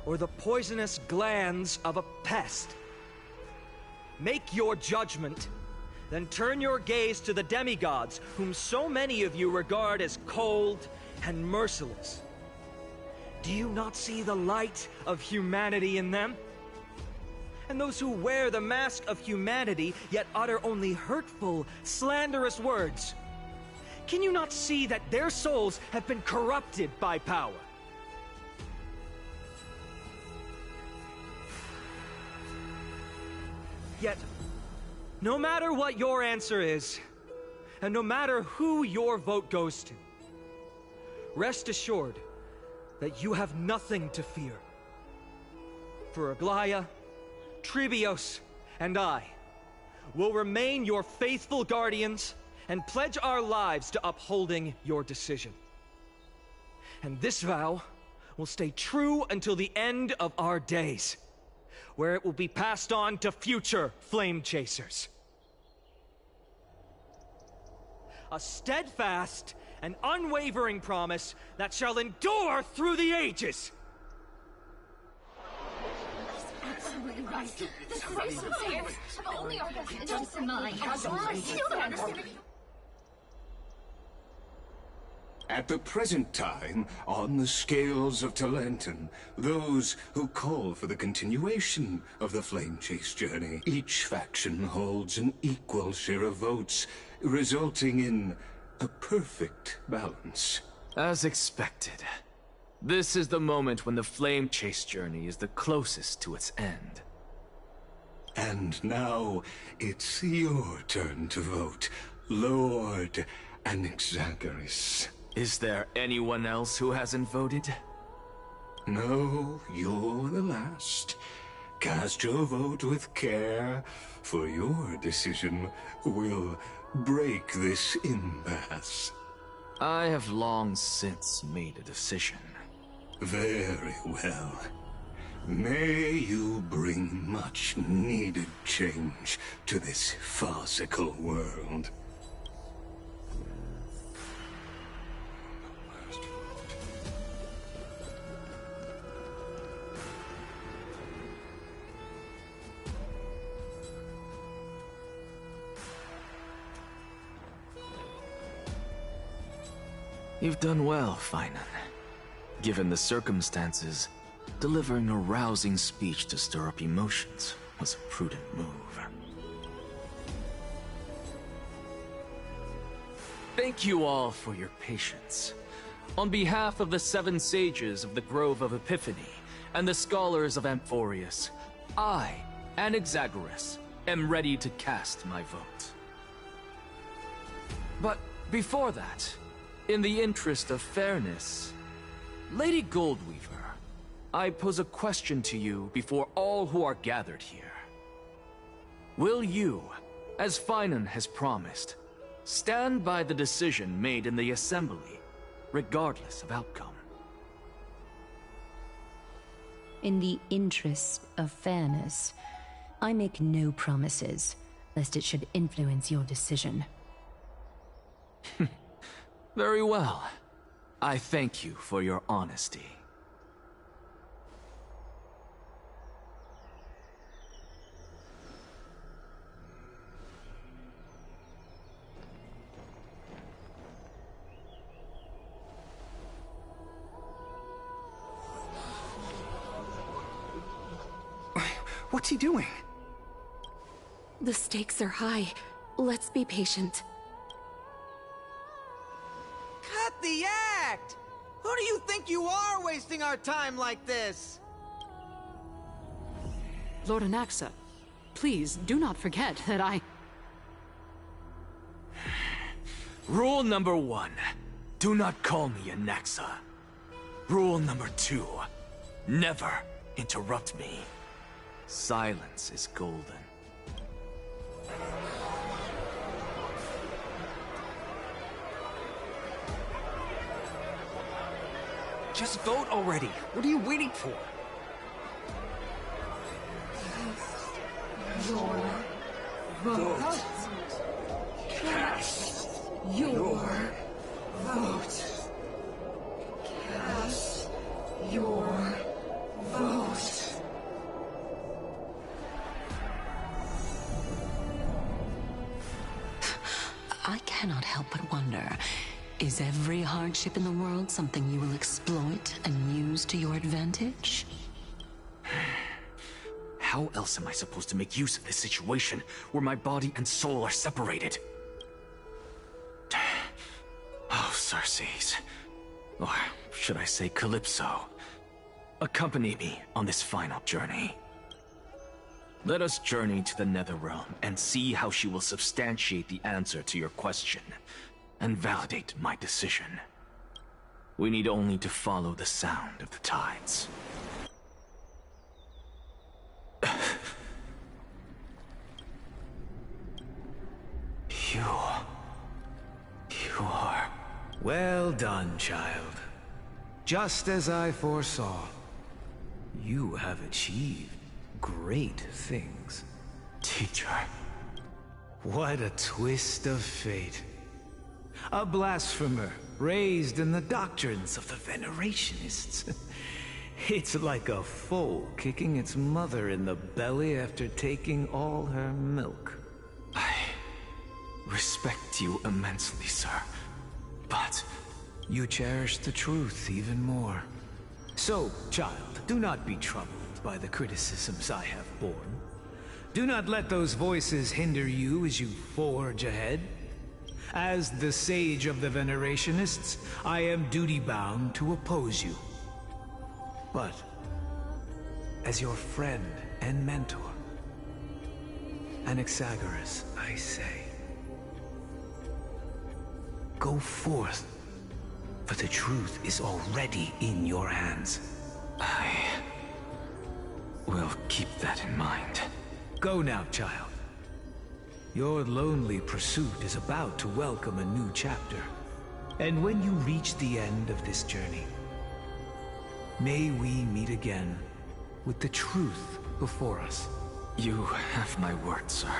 or the poisonous glands of a pest? Make your judgment, then turn your gaze to the demigods whom so many of you regard as cold and merciless. Do you not see the light of humanity in them? And those who wear the mask of humanity yet utter only hurtful, slanderous words. Can you not see that their souls have been corrupted by power? Yet, no matter what your answer is, and no matter who your vote goes to, rest assured that you have nothing to fear. For Aglaya, Tribios, and I will remain your faithful guardians and pledge our lives to upholding your decision. And this vow will stay true until the end of our days, where it will be passed on to future Flame Chasers. A steadfast and unwavering promise that shall endure through the ages. Absolutely right. The Chrysos heirs have only our best interests in mind. I still don't understand. At the present time, on the scales of Talenton, those who call for the continuation of the Flame Chase journey, each faction holds an equal share of votes, resulting in a perfect balance. As expected. This is the moment when the Flame Chase journey is the closest to its end. And now, it's your turn to vote, Lord Anaxagoras. Is there anyone else who hasn't voted? No, you're the last. Cast your vote with care, for your decision will break this impasse. I have long since made a decision. Very well. May you bring much needed change to this farcical world. You've done well, Finan. Given the circumstances, delivering a rousing speech to stir up emotions was a prudent move. Thank you all for your patience. On behalf of the 7 sages of the Grove of Epiphany and the scholars of Amphorius, I, Anaxagoras, am ready to cast my vote. But before that, in the interest of fairness, Lady Goldweaver, I pose a question to you before all who are gathered here. Will you, as Finan has promised, stand by the decision made in the Assembly, regardless of outcome? In the interest of fairness, I make no promises, lest it should influence your decision. Very well. I thank you for your honesty. What's he doing? The stakes are high. Let's be patient. Cut the act! Who do you think you are, wasting our time like this? Lord Anaxa, please do not forget that I... Rule number 1, do not call me Anaxa. Rule number 2, never interrupt me. Silence is golden. Just vote already. What are you waiting for? Your vote. Cast your vote. Cast your vote. I cannot help but wonder, is every hardship in the world something you will exploit and use to your advantage? How else am I supposed to make use of this situation where my body and soul are separated? Oh, Circes. Or should I say Calypso? Accompany me on this final journey. Let us journey to the Netherrealm and see how she will substantiate the answer to your question and validate my decision. We need only to follow the sound of the tides. You are... Well done, child. Just as I foresaw. You have achieved great things. Teacher. What a twist of fate. A blasphemer raised in the doctrines of the Venerationists. It's like a foal kicking its mother in the belly after taking all her milk. I respect you immensely, sir, but... You cherish the truth even more. So, child, do not be troubled by the criticisms I have borne. Do not let those voices hinder you as you forge ahead. As the sage of the Venerationists, I am duty-bound to oppose you. But, as your friend and mentor, Anaxagoras, I say, go forth, for the truth is already in your hands. I will keep that in mind. Go now, child. Your lonely pursuit is about to welcome a new chapter. And when you reach the end of this journey, may we meet again with the truth before us. You have my word, sir.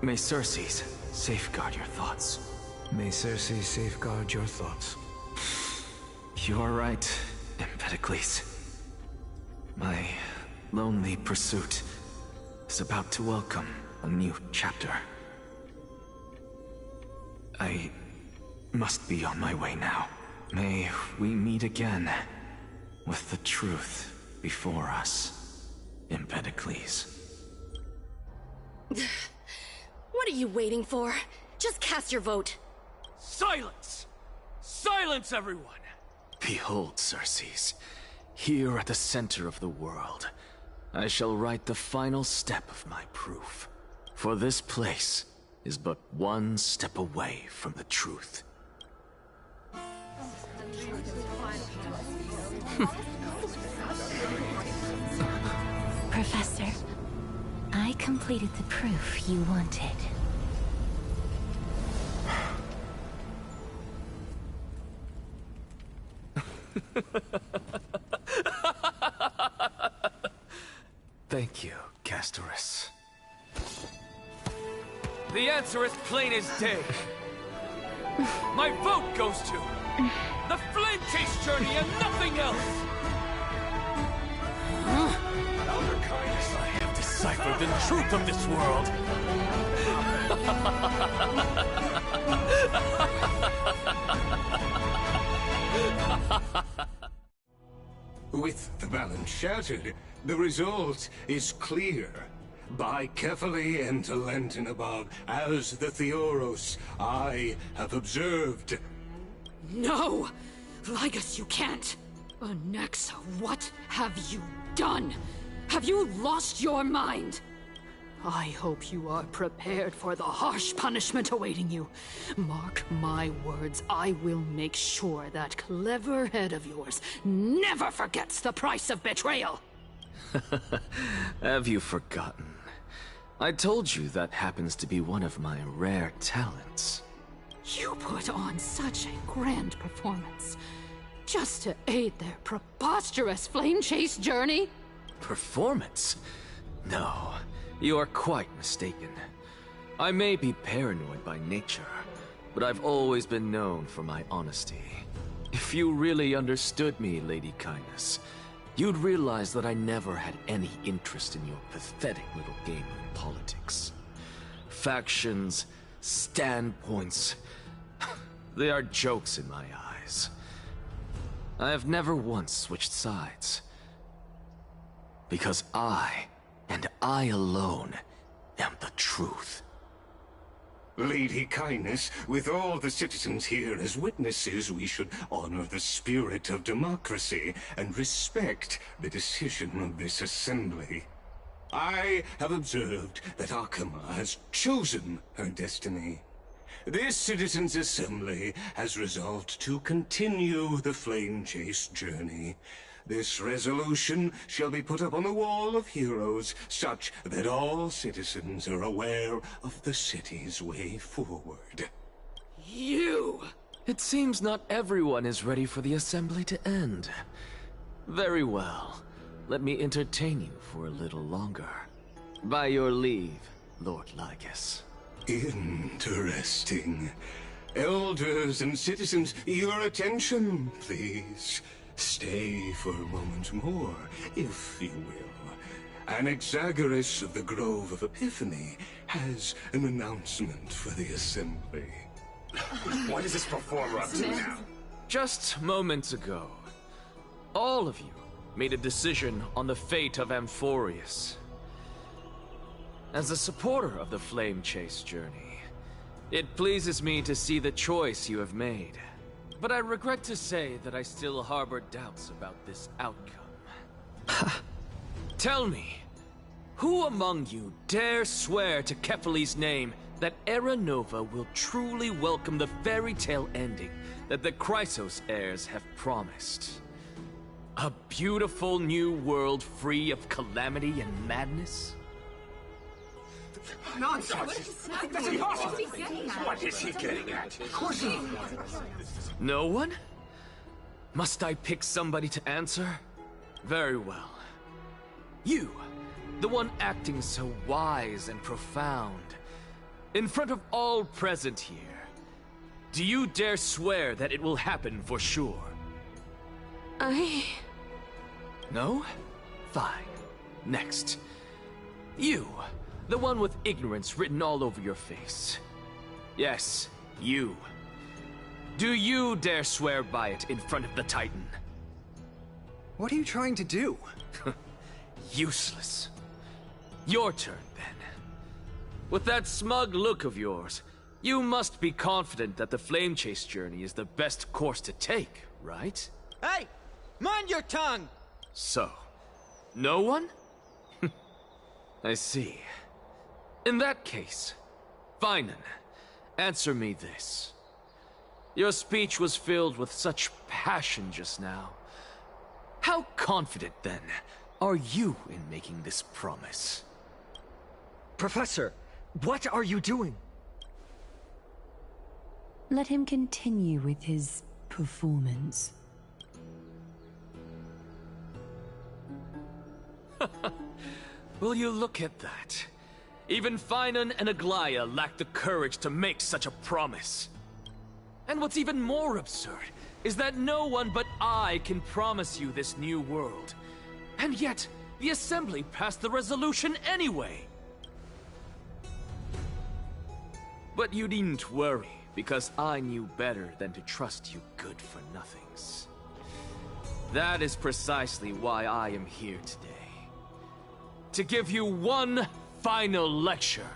May Circes safeguard your thoughts. May Circes safeguard your thoughts. You are right, Empedocles. My lonely pursuit is about to welcome a new chapter. I must be on my way now. May we meet again with the truth before us, Empedocles. What are you waiting for? Just cast your vote. Silence! Silence, everyone! Behold, Circes, here at the center of the world, I shall write the final step of my proof. For this place is but one step away from the truth. Professor, I completed the proof you wanted. Thank you, Castorus. The answer is plain as day. My vote goes to the Flame Chase journey and nothing else! I have deciphered the truth of this world! With the balance shattered, the result is clear. By Kephae and Talentin above, as the Theoros, I have observed. No! Ligus, you can't! Onyxa, what have you done? Have you lost your mind? I hope you are prepared for the harsh punishment awaiting you. Mark my words, I will make sure that clever head of yours never forgets the price of betrayal! Have you forgotten? I told you that happens to be one of my rare talents. You put on such a grand performance, just to aid their preposterous flame chase journey? Performance? No, you are quite mistaken. I may be paranoid by nature, but I've always been known for my honesty. If you really understood me, Lady Kindness, you'd realize that I never had any interest in your pathetic little game of politics. Factions, standpoints, they are jokes in my eyes. I have never once switched sides. Because I, and I alone, am the truth. Lady Kindness, with all the citizens here as witnesses, we should honor the spirit of democracy and respect the decision of this assembly. I have observed that Akama has chosen her destiny. This citizens' assembly has resolved to continue the flame chase journey. This resolution shall be put up on the Wall of Heroes, such that all citizens are aware of the city's way forward. You! It seems not everyone is ready for the assembly to end. Very well. Let me entertain you for a little longer. By your leave, Lord Ligus. Interesting. Elders and citizens, your attention, please. Stay for a moment more, if you will. Anaxagoras of the Grove of Epiphany has an announcement for the assembly. What is this performer up to now? Just moments ago, all of you made a decision on the fate of Amphorius. As a supporter of the Flame Chase journey, it pleases me to see the choice you have made. But I regret to say that I still harbor doubts about this outcome. Tell me, who among you dare swear to Kephae's name that Era Nova will truly welcome the fairy tale ending that the Chrysos heirs have promised? A beautiful new world free of calamity and madness? Nonsense! That's impossible! What is he getting at? Of course he... No one? Must I pick somebody to answer? Very well. You, the one acting so wise and profound, in front of all present here, do you dare swear that it will happen for sure? No? Fine. Next. You, the one with ignorance written all over your face. Yes, you. Do you dare swear by it in front of the Titan? What are you trying to do? Useless. Your turn, then. With that smug look of yours, you must be confident that the Flame Chase journey is the best course to take, right? Hey! Mind your tongue! So, no one? I see. In that case, Finan, answer me this. Your speech was filled with such passion just now. How confident, then, are you in making this promise? Professor, what are you doing? Let him continue with his performance. Will you look at that? Even Finan and Aglaya lack the courage to make such a promise. And what's even more absurd is that no one but I can promise you this new world. And yet, the Assembly passed the resolution anyway. But you needn't worry, because I knew better than to trust you good-for-nothings. That is precisely why I am here today. To give you one final lecture.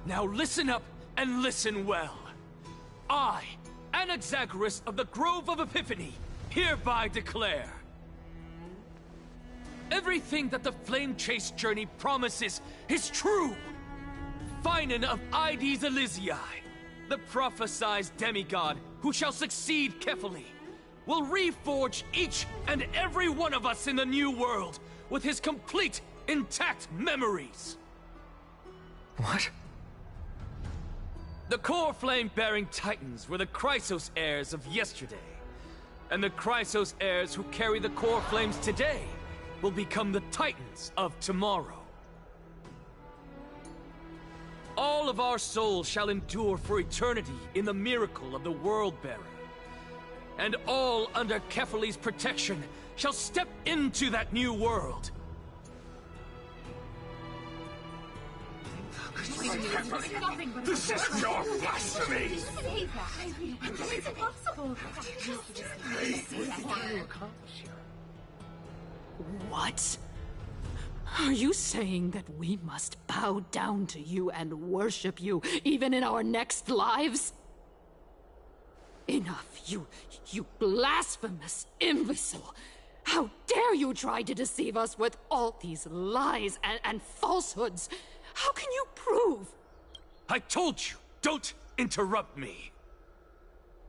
Now listen up and listen well. I, Anaxagoras of the Grove of Epiphany, hereby declare everything that the Flame Chase journey promises is true. Finan of Ides Elysiae, the prophesied demigod who shall succeed Kefali, will reforge each and every one of us in the new world with his complete, intact memories. What? The core flame-bearing titans were the Chrysos heirs of yesterday. And the Chrysos heirs who carry the core flames today will become the titans of tomorrow. All of our souls shall endure for eternity in the miracle of the World-Bearer. And all under Kefali's protection shall step into that new world. This is your blasphemy! It's impossible! What? Are you saying that we must bow down to you and worship you, even in our next lives? Enough, you blasphemous imbecile! How dare you try to deceive us with all these lies and falsehoods? How can you prove? I told you, don't interrupt me.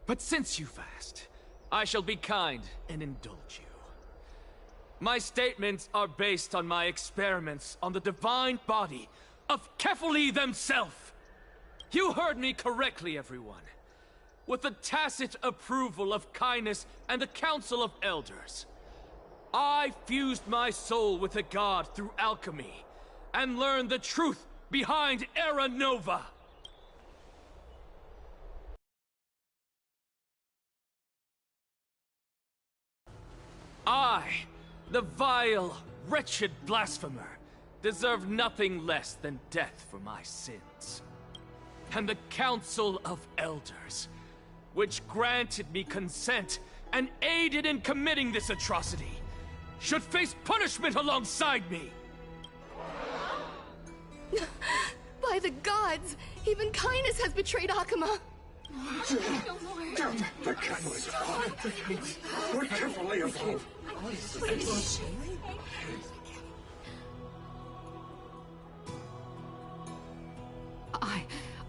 But since you've asked, I shall be kind and indulge you. My statements are based on my experiments on the divine body of Kefali themselves. You heard me correctly, everyone. With the tacit approval of Kindness and the Council of Elders, I fused my soul with a god through alchemy and learned the truth behind Era Nova. I, the vile, wretched blasphemer, deserve nothing less than death for my sins. And the Council of Elders, which granted me consent and aided in committing this atrocity, should face punishment alongside me. By the gods, even Kindness has betrayed Akuma. The Kindness God! We're carefully evolved!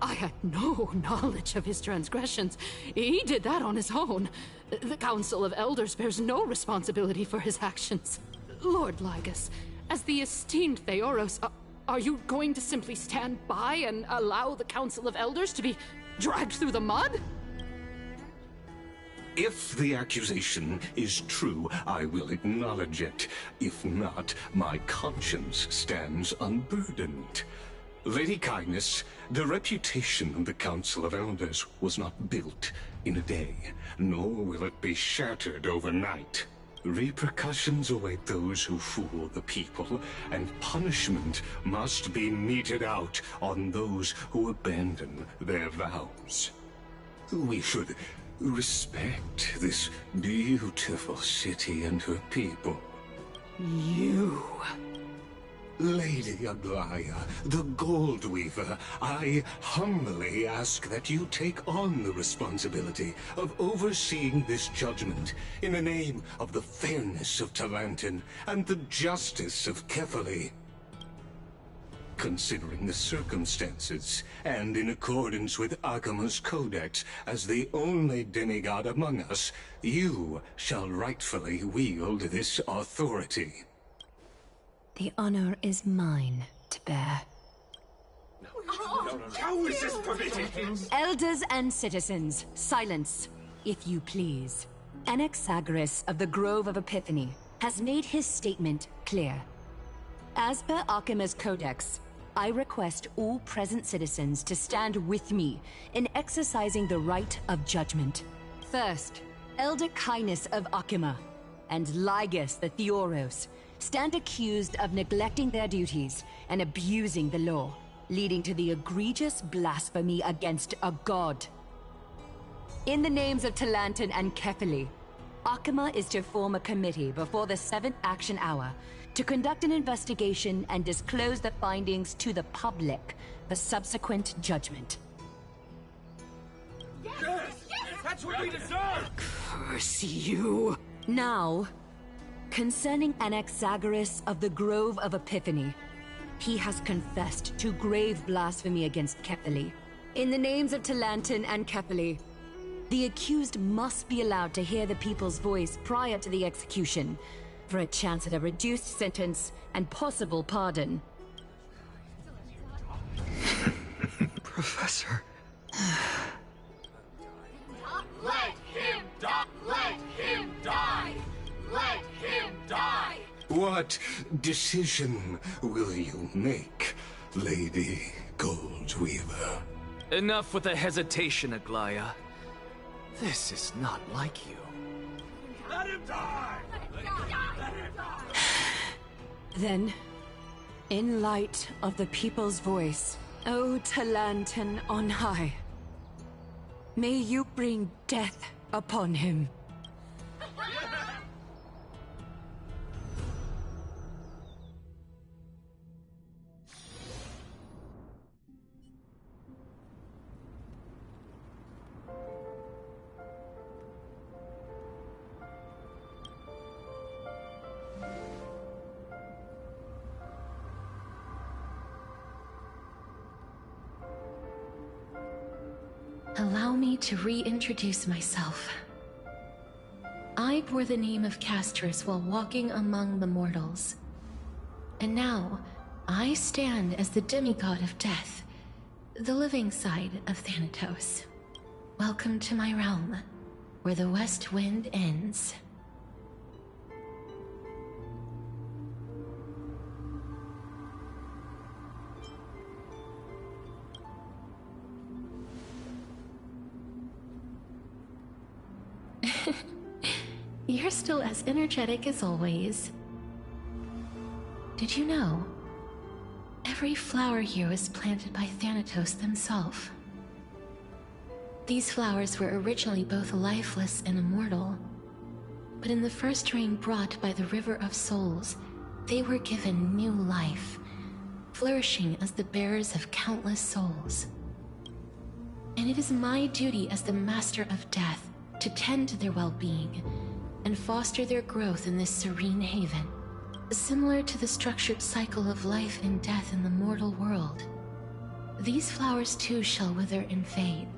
I had no knowledge of his transgressions. He did that on his own. The Council of Elders bears no responsibility for his actions. Lord Lygus, as the esteemed Theoros, are you going to simply stand by and allow the Council of Elders to be dragged through the mud? If the accusation is true, I will acknowledge it. If not, my conscience stands unburdened. Lady Kindness, the reputation of the Council of Elders was not built in a day, nor will it be shattered overnight. Repercussions await those who fool the people, and punishment must be meted out on those who abandon their vows. We should respect this beautiful city and her people. You... Lady Aglaya, the Gold Weaver, I humbly ask that you take on the responsibility of overseeing this judgment in the name of the fairness of Talantin and the justice of Kefali. Considering the circumstances, and in accordance with Akima's codex as the only demigod among us, you shall rightfully wield this authority. The honor is mine to bear. How is this permitted? Elders and citizens, silence, if you please. Anaxagoras of the Grove of Epiphany has made his statement clear. As per Akima's codex, I request all present citizens to stand with me in exercising the right of judgment. First, Elder Kindness of Akima and Ligus the Theoros stand accused of neglecting their duties and abusing the law, leading to the egregious blasphemy against a god. In the names of Talantin and Kefali, Akima is to form a committee before the 7th action hour to conduct an investigation and disclose the findings to the public for subsequent judgment. Yes! That's what we deserve! Curse you! Now, concerning Anaxagoras of the Grove of Epiphany, he has confessed to grave blasphemy against Kefali. In the names of Talantin and Kefali, the accused must be allowed to hear the people's voice prior to the execution, for a chance at a reduced sentence and possible pardon. Professor. Let him die! Let him die! Let him die! What decision will you make, Lady Goldweaver? Enough with the hesitation, Aglaya. This is not like you. Let him die! Let him die! Then, in light of the people's voice, O Talantin on high, may you bring death upon him. Allow me to reintroduce myself. I bore the name of Castris while walking among the mortals. And now, I stand as the demigod of death, the living side of Thanatos. Welcome to my realm, where the west wind ends. You're still as energetic as always. Did you know? Every flower here was planted by Thanatos themselves. These flowers were originally both lifeless and immortal, but in the first rain brought by the River of Souls, they were given new life, flourishing as the bearers of countless souls. And it is my duty as the Master of Death to tend to their well-being and foster their growth in this serene haven. Similar to the structured cycle of life and death in the mortal world, these flowers too shall wither and fade,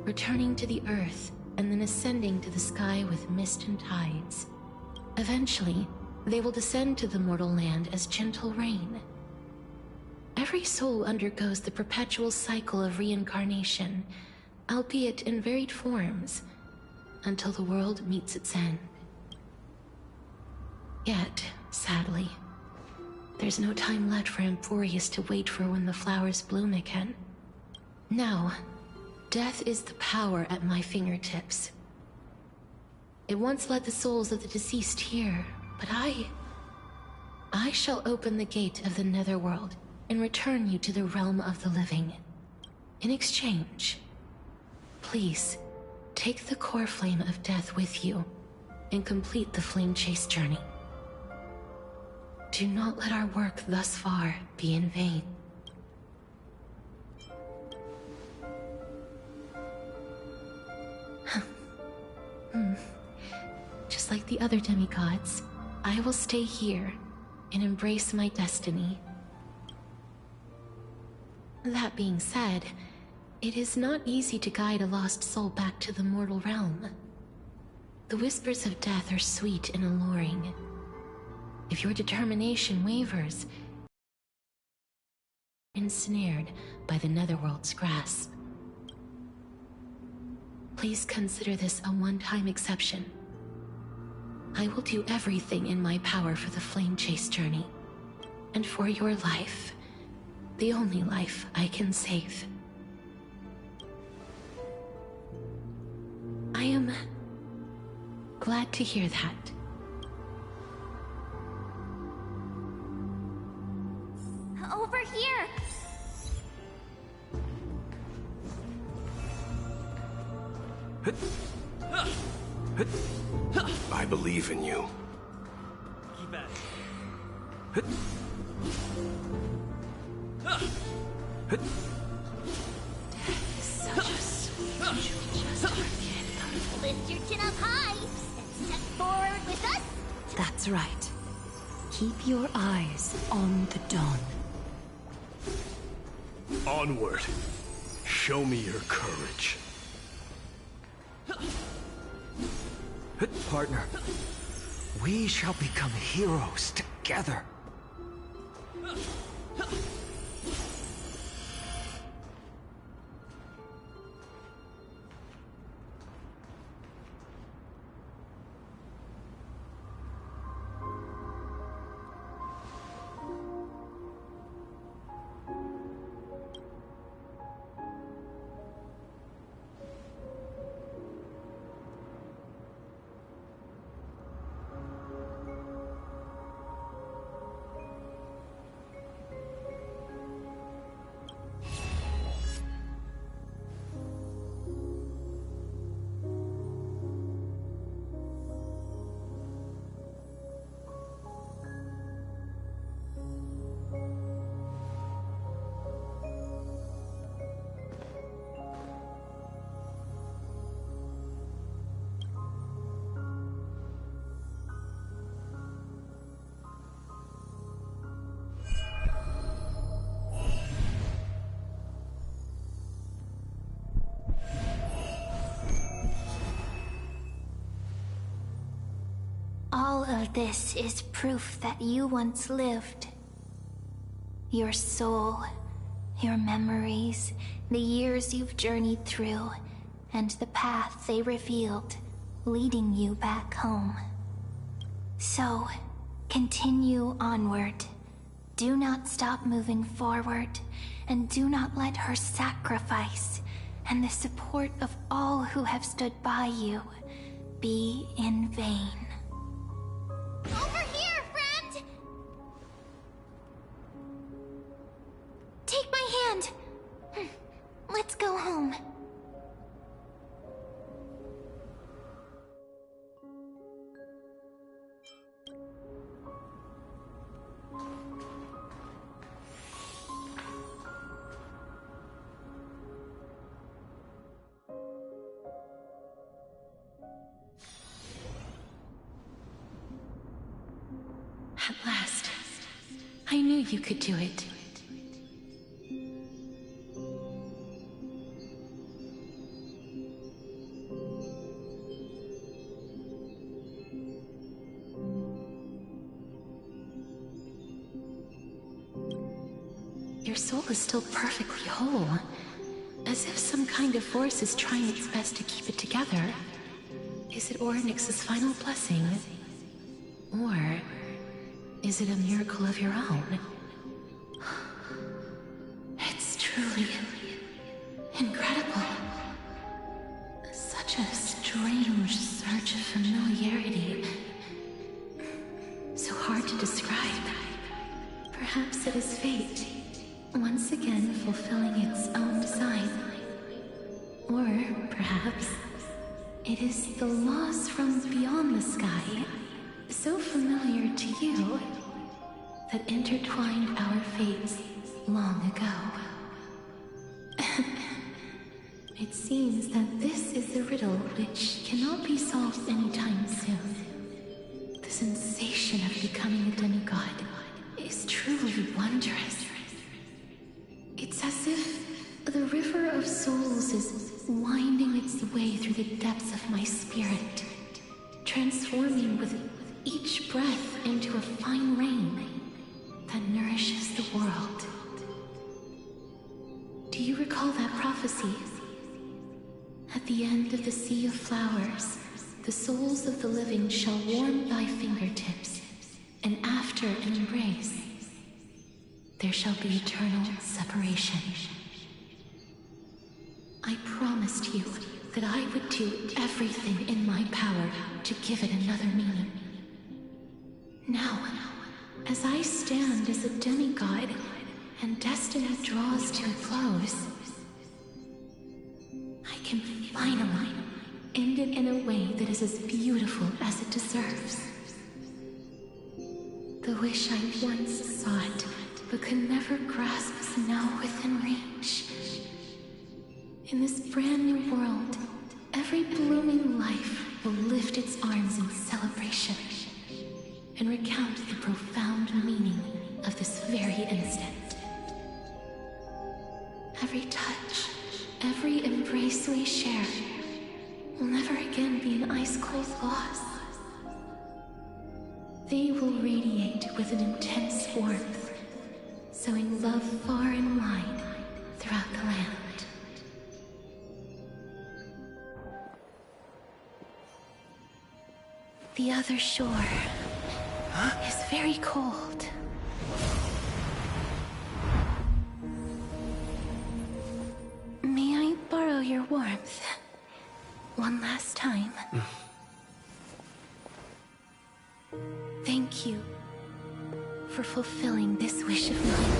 returning to the earth and then ascending to the sky with mist and tides. Eventually, they will descend to the mortal land as gentle rain. Every soul undergoes the perpetual cycle of reincarnation, albeit in varied forms. until the world meets its end. Yet, sadly, there's no time left for Emporius to wait for when the flowers bloom again. No, death is the power at my fingertips. It once led the souls of the deceased here, but I shall open the gate of the Netherworld and return you to the realm of the living. In exchange, please, take the core flame of death with you and complete the flame chase journey. Do not let our work thus far be in vain. Just like the other demigods, I will stay here and embrace my destiny. That being said, it is not easy to guide a lost soul back to the mortal realm. The whispers of death are sweet and alluring. If your determination wavers, ensnared by the Netherworld's grasp. Please consider this a one-time exception. I will do everything in my power for the flame chase journey, and for your life, the only life I can save. I am glad to hear that. Over here! I believe in you. Keep at it. Such a sweet Lift your chin up high and step forward with us. That's right. Keep your eyes on the dawn. Onward. Show me your courage. Partner, we shall become heroes together. All of this is proof that you once lived. Your soul, your memories, the years you've journeyed through, and the path they revealed, leading you back home. So, continue onward. Do not stop moving forward, and do not let her sacrifice, and the support of all who have stood by you, be in vain. Over here, friend! Take my hand. Let's go home. At last, I knew you could do it. Your soul is still perfectly whole, as if some kind of force is trying its best to keep it together. Is it Orynyx's final blessing? Or is it a miracle of your own? It's truly incredible. Such a strange surge of familiarity. So hard to describe. Perhaps it is fate, once again fulfilling its own design. Or perhaps it is the loss from beyond the sky, so familiar to you, that intertwined our fates long ago. It seems that this is the riddle which cannot be solved anytime soon. The sensation of becoming a demigod is truly wondrous. It's as if the river of souls is winding its way through the depths of my spirit, transforming with each breath into a fine rain that nourishes the world. Do you recall that prophecy? At the end of the sea of flowers, the souls of the living shall warm thy fingertips, and after an embrace, there shall be eternal separation. I promised you that I would do everything in my power to give it another meaning. Now, as I stand as a demigod, and destiny draws to a close, I can finally end it in a way that is as beautiful as it deserves. The wish I once sought, but could never grasp, is now within reach. In this brand new world, every blooming life will lift its arms in celebration and recount the profound meaning of this very instant. Every touch, every embrace we share will never again be an ice-cold loss. They will radiate with an intense warmth, sowing love far and wide throughout the land. The other shore is very cold. May I borrow your warmth one last time? Thank you for fulfilling this wish of mine.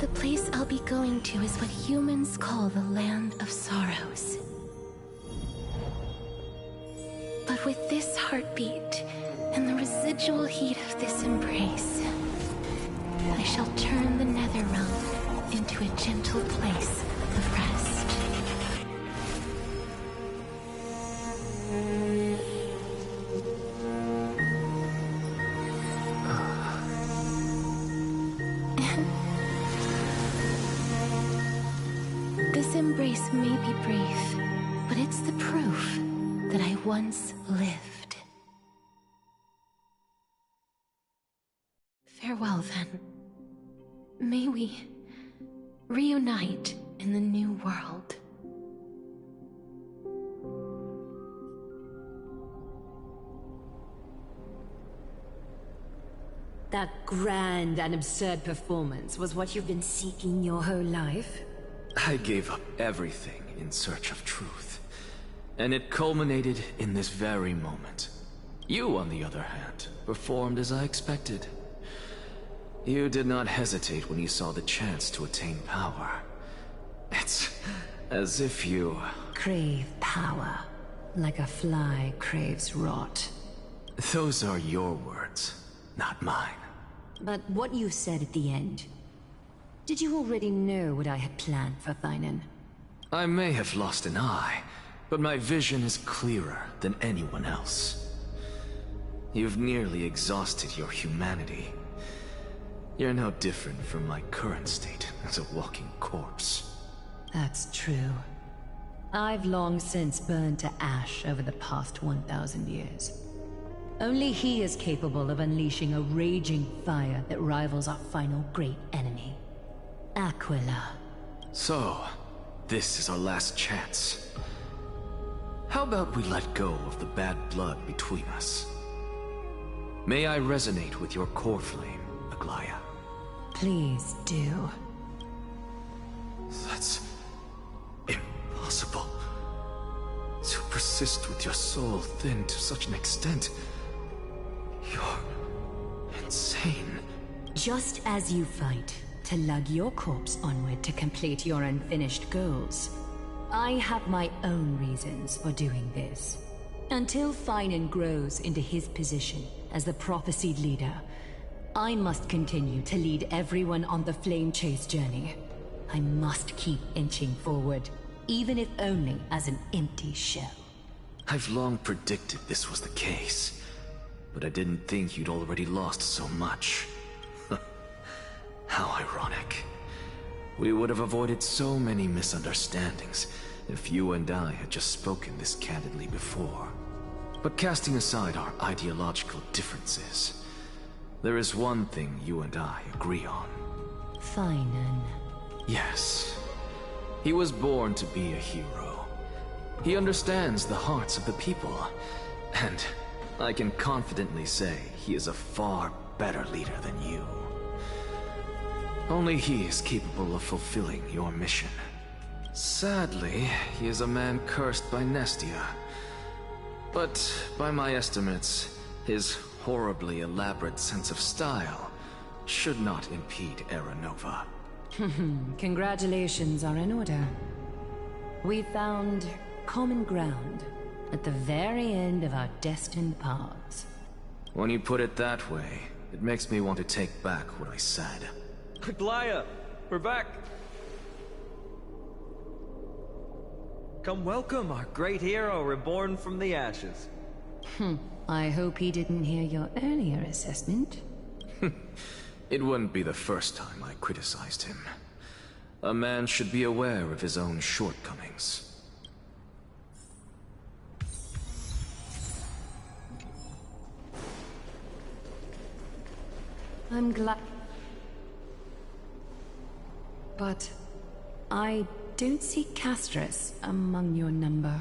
The place I'll be going to is what humans call the Land of Sorrows. But with this heartbeat and the residual heat of this embrace, I shall turn the Netherrealm into a gentle place of rest. This embrace may be brief, but it's the proof that I once lived. Farewell, then. May we reunite in the new world. That grand and absurd performance was what you've been seeking your whole life? I gave up everything in search of truth. And it culminated in this very moment. You, on the other hand, performed as I expected. You did not hesitate when you saw the chance to attain power. It's as if you... crave power, like a fly craves rot. Those are your words, not mine. But what you said at the end... did you already know what I had planned for Thynan? I may have lost an eye, but my vision is clearer than anyone else. You've nearly exhausted your humanity. You're no different from my current state as a walking corpse. That's true. I've long since burned to ash over the past 1,000 years. Only he is capable of unleashing a raging fire that rivals our final great enemy, Aquila. So, this is our last chance. How about we let go of the bad blood between us? May I resonate with your core flame, Aglaya? Please do. That's impossible. To persist with your soul thinned to such an extent. You're insane. Just as you fight to lug your corpse onward to complete your unfinished goals, I have my own reasons for doing this. Until Finan grows into his position as the prophesied leader, I must continue to lead everyone on the flame chase journey. I must keep inching forward, even if only as an empty shell. I've long predicted this was the case, but I didn't think you'd already lost so much. How ironic. We would have avoided so many misunderstandings if you and I had just spoken this candidly before. But casting aside our ideological differences, there is one thing you and I agree on. Finan. Yes. He was born to be a hero. He understands the hearts of the people, and I can confidently say he is a far better leader than you. Only he is capable of fulfilling your mission. Sadly, he is a man cursed by Nestia. But by my estimates, his horribly elaborate sense of style should not impede Era Nova. Congratulations are in order. We found common ground at the very end of our destined paths. When you put it that way, it makes me want to take back what I said. Aglaya, we're back. Come welcome our great hero reborn from the ashes. I hope he didn't hear your earlier assessment. It wouldn't be the first time I criticized him. A man should be aware of his own shortcomings. I'm glad. But I don't see Castris among your number.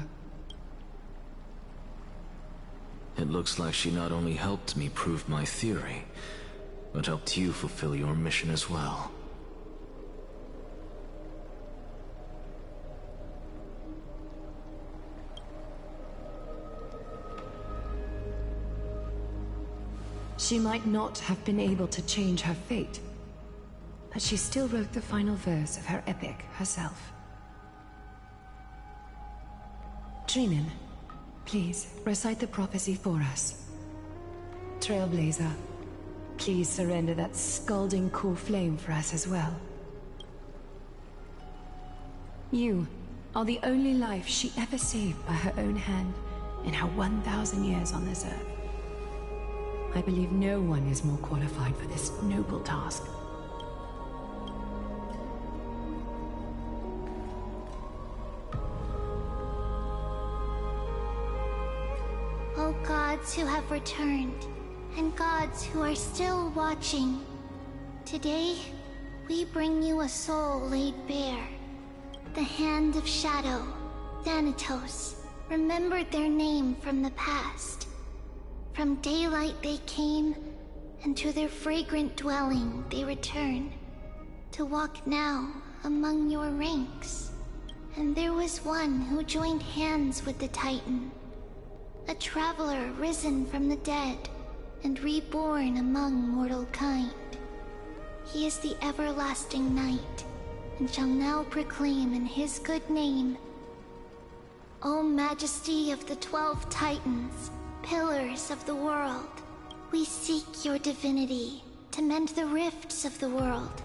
It looks like she not only helped me prove my theory, but helped you fulfill your mission as well. She might not have been able to change her fate, but she still wrote the final verse of her epic herself. Dreamin, please recite the prophecy for us. Trailblazer, please surrender that scalding core flame for us as well. You are the only life she ever saved by her own hand in her 1,000 years on this earth. I believe no one is more qualified for this noble task. O gods who have returned, and gods who are still watching, today we bring you a soul laid bare. The Hand of Shadow, Thanatos, remembered their name from the past. From daylight they came, and to their fragrant dwelling they return, to walk now among your ranks. And there was one who joined hands with the Titan, a traveler risen from the dead and reborn among mortal kind. He is the everlasting night, and shall now proclaim in his good name, O Majesty of the 12 Titans, pillars of the world, we seek your divinity to mend the rifts of the world.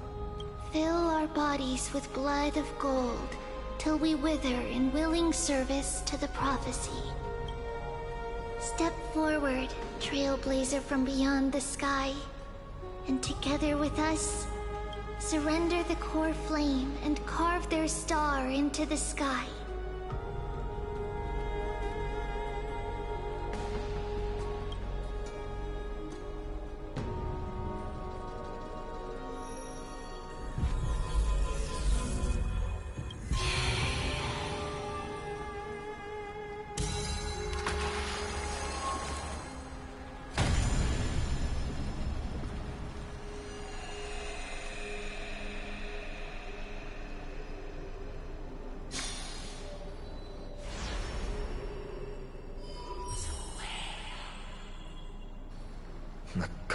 Fill our bodies with blood of gold, till we wither in willing service to the prophecy. Step forward, trailblazer from beyond the sky, and together with us, surrender the core flame and carve their star into the sky.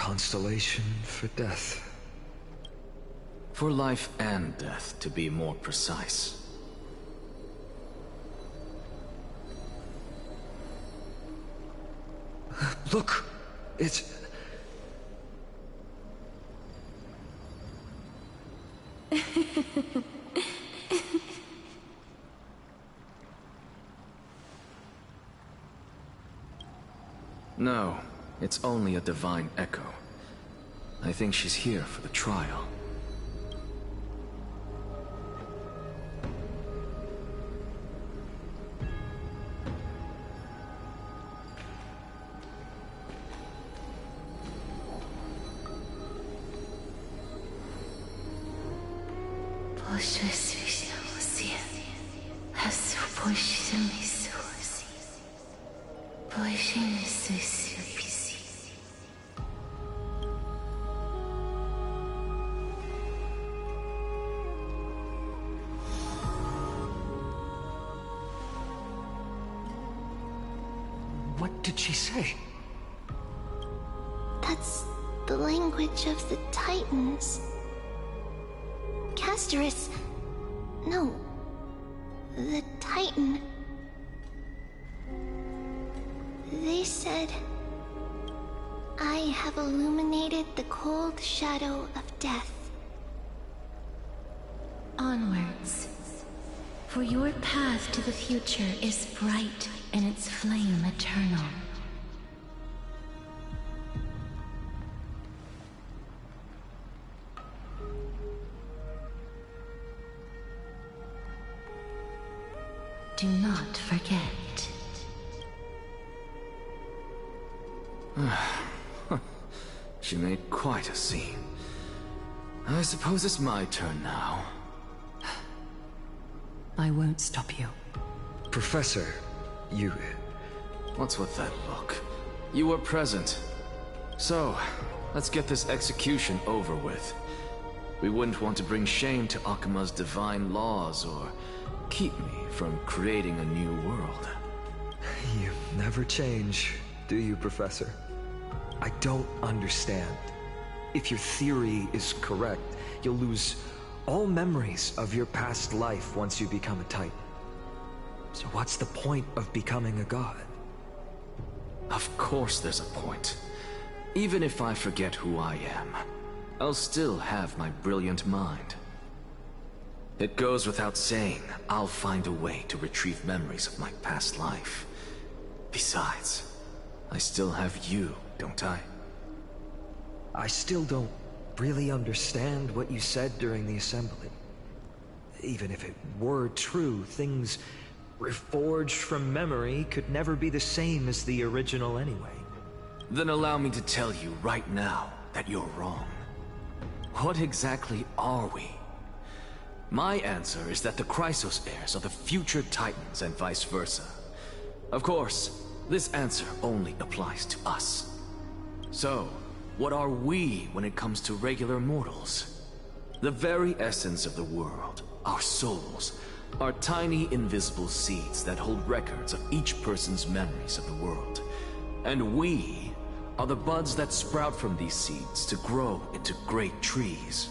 constellation for death. For life and death, to be more precise. Look! It's... No, it's only a divine echo. I think she's here for the trial. What did she say? That's the language of the Titans. Castorus... No. The Titan. They said... I have illuminated the cold shadow of death. Onwards. For your path to the future is bright and its flame eternal. Do not forget. She made quite a scene. I suppose it's my turn now. I won't stop you. Professor, you... What's with that look? You were present. So, let's get this execution over with. We wouldn't want to bring shame to Akuma's divine laws or keep me from creating a new world. You never change, do you, Professor? I don't understand. If your theory is correct, you'll lose all memories of your past life once you become a Titan. So what's the point of becoming a god? Of course there's a point. Even if I forget who I am, I'll still have my brilliant mind. It goes without saying, I'll find a way to retrieve memories of my past life. Besides, I still have you, don't I? I still don't really understand what you said during the assembly. Even if it were true, things reforged from memory could never be the same as the original anyway. Then allow me to tell you right now that you're wrong. What exactly are we? My answer is that the Chrysos heirs are the future Titans and vice versa. Of course, this answer only applies to us. So, what are we when it comes to regular mortals? The very essence of the world, our souls, are tiny invisible seeds that hold records of each person's memories of the world. And we are the buds that sprout from these seeds to grow into great trees.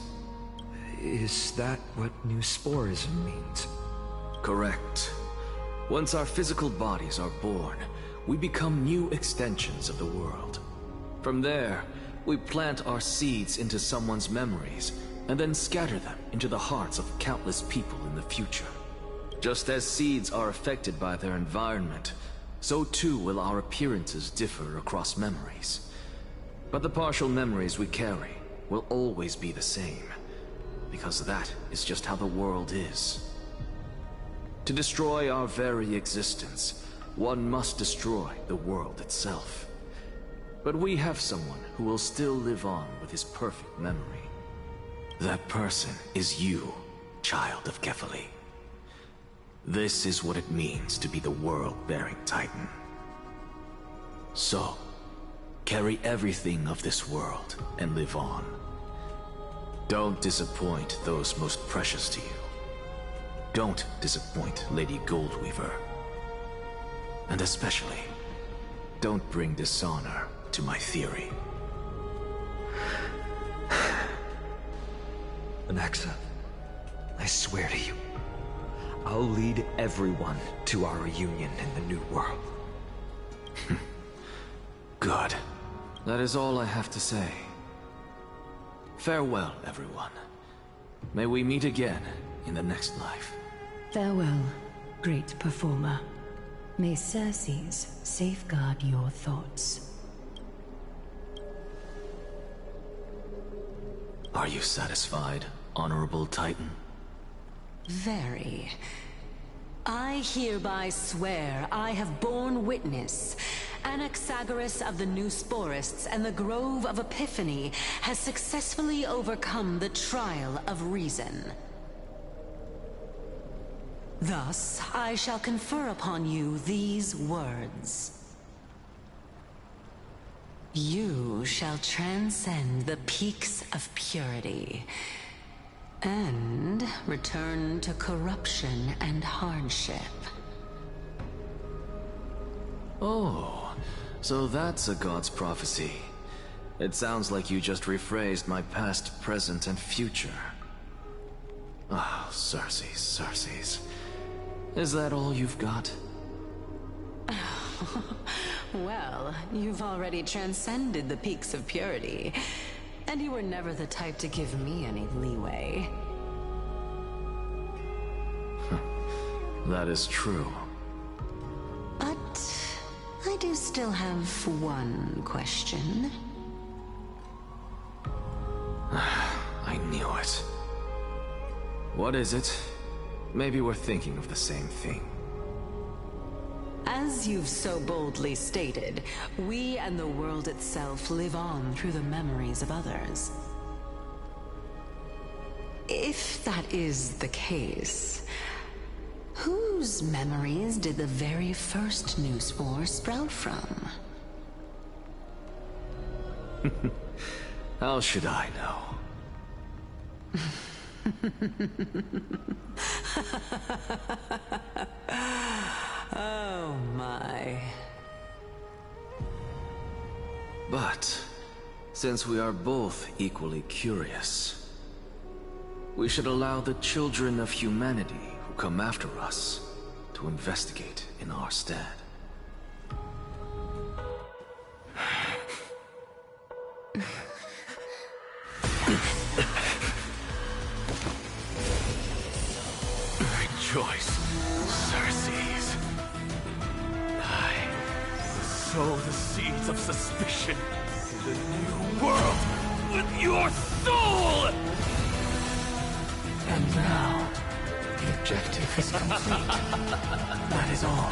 Is that what new sporism means? Correct. Once our physical bodies are born, we become new extensions of the world. From there, we plant our seeds into someone's memories, and then scatter them into the hearts of countless people in the future. Just as seeds are affected by their environment, so too will our appearances differ across memories. But the partial memories we carry will always be the same, because that is just how the world is. To destroy our very existence, one must destroy the world itself. But we have someone who will still live on with his perfect memory. That person is you, child of Kefali. This is what it means to be the world-bearing Titan. So, carry everything of this world and live on. Don't disappoint those most precious to you. Don't disappoint Lady Goldweaver. And especially, don't bring dishonor to my theory. Anaxa, I swear to you, I'll lead everyone to our reunion in the New World. Good. That is all I have to say. Farewell, everyone. May we meet again in the next life. Farewell, great performer. May Circes safeguard your thoughts. Are you satisfied, Honorable Titan? Very. I hereby swear I have borne witness. Anaxagoras of the New Sporists and the Grove of Epiphany has successfully overcome the trial of reason. Thus, I shall confer upon you these words. You shall transcend the peaks of purity and return to corruption and hardship. Oh, so that's a god's prophecy. It sounds like you just rephrased my past, present, and future. Oh, Circes, Circes. Is that all you've got? Well, you've already transcended the peaks of purity, and you were never the type to give me any leeway. That is true. But I do still have one question. I knew it. What is it? Maybe we're thinking of the same thing. As you've so boldly stated, we and the world itself live on through the memories of others. If that is the case, whose memories did the very first new spore sprout from? How should I know? Oh my. But, since we are both equally curious, we should allow the children of humanity who come after us to investigate in our stead. Rejoice, Circes. I sow the seeds of suspicion in the new world with your soul! And now, the objective is complete. That is all.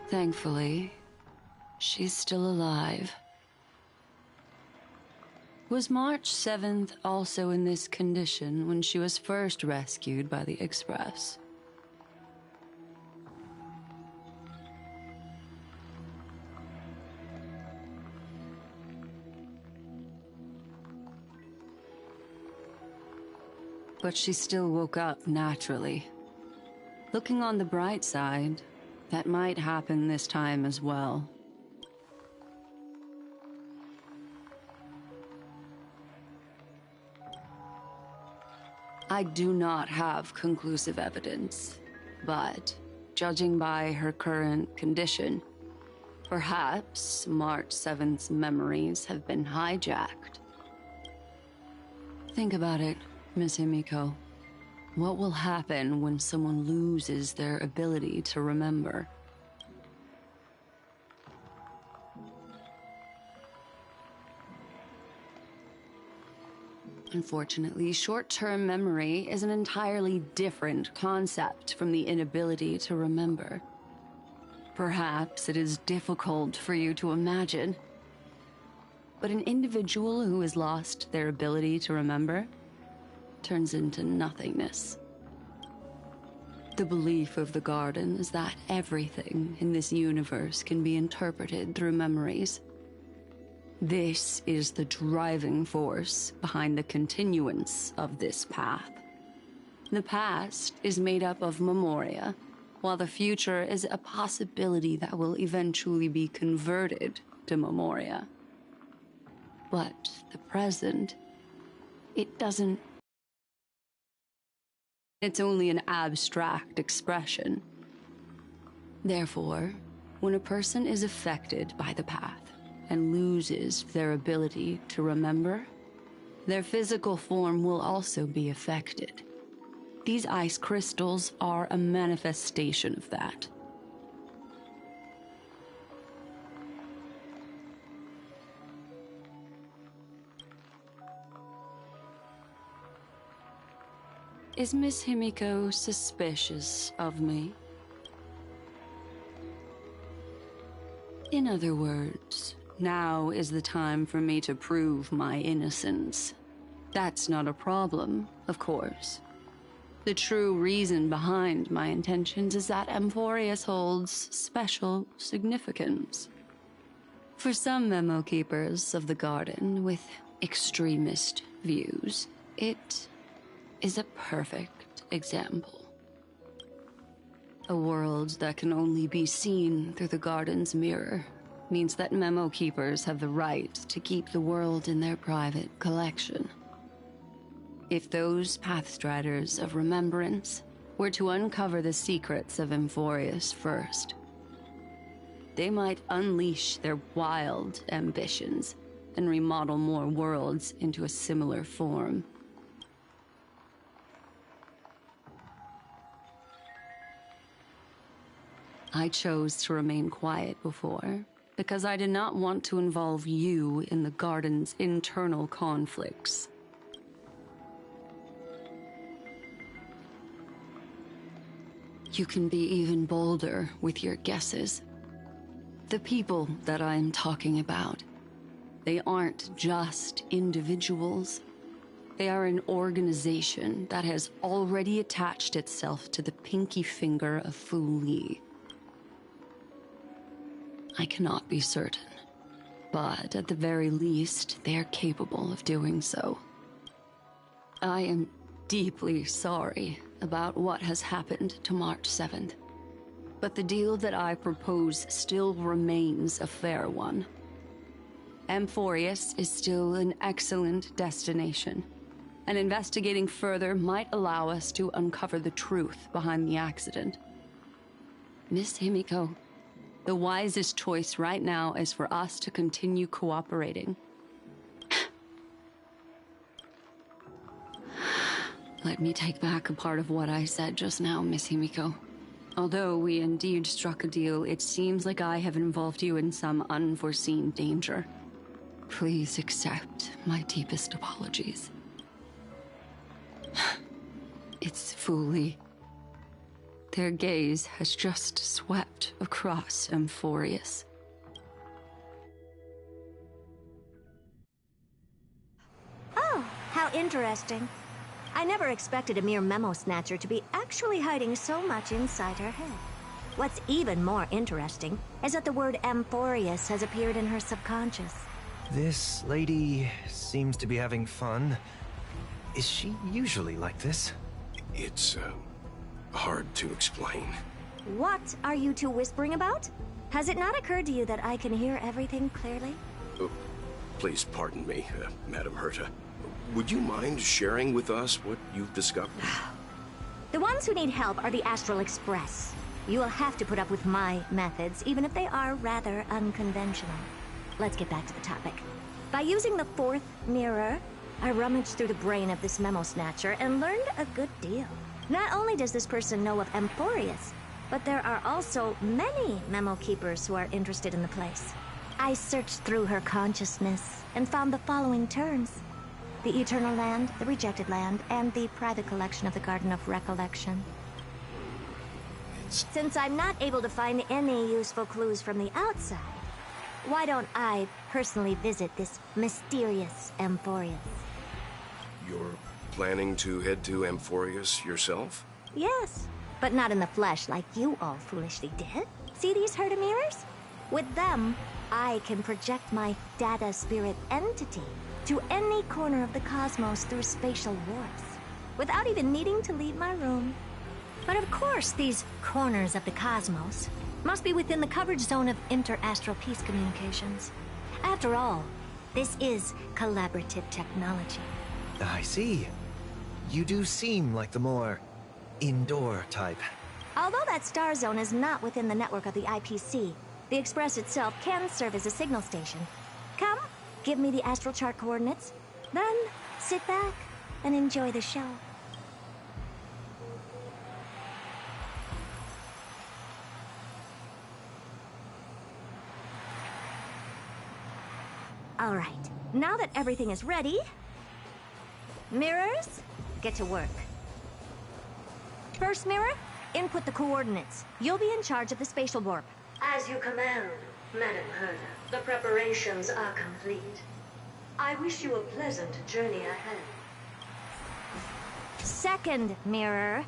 Thankfully, she's still alive. Was March 7th also in this condition when she was first rescued by the Express? But she still woke up naturally. Looking on the bright side, that might happen this time as well. I do not have conclusive evidence, but judging by her current condition, perhaps March 7th's memories have been hijacked. Think about it, Miss Himiko. What will happen when someone loses their ability to remember? Unfortunately, short-term memory is an entirely different concept from the inability to remember. Perhaps it is difficult for you to imagine, but an individual who has lost their ability to remember turns into nothingness. The belief of the Garden is that everything in this universe can be interpreted through memories. This is the driving force behind the continuance of this path. The past is made up of memoria, while the future is a possibility that will eventually be converted to Memoria. But the present, it doesn't... It's only an abstract expression. Therefore, when a person is affected by the path and loses their ability to remember, their physical form will also be affected. These ice crystals are a manifestation of that. Is Miss Himiko suspicious of me? In other words, now is the time for me to prove my innocence. That's not a problem, of course. The true reason behind my intentions is that Amphorius holds special significance. For some memo keepers of the garden with extremist views, it is a perfect example. A world that can only be seen through the garden's mirror means that memo keepers have the right to keep the world in their private collection. If those Pathstriders of Remembrance were to uncover the secrets of Amphorius first, they might unleash their wild ambitions and remodel more worlds into a similar form. I chose to remain quiet before, because I did not want to involve you in the garden's internal conflicts. You can be even bolder with your guesses. The people that I'm talking about, they aren't just individuals. They are an organization that has already attached itself to the pinky finger of Fu Li. I cannot be certain, but at the very least, they are capable of doing so. I am deeply sorry about what has happened to March 7th, but the deal that I propose still remains a fair one. Amphorius is still an excellent destination, and investigating further might allow us to uncover the truth behind the accident. Miss Himiko, the wisest choice right now is for us to continue cooperating. Let me take back a part of what I said just now, Miss Himiko. Although we indeed struck a deal, it seems like I have involved you in some unforeseen danger. Please accept my deepest apologies. It's Fu Li. Their gaze has just swept across Amphorius. Oh, how interesting. I never expected a mere memo snatcher to be actually hiding so much inside her head. What's even more interesting is that the word Amphorius has appeared in her subconscious. This lady seems to be having fun. Is she usually like this? It's, hard to explain. What are you two whispering about? Has it not occurred to you that I can hear everything clearly? Oh, please pardon me, Madam Herta. Would you mind sharing with us what you've discovered? The ones who need help are the Astral Express. You will have to put up with my methods, even if they are rather unconventional. Let's get back to the topic. By using the fourth mirror, I rummaged through the brain of this memo snatcher and learned a good deal. Not only does this person know of Amphorius, but there are also many memo keepers who are interested in the place. I searched through her consciousness and found the following terms: the Eternal Land, the Rejected Land, and the private collection of the Garden of Recollection. Since I'm not able to find any useful clues from the outside, why don't I personally visit this mysterious Amphorius? You're planning to head to Amphorius yourself? Yes, but not in the flesh like you all foolishly did. See these Herta mirrors? With them, I can project my data spirit entity to any corner of the cosmos through spatial warps, without even needing to leave my room. But of course, these corners of the cosmos must be within the coverage zone of inter-astral peace communications. After all, this is collaborative technology. I see. You do seem like the more indoor type. Although that star zone is not within the network of the IPC, the Express itself can serve as a signal station. Come, give me the astral chart coordinates, then sit back and enjoy the show. All right, now that everything is ready, mirrors, get to work. First mirror, input the coordinates. You'll be in charge of the spatial warp. As you command, Madam Herda. The preparations are complete. I wish you a pleasant journey ahead. Second mirror,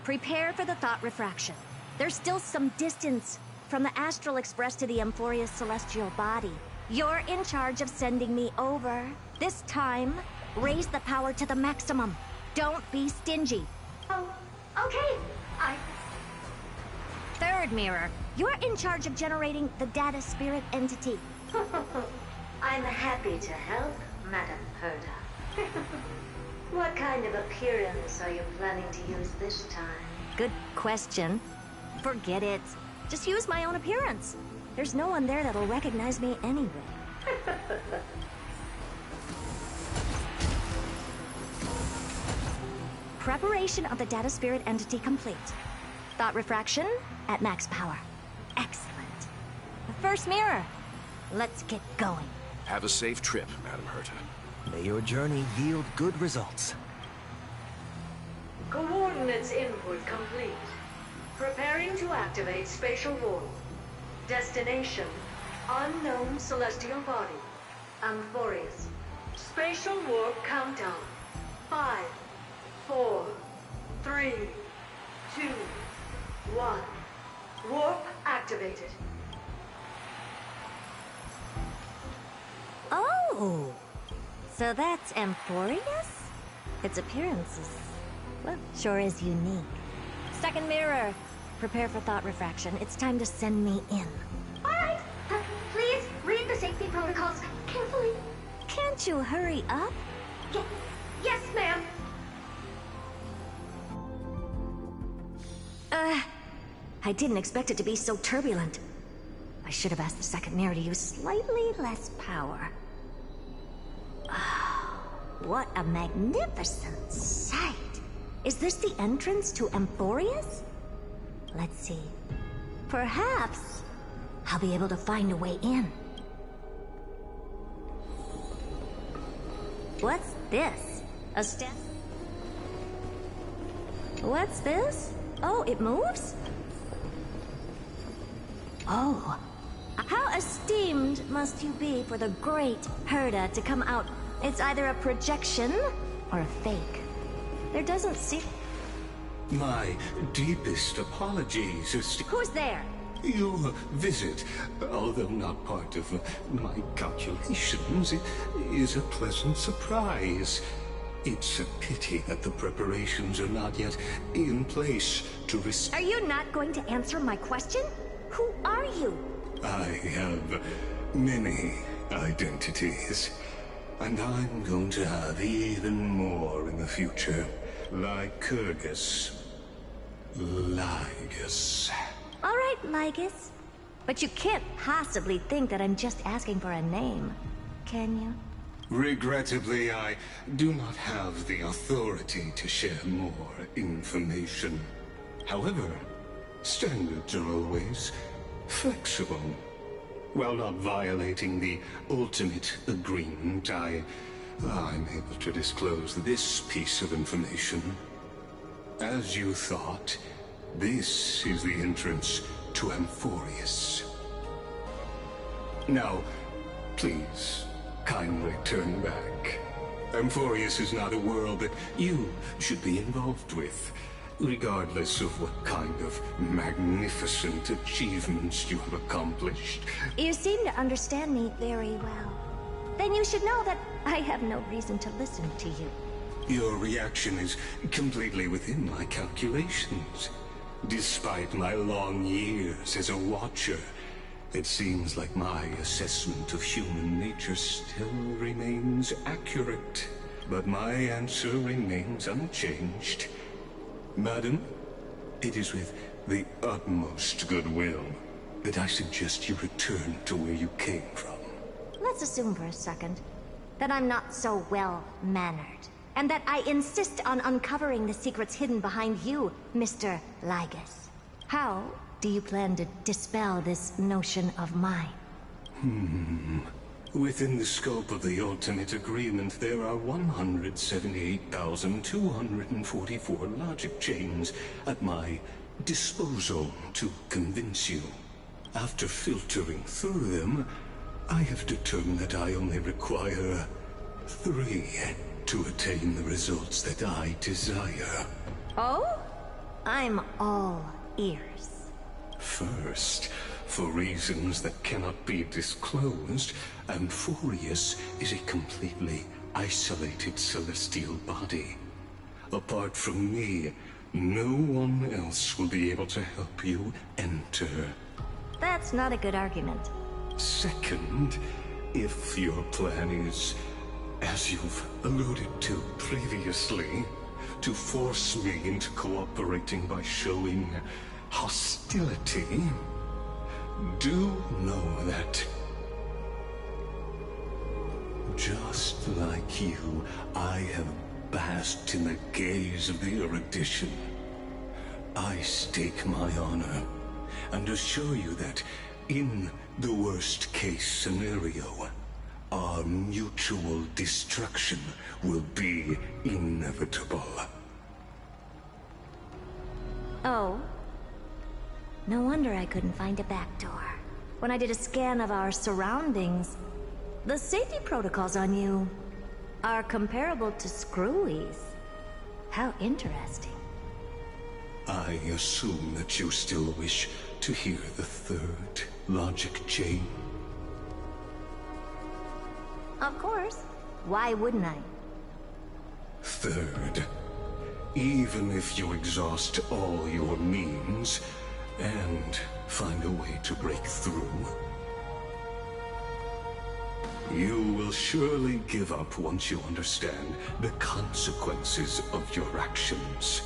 prepare for the thought refraction. There's still some distance from the Astral Express to the Amphoria's celestial body. You're in charge of sending me over. This time, raise the power to the maximum. Don't be stingy. Oh, okay. Third mirror, you're in charge of generating the data spirit entity. I'm happy to help, Madam Herda. What kind of appearance are you planning to use this time? Good question. Forget it. Just use my own appearance. There's no one there that'll recognize me anyway. Preparation of the data spirit entity complete. Thought refraction at max power. Excellent. The first mirror. Let's get going. Have a safe trip, Madam Herta. May your journey yield good results. Coordinates input complete. Preparing to activate spatial warp. Destination, unknown celestial body. Amphorius. Spatial warp countdown. 5, 4, 3, 2, 1. Warp activated. Oh! So that's Amphorius? Its appearance is, well, sure is unique. Second mirror. Prepare for thought refraction. It's time to send me in. All right. Please read the safety protocols carefully. Can't you hurry up? Yes, ma'am. I didn't expect it to be so turbulent. I should have asked the second mirror to use slightly less power. Oh, what a magnificent sight. Is this the entrance to Amphorius? Let's see. Perhaps I'll be able to find a way in. What's this? A step? What's this? Oh, it moves? Oh. How esteemed must you be for the great Herda to come out? It's either a projection or a fake. There doesn't seem... My deepest apologies, Who's there? Your visit, although not part of my calculations, is a pleasant surprise. It's a pity that the preparations are not yet in place to receive... Are you not going to answer my question? Who are you? I have many identities, and I'm going to have even more in the future. Lycurgus. Lygus. All right, Lygus. But you can't possibly think that I'm just asking for a name, can you? Regrettably, I do not have the authority to share more information. However, standards are always flexible. While not violating the ultimate agreement, I'm able to disclose this piece of information. As you thought, this is the entrance to Amphorius. Now, please, kindly turn back. Amphorius is not a world that you should be involved with, regardless of what kind of magnificent achievements you have accomplished. You seem to understand me very well. Then you should know that I have no reason to listen to you. Your reaction is completely within my calculations. Despite my long years as a Watcher, it seems like my assessment of human nature still remains accurate. But my answer remains unchanged. Madam, it is with the utmost goodwill that I suggest you return to where you came from. Let's assume for a second that I'm not so well-mannered, and that I insist on uncovering the secrets hidden behind you, Mr. Lygus. How do you plan to dispel this notion of mine? Within the scope of the ultimate agreement, there are 178,244 logic chains at my disposal to convince you. After filtering through them, I have determined that I only require 3 to attain the results that I desire. Oh? I'm all ears. First, for reasons that cannot be disclosed, Amphorius is a completely isolated celestial body. Apart from me, no one else will be able to help you enter. That's not a good argument. Second, if your plan is, as you've alluded to previously, to force me into cooperating by showing hostility, do know that, just like you, I have basked in the gaze of the erudition. I stake my honor and assure you that, in the worst-case scenario, our mutual destruction will be inevitable. Oh? No wonder I couldn't find a back door. When I did a scan of our surroundings, the safety protocols on you are comparable to Screwy's. How interesting. I assume that you still wish to hear the third logic chain? Of course. Why wouldn't I? Third, even if you exhaust all your means and find a way to break through, you will surely give up once you understand the consequences of your actions.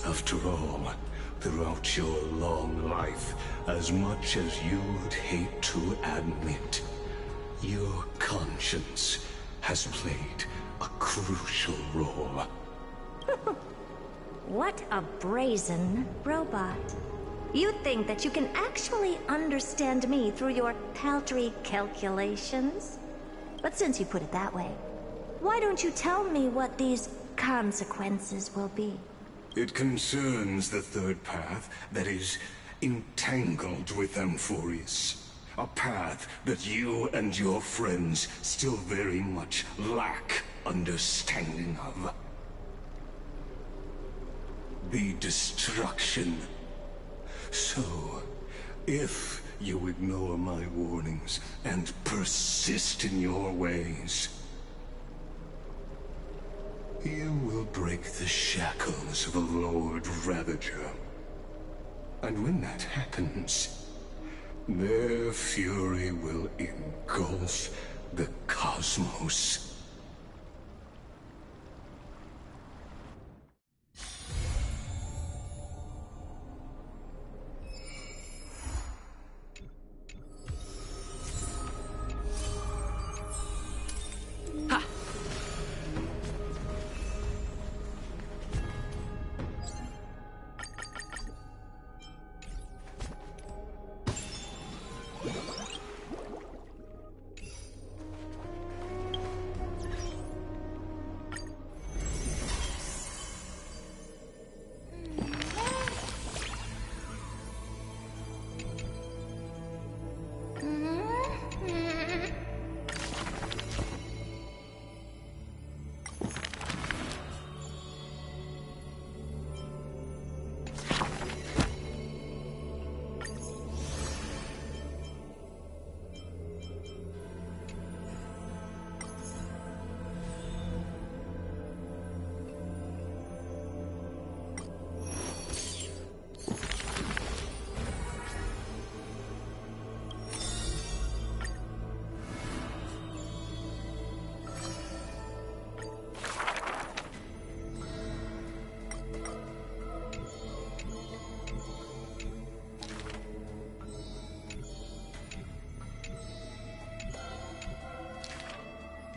After all, throughout your long life, as much as you'd hate to admit, your conscience has played a crucial role. What a brazen robot. You think that you can actually understand me through your paltry calculations? But since you put it that way, why don't you tell me what these consequences will be? It concerns the third path that is entangled with Amphorius. A path that you and your friends still very much lack understanding of. The destruction. So, if you ignore my warnings and persist in your ways, you will break the shackles of a Lord Ravager. And when that happens, their fury will engulf the cosmos.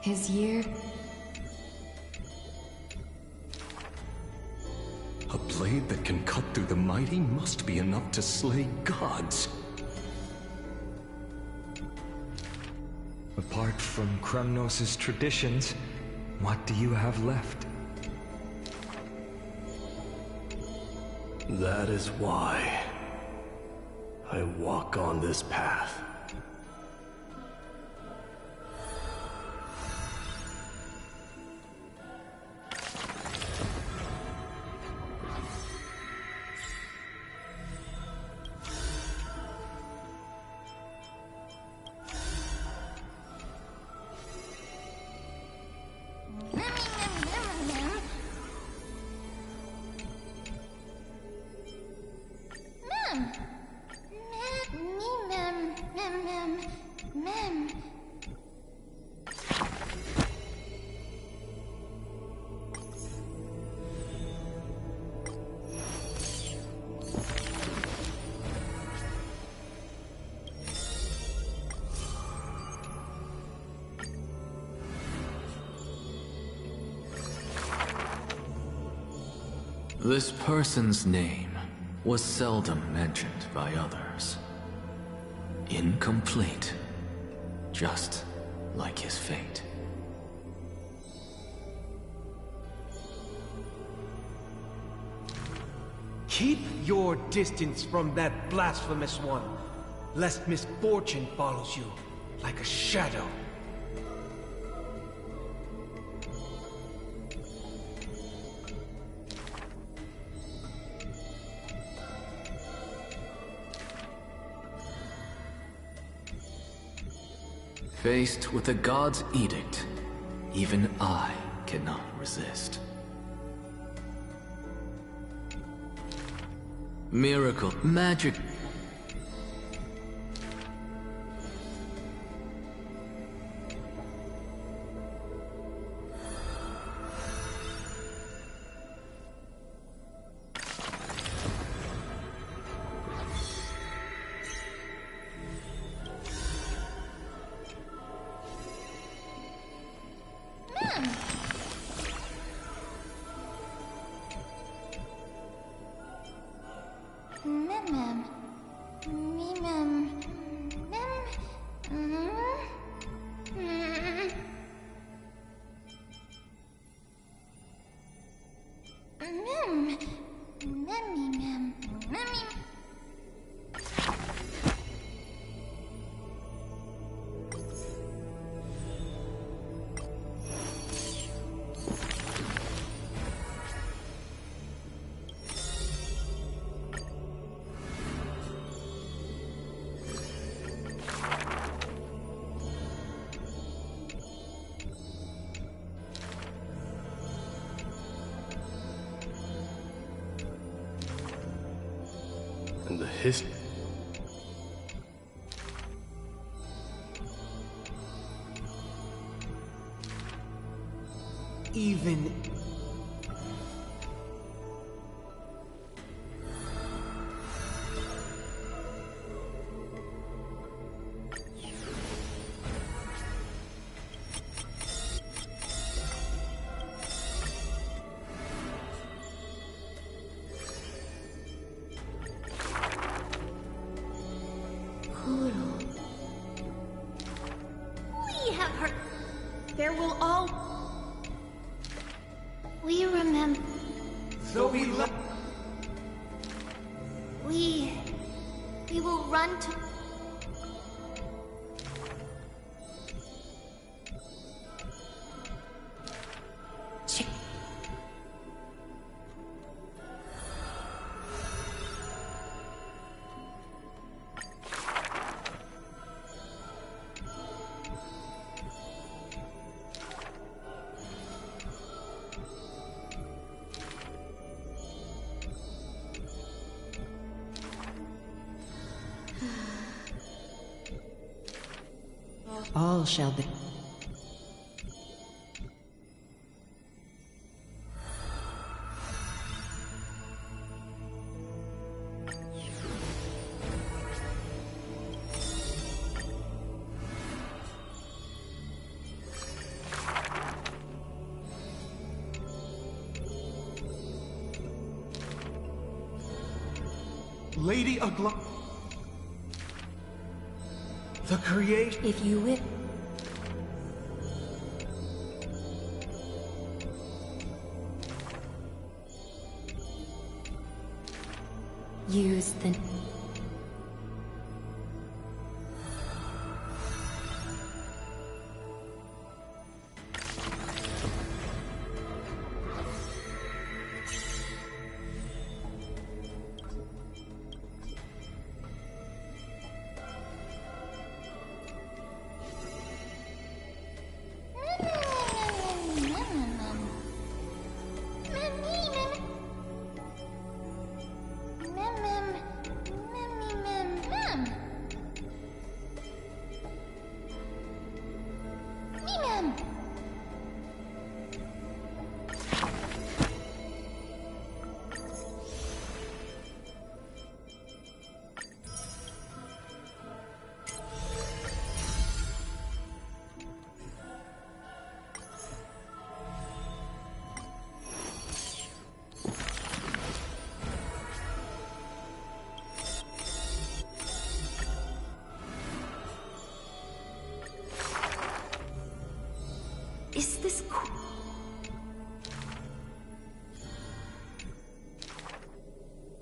His year... A blade that can cut through the mighty must be enough to slay gods. Apart from Kremnos' traditions, what do you have left? That is why I walk on this path. This person's name was seldom mentioned by others. Incomplete, just like his fate. Keep your distance from that blasphemous one, lest misfortune follows you like a shadow. Faced with the god's edict, even I cannot resist. Miracle, magic. And the history. Even... We have heard... There will all... We remember... So we left... We will run to... All shall be. Lady Agla... The creation... If you will... Use the... Is this cool?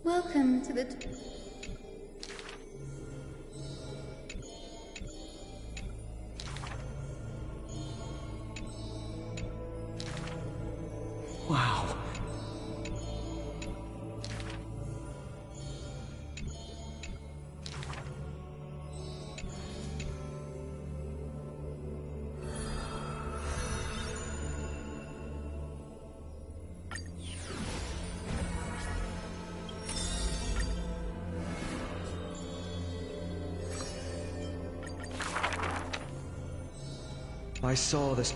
Welcome to the... Wow. I saw this.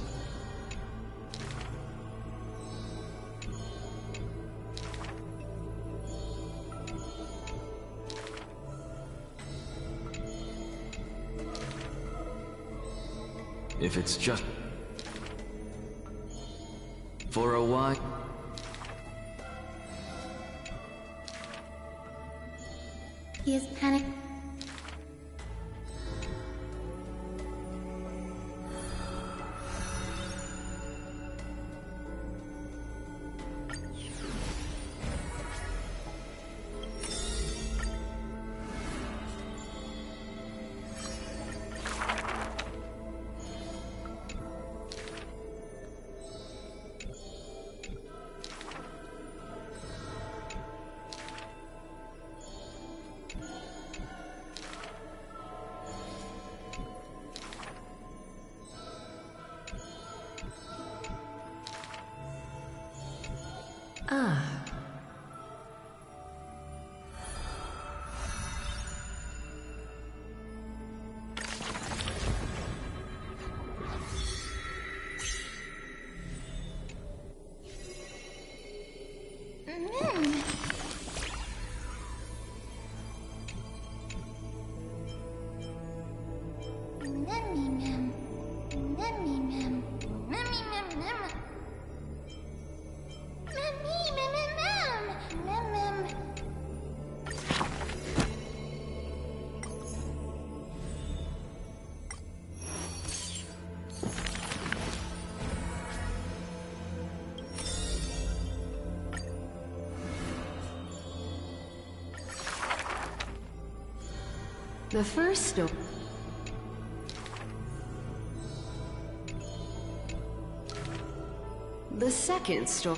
If it's just... for a while... He is panicked. Ah. The first Stori. The second Stori.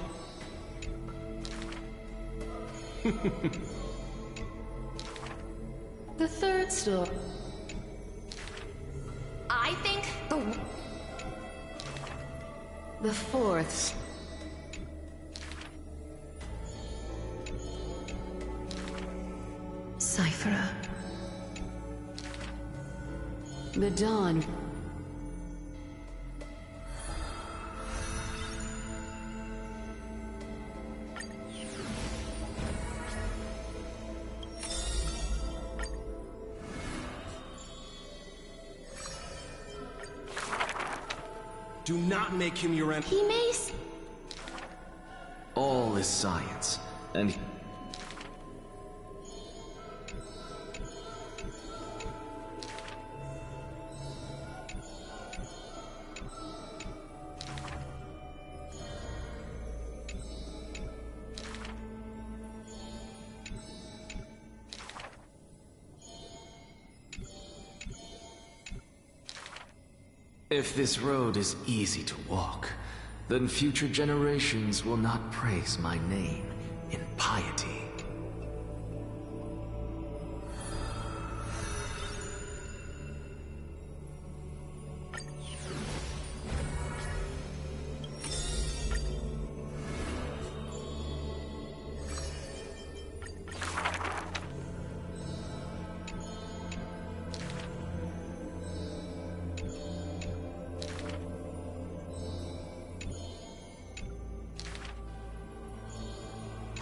The third Stori. I think The fourth. Cypher. The dawn. Do not make him your enemy. he may... All is science, and... If this road is easy to walk, then future generations will not praise my name in piety.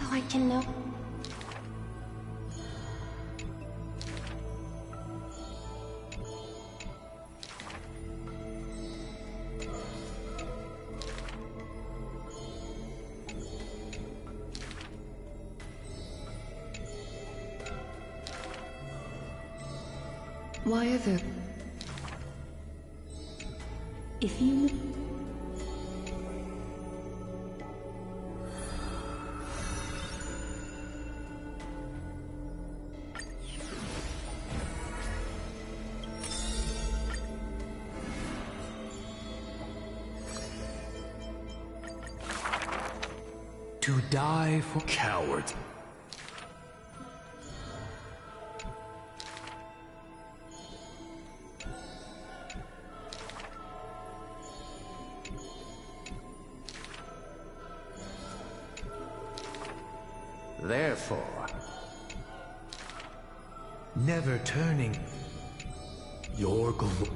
Though I can know. Why are the... If you... To die for cowards. Therefore, never turning Your glory.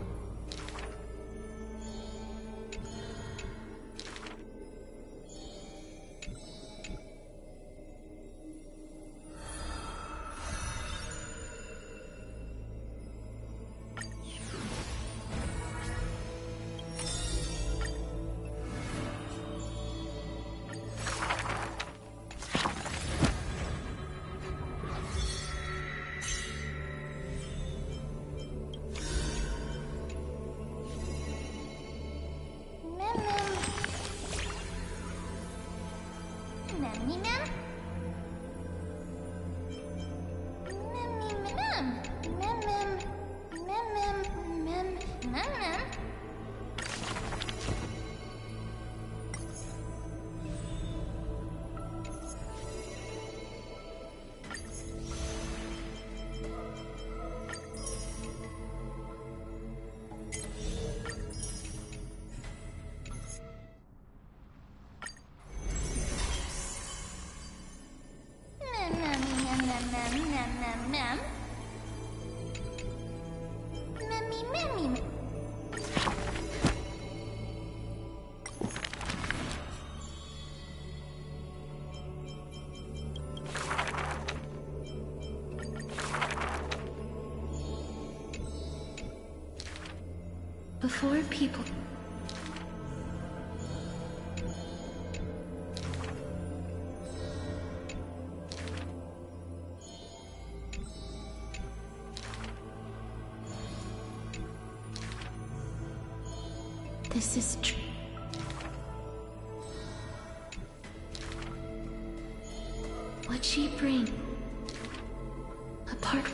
Before people... This is true. What'd she bring? Apart...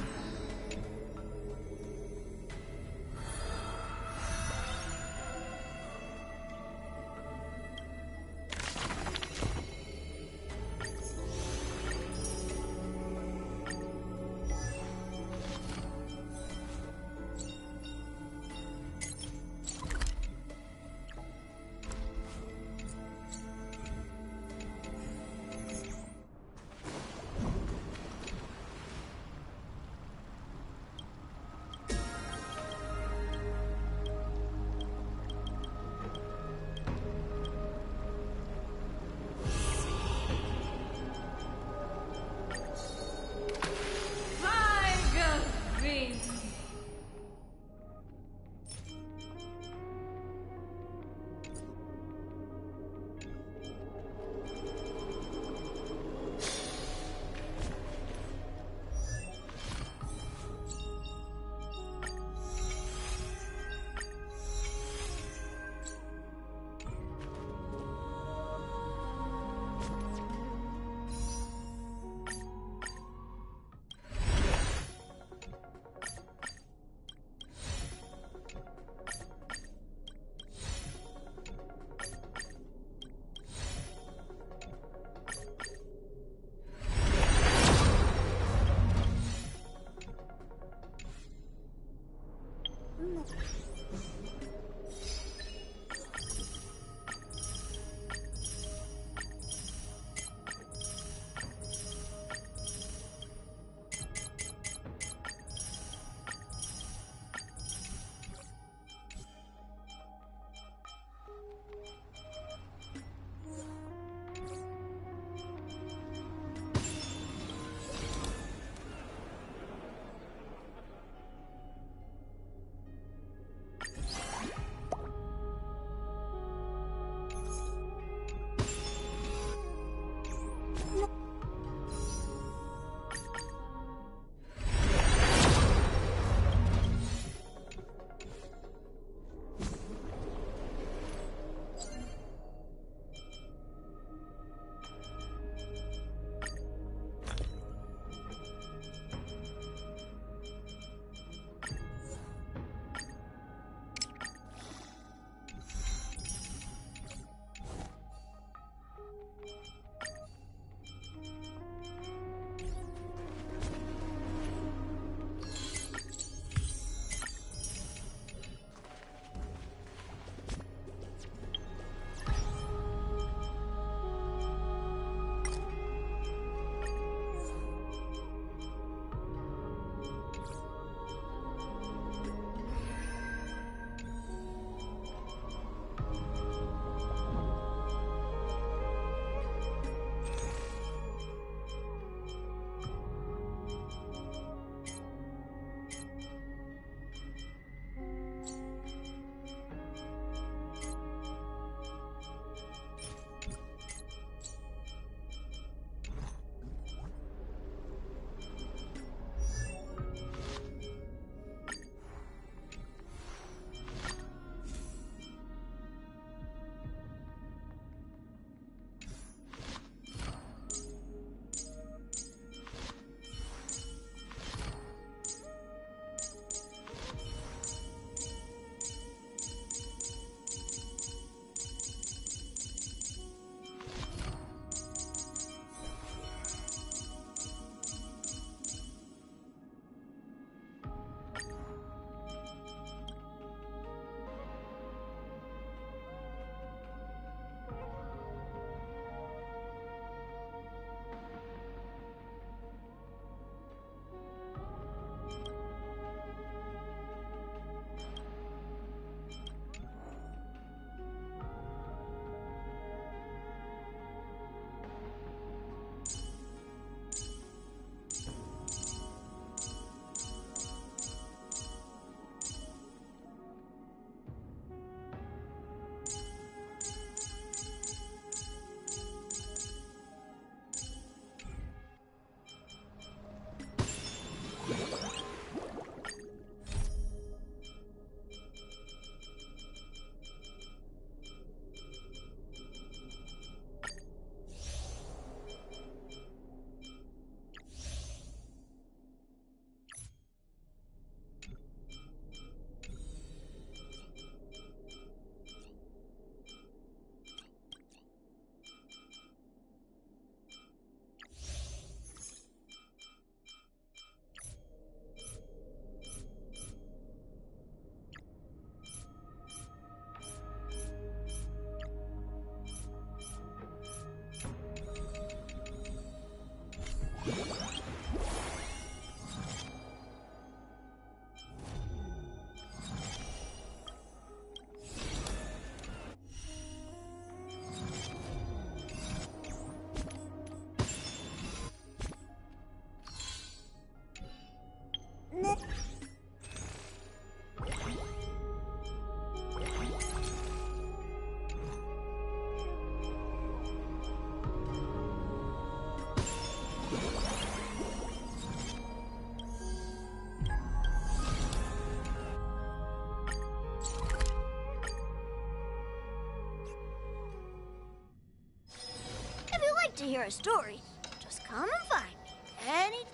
To hear a story, just come and find me any.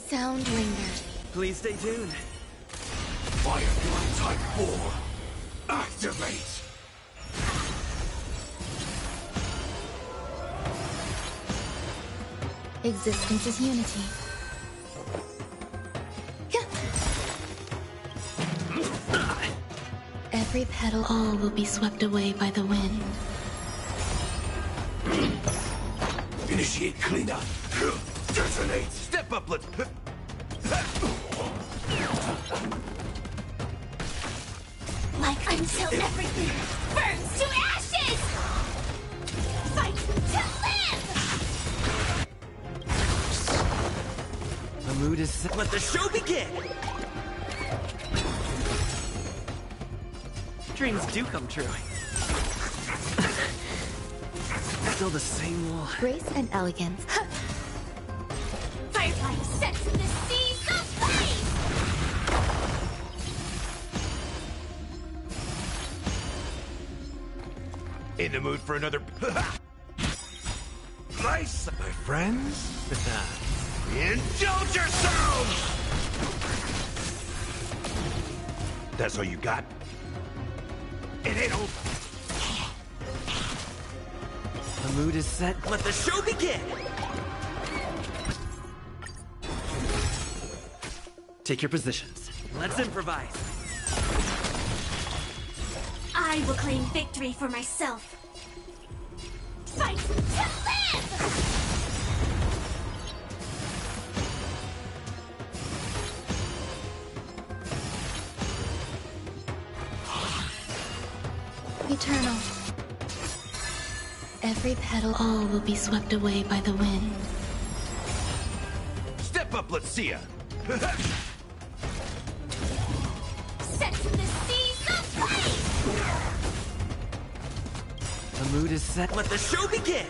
sound linger. Please stay tuned. Firefly Type 4. Activate! Existence is unity. Every petal, all will be swept away by the wind. Initiate cleanup. Detonate. Step up, let's... Like until everything burns to ashes! Fight to live! The mood is set. Let the show begin! Dreams do come true. Still the same wall. Grace and elegance. Firefly sets the seas aflame! In the mood for another... Nice, my friends. Indulge yourselves! That's all you got? It ain't over. The mood is set. Let the show begin! Take your positions. Let's improvise. I will claim victory for myself. Fight to live! Eternal. Every petal, all will be swept away by the wind. Step up, let's see ya. Set the seas aflame! The mood is set. Let the show begin!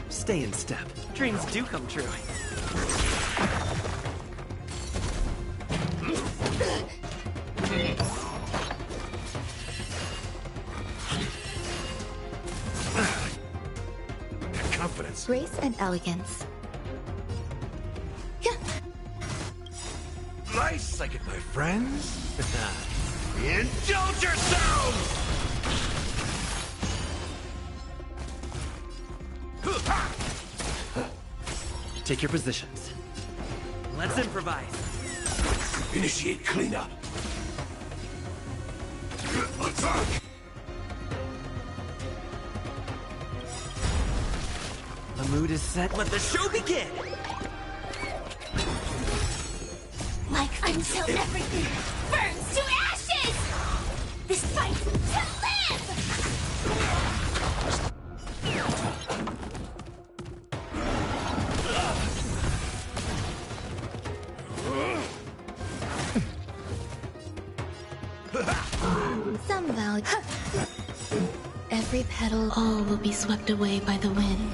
Stay in step. Dreams do come true. Confidence. Grace and elegance. Nice, I get my friends. Indulge yourselves! Take your positions. Let's improvise. Initiate cleanup. Attack! The mood is set. Let the show begin! Like until everything burns to ashes! This fight to live! Some value. Every petal, all will be swept away by the wind.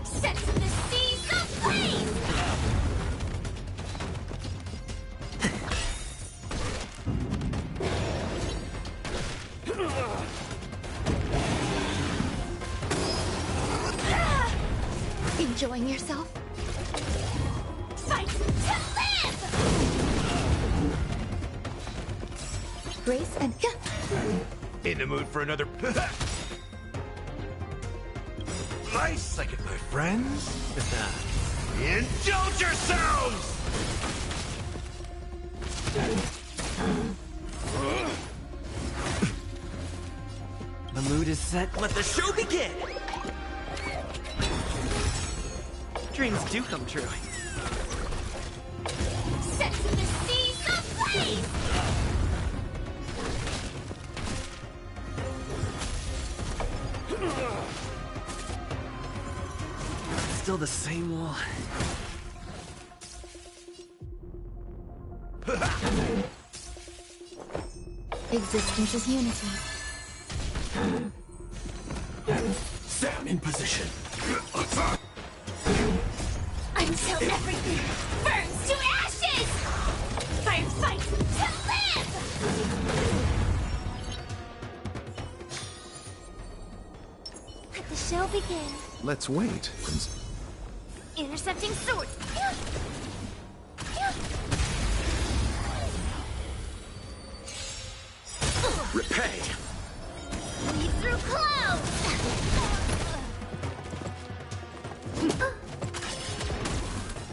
Set the seas aflame! Enjoying yourself? Fight to live! Grace and... In the mood for another... Nice, I get my friends. Indulge yourselves! The mood is set. Let the show begin! Dreams do come true. Set the seas aflame! Still the same wall. Existence is unity. Stand in position. Attack! Until everything burns to ashes! Fight to live! Like the shall begin. Let's wait. Intercepting sword. Repay! Lead through clouds!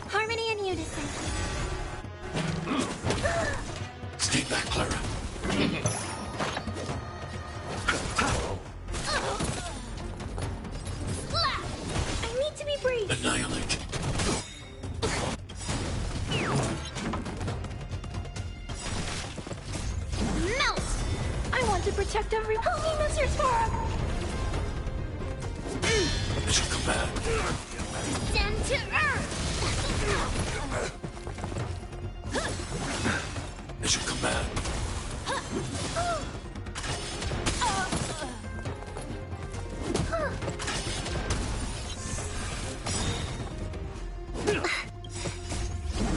Harmony and unison. Stay back, Clara. I need to be brief. Annihilate. Melt! I want to protect everyone. Help me, Mr. Spark! Mission command. Descend to Earth! Mission command.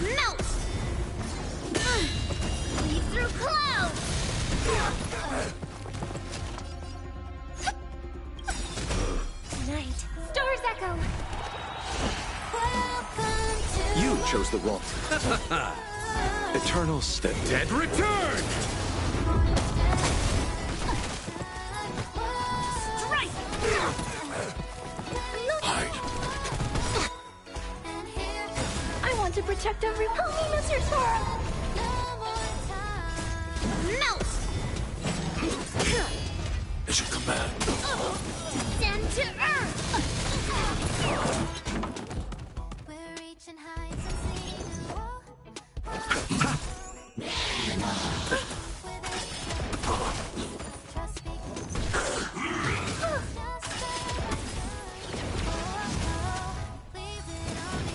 Melt! Lead through clouds! Tonight, Stars echo! Welcome to You chose the wrong. Eternals. The dead return! Strike! I want to protect everyone. Help me, Mr. Sora! Melt! Mission command. Descend to Earth! We're reaching heights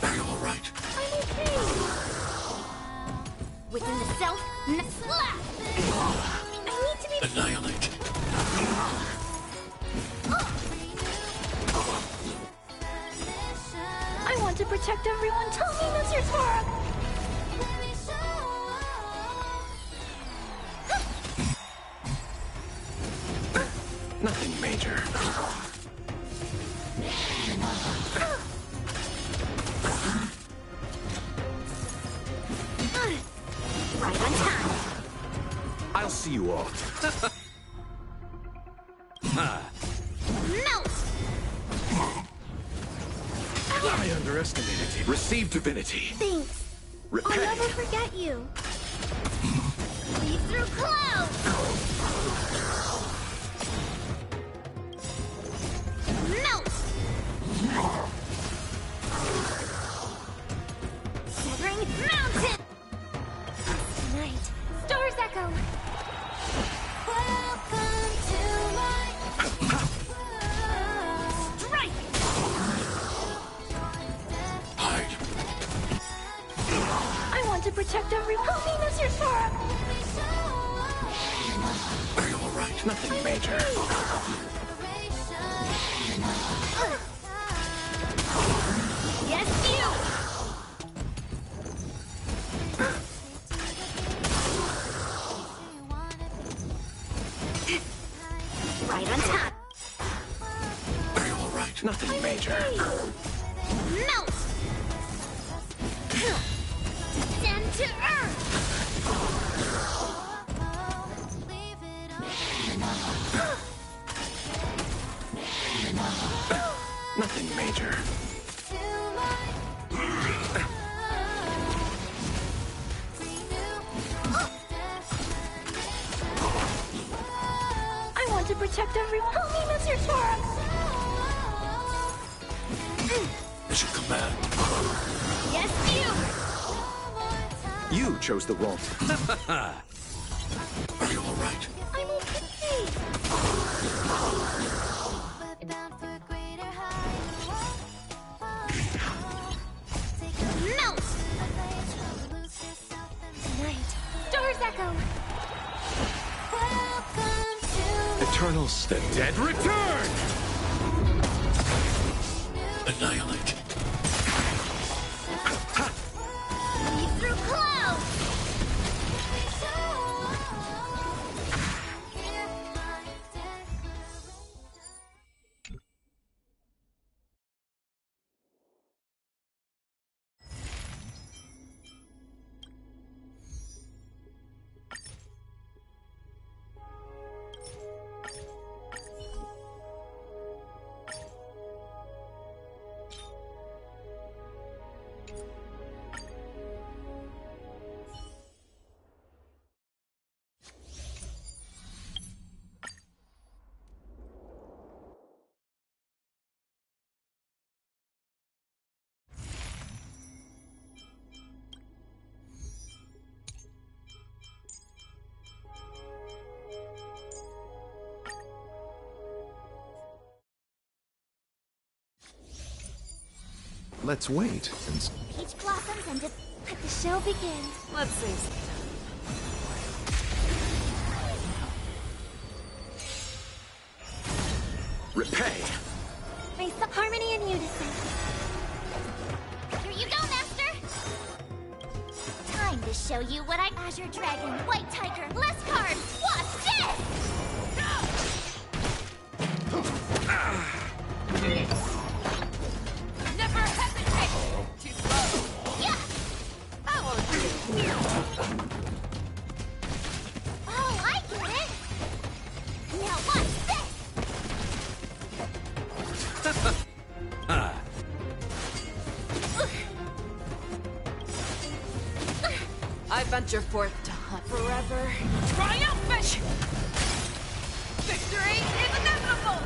Are you all right? I'm okay. Within the self, slap! I need to be. Annihilate. I want to protect everyone. Tell me, Mr. Sora! Nothing major. Right on time. I'll see you all. Melt! I underestimated you. Receive divinity. Thanks. Repay. I'll never forget you. Lead through clouds! Melt! Severing mountain! Tonight, Stars echo! Welcome to my... Strike! I want to protect everyone. Help me, Mr. Sora! Are you all right? Nothing major. Yes, you! Right on top. Are you all right? Nothing major. Melt! Descend to Earth! Nothing major. I want to protect everyone. Help me, Mr. Sora! Mission command. Yes, you! You chose the wrong. Are you all right? I'm okay. Melt! Tonight, Stars echo! Welcome to... Eternals. The dead return! Annihilate. Lead through clouds! let's wait and... Peach blossoms and let the show begin. Let's see. Repay! Race the harmony in unison. Here you go, Master! Time to show you what I... Azure Dragon, White Tiger, less cards! Watch this! Never hesitate! Too slow! Yeah! I won't do. Oh, I get it! Now watch this! I venture forth to hunt forever. Triumphant! Victory is inevitable!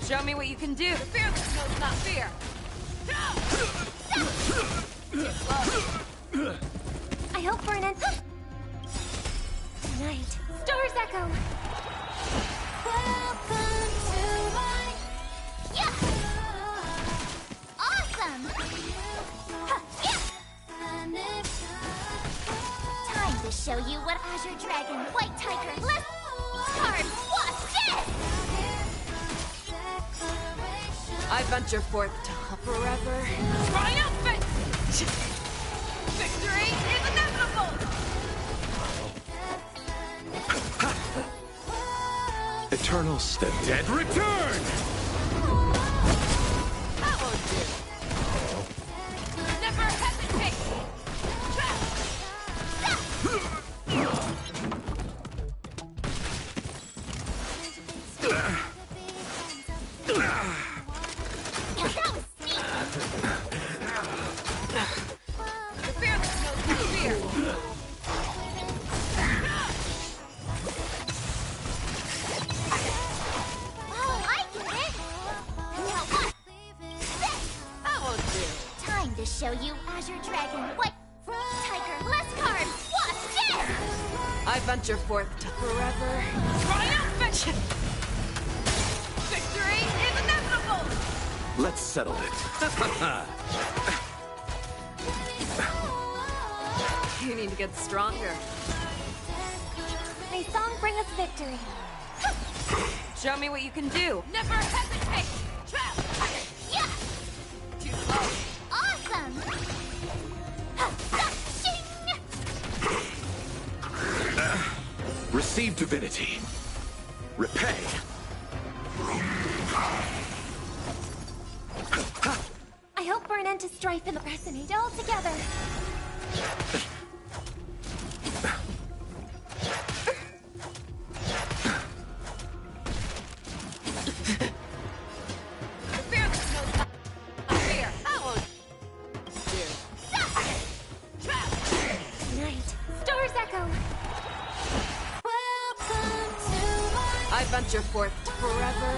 Show me what you can do. The fearless knows not fear. I hope for an end. Tonight, Stars Echo. Welcome to my... Yeah! Awesome! Huh, yeah! Time to show you what Azure Dragon, White Tiger, left cards. Watch this! I venture forth to hunt forever. Triumphant! Victory is inevitable! Eternal step. Dead return! That won't do. Never hesitate! The fearless knows no fear. Oh, I get it! Now what? This! That won't do. Time to show you Azure Dragon, White Tiger, less cards. Watch this! I venture forth to forever. Triumphant! Victory is inevitable! Let's settle it. You need to get stronger. May song bring us victory. Show me what you can do. Never hesitate! Yeah! Too slow. Awesome! Receive divinity. Repay. I hope for an end to strife and resonate all together. The fearless knows not fear. That won't do. Tonight, Stars Echo. Welcome to my... I venture forth to forever.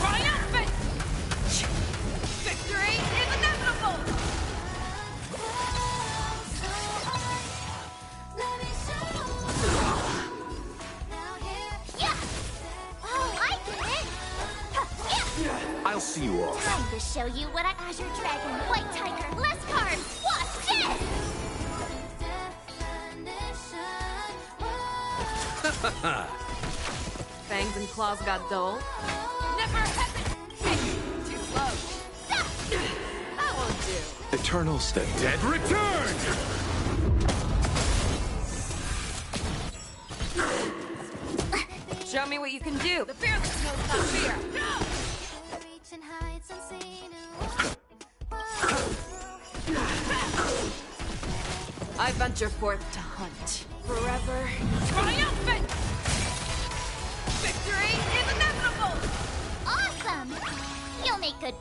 Triumphant! Victory is inevitable! Yeah! Oh, I get it! Huh, yeah! I'll see you all. Time to show you what I... Azure Dragon, White Tiger, less cards. Watch this! Fangs and claws got dull. Never hesitate! Too slow. That won't do. Eternal step. Dead return! Show me what you can do. The fearless knows not fear. I venture forth to hunt forever. Triumphant! Victory is inevitable! Awesome! You'll make good...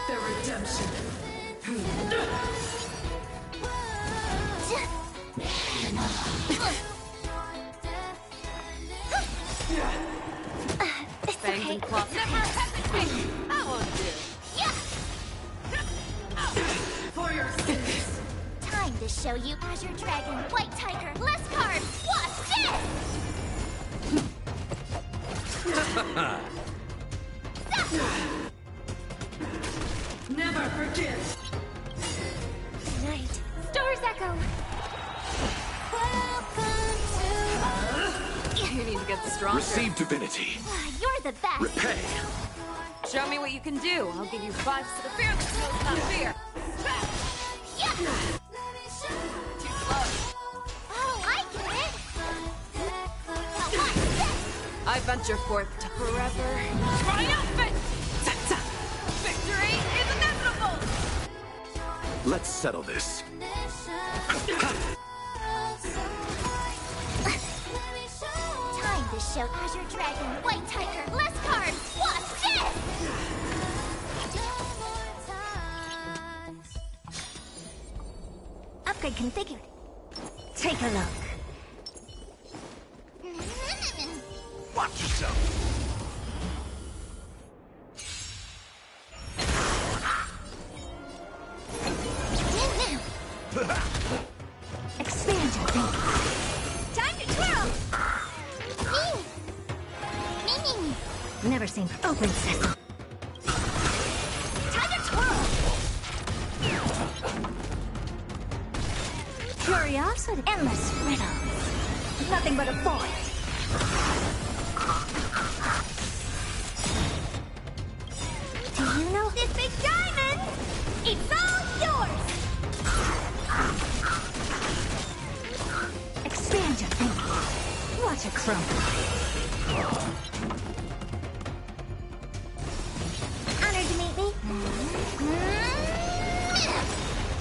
The redemption. It's Fangs okay. and claws. Never hesitate! That won't do. Yeah! For your sins. Time to show you Azure Dragon, White Tiger, less cards. Watch this! Never forget! Night. Stars echo. Welcome You need to get stronger. Receive divinity. to... You're the best. Repay. Show me what you can do. I'll give you 5 to the fear that knows not fear. Yeah. Too slow. Oh, I get it. Now watch this. I venture forth to forever triumphant! Victory is inevitable! Let's settle this. Time to show Azure Dragon, White Tiger, less cards. Watch this. Upgrade configured. Take a look. Watch yourself. Expand your thinking. Time to twirl. Me. Never seen open sesame. Time to twirl. Curiosity. Endless riddles. Nothing but a void. Do you know This big diamond. It's all yours. Expand your thinking. Watch it crumble. Honored to meet me.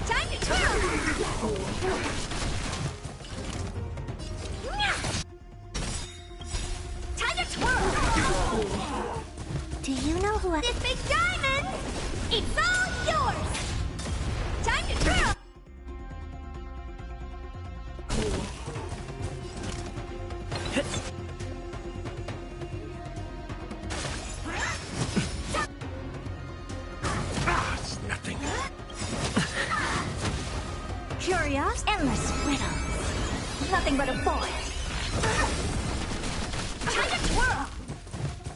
Time to twirl. Time to twirl. Do you know who I... This big diamond. It's all yours. Time to twirl. It's nothing. Curious, endless riddles. Nothing but a void. Time to twirl.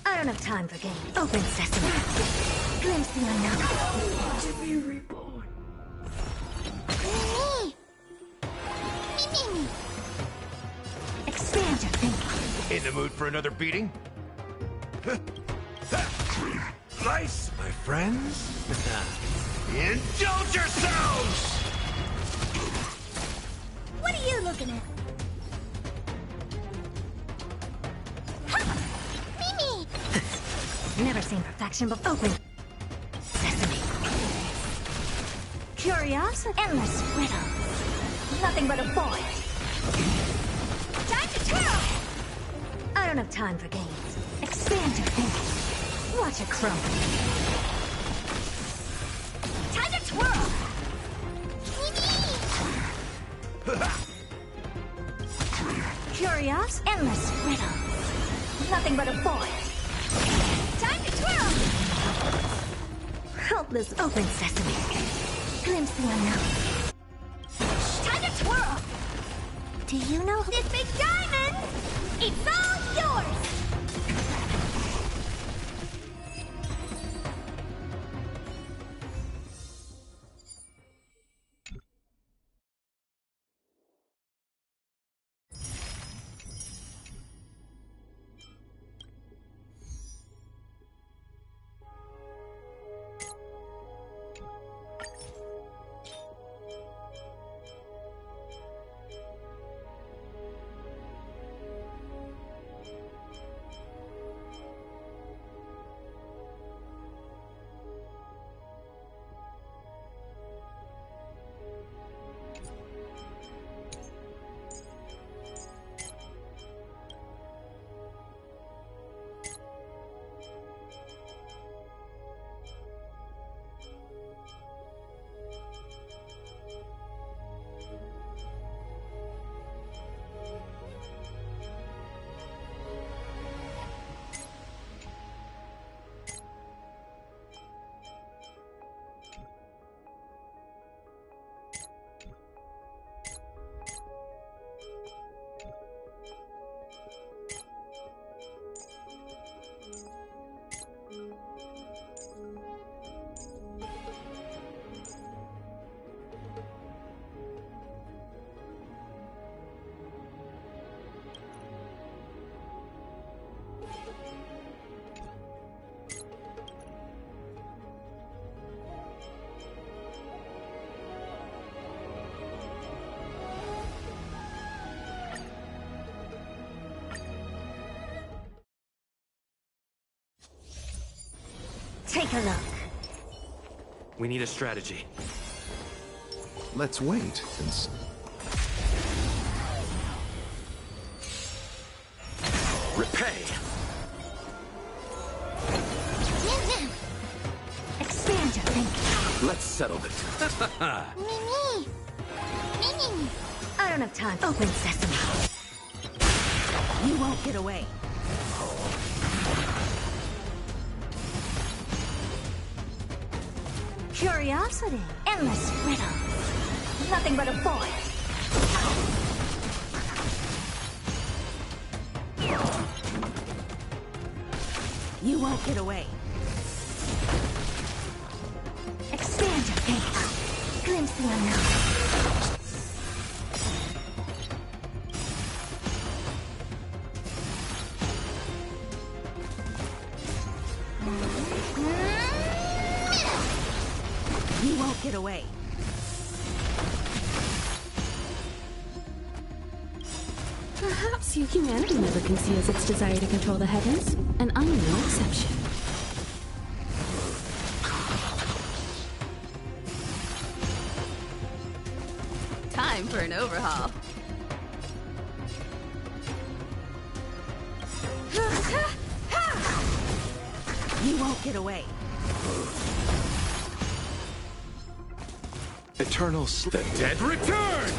I don't have time for games. Open sesame. Glimpse the unknown. To be reborn. Me. Expand your thinking. In the mood for another beating? Nice, my friends. Indulge yourselves! What are you looking at? Mimi! Never seen perfection before. Open sesame. Curiosity, endless riddles. Nothing but a void. Time to twirl! I don't have time for games. Expand your thinking. Watch it crumble. Time to twirl! Curious, endless riddles. Nothing but a void. Time to twirl! Helpless open sesame. Glimpse the unknown. Time to twirl! Do you know who... This big diamond! It's all yours! Take a look. We need a strategy. Let's wait and see. Repay! Expand your thinking. Let's settle this. Mimi! Mimi! I don't have time. Open sesame. You won't get away. Curiosity. Endless riddles. Nothing but a void. You won't get away. Expand your thinking. Glimpse the unknown. You won't get away. Perhaps humanity never conceals its desire to control the heavens, and I'm no exception. Time for an overhaul. You won't get away. Eternal The dead return!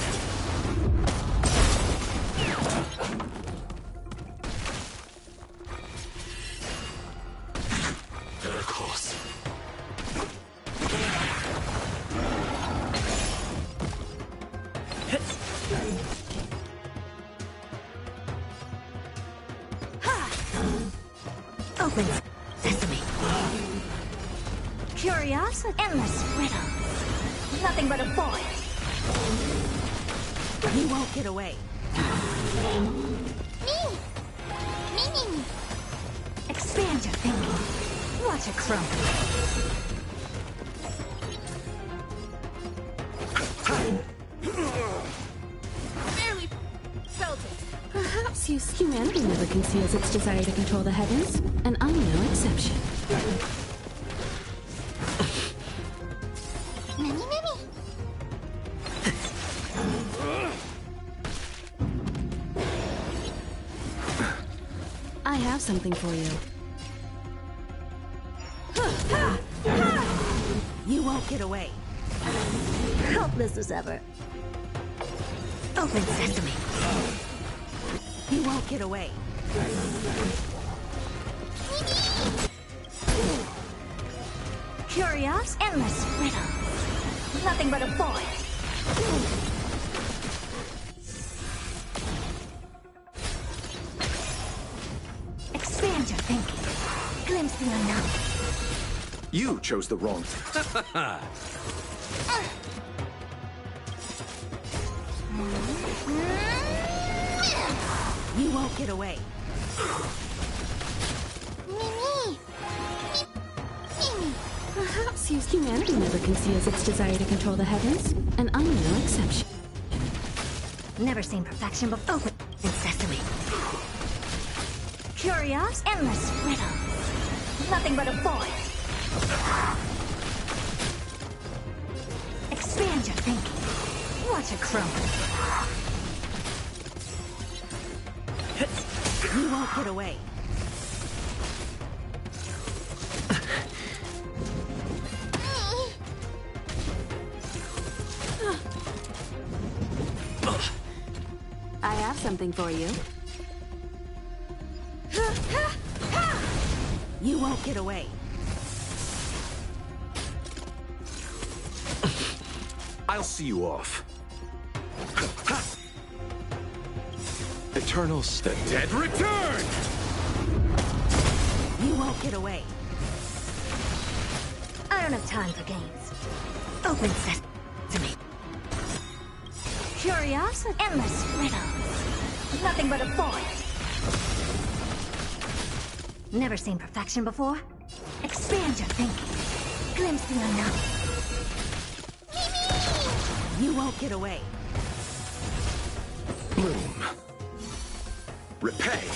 Very close. Open sesame. Curiosity. Endless riddle. Nothing but a void. You won't get away. Me! Mimi! Expand your thinking. Watch it crumble. Barely felt it. Perhaps humanity never conceals its desire to control the heavens, and I'm no exception. Mimi, Mimi! I have something for you. You won't get away. Helpless as ever. Open sesame. You won't get away. Curious, endless riddle. Nothing but a void. Expand your thinking. Glimpse the unknown. You chose the wrong. You won't get away. Mimi! Mimi! Perhaps humanity never conceals its desire to control the heavens, and I'm no exception. Never seen perfection before. Open sesame. Curious, endless riddle. Nothing but a void. Expand your thinking. Watch it crumble. You won't get away. I have something for you. You won't get away. I'll see you off. Eternal The dead return! You won't get away. I don't have time for games. Open sesame. Curiosity, endless riddles. Nothing but a void. Never seen perfection before? Expand your thinking. Glimpse the unknown. You won't get away. bloom. Repay.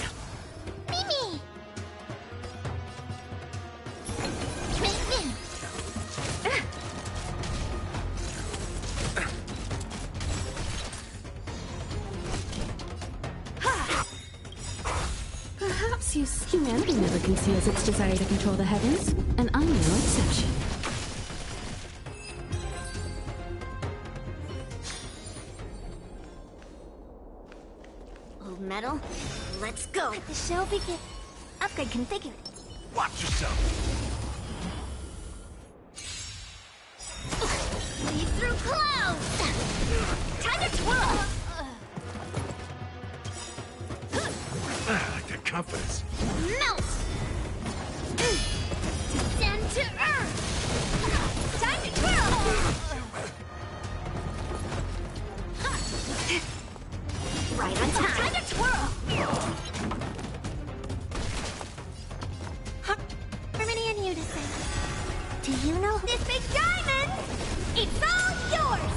Mimi! Mimi! Humanity never conceals its desire to control the heavens, and I'm no exception. Old metal, let's go. Let the show begin. Upgrade configured. Watch yourself. Lead through clouds! Time to twirl! I like that confidence. Melt! Descend to earth! Time to twirl! Right on time. Time to twirl! Harmony and unison. Do you know This big diamond! It's all yours!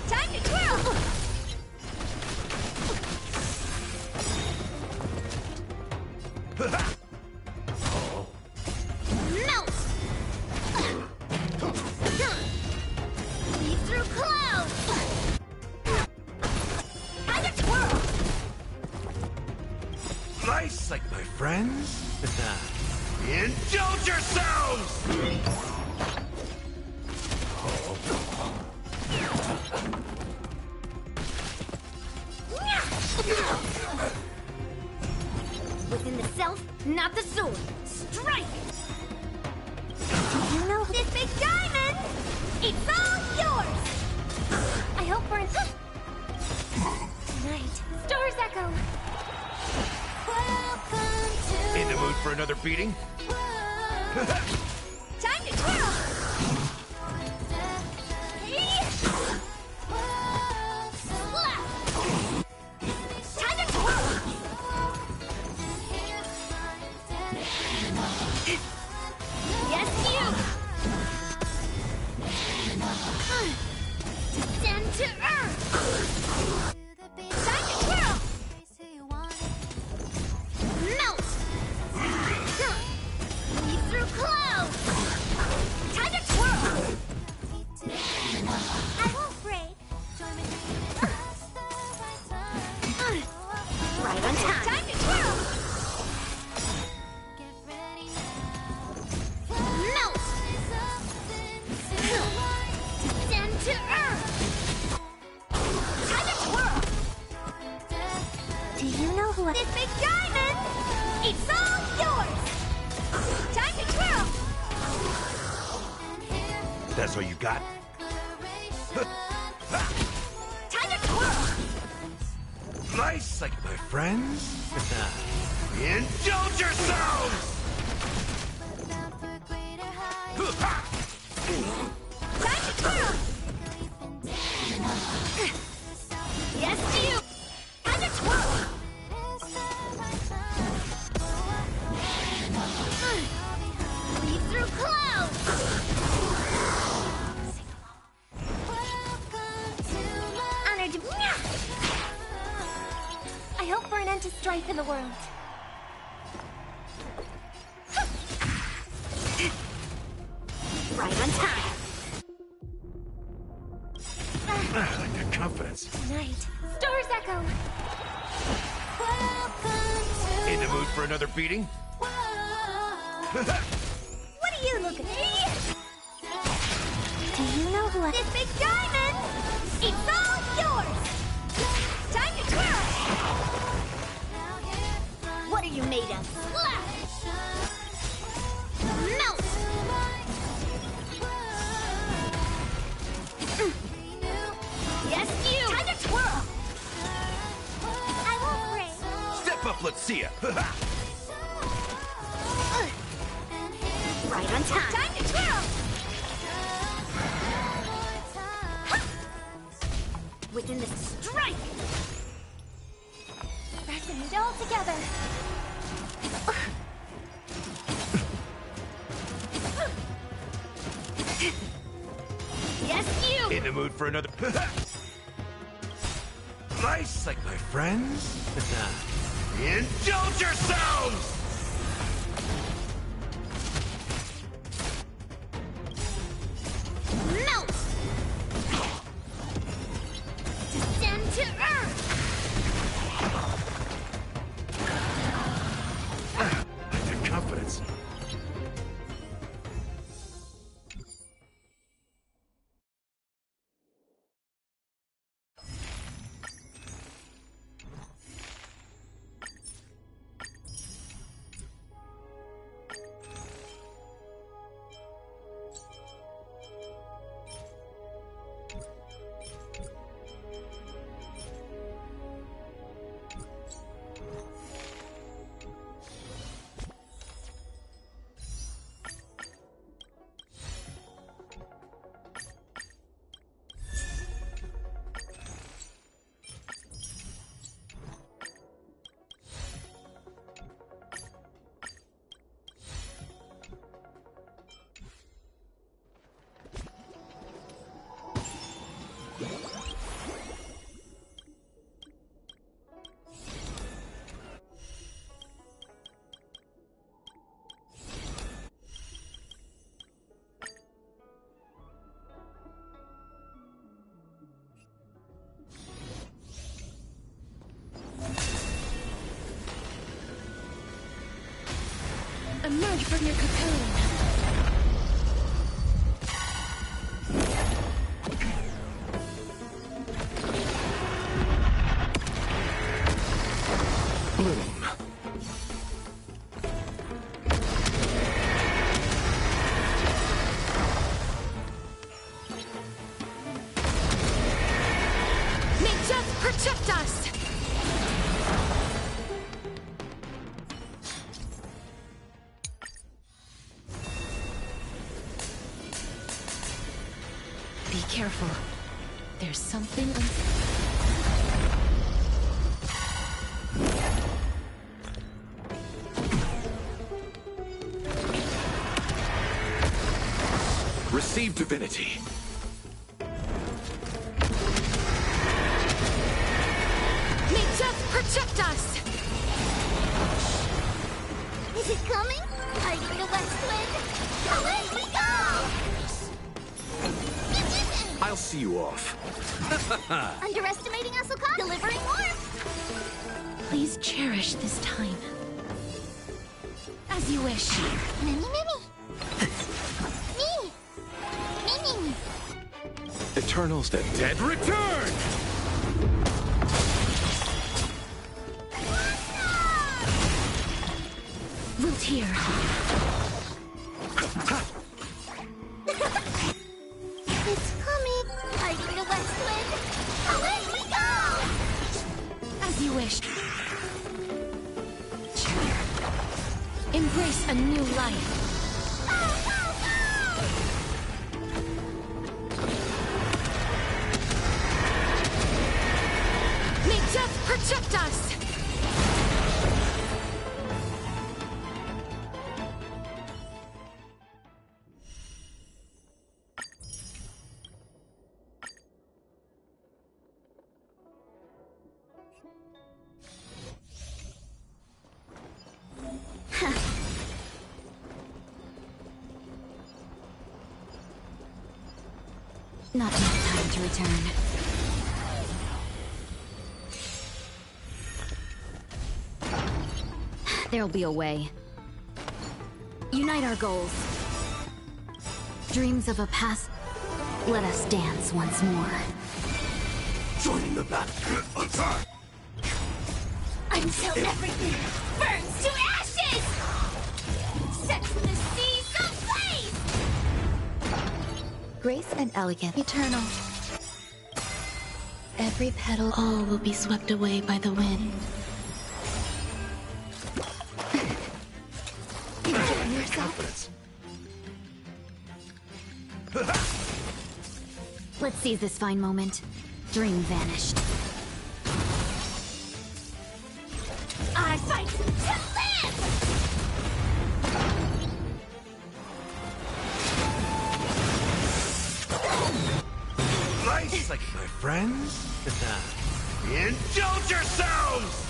Time to twirl! Melt! Lead through clouds! Time to twirl! Nice, like my friends. Indulge yourselves! Within the self, not the sword. Strike! Do you know This big diamond! It's all yours! I hope we're in tonight. Stars echo! In the mood for another beating? Time to twirl! Time to twirl! Yes, you! Descend to earth! Time to twirl! Melt! Lead through clouds! Time to twirl! I won't break. Right on time. Time to twirl! Melt! Descend to earth! Time to twirl! Do you know who This big diamond! It's all yours! Time to twirl! That's all you got? Time to twirl! Nice, like my friends. Indulge yourselves! Time to twirl! Yes, you! Time to twirl! Lead through clouds! honored to... I hope for an end to strife in the world. Right on time. I like that confidence. Tonight. Stars echo. In the mood for another beating? What are you looking at? Do you know who I... This big diamond! It's all yours! Time to twirl! What are you made of? Splash! Melt! Yes, you! Time to twirl! I won't break. Step up, let's see ya! Right on time. Time to twirl! Within the... Strike! Wrapping it all together. Yes, you! In the mood for another... Nice, like my friends. Indulge yourselves! Melt! Descend to earth! emerge from your cocoon. Bloom. May death protect us! Be careful. There's something Receive divinity. May death protect us! Is it coming? Hiding the west wind? Away we go! I'll see you off. Underestimating Asuka? Delivering warmth! Please cherish this time. As you wish. Mimi, Mimi! Me! Mimi! Eternals, the dead return! Wilt here. It's coming! Hiding the west wind! Away we go! As you wish. Embrace a new life. May death protect us! Not enough time to return. There'll be a way. Unite our goals. Dreams of a past. Let us dance once more. Join the battle. Attack! Until everything burns to ashes! Sets the seas ablaze! Grace and elegance. Eternal. Every petal, all will be swept away by the wind. Enjoy yourself. Let's seize this fine moment. Dream vanished. I fight to live! Nice, like my friends. Indulge yourselves!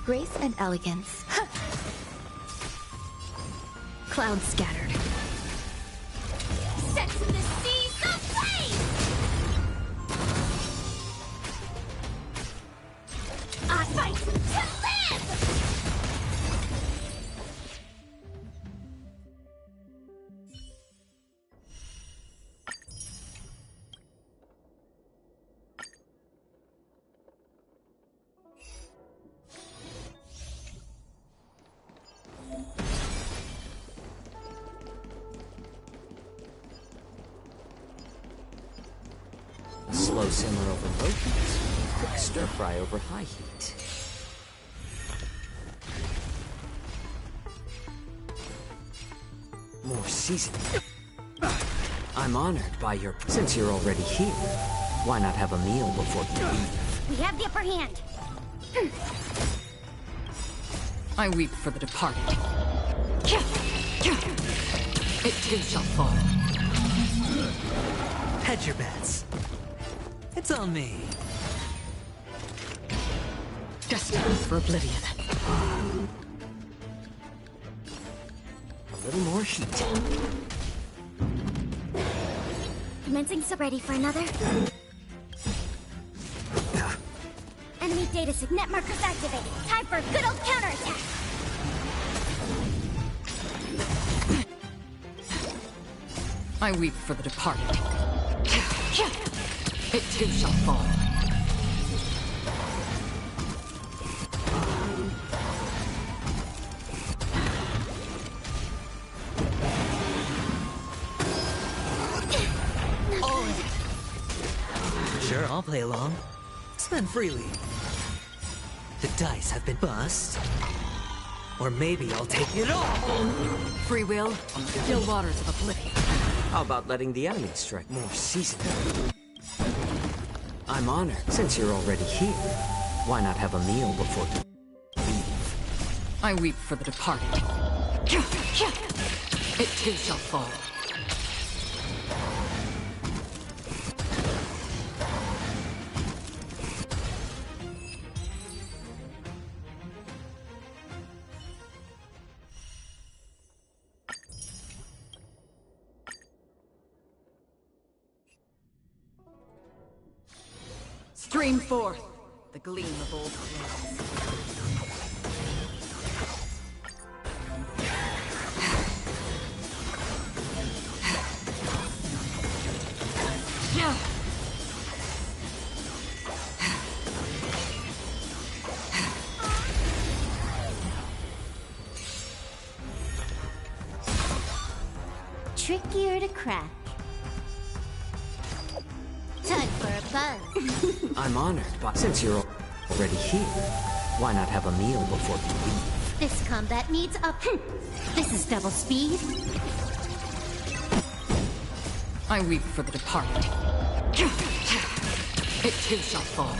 Grace and elegance. Clouds scattered. Sets the seas ablaze! I fight to live! Slow simmer over low heat, quick stir fry over high heat. More seasoning. I'm honored by your... Since you're already here, why not have a meal before you leave? We have the upper hand. I weep for the departed. It too shall fall. Hedge your bets. It's on me. Destined for oblivion. A little more heat. Commencing so ready for another. Data signet markers activated. Time for a good old counterattack. I weep for the departed. It too shall fall. Sure, I'll play along. Spend freely. The dice have been bust. Or maybe I'll take it all! Free will, still waters of oblivion. How about letting the enemy strike more seasoned? I'm honored. Since you're already here, why not have a meal before you leave? I weep for the departed. It too shall fall. Stream forth the gleam of old clothes. Trickier to crack. Time for a buzz. I'm honored, but since you're already here, why not have a meal before you leave? This combat needs up. This is double speed. I weep for the departed. It too shall fall.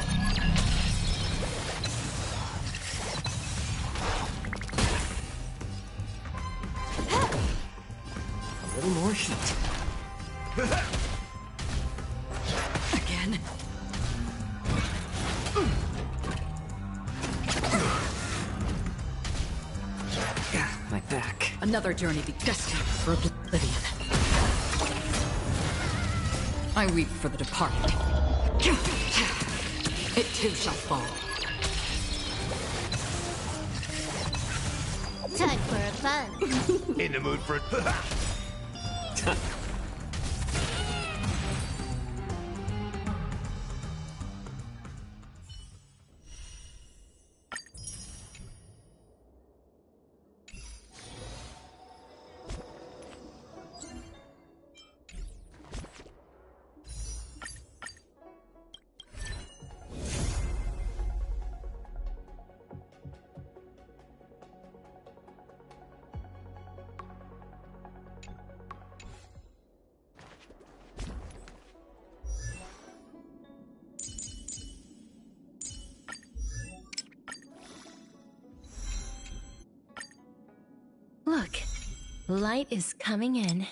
A little more heat. Again. My back. Another journey be destined for oblivion. I weep for the departed. It too shall fall. Time for a buzz. In the mood for Look, light is coming in.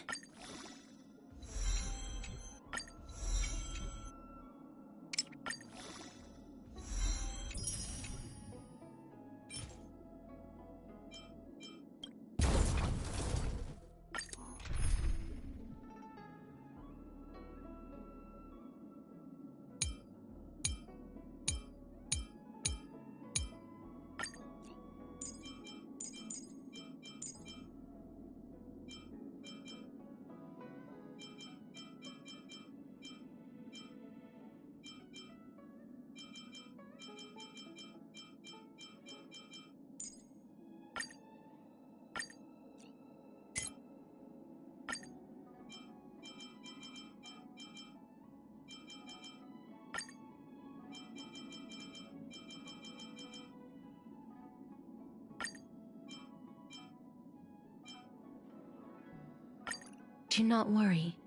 Do not worry.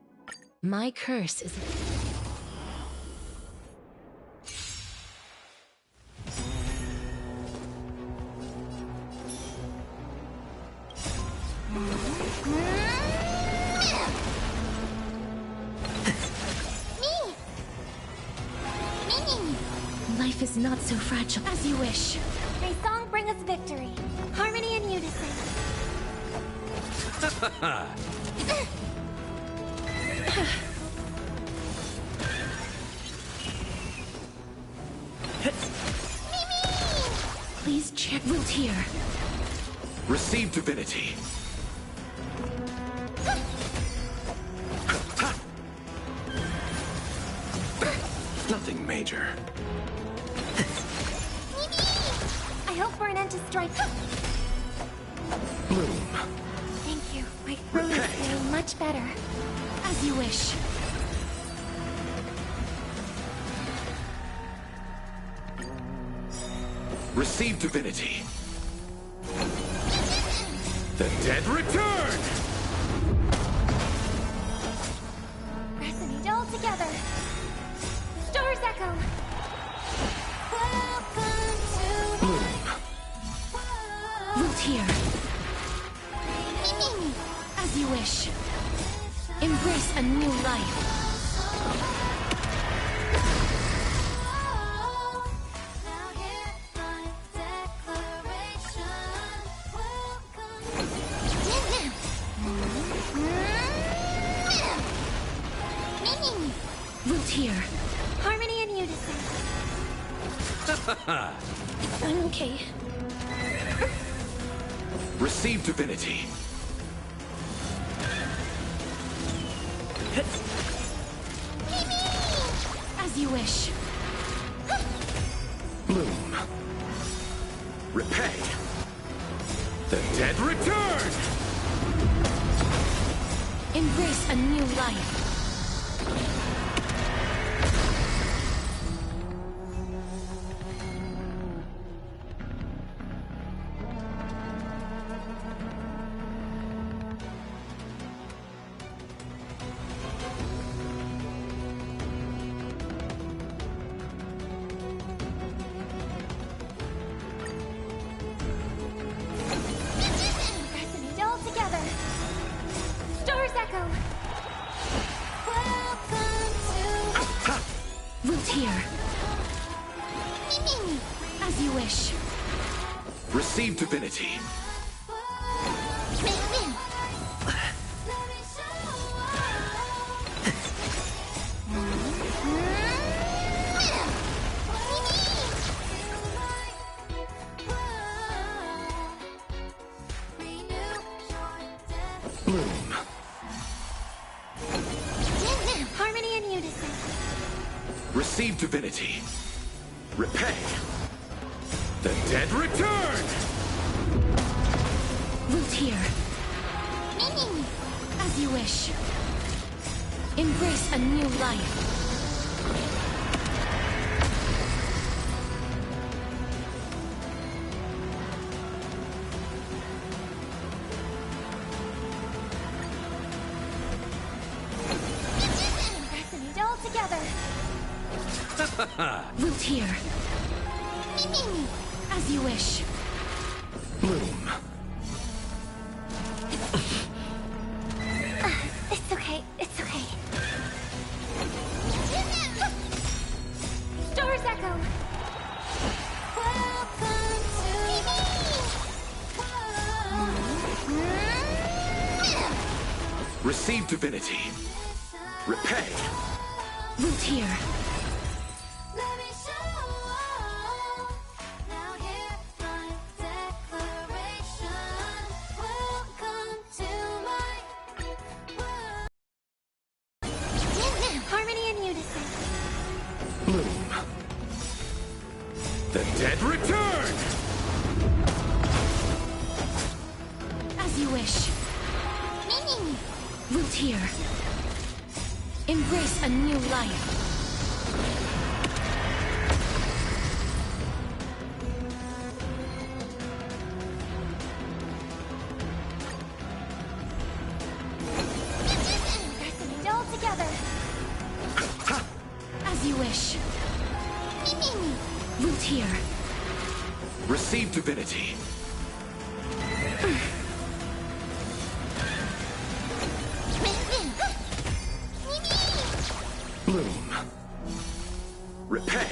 My curse is... Life is not so fragile as you wish. May song bring us victory. Harmony and unison. here. Receive divinity. Nothing major. I hope for an end to strife. Bloom. Thank you. My throat is feeling much better. As you wish. Receive divinity. The dead return! Resonate all together. Stars echo. Welcome to Root here. As you wish. Embrace a new life. Root here. Harmony and unison. I'm okay. Receive divinity. As you wish. Bloom. Repay. The dead return! Embrace a new life. Resonate all together. Stars echo. Welcome to Root here. As you wish. Receive divinity. Bloom. Harmony and unison. Receive divinity. Repay. The dead return! Root here. As you wish. Embrace a new life. Resonate all together. Root here. As you wish. Bloom. It's okay. It's okay. Stars echo. Welcome to Receive divinity. Repay. Root here. Harmony and unison. Bloom. The dead return! As you wish. Root here. Embrace a new life. Resonate all together. As you wish. Root here. Receive divinity. Bloom. Repay.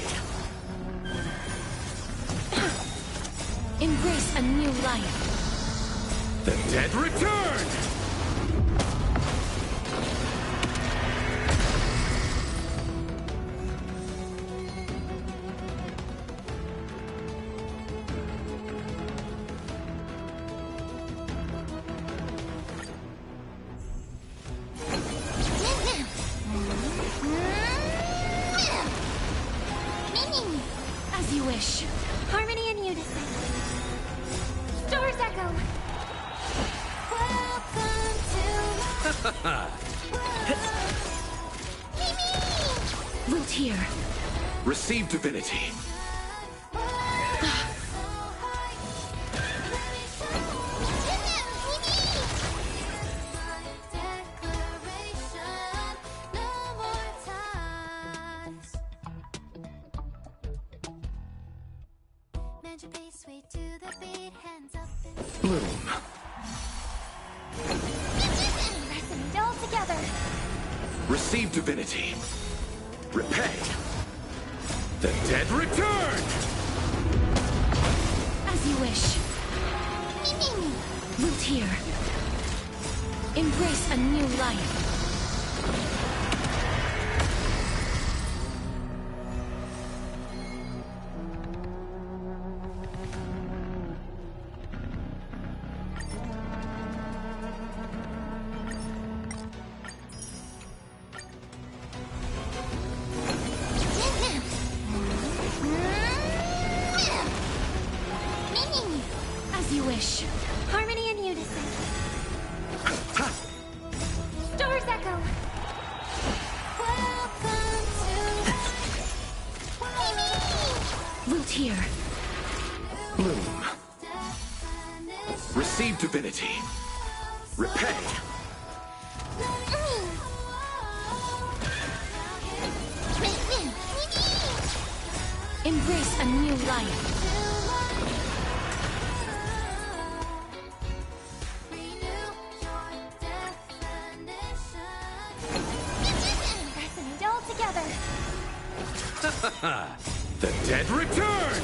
Embrace a new life. The dead return! Root here. Receive divinity. Bloom. Resonate all together. Receive divinity. Repay. The dead return! As you wish. Root here. Embrace a new life. As you wish. Harmony and unison. Stor's echo. Root here. Bloom. Receive divinity. Repay. Embrace a new life. Resonate all together. The dead return!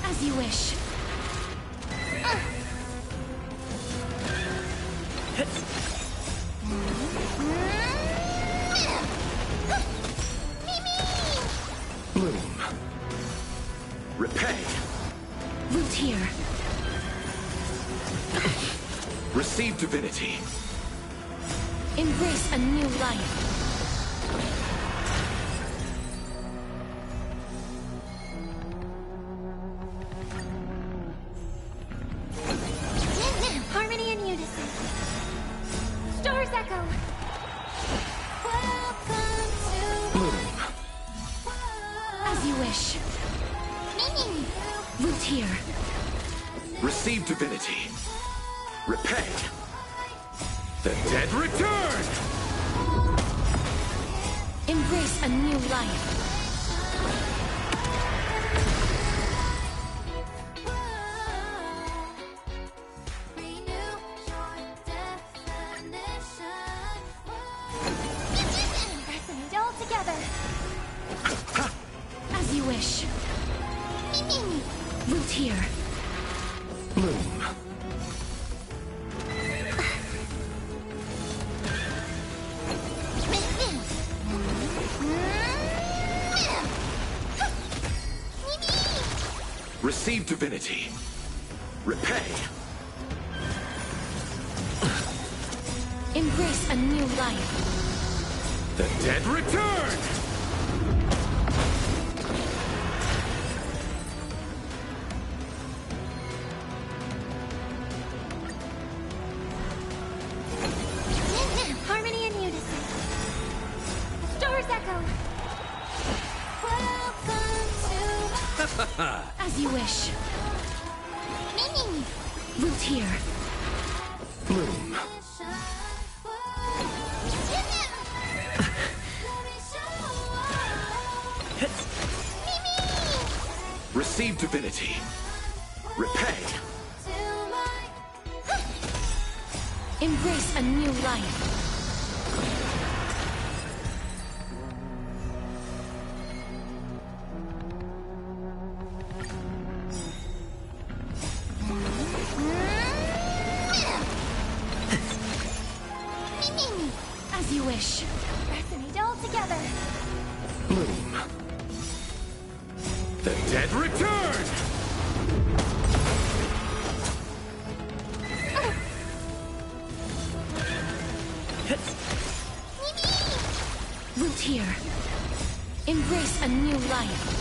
As you wish. Bloom. Repay. Root here. Receive divinity. Embrace a new life. Harmony and unison. Stor's echo. Bloom. As you wish. Root here. Receive divinity. Repay. The dead return! Embrace a new life. Resonate all together. As you wish. Root here. Bloom. Receive divinity. Repay. Embrace a new life. The dead return! Harmony and unison. Stor's echo. As you wish. Root here. Bloom. Receive divinity. Repay. Embrace a new life. As you wish. Resonate all together. Bloom. The dead return! Root here. Embrace a new life.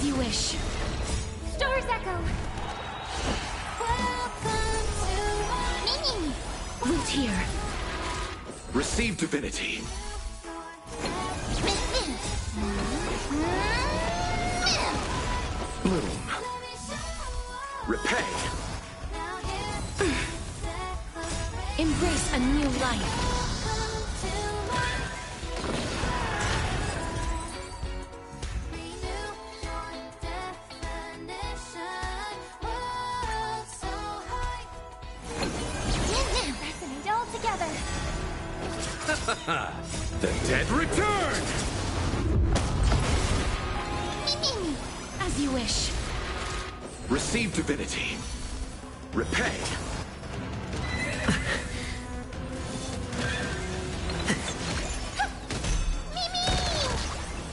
As you wish. Store's Echo! Loot here. Receive divinity. Bloom. Repay. Embrace a new life. Resonate all together. The dead return! As you wish. Receive divinity. Repay.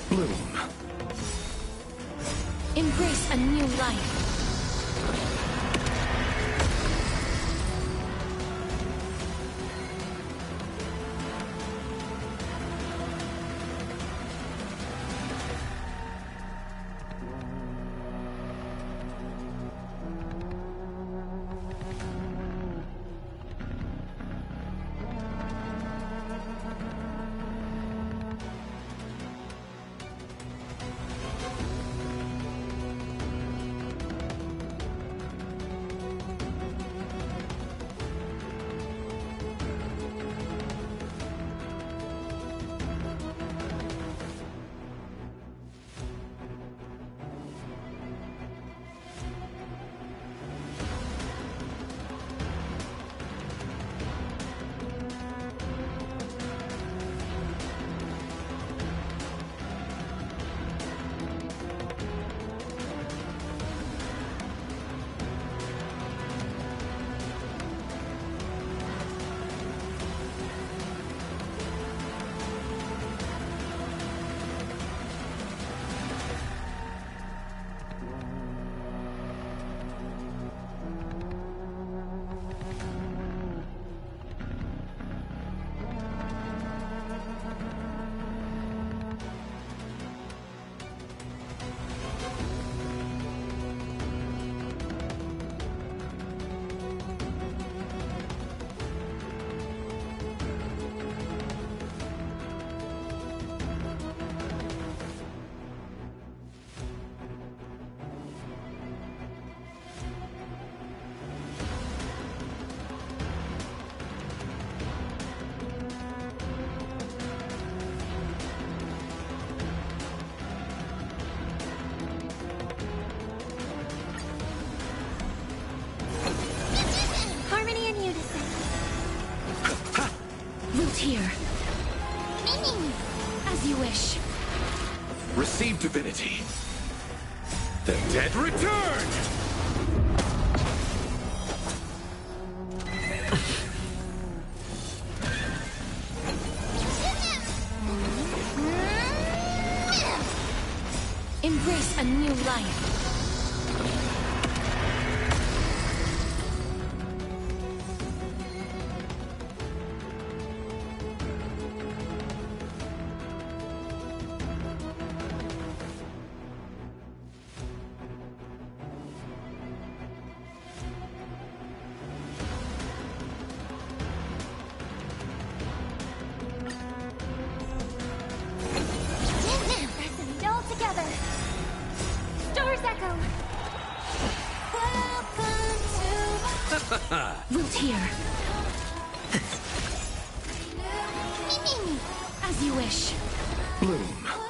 Bloom. Embrace a new life. Here. As you wish. Receive divinity. The dead return! Embrace a new life. Loot here. As you wish. Bloom.